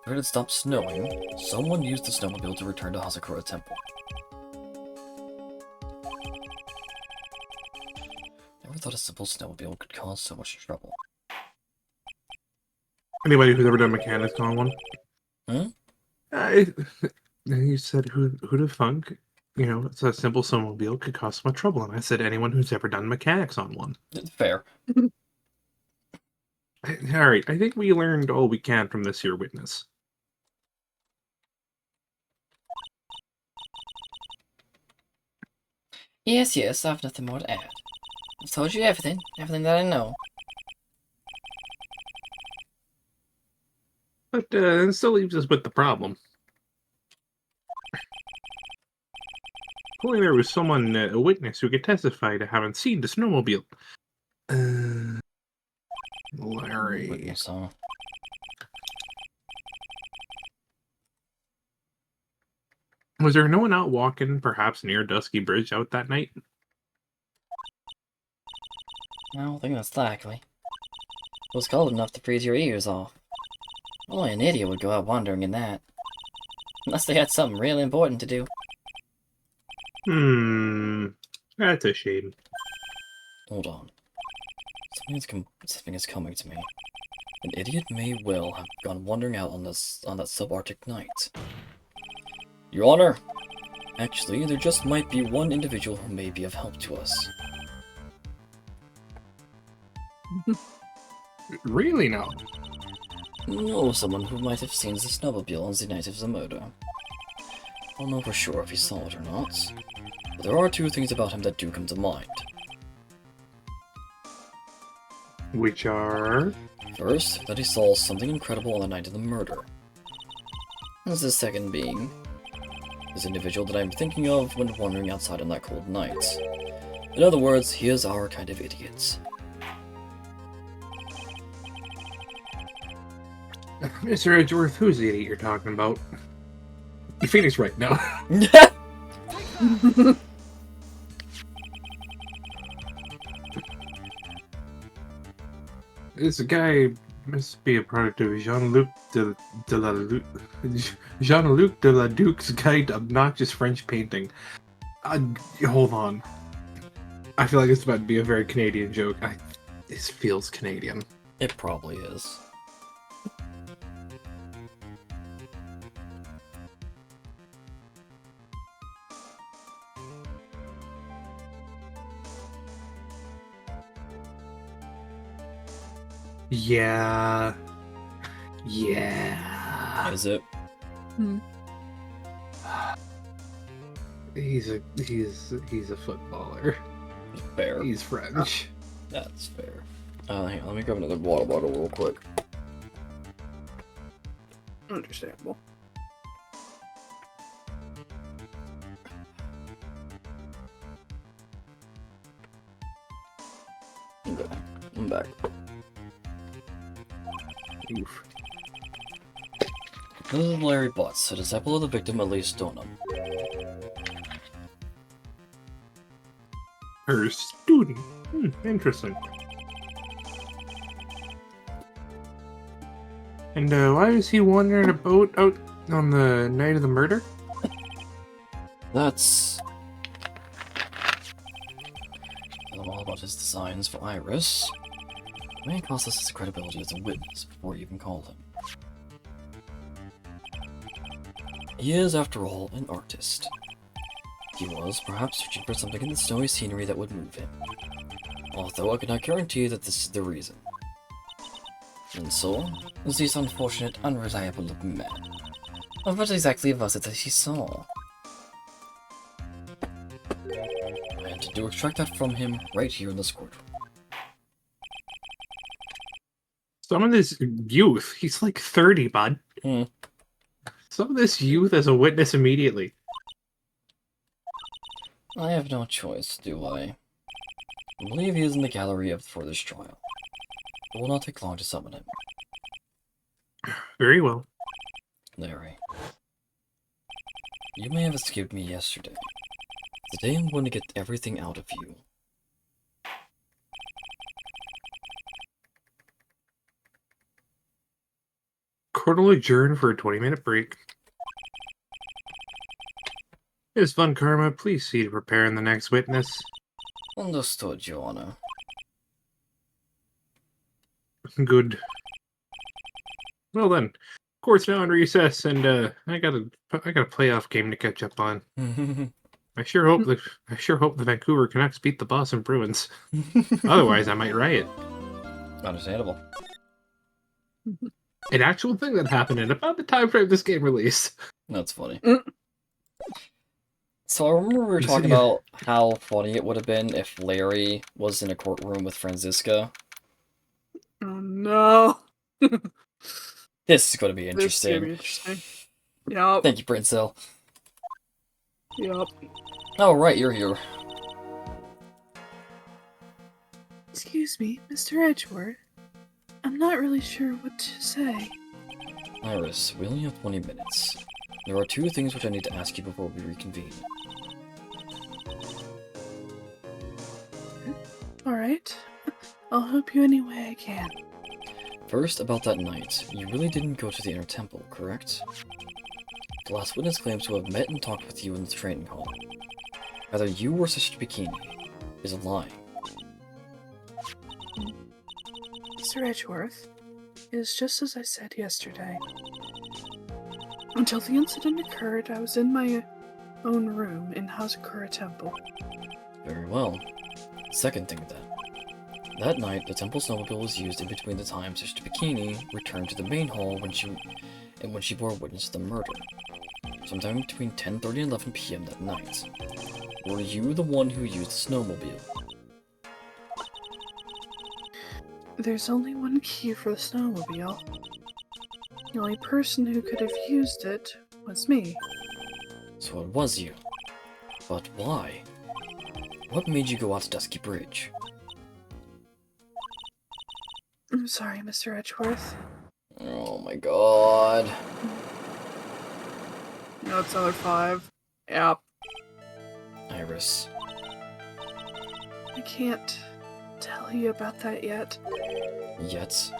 G: After it had stopped snowing, someone used the snowmobile to return to Hazakura Temple. Never thought a simple snowmobile could cause so much trouble.
B: Anybody who's ever done mechanics on one?
G: Hmm?
B: You said who the funk? You know, it's a simple snowmobile could cause so much trouble, and I said anyone who's ever done mechanics on one.
G: Fair.
B: All right, I think we learned all we can from this here witness.
G: Yes, I've nothing more to add. I've told you everything that I know.
B: But it still leaves us with the problem. Only there was someone, a witness, who could testify to having seen the snowmobile. Larry.
G: Witness, huh?
B: Was there no one out walking, perhaps near Dusky Bridge out that night?
G: I don't think that's likely. It was cold enough to freeze your ears off. Only an idiot would go out wandering in that. Unless they had something really important to do.
B: That's a shame.
G: Hold on. Something is coming to me. An idiot may well have gone wandering out on that subarctic night. Your Honor! Actually, there just might be one individual who may be of help to us.
B: Really now?
G: No, someone who might have seen the snowmobile on the night of the murder. I don't know for sure if he saw it or not, but there are two things about him that do come to mind.
B: Which are?
G: First, that he saw something incredible on the night of the murder. And the second being, this individual that I'm thinking of when wandering outside on that cold night. In other words, he is our kind of idiot.
B: Mr. Edgeworth, who's the idiot you're talking about? Phoenix right now. This guy must be a product of Jean-Luc de la Duc's guide to obnoxious French painting. Hold on. I feel like it's about to be a very Canadian joke. This feels Canadian.
G: It probably is.
B: Yeah.
G: Is it?
B: He's a footballer.
G: Fair.
B: He's French.
G: That's fair. Hang on, let me grab another water bottle real quick.
D: Understandable.
G: Okay, I'm back.
B: Oof.
A: This is Larry Butts, a disciple of the victim Elise Donham.
B: Her student. Interesting. And why is he wandering a boat out on the night of the murder?
A: That's... Tell him all about his designs for Iris. It may cost us his credibility as a witness before you can call him. He is, after all, an artist. He was, perhaps, searching for something in the snowy scenery that would move him. Although I cannot guarantee that this is the reason. And so, is this unfortunate, unreliable-looking man. Of what exactly was it that he saw? I intend to extract that from him right here in this courtroom.
B: Some of this youth, he's like 30, bud. Some of this youth as a witness immediately.
A: I have no choice, do I? I believe he is in the gallery for this trial. It will not take long to summon him.
B: Very well.
A: Larry. You may have escaped me yesterday. Today I'm going to get everything out of you.
B: Court will adjourn for a 20-minute break. It was fun, Karma. Please see to preparing the next witness.
A: Understood, Your Honor.
B: Good. Well then, court's now in recess, and I got a playoff game to catch up on. I sure hope the Vancouver Canucks beat the Boston Bruins. Otherwise, I might riot.
A: Understandable.
B: An actual thing that happened in about the time frame this game released.
A: That's funny. So I remember we were talking about how funny it would have been if Larry was in a courtroom with Franziska.
D: Oh no.
A: This is going to be
D: This is
A: interesting.
D: gonna be interesting. Yup.
A: Thank you, Princel.
D: Yup.
A: Oh, right, you're here.
D: Excuse me, Mr. Edgeworth. I'm not really sure what to say.
A: Iris, we only have 20 minutes. There are two things which I need to ask you before we reconvene.
D: Alright. I'll help you any way I can.
A: First, about that night, you really didn't go to the inner temple, correct? The last witness claims to have met and talked with you in the training hall. Either you or Sister Bikini is lying.
D: Mr. Edgeworth, it is just as I said yesterday. Until the incident occurred, I was in my own room in Hazakura Temple.
A: Very well. Second thing then. That night, the temple snowmobile was used in between the times Sister Bikini returned to the main hall when she bore witness to the murder. Sometime between 10:30 and 11 p.m. that night. Were you the one who used the snowmobile?
D: There's only one key for the snowmobile. The only person who could have used it was me.
A: So it was you. But why? What made you go out to Dusky Bridge?
D: I'm sorry, Mr. Edgeworth.
A: Oh my god.
D: No, it's another 5. Yep.
A: Iris.
D: I can't tell you about that yet.
A: Yet.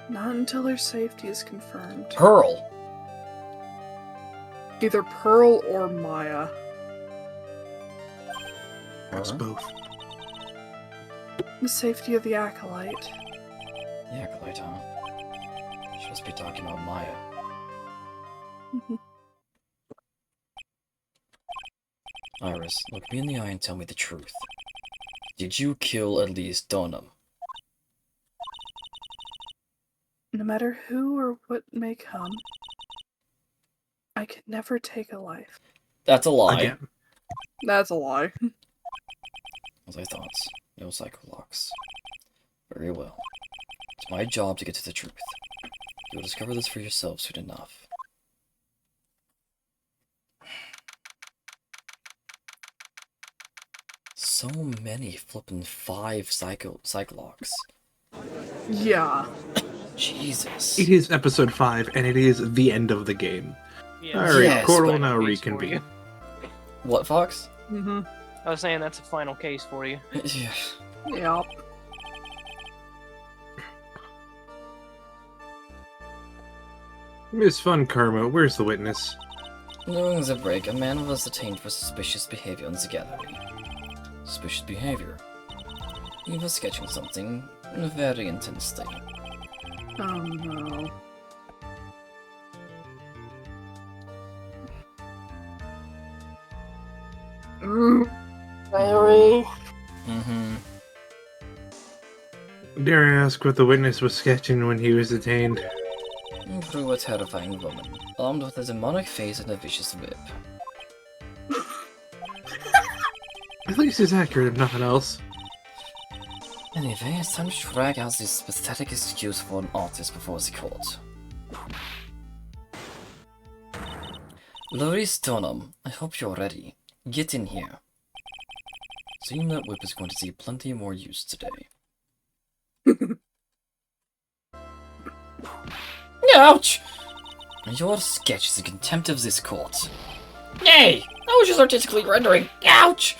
D: Not until their safety is confirmed.
A: Pearl!
D: Either Pearl or Maya.
B: Perhaps both.
D: The safety of the Acolyte.
A: The Acolyte, huh? She must be talking about Maya. Iris, look me in the eye and tell me the truth. Did you kill Elise Donham?
D: No matter who or what may come, I could never take a life.
A: That's a lie.
B: Again.
D: That's a lie.
A: As I thought. No psycho locks. Very well. It's my job to get to the truth. You'll discover this for yourself soon enough. So many flippin' 5 psycholocks.
D: Yeah.
A: Jesus.
B: It is episode 5, and it is the end of the game.
F: Yeah,
B: Alright,
A: Yes,
B: court will
F: but-
B: now
F: case for you.
B: reconvene.
A: What, Fox?
D: Mm-hmm.
F: I was saying that's a final case for you.
A: Yeah.
D: Yep.
B: Miss Fun Karma, where's the witness?
A: During the break, a man was detained for suspicious behavior in the gallery. Suspicious behavior? He was sketching something very intensely.
D: Oh no.
F: Diary.
A: Mm-hmm.
B: Dare I ask what the witness was sketching when he was detained?
A: Through a terrifying woman, armed with a demonic face and a vicious whip.
B: At least it's accurate if nothing else.
A: Anyway, it's time to drag out this pathetic excuse for an artist before the court. Laurie Stoneham, I hope you're ready. Get in here. Seeing that whip is going to see plenty more use today. Ouch! Your sketch is in contempt of this court. Nay! I was just artistically rendering. Ouch!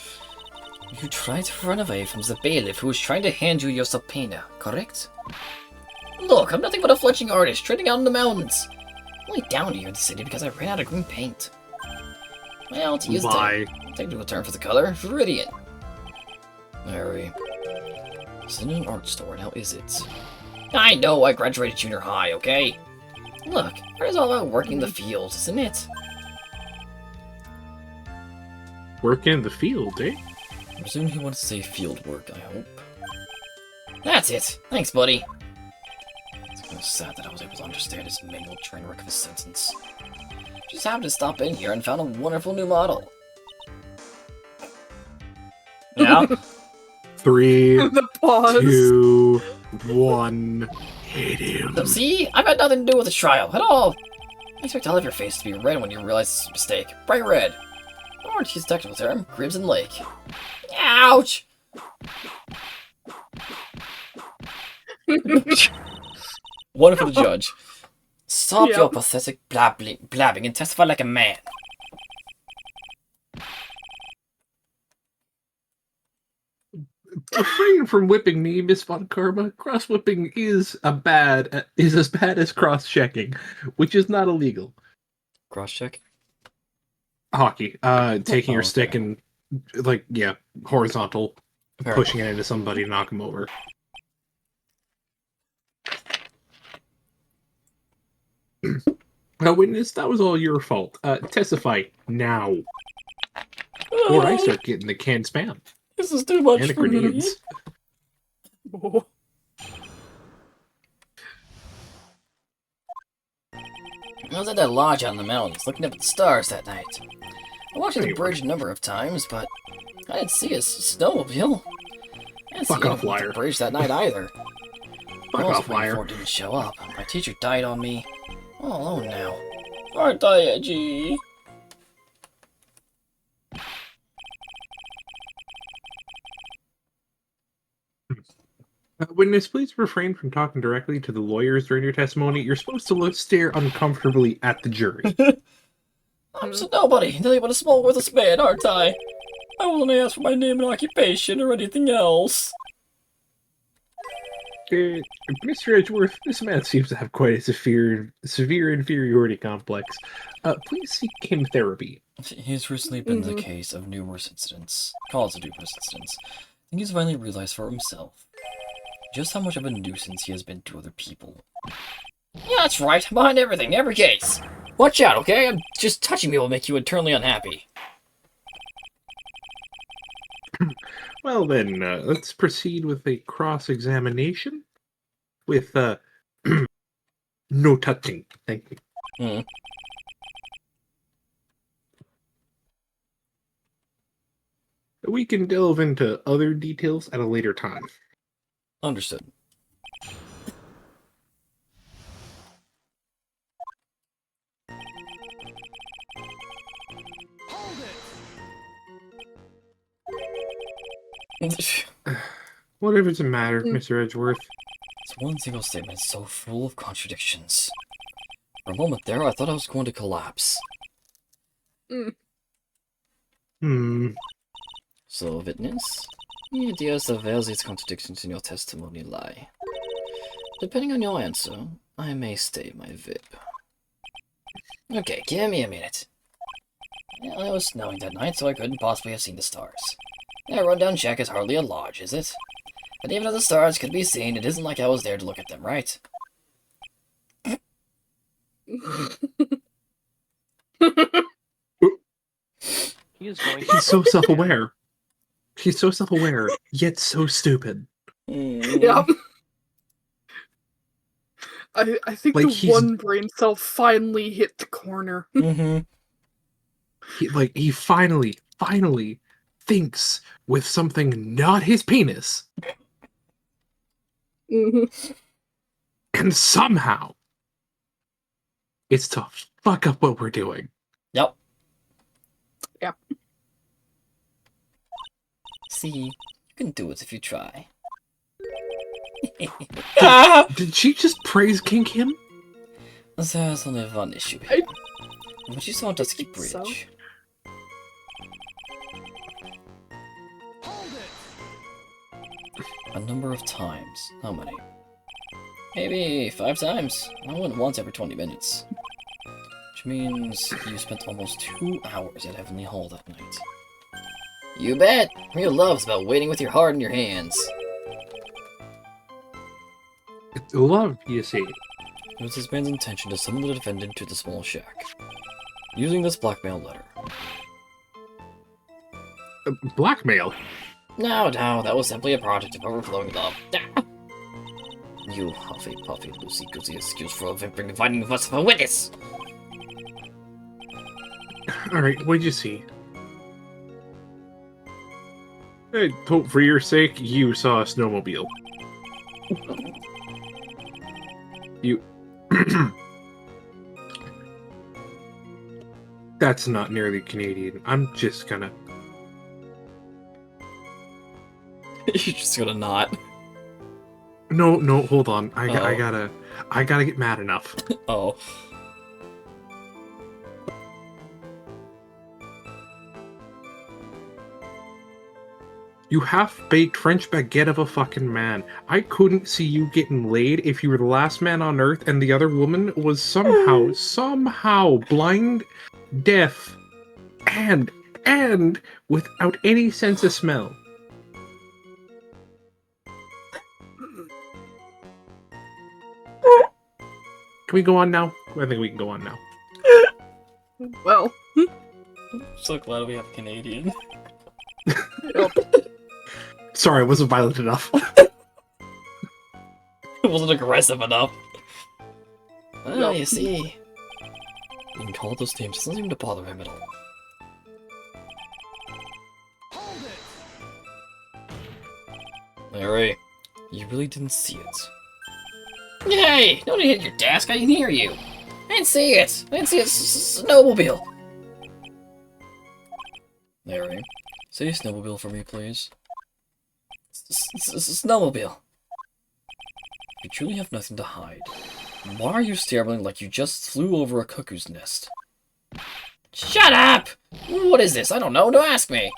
A: You tried to run away from the bailiff who was trying to hand you your subpoena, correct? Look, I'm nothing but a fletching artist trading out in the mountains. I'm only down here in the city because I ran out of green paint. Well, to use
B: Why?
A: technical term for the color, viridian. Mary. It's in an art store, now is it? I know, I graduated junior high, okay? Look, art is all about working in the field, isn't it?
B: Work in the field, eh?
A: I presume he wants to say field work, I hope. That's it! Thanks, buddy! It's kind of sad that I was able to understand his manual train wreck of his sentence. Just happened to stop in here and found a wonderful new model. Yeah?
B: 3,
D: The pause.
B: 2, 1. Hit him.
A: See? I've had nothing to do with the trial at all! I expect all of your face to be red when you realize it's a mistake. Bright red. I want to use a technical term, Crimson Lake. Ouch! One for the judge. Stop
D: Yep.
A: your pathetic blabbing and testify like a man.
B: Refrain from whipping me, Miss Von Karma. Cross whipping is as bad as cross checking, which is not illegal.
A: Cross check.
B: Hockey. Taking your
A: Oh,
B: stick
A: okay.
B: and horizontal,
A: Fair
B: pushing it into somebody to knock them over. Witness, that was all your fault. Testify now, or I start getting the canned spam
A: This is too much
B: and the
A: for me.
B: grenades.
D: Oh.
A: I was at that lodge out in the mountains, looking up at the stars that night. I walked to the
B: Hey,
A: bridge a number of times, but I didn't see a snowmobile. I didn't
B: Fuck
A: see
B: off,
A: anyone at
B: liar.
A: the bridge that night either.
B: Fuck
A: I was
B: off,
A: waiting
B: liar.
A: for it didn't show up. My teacher died on me. I'm all alone now. Aren't I edgy?
B: Witness, please refrain from talking directly to the lawyers during your testimony. You're supposed to stare uncomfortably at the jury.
A: I'm just a nobody, nothing but a small worthless man, aren't I? I will only ask for my name and occupation or anything else.
B: Mr. Edgeworth, this man seems to have quite a severe inferiority complex. Please seek him therapy.
A: He's recently been the case of numerous incidents, cause of numerous incidents. I think he's finally realized for himself just how much of a nuisance he has been to other people. Yeah, that's right, I'm behind everything, every case. Watch out, okay? Just touching me will make you eternally unhappy.
B: Well then, let's proceed with a cross-examination with, no touching. Thank you. We can delve into other details at a later time.
A: Understood.
B: Whatever's the matter, Mr. Edgeworth.
A: It's one single statement so full of contradictions. For a moment there, I thought I was going to collapse. So, witness? The ideas of where these contradictions in your testimony lie. Depending on your answer, I may stay my VIP. Okay, give me a minute. Well, it was snowing that night, so I couldn't possibly have seen the stars. A rundown check is hardly a lodge, is it? But even if the stars could be seen, it isn't like I was there to look at them, right?
B: He's so self-aware. He's so self-aware, yet so stupid.
D: Yep. I think
B: Like,
D: the one brain cell finally hit the corner.
B: He finally thinks with something not his penis. And somehow it's to fuck up what we're doing.
A: Yep.
D: Yep.
A: See, you can do it if you try.
B: Did she just praise King Kim?
A: There's only one issue here. When she saw Dusky Bridge.
D: so.
A: A number of times. How many? Maybe 5 times. I went once every 20 minutes. Which means you spent almost 2 hours at Heavenly Hall that night. You bet! Real love's about waiting with your heart in your hands.
B: It's love, you see.
A: It was this man's intention to summon the defendant to the small shack, using this blackmail letter.
B: Blackmail?
A: No, that was simply a project of overflowing love. You huffy puffy loosey-goosey excuse for inviting us of a witness!
B: Alright, what'd you see? I hope for your sake you saw a snowmobile. You... That's not nearly Canadian. I'm just gonna...
A: You're just gonna not.
B: No, hold on. I gotta get mad enough.
A: Oh.
B: You half-baked French baguette of a fucking man. I couldn't see you getting laid if you were the last man on Earth and the other woman was somehow blind, deaf, and without any sense of smell. Can we go on now? I think we can go on now.
D: Well.
A: I'm so glad we have a Canadian.
D: Yep.
B: Sorry, I wasn't violent enough.
A: It wasn't aggressive enough. Well,
D: No.
A: you see. You can call those names, it doesn't seem to bother him at all. Larry, you really didn't see it. Hey! Don't hit your desk, I can hear you! I didn't see it! I didn't see a snowmobile! Larry, say snowmobile for me, please. Snowmobile. You truly have nothing to hide. Why are you staring like you just flew over a cuckoo's nest? Shut up! What is this? I don't know. Don't ask me.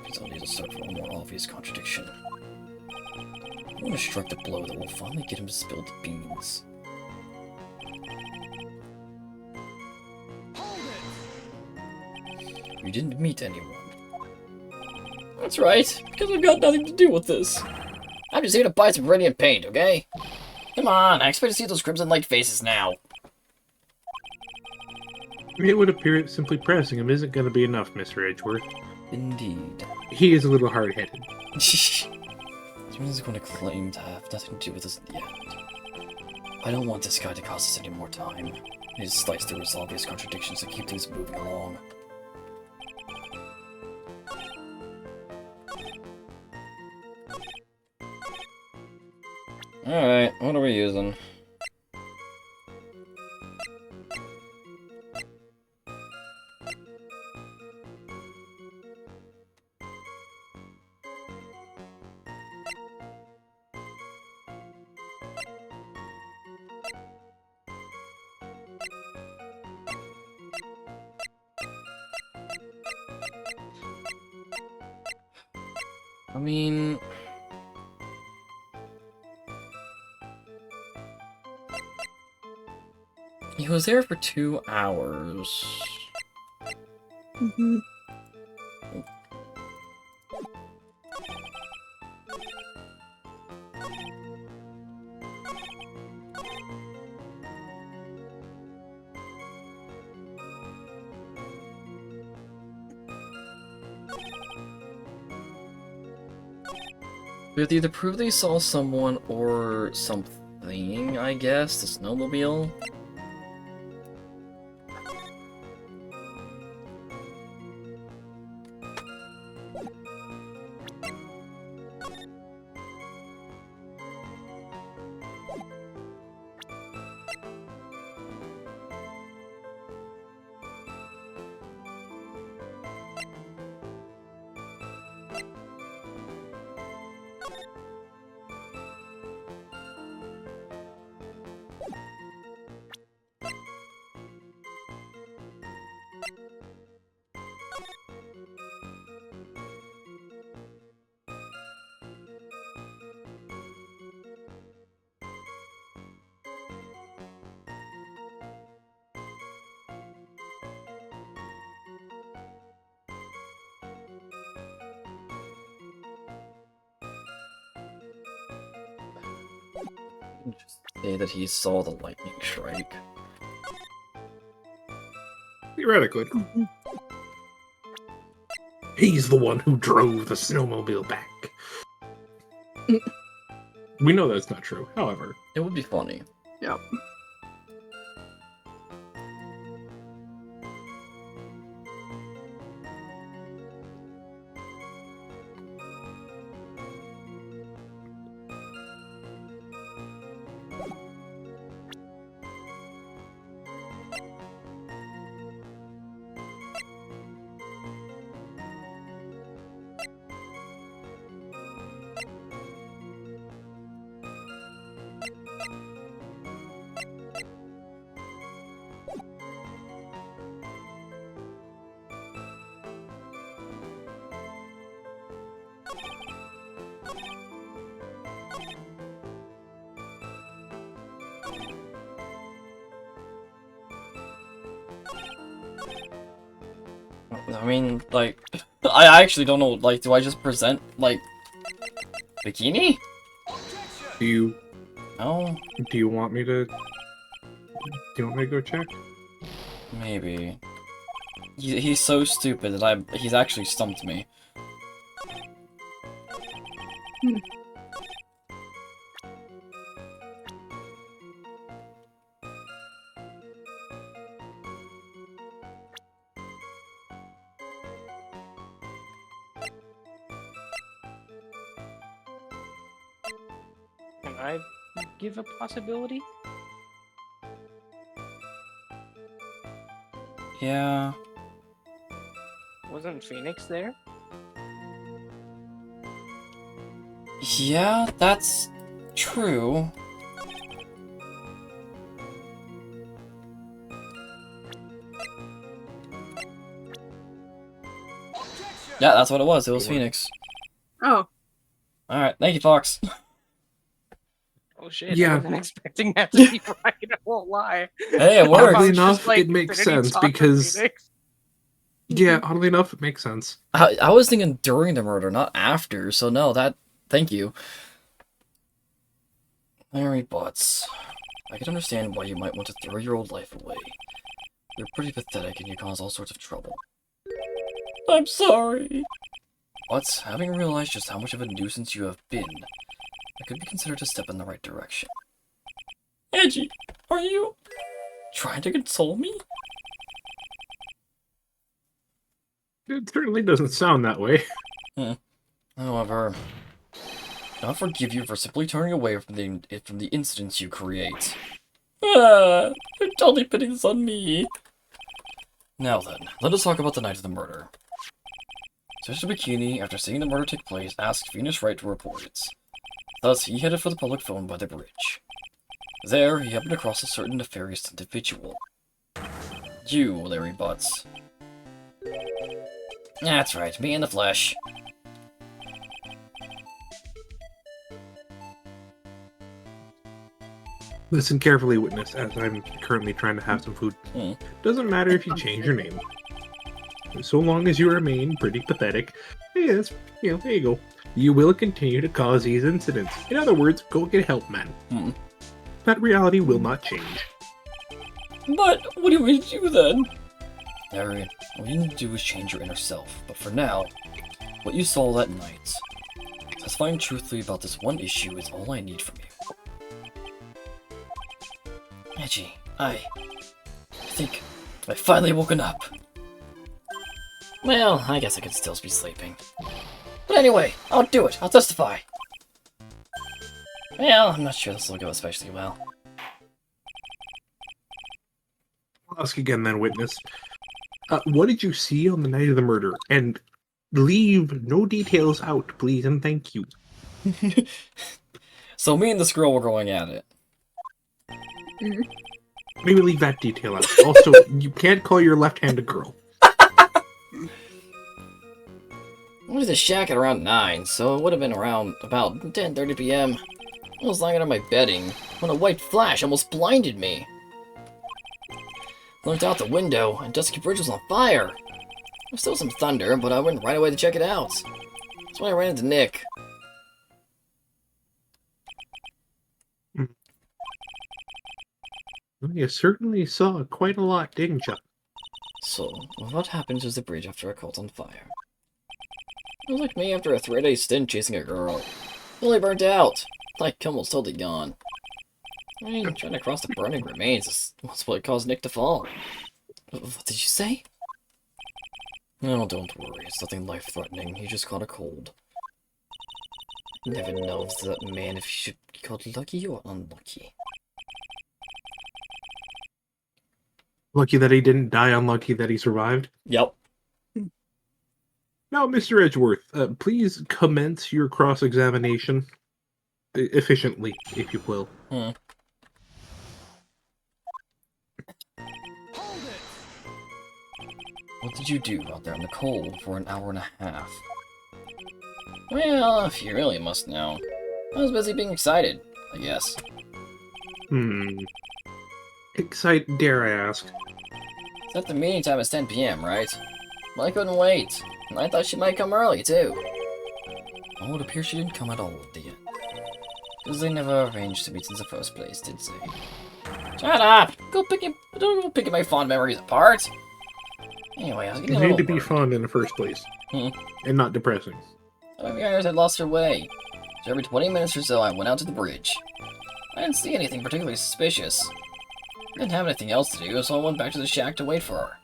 A: Because I'll need to search for a more obvious contradiction. I want to strike the blow that will finally get him to spill the beans. You didn't meet anyone. That's right, because I've got nothing to do with this. I'm just here to buy some radiant paint, okay? Come on, I expect to see those crimson light faces now.
B: It would appear that simply pressing him isn't going to be enough, Mr. Edgeworth.
A: Indeed.
B: He is a little hard-headed.
A: This man's going to claim to have nothing to do with this in the end. I don't want this guy to cost us any more time. I need to slice through his obvious contradictions to keep things moving along. Alright, what are we using? I mean... He was there for 2 hours.
D: Mhm.
A: We have to either prove they saw someone or something, I guess. The snowmobile? Just say that he saw the lightning strike.
B: Theoretically. He's the one who drove the snowmobile back. We know that's not true, however.
A: It would be funny.
D: Yep.
A: I mean, like, I actually don't know, like, do I just present, like, bikini?
B: Do you
A: No,
B: want me to go check?
A: maybe. He's so stupid that he's actually stumped me.
F: Can I give a possibility?
A: Yeah.
F: Wasn't Phoenix there?
A: Yeah, that's true. Yeah, that's what it was. It was Phoenix.
D: Oh,
A: Alright, thank you, Fox.
F: Oh shit,
B: Yeah.
F: I wasn't expecting that to be right, I won't lie.
A: Hey, it
F: I
A: worked.
F: thought
B: Oddly
F: it was
B: enough,
F: just like
B: it makes
F: Infinity
B: sense
F: Talk with
B: because
F: Phoenix.
B: yeah, oddly enough, it makes sense.
A: I was thinking during the murder, not after, so no, thank you. Mary Butts. I can understand why you might want to throw your old life away. You're pretty pathetic and you cause all sorts of trouble. I'm sorry. But having realized just how much of a nuisance you have been, it could be considered a step in the right direction. Edgy, are you trying to console me?
B: It certainly doesn't sound that way.
A: However, I'll forgive you for simply turning away from the incidents you create. You're totally putting this on me. Now then, let us talk about the night of the murder. Mr. Bikini, after seeing the murder take place, asked Venus Wright to report it. Thus, he headed for the public phone by the bridge. There, he happened across a certain nefarious individual. You, Larry Butts. That's right, me in the flesh.
B: Listen carefully, witness, as I'm currently trying to have some food.
A: Hmm.
B: Doesn't matter if you change your name. So long as you remain pretty pathetic, yes, there you go. You will continue to cause these incidents. In other words, go get help, man.
A: Hmm.
B: That reality will not change.
A: But what do you want me to do then? Arian, all you need to do is change your inner self. But for now, what you saw that night, testifying truthfully about this one issue is all I need from you. Edgy, I think I've finally woken up. Well, I guess I could still be sleeping. But anyway, I'll do it. I'll testify. Well, I'm not sure this will go especially well.
B: I'll ask again then, witness. What did you see on the night of the murder? And leave no details out, please, and thank you.
A: So me and this girl were going at it.
B: Maybe leave that detail out. Also, you can't call your left hand a girl.
A: I went to the shack at around 9, so it would have been around about 10:30 p.m. I was lying under my bedding when a white flash almost blinded me. I looked out the window, and Dusky Bridge was on fire. There was still some thunder, but I went right away to check it out. That's when I ran into Nick.
B: Well, you certainly saw quite a lot, didn't you?
A: So, what happens to the bridge after it caught on fire? It was like me after a 3-day stint chasing a girl. Fully burnt out. Like, almost totally gone. I mean, trying to cross the burning remains was what caused Nick to fall. What did you say? No, don't worry. It's nothing life-threatening. He just caught a cold. Never knows that man if he should be called lucky or unlucky.
B: Lucky that he didn't die, unlucky that he survived.
A: Yep.
B: Now, Mr. Edgeworth, please commence your cross-examination. Efficiently, if you will.
A: What did you do out there in the cold for an hour and a half? Well, if you really must know, I was busy being excited, I guess.
B: Excited, dare I ask?
A: Set the meeting time is 10 p.m., right? Well, I couldn't wait, and I thought she might come early, too. Oh, it appears she didn't come at all at the end. Because they never arranged to meet in the first place, did they? Shut up! Don't go picking my fond memories apart! Anyway, I was getting
B: It
A: a
B: had
A: little
B: to be
A: worried.
B: fun in the first place. And not depressing.
A: Some of the others had lost their way. So every 20 minutes or so, I went out to the bridge. I didn't see anything particularly suspicious. I didn't have anything else to do, so I went back to the shack to wait for her.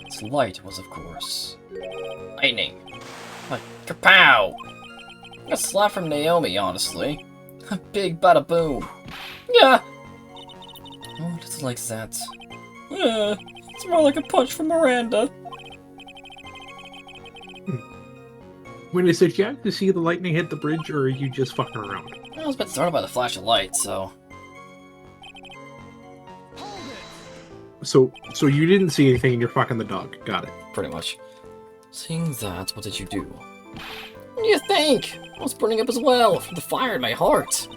A: Its light was, of course, lightning. Like, kapow! A slap from Naomi, honestly. A big bada boom. Yeah! Oh, it's like that. Yeah, it's more like a punch from Miranda.
B: When is it yet to see the lightning hit the bridge, or are you just fucking around?
A: I was a bit startled by the flash of light, so...
B: So you didn't see anything and you're fucking the dog. Got it.
A: Pretty much. Seeing that, what did you do? What do you think? I was burning up as well, from the fire in my heart.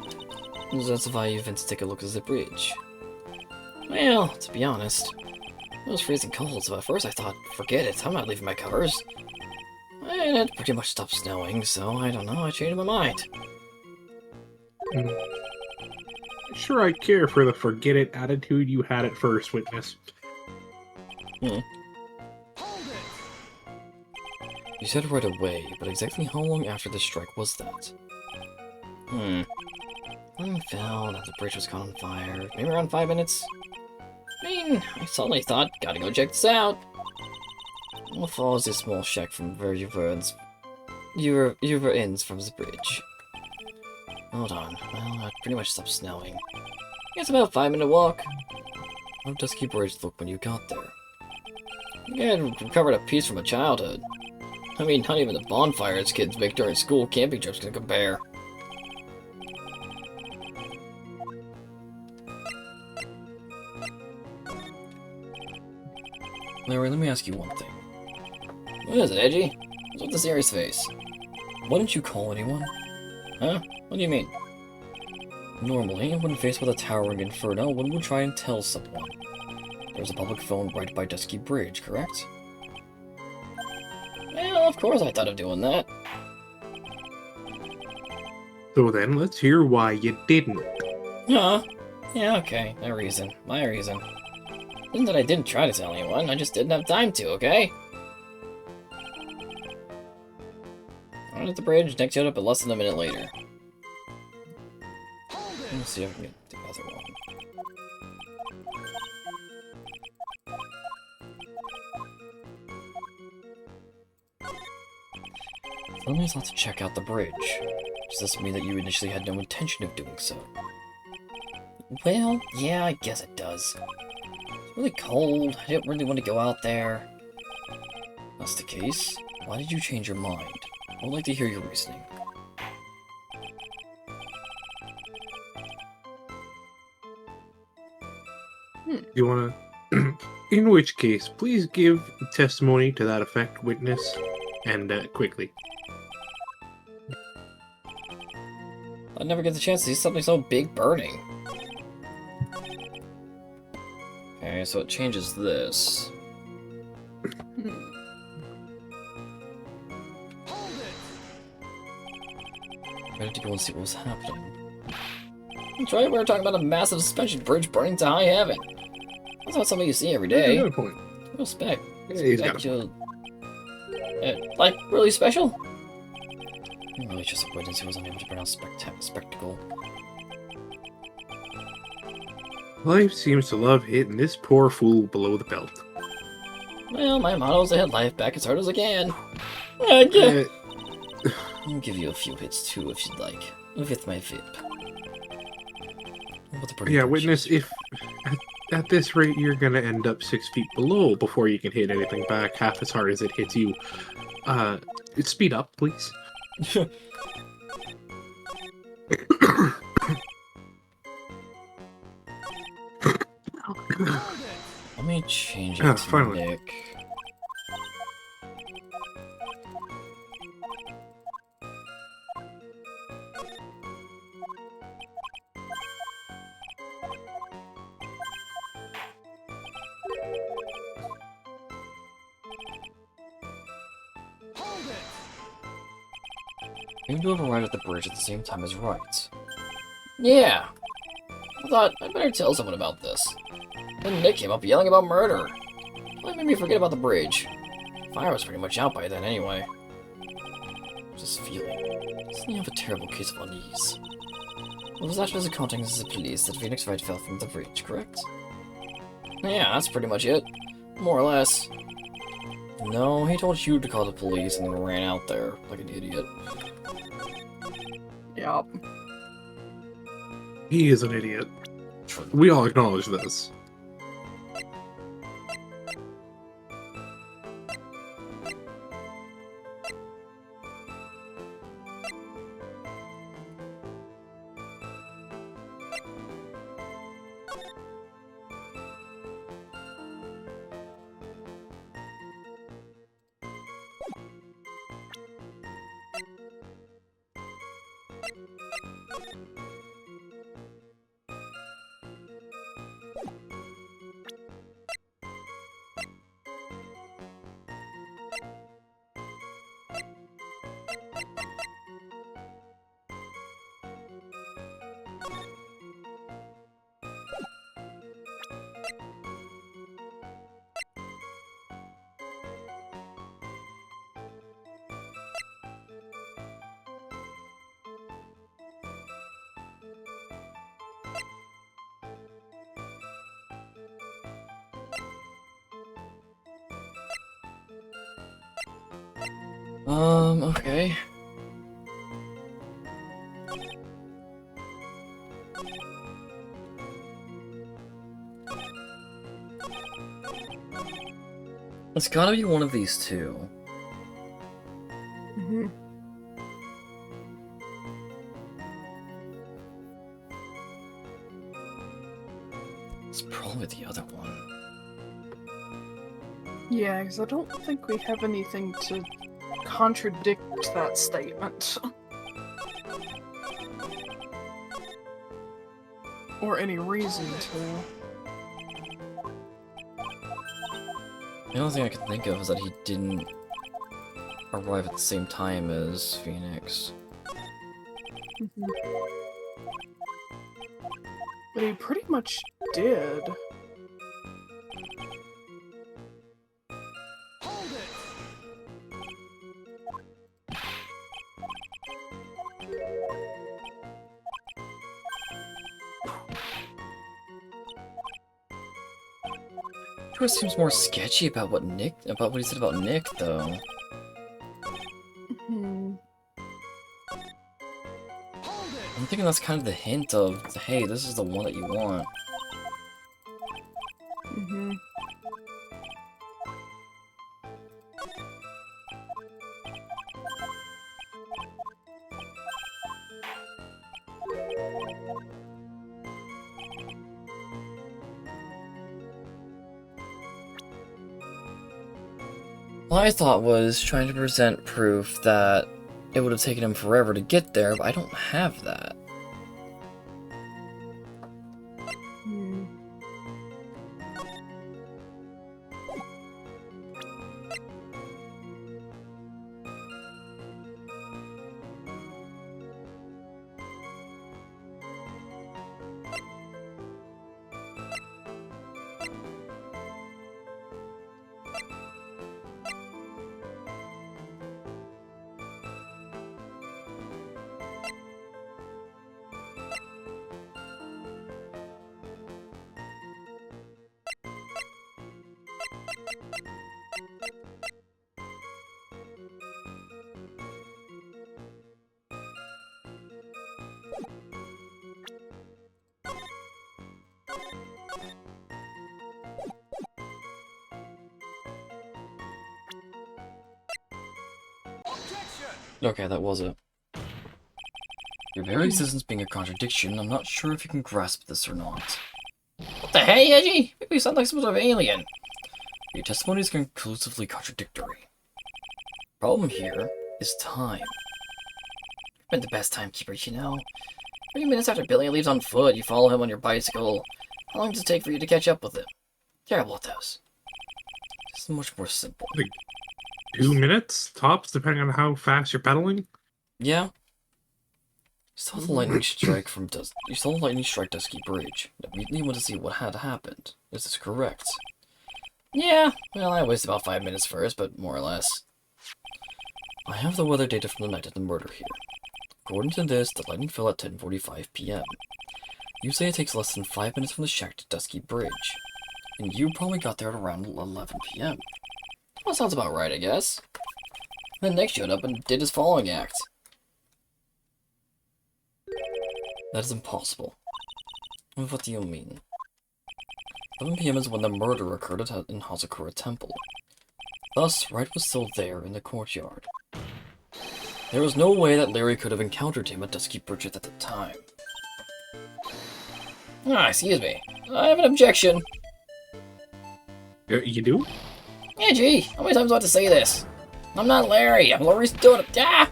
A: That's why you went to take a look at the bridge. Well, to be honest, it was freezing cold, so at first I thought, forget it, I'm not leaving my covers. And it pretty much stopped snowing, so I don't know, I changed my mind.
B: Sure, I care for the forget it attitude you had at first, witness.
A: You said right away, but exactly how long after the strike was that? One fell, and the bridge was caught on fire. Maybe around 5 minutes? I mean, I suddenly thought, gotta go check this out. What follows this small shack from where you were in from the bridge? Hold on, well, it pretty much stopped snowing. It's about a 5-minute walk. How did Dusky Bridge look when you got there? You had recovered a piece from a childhood. I mean, not even the bonfires kids make during school camping trips can compare. Larry, let me ask you one thing. What is it, Edgy? What's with the serious face? Why didn't you call anyone? Huh? What do you mean? Normally, when faced with a towering inferno, one would try and tell someone. There's a public phone right by Dusky Bridge, correct? Well, of course I thought of doing that.
B: So then, let's hear why you didn't.
A: Huh? Yeah, okay. My reason. Isn't that I didn't try to tell anyone, I just didn't have time to, okay? I went at the bridge, Nick showed up less than a minute later. Let me see if I can get the other one. Lily thought to check out the bridge. Does this mean that you initially had no intention of doing so? Well, yeah, I guess it does. It's really cold. I didn't really want to go out there. That's the case. Why did you change your mind? I would like to hear your reasoning.
B: You wanna... In which case, please give testimony to that effect, witness, and quickly.
A: I never get the chance to see something so big burning. Okay, so it changes this. Ready to go and see what was happening. That's right, we were talking about a massive suspension bridge burning to high heaven. That's not something you see every day.
B: Good point.
A: Real spec.
B: Yeah, he's got a
A: Spectacle- like, really special? Well, it's just a witness who was unable to pronounce spectacle.
B: Life seems to love hitting this poor fool below the belt.
A: Well, my motto is to hit life back as hard as I can. I'll give you a few hits too if you'd like. With my VIP.
B: Yeah, witness, if at this rate you're gonna end up 6 feet below before you can hit anything back half as hard as it hits you, speed up, please.
A: Let me change it
B: Ah,
A: to
B: finally.
A: Nick. You do have a ride at the bridge at the same time as Wright. Yeah! I thought I'd better tell someone about this. Then Nick came up yelling about murder. Well, it made me forget about the bridge. Fire was pretty much out by then anyway. Just feeling. Doesn't he have a terrible case of unease? Well, was that as accounting as the police that Phoenix Wright fell from the bridge, correct? Yeah, that's pretty much it. More or less. No, he told Hugh to call the police and then ran out there like an idiot.
D: Yep.
B: He is an idiot. We all acknowledge this.
A: Okay. It's gotta be one of these two.
D: Mm-hmm.
A: It's probably the other one.
D: Yeah, because I don't think we have anything to contradict that statement. Or any reason to.
A: The only thing I can think of is that he didn't arrive at the same time as Phoenix.
D: But he pretty much did.
A: It seems more sketchy about what he said about Nick, though. I'm thinking that's kind of the hint of, hey, this is the one that you want. My thought was trying to present proof that it would have taken him forever to get there, but I don't have that. Okay, that was it. Your very existence being a contradiction, I'm not sure if you can grasp this or not. What the hey, Edgy? Maybe you sound like some sort of alien. Your testimony is conclusively contradictory. Problem here is time. You've been the best timekeeper, you know. 3 minutes after Billy leaves on foot, you follow him on your bicycle. How long does it take for you to catch up with him? Terrible at those. This is much more simple.
B: 2 minutes tops, depending on how fast you're pedaling.
A: Yeah. You saw the lightning strike from You saw the lightning strike Dusky Bridge. Immediately went to see what had happened. Is this correct? Yeah. Well, I wasted about 5 minutes first, but more or less. I have the weather data from the night of the murder here. According to this, the lightning fell at 10:45 p.m. You say it takes less than 5 minutes from the shack to Dusky Bridge, and you probably got there at around 11 p.m. Well, sounds about right, I guess. Then Nick showed up and did his following act. That is impossible. What do you mean? 11 p.m. is when the murder occurred in Hazakura Temple. Thus, Wright was still there in the courtyard. There was no way that Larry could have encountered him at Dusky Bridge at the time. Ah, excuse me. I have an objection.
B: You do?
A: Yeah, gee, how many times do I have to say this? I'm not Larry, I'm Larry's daughter. Ah!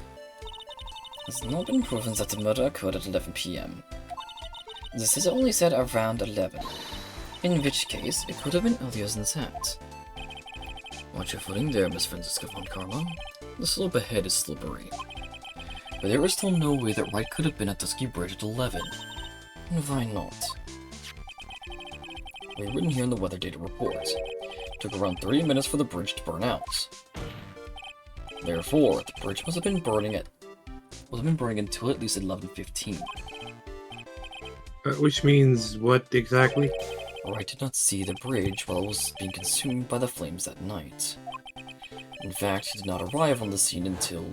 A: It's not been proven that the murder occurred at 11 p.m. This is only said around 11. In which case, it could have been earlier than that. Watch your footing there, Miss Francisca von Karma. The slope ahead is slippery. But there is still no way that Wright could have been at Dusky Bridge at 11. And why not? We're written here in the weather data report. It took around 30 minutes for the bridge to burn out. Therefore, the bridge must have been burning until at least 11:15.
B: Which means what exactly?
A: Wright did not see the bridge while it was being consumed by the flames that night. In fact, he did not arrive on the scene until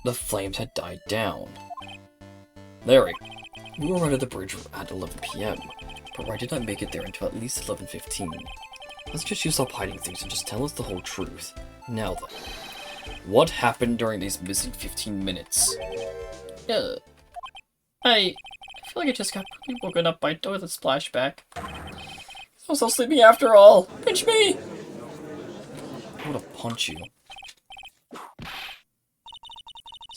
A: the flames had died down. Larry, you arrived at the bridge at 11 p.m., but Wright did not make it there until at least 11:15. Let's just you stop hiding things and just tell us the whole truth. Now then, what happened during these missing 15 minutes? I feel like I just got woken up by toilet splashback. I was still sleeping after all. Pinch me! I want to punch you.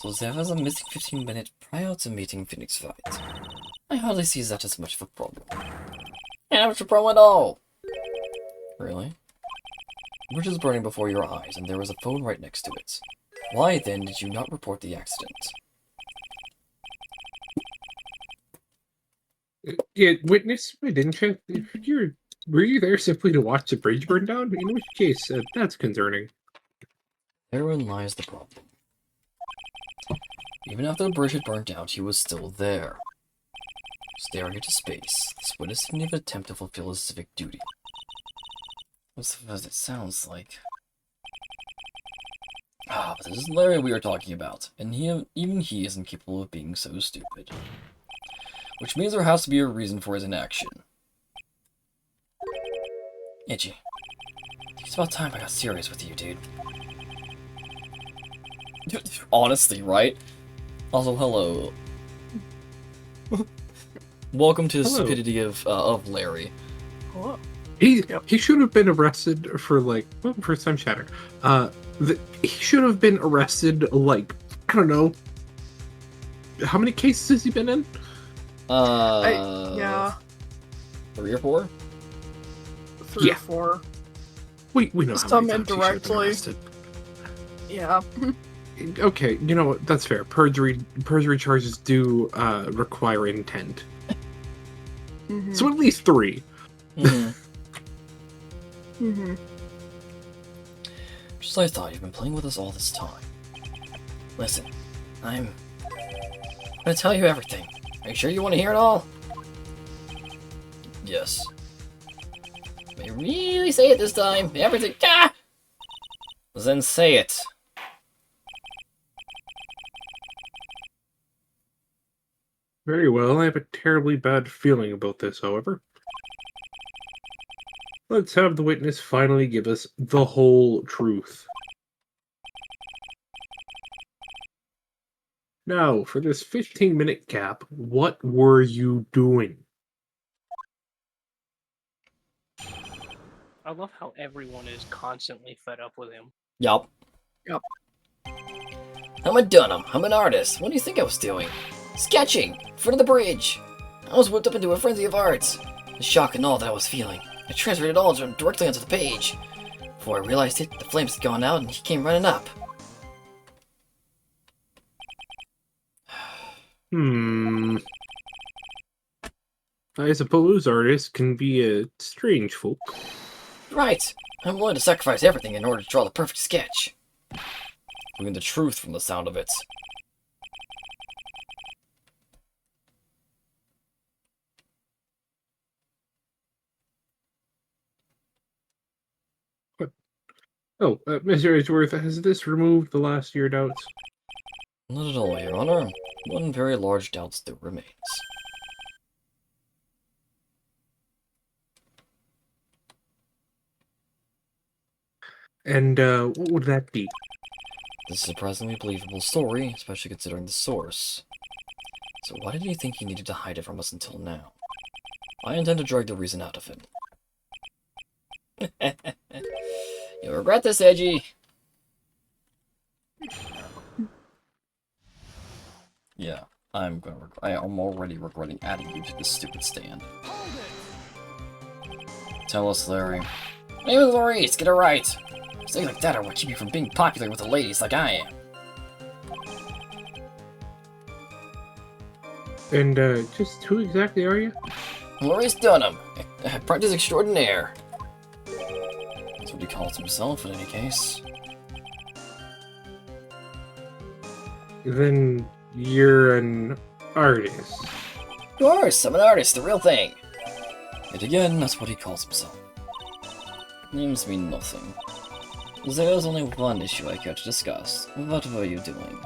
G: So there was a missing 15 minutes prior to meeting Phoenix Wright. I hardly see that as much of a problem. And not much of a problem at all! Really? The bridge is burning before your eyes, and there was a phone right next to it. Why then did you not report the accident?
B: Yeah, witness, why didn't you? Were you there simply to watch the bridge burn down? In which case, that's concerning.
G: Therein lies the problem. Even after the bridge had burnt down, he was still there. Staring into space, this witness didn't even attempt to fulfill his civic duty. That's what it sounds like. Ah, but this is Larry we are talking about, and even he isn't capable of being so stupid. Which means there has to be a reason for his inaction. Itchy. It's about time I got serious with you, dude. Honestly, right? Also, hello. Welcome to the
B: Hello.
G: stupidity of Larry.
D: Oh,
B: He should have been arrested for first time chatter. He should have been arrested I don't know. How many cases has he been in?
D: yeah,
G: 3 or 4?
D: 3
B: Yeah.
D: or 4.
B: We know how
D: Some
B: many times he should have been
D: indirectly.
B: arrested.
D: Yeah.
B: Okay, you know what? That's fair. Perjury charges do require intent.
D: Mhm.
B: So at least 3.
G: Mhm.
D: Mhm.
G: Just like I thought, you've been playing with us all this time. Listen, I'm gonna tell you everything. Are you sure you want to hear it all? Yes. May you really say it this time? Everything. Ah! Then say it.
B: Very well. I have a terribly bad feeling about this, however. Let's have the witness finally give us the whole truth. Now, for this 15-minute cap, what were you doing?
F: I love how everyone is constantly fed up with him.
G: Yup.
D: Yup.
G: I'm a Dunham. I'm an artist. What do you think I was doing? Sketching! In front of the bridge! I was whipped up into a frenzy of arts. The shock and all that I was feeling. I transferred it all directly onto the page. Before I realized it, the flames had gone out and he came running up.
B: I suppose artists can be a strange folk.
G: Right! I'm willing to sacrifice everything in order to draw the perfect sketch. Doing the truth from the sound of it.
B: Oh, Mr. Edgeworth, has this removed the last of your doubts?
G: Not at all, Your Honor. One very large doubt still remains.
B: And, what would that be?
G: This is a surprisingly believable story, especially considering the source. So why did he think he needed to hide it from us until now? I intend to drag the reason out of him. You'll regret this, Edgy! Yeah, I am already regretting adding you to this stupid stand. Tell us, Larry. My name is Maurice, get it right! Saying like that will keep you from being popular with the ladies like I am.
B: And, just who exactly are you?
G: Maurice Dunham, apprentice extraordinaire. That's what he calls himself in any case.
B: Then you're an artist.
G: Of course, I'm an artist, the real thing. Yet again, that's what he calls himself. Names mean nothing. There is only one issue I care to discuss. What were you doing?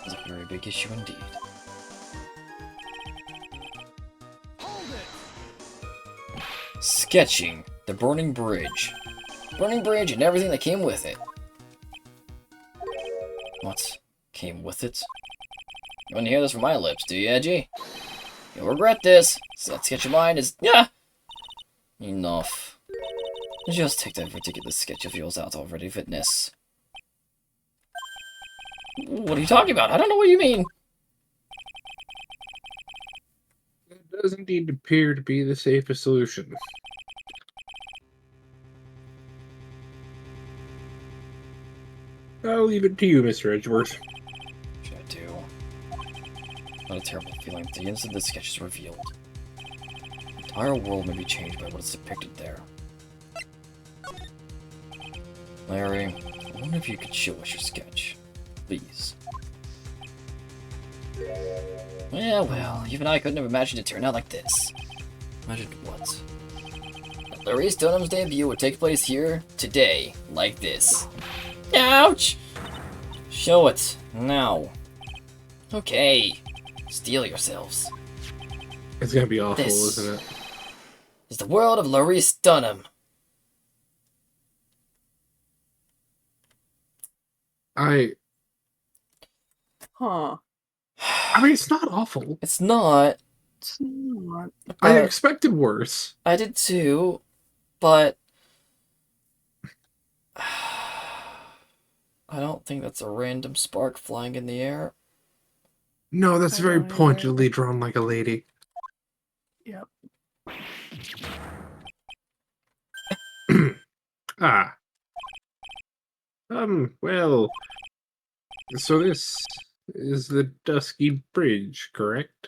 G: It's a very big issue indeed. Sketching the burning bridge. Burning bridge and everything that came with it. What came with it? You want to hear this from my lips, do you, Edgy? You'll regret this. So that sketch of mine is... Yeah! Enough. Just take that ridiculous sketch of yours out already, Fitness.
A: What are you talking about? I don't know what you mean.
B: That does indeed appear to be the safest solution. I'll leave it to you, Mr. Edgeworth.
A: Should I do? Not a terrible feeling. The instant this sketch is revealed, the entire world may be changed by what is depicted there. Larry, I wonder if you could show us your sketch. Please. Well, even I couldn't have imagined it turned out like this. Imagined what? That Larry Stonham's debut would take place here, today, like this. Ouch! Show it, now. Okay, steel yourselves.
B: It's gonna be awful,
A: This
B: isn't it?
A: is the world of Larry Stonham.
D: Huh.
B: I mean, it's not awful.
A: It's not.
D: It's not.
B: I
A: but
B: expected worse.
A: I did too, but I don't think that's a random spark flying in the air.
B: No, that's very
D: Oh, yeah.
B: pointedly drawn like a lady.
D: Yep.
B: Ah. Well. So this is the Dusky Bridge, correct?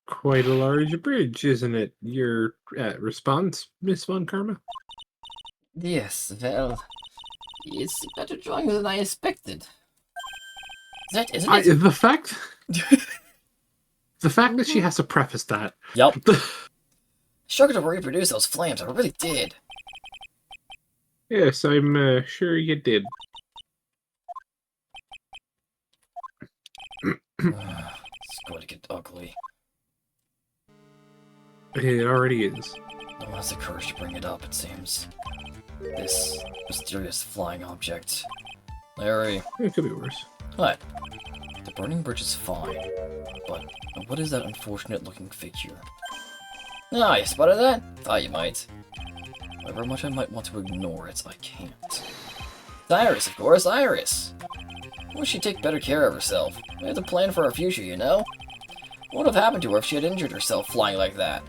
B: Quite a large bridge, isn't it? Your response, Miss Von Karma?
G: Yes, well, it's better drawing than I expected. That isn't it?
B: The fact that she has to preface that.
A: Yup.
G: Sugar to reproduce those flames, I really did.
B: Yes, I'm sure you did.
A: It's going to get ugly.
B: It already is.
A: No one has the courage to bring it up, it seems. This mysterious flying object. Larry,
B: It could be worse.
A: what? The burning bridge is fine, but what is that unfortunate-looking figure? Ah, you spotted that? Thought you might. However much I might want to ignore it, I can't. It's Iris, of course, Iris! I wish she'd take better care of herself. We have to plan for our future, you know? What would have happened to her if she had injured herself flying like that?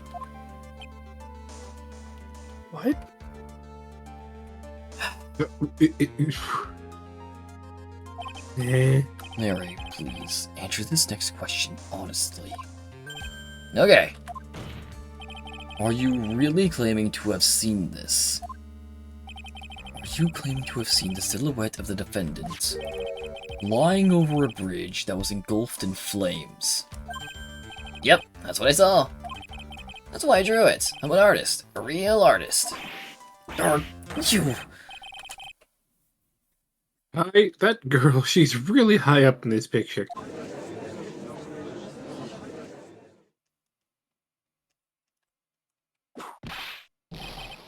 D: What?
A: Mary, please, answer this next question honestly. Okay. Are you really claiming to have seen this? Are you claiming to have seen the silhouette of the defendant lying over a bridge that was engulfed in flames? Yep, that's what I saw. That's why I drew it. I'm an artist. A real artist. Or you.
B: Hi, that girl, she's really high up in this picture.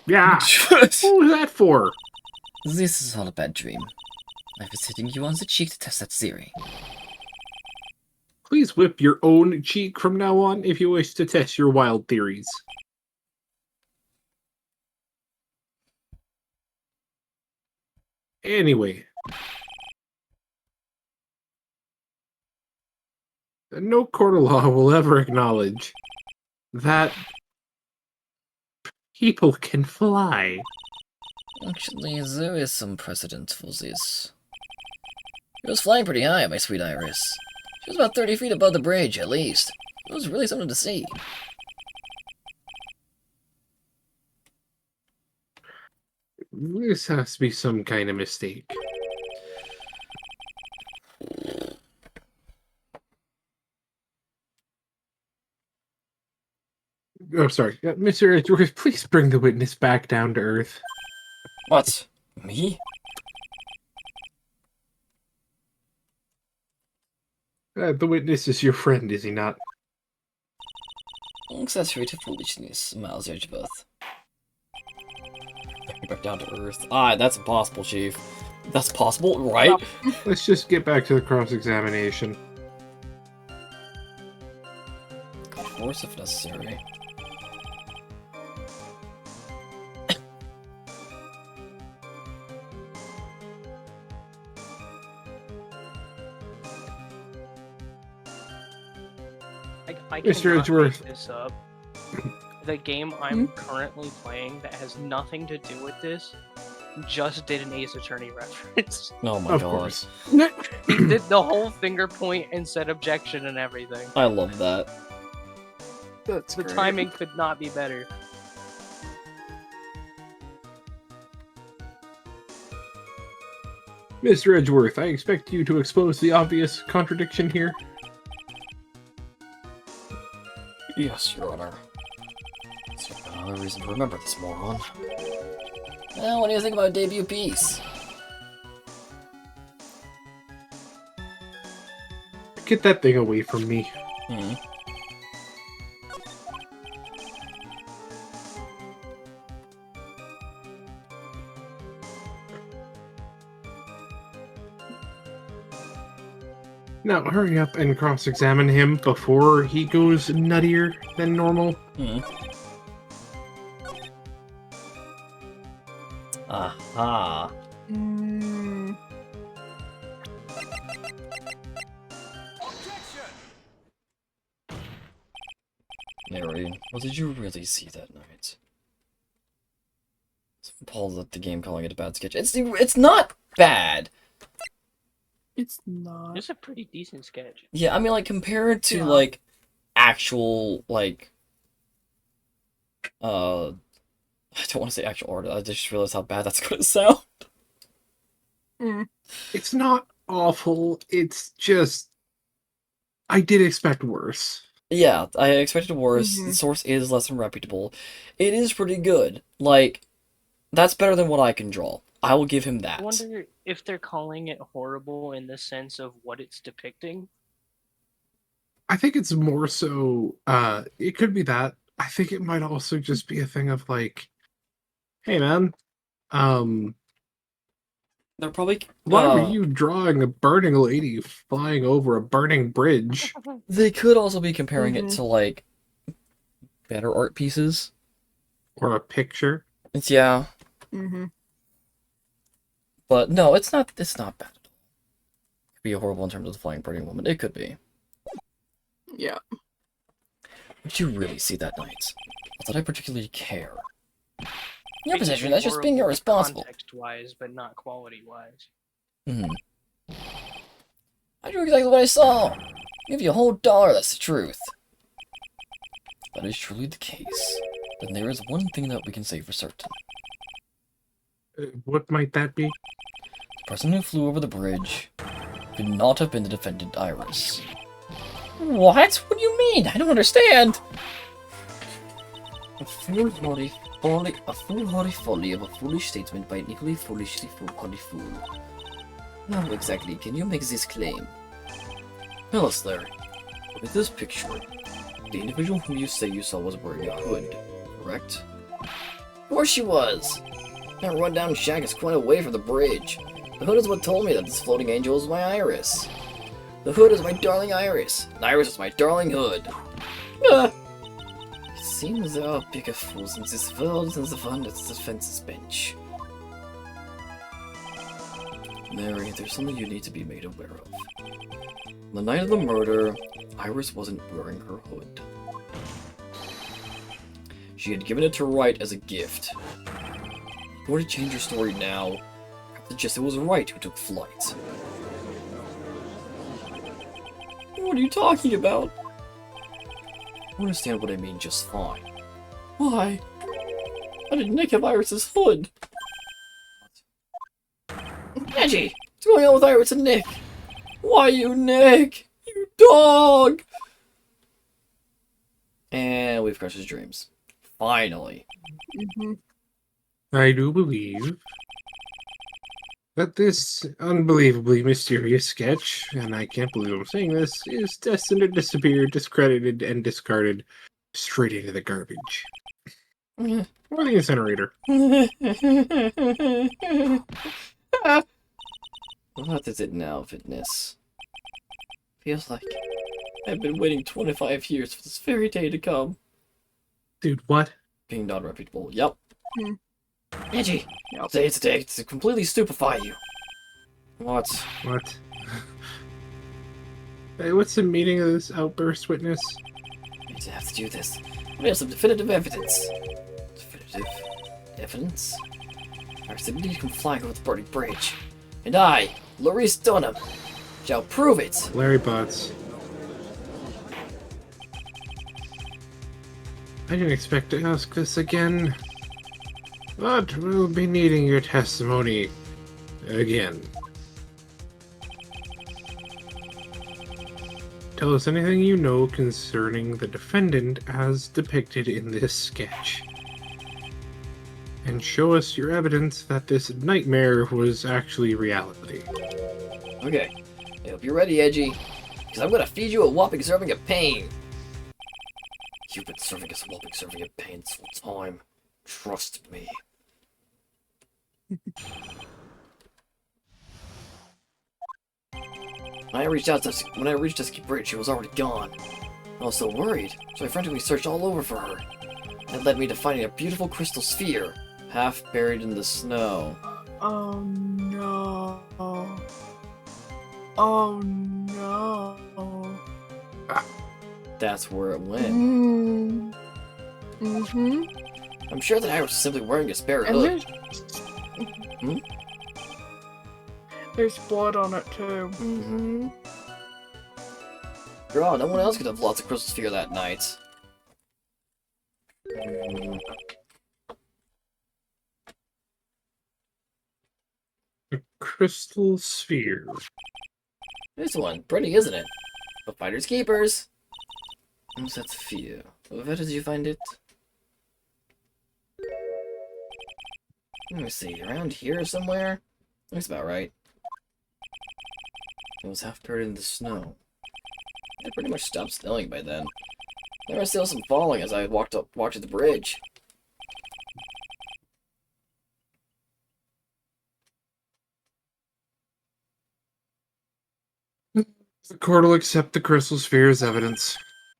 B: Yeah, what was that for?
A: This is all a bad dream. I was hitting you on the cheek to test that theory.
B: Please whip your own cheek from now on if you wish to test your wild theories. Anyway. No court of law will ever acknowledge that people can fly.
A: Actually, there is some precedent for this. She was flying pretty high, my sweet Iris. She was about 30 feet above the bridge, at least. It was really something to see.
B: This has to be some kind of mistake. Oh, sorry. Mr. Edgeworth, please bring the witness back down to earth.
A: What? Me?
B: The witness is your friend, is he not?
A: Accessory to foolishness, Miles Edgeworth. Back down to earth. Ah, that's impossible, Chief. That's possible, right?
B: Let's just get back to the cross-examination.
A: Force if necessary.
F: I
B: Mr.
F: cannot
B: Edgeworth.
F: make this up. The game I'm currently playing that has nothing to do with this just did an Ace Attorney reference.
A: Oh my
B: Of
A: god.
B: course.
F: He did the whole finger point and said objection and everything.
A: I love that.
D: That's
F: The
D: great.
F: timing could not be better.
B: Mr. Edgeworth, I expect you to expose the obvious contradiction here.
A: Yes, Your Honor. That's another reason to remember this moron.
G: Well, what do you think about a debut piece?
B: Get that thing away from me.
A: Hmm.
B: Now, hurry up and cross-examine him before he goes nuttier than normal.
A: Hmm. Aha.
D: Mm,
A: Mary, what did you really see that night? Paul at the game calling it a bad sketch. It's not bad.
D: it's not.
F: It's a pretty decent sketch.
A: Yeah, I mean, like, compared to,
D: Yeah.
A: like, actual, like, I don't want to say actual art, I just realized how bad that's gonna sound.
B: It's not awful, it's just... I did expect worse.
A: Yeah, I expected worse. The source is less than reputable. It is pretty good. Like, that's better than what I can draw. I will give him that.
F: I wonder if they're calling it horrible in the sense of what it's depicting.
B: I think it's more so, it could be that. I think it might also just be a thing of like, hey man,
A: They're probably...
B: why were you drawing a burning lady flying over a burning bridge?
A: They could also be comparing it to, like, better art pieces.
B: Or a picture?
A: It's, yeah.
D: Mm-hmm.
A: But no, it's not bad at all. It could be horrible in terms of the flying burning woman. It could be.
D: Yeah.
A: Did you really see that night? Not that I particularly care.
G: In your position, that's just being
F: Horrible
G: irresponsible.
F: Context-wise, but not quality-wise.
A: Hmm.
G: I knew exactly what I saw. I'll give you a whole $1, that's the truth.
A: That is truly the case. Then there is one thing that we can say for certain.
B: What might that be?
A: The person who flew over the bridge could not have been the defendant Iris.
G: What? What do you mean? I don't understand.
A: A foolhardy folly of a foolish statement by an equally foolishly foolhardy fool. How exactly can you make this claim? Tell us, Larry. With this picture, the individual whom you say you saw was wearing a hood, correct?
G: Of course she was. That rundown shack is quite away from the bridge. The hood is what told me that this floating angel is my Iris. The hood is my darling Iris, and Iris is my darling hood.
A: It seems there are bigger fools in this world than the one at the defense's bench. Mary, there's something you need to be made aware of. On the night of the murder, Iris wasn't wearing her hood. She had given it to Wright as a gift. If you were to change your story now, perhaps suggest it was Wright who took flight. What are you talking about? You understand what I mean just fine. Why? How did Nick have Iris's hood?
G: Edgy! What's going on with Iris and Nick?
A: Why you, Nick? You dog! And we've crushed his dreams. Finally.
B: I do believe that this unbelievably mysterious sketch, and I can't believe I'm saying this, is destined to disappear, discredited, and discarded straight into the garbage. Or the incinerator.
A: What is it now, Fitness? Feels like I've been waiting 25 years for this very day to come.
B: Dude, what?
A: Being not reputable. Yep.
G: Edgy!
A: Say it's a day to completely stupefy you. What?
B: What? Hey, what's the meaning of this outburst, Witness?
G: going to have to do this. We have some definitive evidence. Definitive evidence? Our subsidy can fly over the burning bridge. And I, Maurice Dunham, shall prove it!
B: Larry Butts. I didn't expect to ask this again. But we'll be needing your testimony again. Tell us anything you know concerning the defendant as depicted in this sketch. And show us your evidence that this nightmare was actually reality.
G: Okay, I hope you're ready, Edgy, because I'm gonna feed you a whopping serving of pain. You've been serving us a whopping serving of pain this whole time. Trust me. When I reached Dusky Bridge, she was already gone. I was so worried, so I frantically searched all over for her. That led me to finding a beautiful crystal sphere, half buried in the snow.
D: Oh no. Oh no.
G: That's where it went.
D: Mm-hmm.
G: I'm sure that I was simply wearing a spare
D: And
G: hood.
D: there's blood on it too.
G: Mm-hmm. Girl, no one else could have lost a crystal sphere that night.
B: A crystal sphere.
G: This one, pretty, isn't it? But finders keepers. What's that sphere? Where did you find it? Let me see, around here somewhere? Looks about right. It was half buried in the snow. It pretty much stopped snowing by then. There was still some falling as I walked to the bridge.
B: The court will accept the crystal sphere as evidence.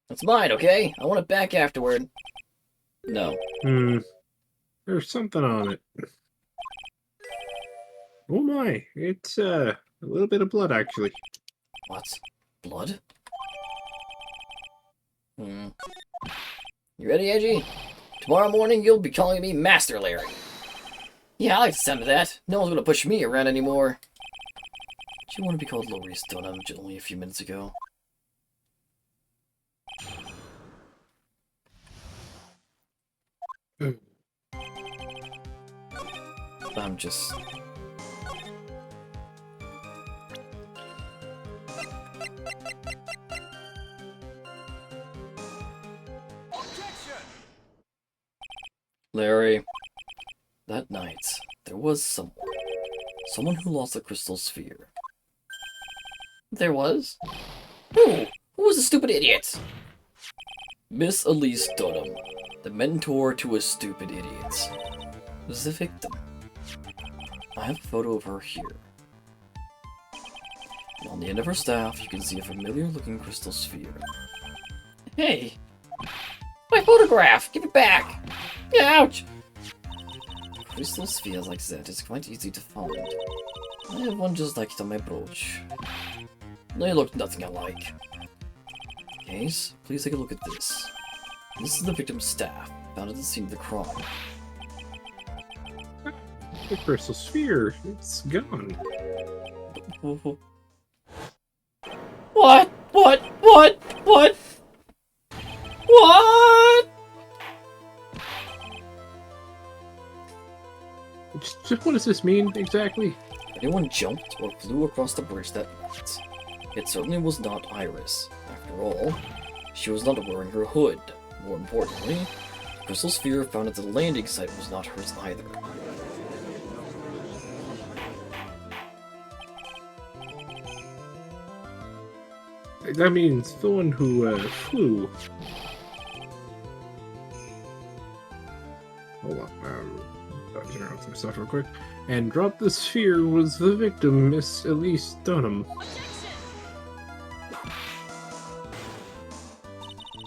G: It's mine, okay? I want it back afterward. No.
B: There's something on it. Oh my, it's a little bit of blood actually.
G: What? Blood? You ready, Edgy? Tomorrow morning you'll be calling me Master Larry. Yeah, I like the sound of that. No one's gonna push me around anymore. Did you want to be called Maurice Dunham only a few minutes ago? I'm just... Larry, that night, there was someone who lost the crystal sphere. There was? Who? Who was the stupid idiot? Miss Elise Dunham, the mentor to a stupid idiot, was the victim. I have a photo of her here. And on the end of her staff, you can see a familiar-looking crystal sphere. Hey! My photograph! Give it back! Ouch! Crystal spheres like that is quite easy to find. I have one just like it on my brooch. They look nothing alike. Case, please take a look at this. This is the victim's staff, found at the scene of the crime.
B: The crystal sphere, it's gone.
G: What? What? What? What? What?
B: Just what does this mean exactly?
G: Anyone jumped or flew across the bridge that night? It certainly was not Iris. After all, she was not wearing her hood. More importantly, the crystal sphere found at the landing site was not hers either.
B: That means the one who flew. Hold on, I'll turn off some stuff real quick. And dropped the sphere was the victim, Miss Elise Dunham.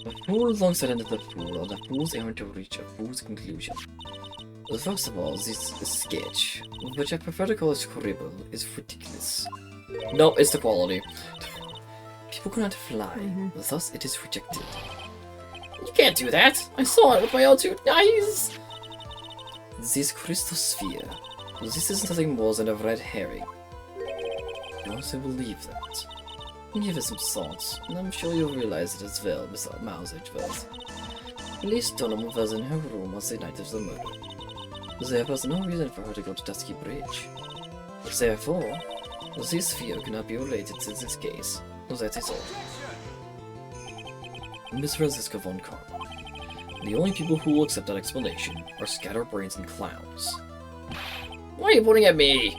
G: A fool alongside another fool, and the fools aiming to reach a fool's conclusion. Well, first of all, this sketch, which I prefer to call a scribble, is ridiculous. No, it's the quality. People cannot fly, thus it is rejected. You can't do that! I saw it with my own 2 eyes! This crystal sphere. This is nothing more than a red herring. You also believe that. Give it some thought, and I'm sure you'll realize it as well, Miss Mouse Edgeworth. Miss Dunham was in her room on the night of the murder. There was no reason for her to go to Dusky Bridge. Therefore, this sphere cannot be related to this case. That is all. Miss Francisca von Karma. The only people who will accept that explanation are scatterbrains and clowns. Why are you pointing at me?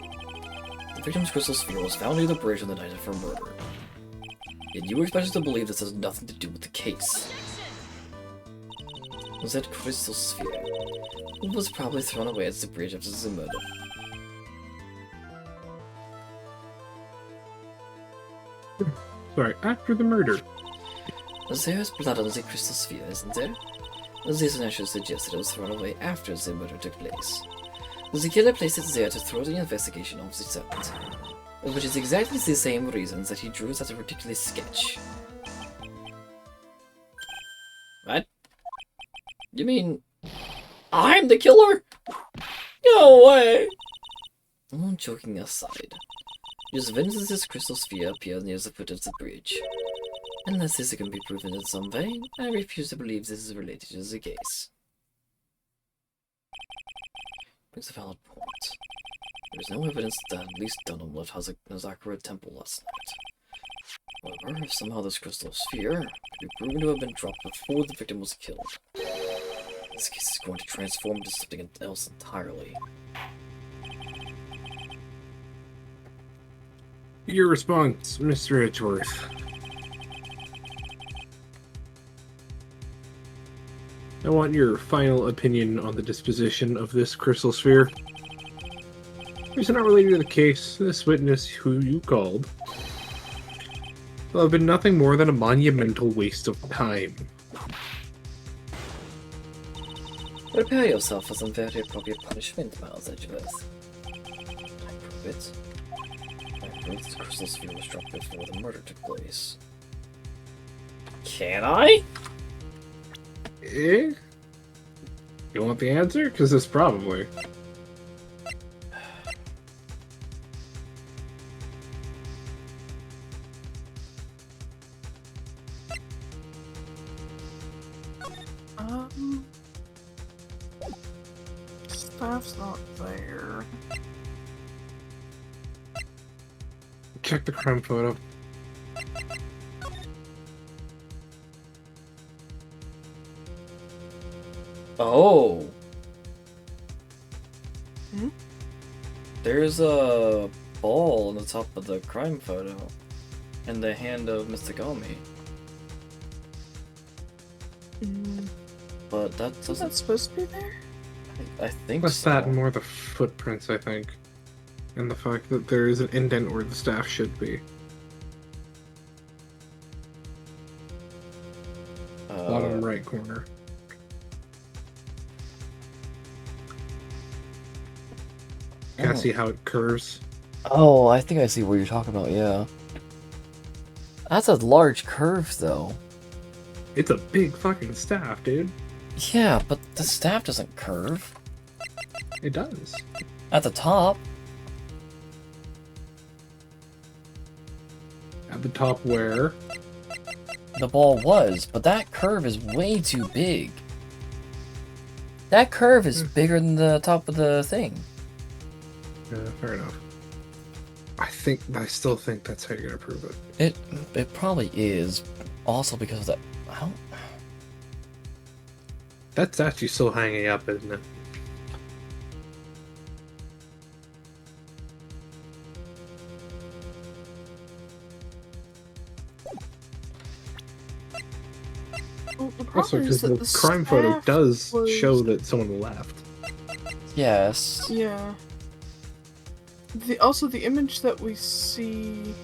G: The victim's crystal sphere was found near the bridge on the night of her murder. Yet you expect us to believe this has nothing to do with the case. That crystal sphere was probably thrown away at the bridge after the murder.
B: Sorry, after the murder.
G: There's blood on the crystal sphere, isn't there? This naturally suggests that it was thrown away after the murder took place. The killer placed it there to throw the investigation off the scent, which is exactly the same reasons that he drew such a ridiculous sketch. What? You mean I'm the killer? No way! All joking aside, just when does this crystal sphere appear near the foot of the bridge? Unless this can be proven in some way, I refuse to believe this is related to the case. Brings a valid point. There is no evidence that at least Dunham left Hazakura Temple last night. However, if somehow this crystal sphere could be proven to have been dropped before the victim was killed, this case is going to transform into something else entirely.
B: Your response, Mr. Edgeworth. I want your final opinion on the disposition of this crystal sphere. It's not related to the case. This witness, who you called, will have been nothing more than a monumental waste of time.
G: Prepare yourself for some very appropriate punishment, Miles Edgeworth. I prove it. I prove the crystal sphere was dropped before the murder took place. Can I?
B: Eh? You want the answer? Because it's probably.
D: Staff's not there.
B: Check the crime photo.
G: Oh.
D: Hmm?
G: There's a ball on the top of the crime photo, in the hand of Mr. Gami. But that
D: Is
G: doesn't.
D: that supposed to be there?
G: I think
B: Less
G: so.
B: that and more the footprints, I think. And the fact that there is an indent where the staff should be. Bottom right corner. Can I see how it curves?
A: Oh, I think I see what you're talking about, yeah. That's a large curve, though.
B: It's a big fucking staff, dude.
A: Yeah, but the staff doesn't curve.
B: It does.
A: At the top.
B: At the top where?
A: The ball was, but that curve is way too big. That curve is bigger than the top of the thing.
B: Yeah, fair enough. I still think that's how you're gonna prove it.
A: It probably is. Also because of that. I don't.
B: That's actually still hanging up, isn't it?
D: Well, the problem
B: Also,
D: is
B: because
D: that
B: the crime photo
D: staff
B: does
D: was-
B: show that someone left.
A: Yes.
D: Yeah. Also the image that we see,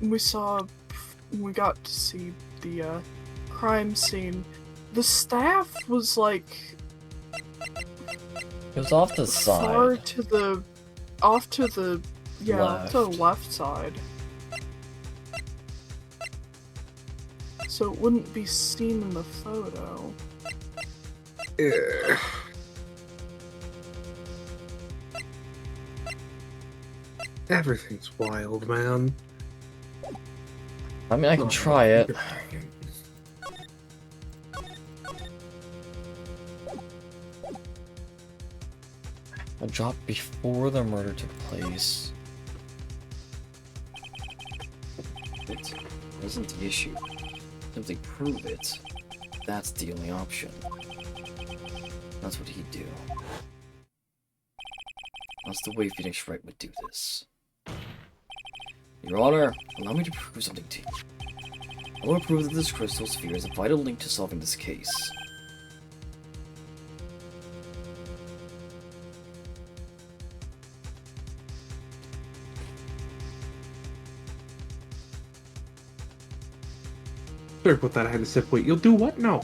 D: we got to see the crime scene. The staff was like
A: It was off the
D: far
A: side.
D: to the, off to the
A: Left.
D: left side. so it wouldn't be seen in the photo.
B: Ugh. Everything's wild, man.
A: I mean, I can try it. A drop before the murder took place. It isn't the issue. Simply prove it. That's the only option. That's what he'd do. That's the way Phoenix Wright would do this. Your Honor, allow me to prove something to you. I want to prove that this crystal sphere is a vital link to solving this case.
B: Sorry about that, I had to step away. You'll do what now?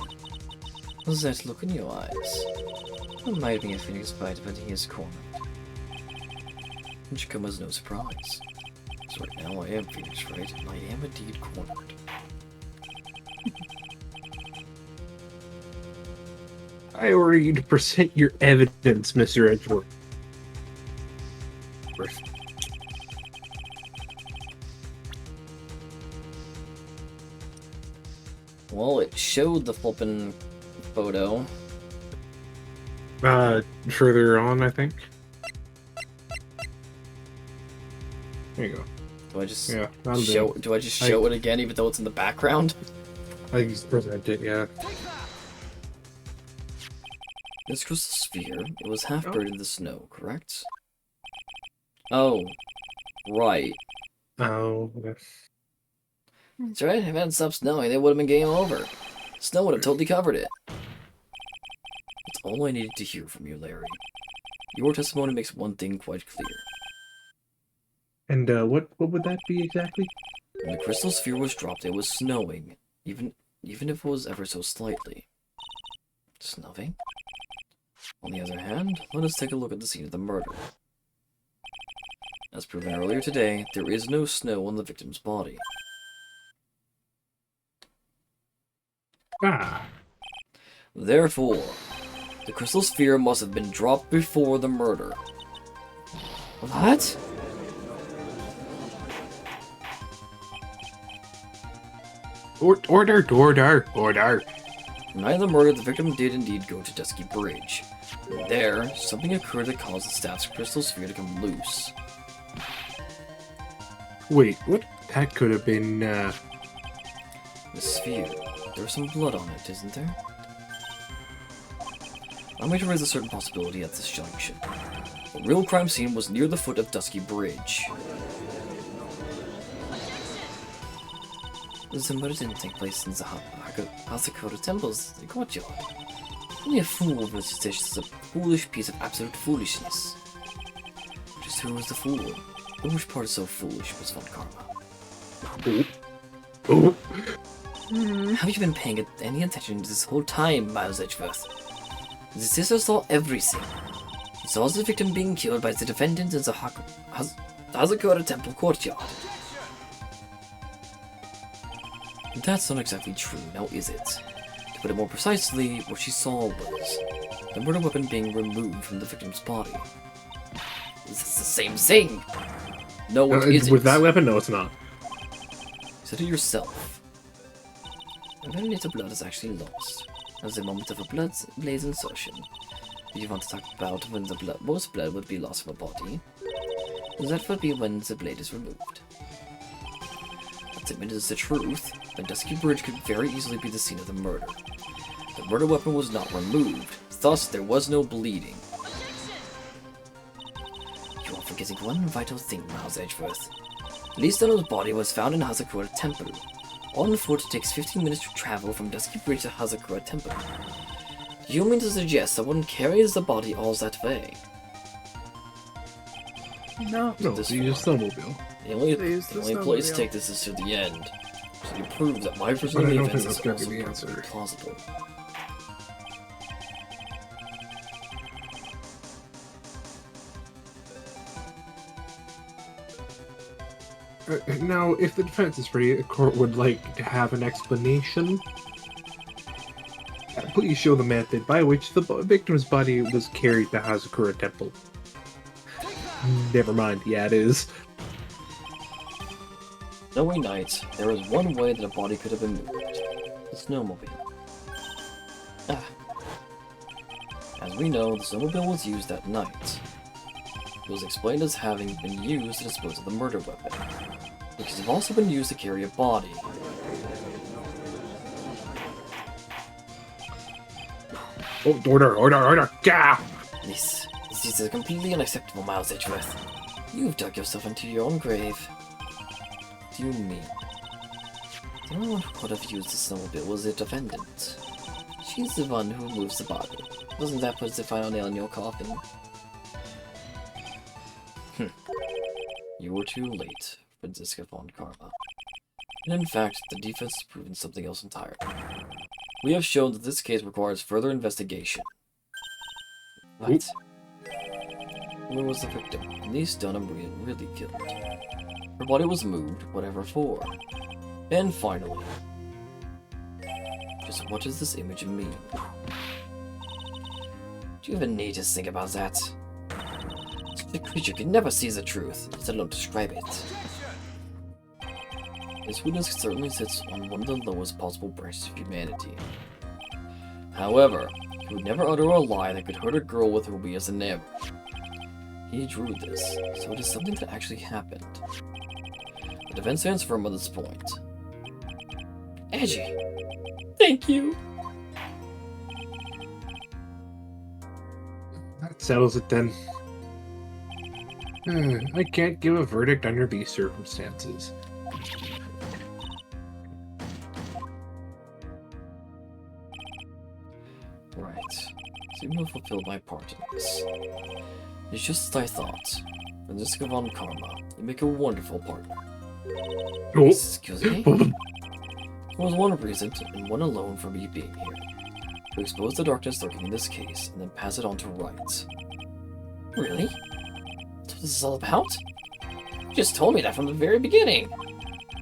A: That look in your eyes. It might be a Phoenix bite, but he is cornered. It should come as no surprise. So right now I am Phoenix Wright, and I am indeed cornered.
B: I order you to present your evidence, Mr. Edgeworth.
A: Well, it showed the flippin' photo.
B: Further on, I think. There you go.
A: Do I just
B: that'll
A: show?
B: do.
A: Do I just show it again, even though it's in the background?
B: I think he's present it, yeah.
A: This crystal sphere, it was half buried in the snow, correct? Oh, right.
B: Oh, yes.
A: That's right. If it hadn't stopped snowing, it would have been game over. Snow would have totally covered it. That's all I needed to hear from you, Larry. Your testimony makes one thing quite clear.
B: And what would that be exactly?
A: When the crystal sphere was dropped, it was snowing, even if it was ever so slightly. Snowing? On the other hand, let us take a look at the scene of the murder. As proven earlier today, there is no snow on the victim's body.
B: Ah.
A: Therefore, the crystal sphere must have been dropped before the murder. What?
B: Order.
A: The night of the murder, the victim did indeed go to Dusky Bridge. There, something occurred that caused the staff's crystal sphere to come loose.
B: Wait, what? That could have been,
A: The sphere. There's some blood on it, isn't there? I'm going to raise a certain possibility at this junction. The real crime scene was near the foot of Dusky Bridge. The murder didn't take place in the Hasakura Temple's courtyard. Only a fool would suggest such a foolish piece of absolute foolishness. Just who was the fool? And which part is so foolish was Von Karma?
B: Oh.
A: Have you been paying any attention to this whole time, Miles Edgeworth? The sister saw everything. She saw the victim being killed by the defendant in the Hazakura Temple courtyard. That's not exactly true, now is it? To put it more precisely, what she saw was the murder weapon being removed from the victim's body. Is this the same thing? No, it isn't.
B: With that weapon? No, it's not.
A: Said it yourself. A very little blood is actually lost. At the moment of a blade's insertion. Do you want to talk about when the most blood would be lost from a body? That would be when the blade is removed. Let's admit it is the truth. The Dusky Bridge could very easily be the scene of the murder. The murder weapon was not removed, thus there was no bleeding. You are forgetting one vital thing, Miles Edgeworth. Listano's body was found in Hazakura Temple. On foot, it takes 15 minutes to travel from Dusky Bridge to Hazakura Temple. Do you mean to suggest someone carries the body all that way?
D: No.
B: No,
A: This
B: you use snowmobile.
A: The only
D: They use the
A: place to
D: snowmobile.
A: take this is to the end. So you prove that my version
B: But
A: of
B: I
A: the
B: don't
A: events
B: think
A: is
B: that's gonna
A: also
B: be the
A: perfectly
B: answer.
A: plausible.
B: Now, if the defense is free, a court would like to have an explanation. Please show the method by which the victim's body was carried to Hazakura Temple. Never mind, yeah, it is.
A: Snowy night, there was one way that a body could have been moved. The snowmobile. Ah. As we know, the snowmobile was used that night. It was explained as having been used to dispose of the murder weapon, which has also been used to carry a body.
B: Oh, order, gah!
G: This is completely unacceptable, Miles Edgeworth. You've dug yourself into your own grave.
A: What do you mean?
G: The only one who could have used the snowmobile was the defendant. She's the one who moves the body. Doesn't that put the final nail in your coffin?
A: You were too late, Franziska von Karma. And in fact, the defense has proven something else entirely. We have shown that this case requires further investigation. Right. Where was the victim? Denise Dunham really killed. Her body was moved, whatever for. And finally, just what does this image mean?
G: Do you even need to think about that? Such a creature can never see the truth, let alone describe it.
A: This witness certainly sits on one of the lowest possible branches of humanity. However, he would never utter a lie that could hurt a girl with whom he is enamored. He drew this, so it is something that actually happened. The defense stands firm on this point.
G: Edgy!
A: Thank you!
B: That settles it then. I can't give a verdict under these circumstances.
A: Right. Seem to have fulfilled my part in this. It's just as I thought. Franziska von Karma, you make a wonderful partner.
B: Oh.
G: Excuse me?
A: There was one reason, and one alone, for me being here. To expose the darkness lurking in this case, and then pass it on to Wright.
G: Really? That's what this is all about? You just told me that from the very beginning.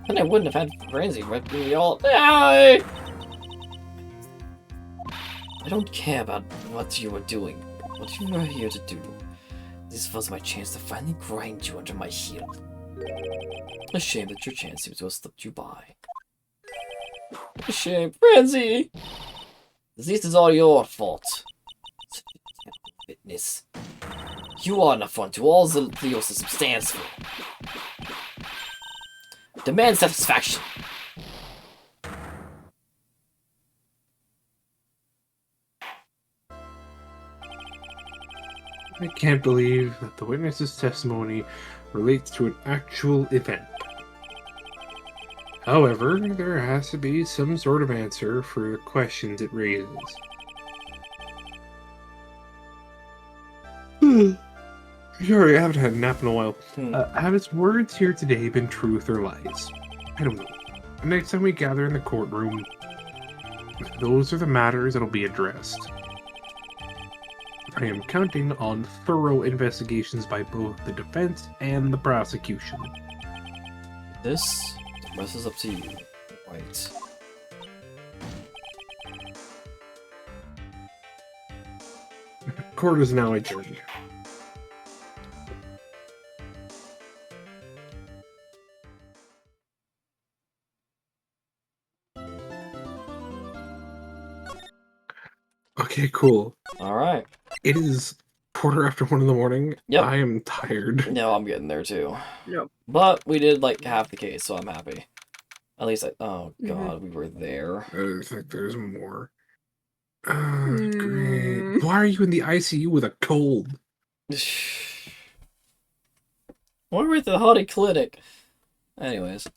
G: Then I wouldn't have had Frenzy rip me all.
A: I don't care about what you were doing, what you were here to do. This was my chance to finally grind you under my heel. A shame that your chance seems to have slipped you by. A shame, Frenzy!
G: This is all your fault. Witness. You are an affront to all the legal system stands for. Demand satisfaction.
B: I can't believe that the witness's testimony relates to an actual event. However, there has to be some sort of answer for the questions it raises. Sorry, I haven't had a nap in a while. Have his words here today been truth or lies? I don't know. Next time we gather in the courtroom, those are the matters that'll be addressed. I am counting on thorough investigations by both the defense and the prosecution.
A: The rest is up to you, Right.
B: Court is now adjourned. Okay, cool.
A: Alright.
B: It is quarter after 1 in the morning.
A: Yep.
B: I am tired.
A: No, I'm getting there too.
D: Yep.
A: But we did like half the case, so I'm happy. At least oh god, we were there.
B: I think there's more. Great. Why are you in the ICU with a cold?
A: Why were we at the Hottie Clinic? Anyways.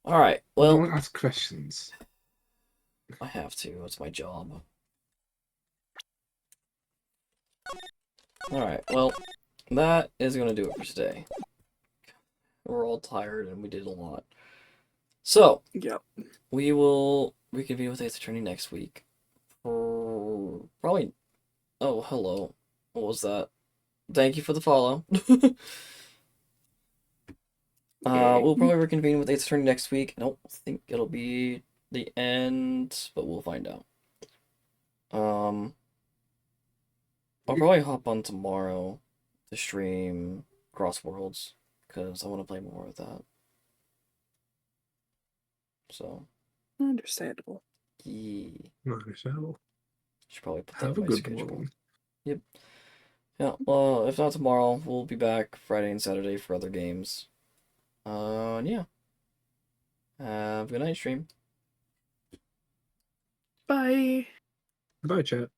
A: Alright, well,
B: Don't ask questions.
A: I have to. It's my job. Alright, well, that is going to do it for today. We're all tired and we did a lot. So,
D: Yep.
A: we will reconvene with Ace Attorney next week. For probably... Oh, hello. What was that? Thank you for the follow. We'll probably reconvene with Ace Attorney next week. I don't think it'll be the end, but we'll find out. I'll probably hop on tomorrow to stream Cross Worlds because I want to play more of that. So,
D: Understandable.
A: yeah,
B: Not understandable.
A: should probably put that
B: Have
A: in
B: a
A: my
B: good
A: schedule.
B: one.
A: Yep. Yeah. Well, if not tomorrow, we'll be back Friday and Saturday for other games. Yeah. Have a good night, stream.
D: Bye.
B: Bye, chat.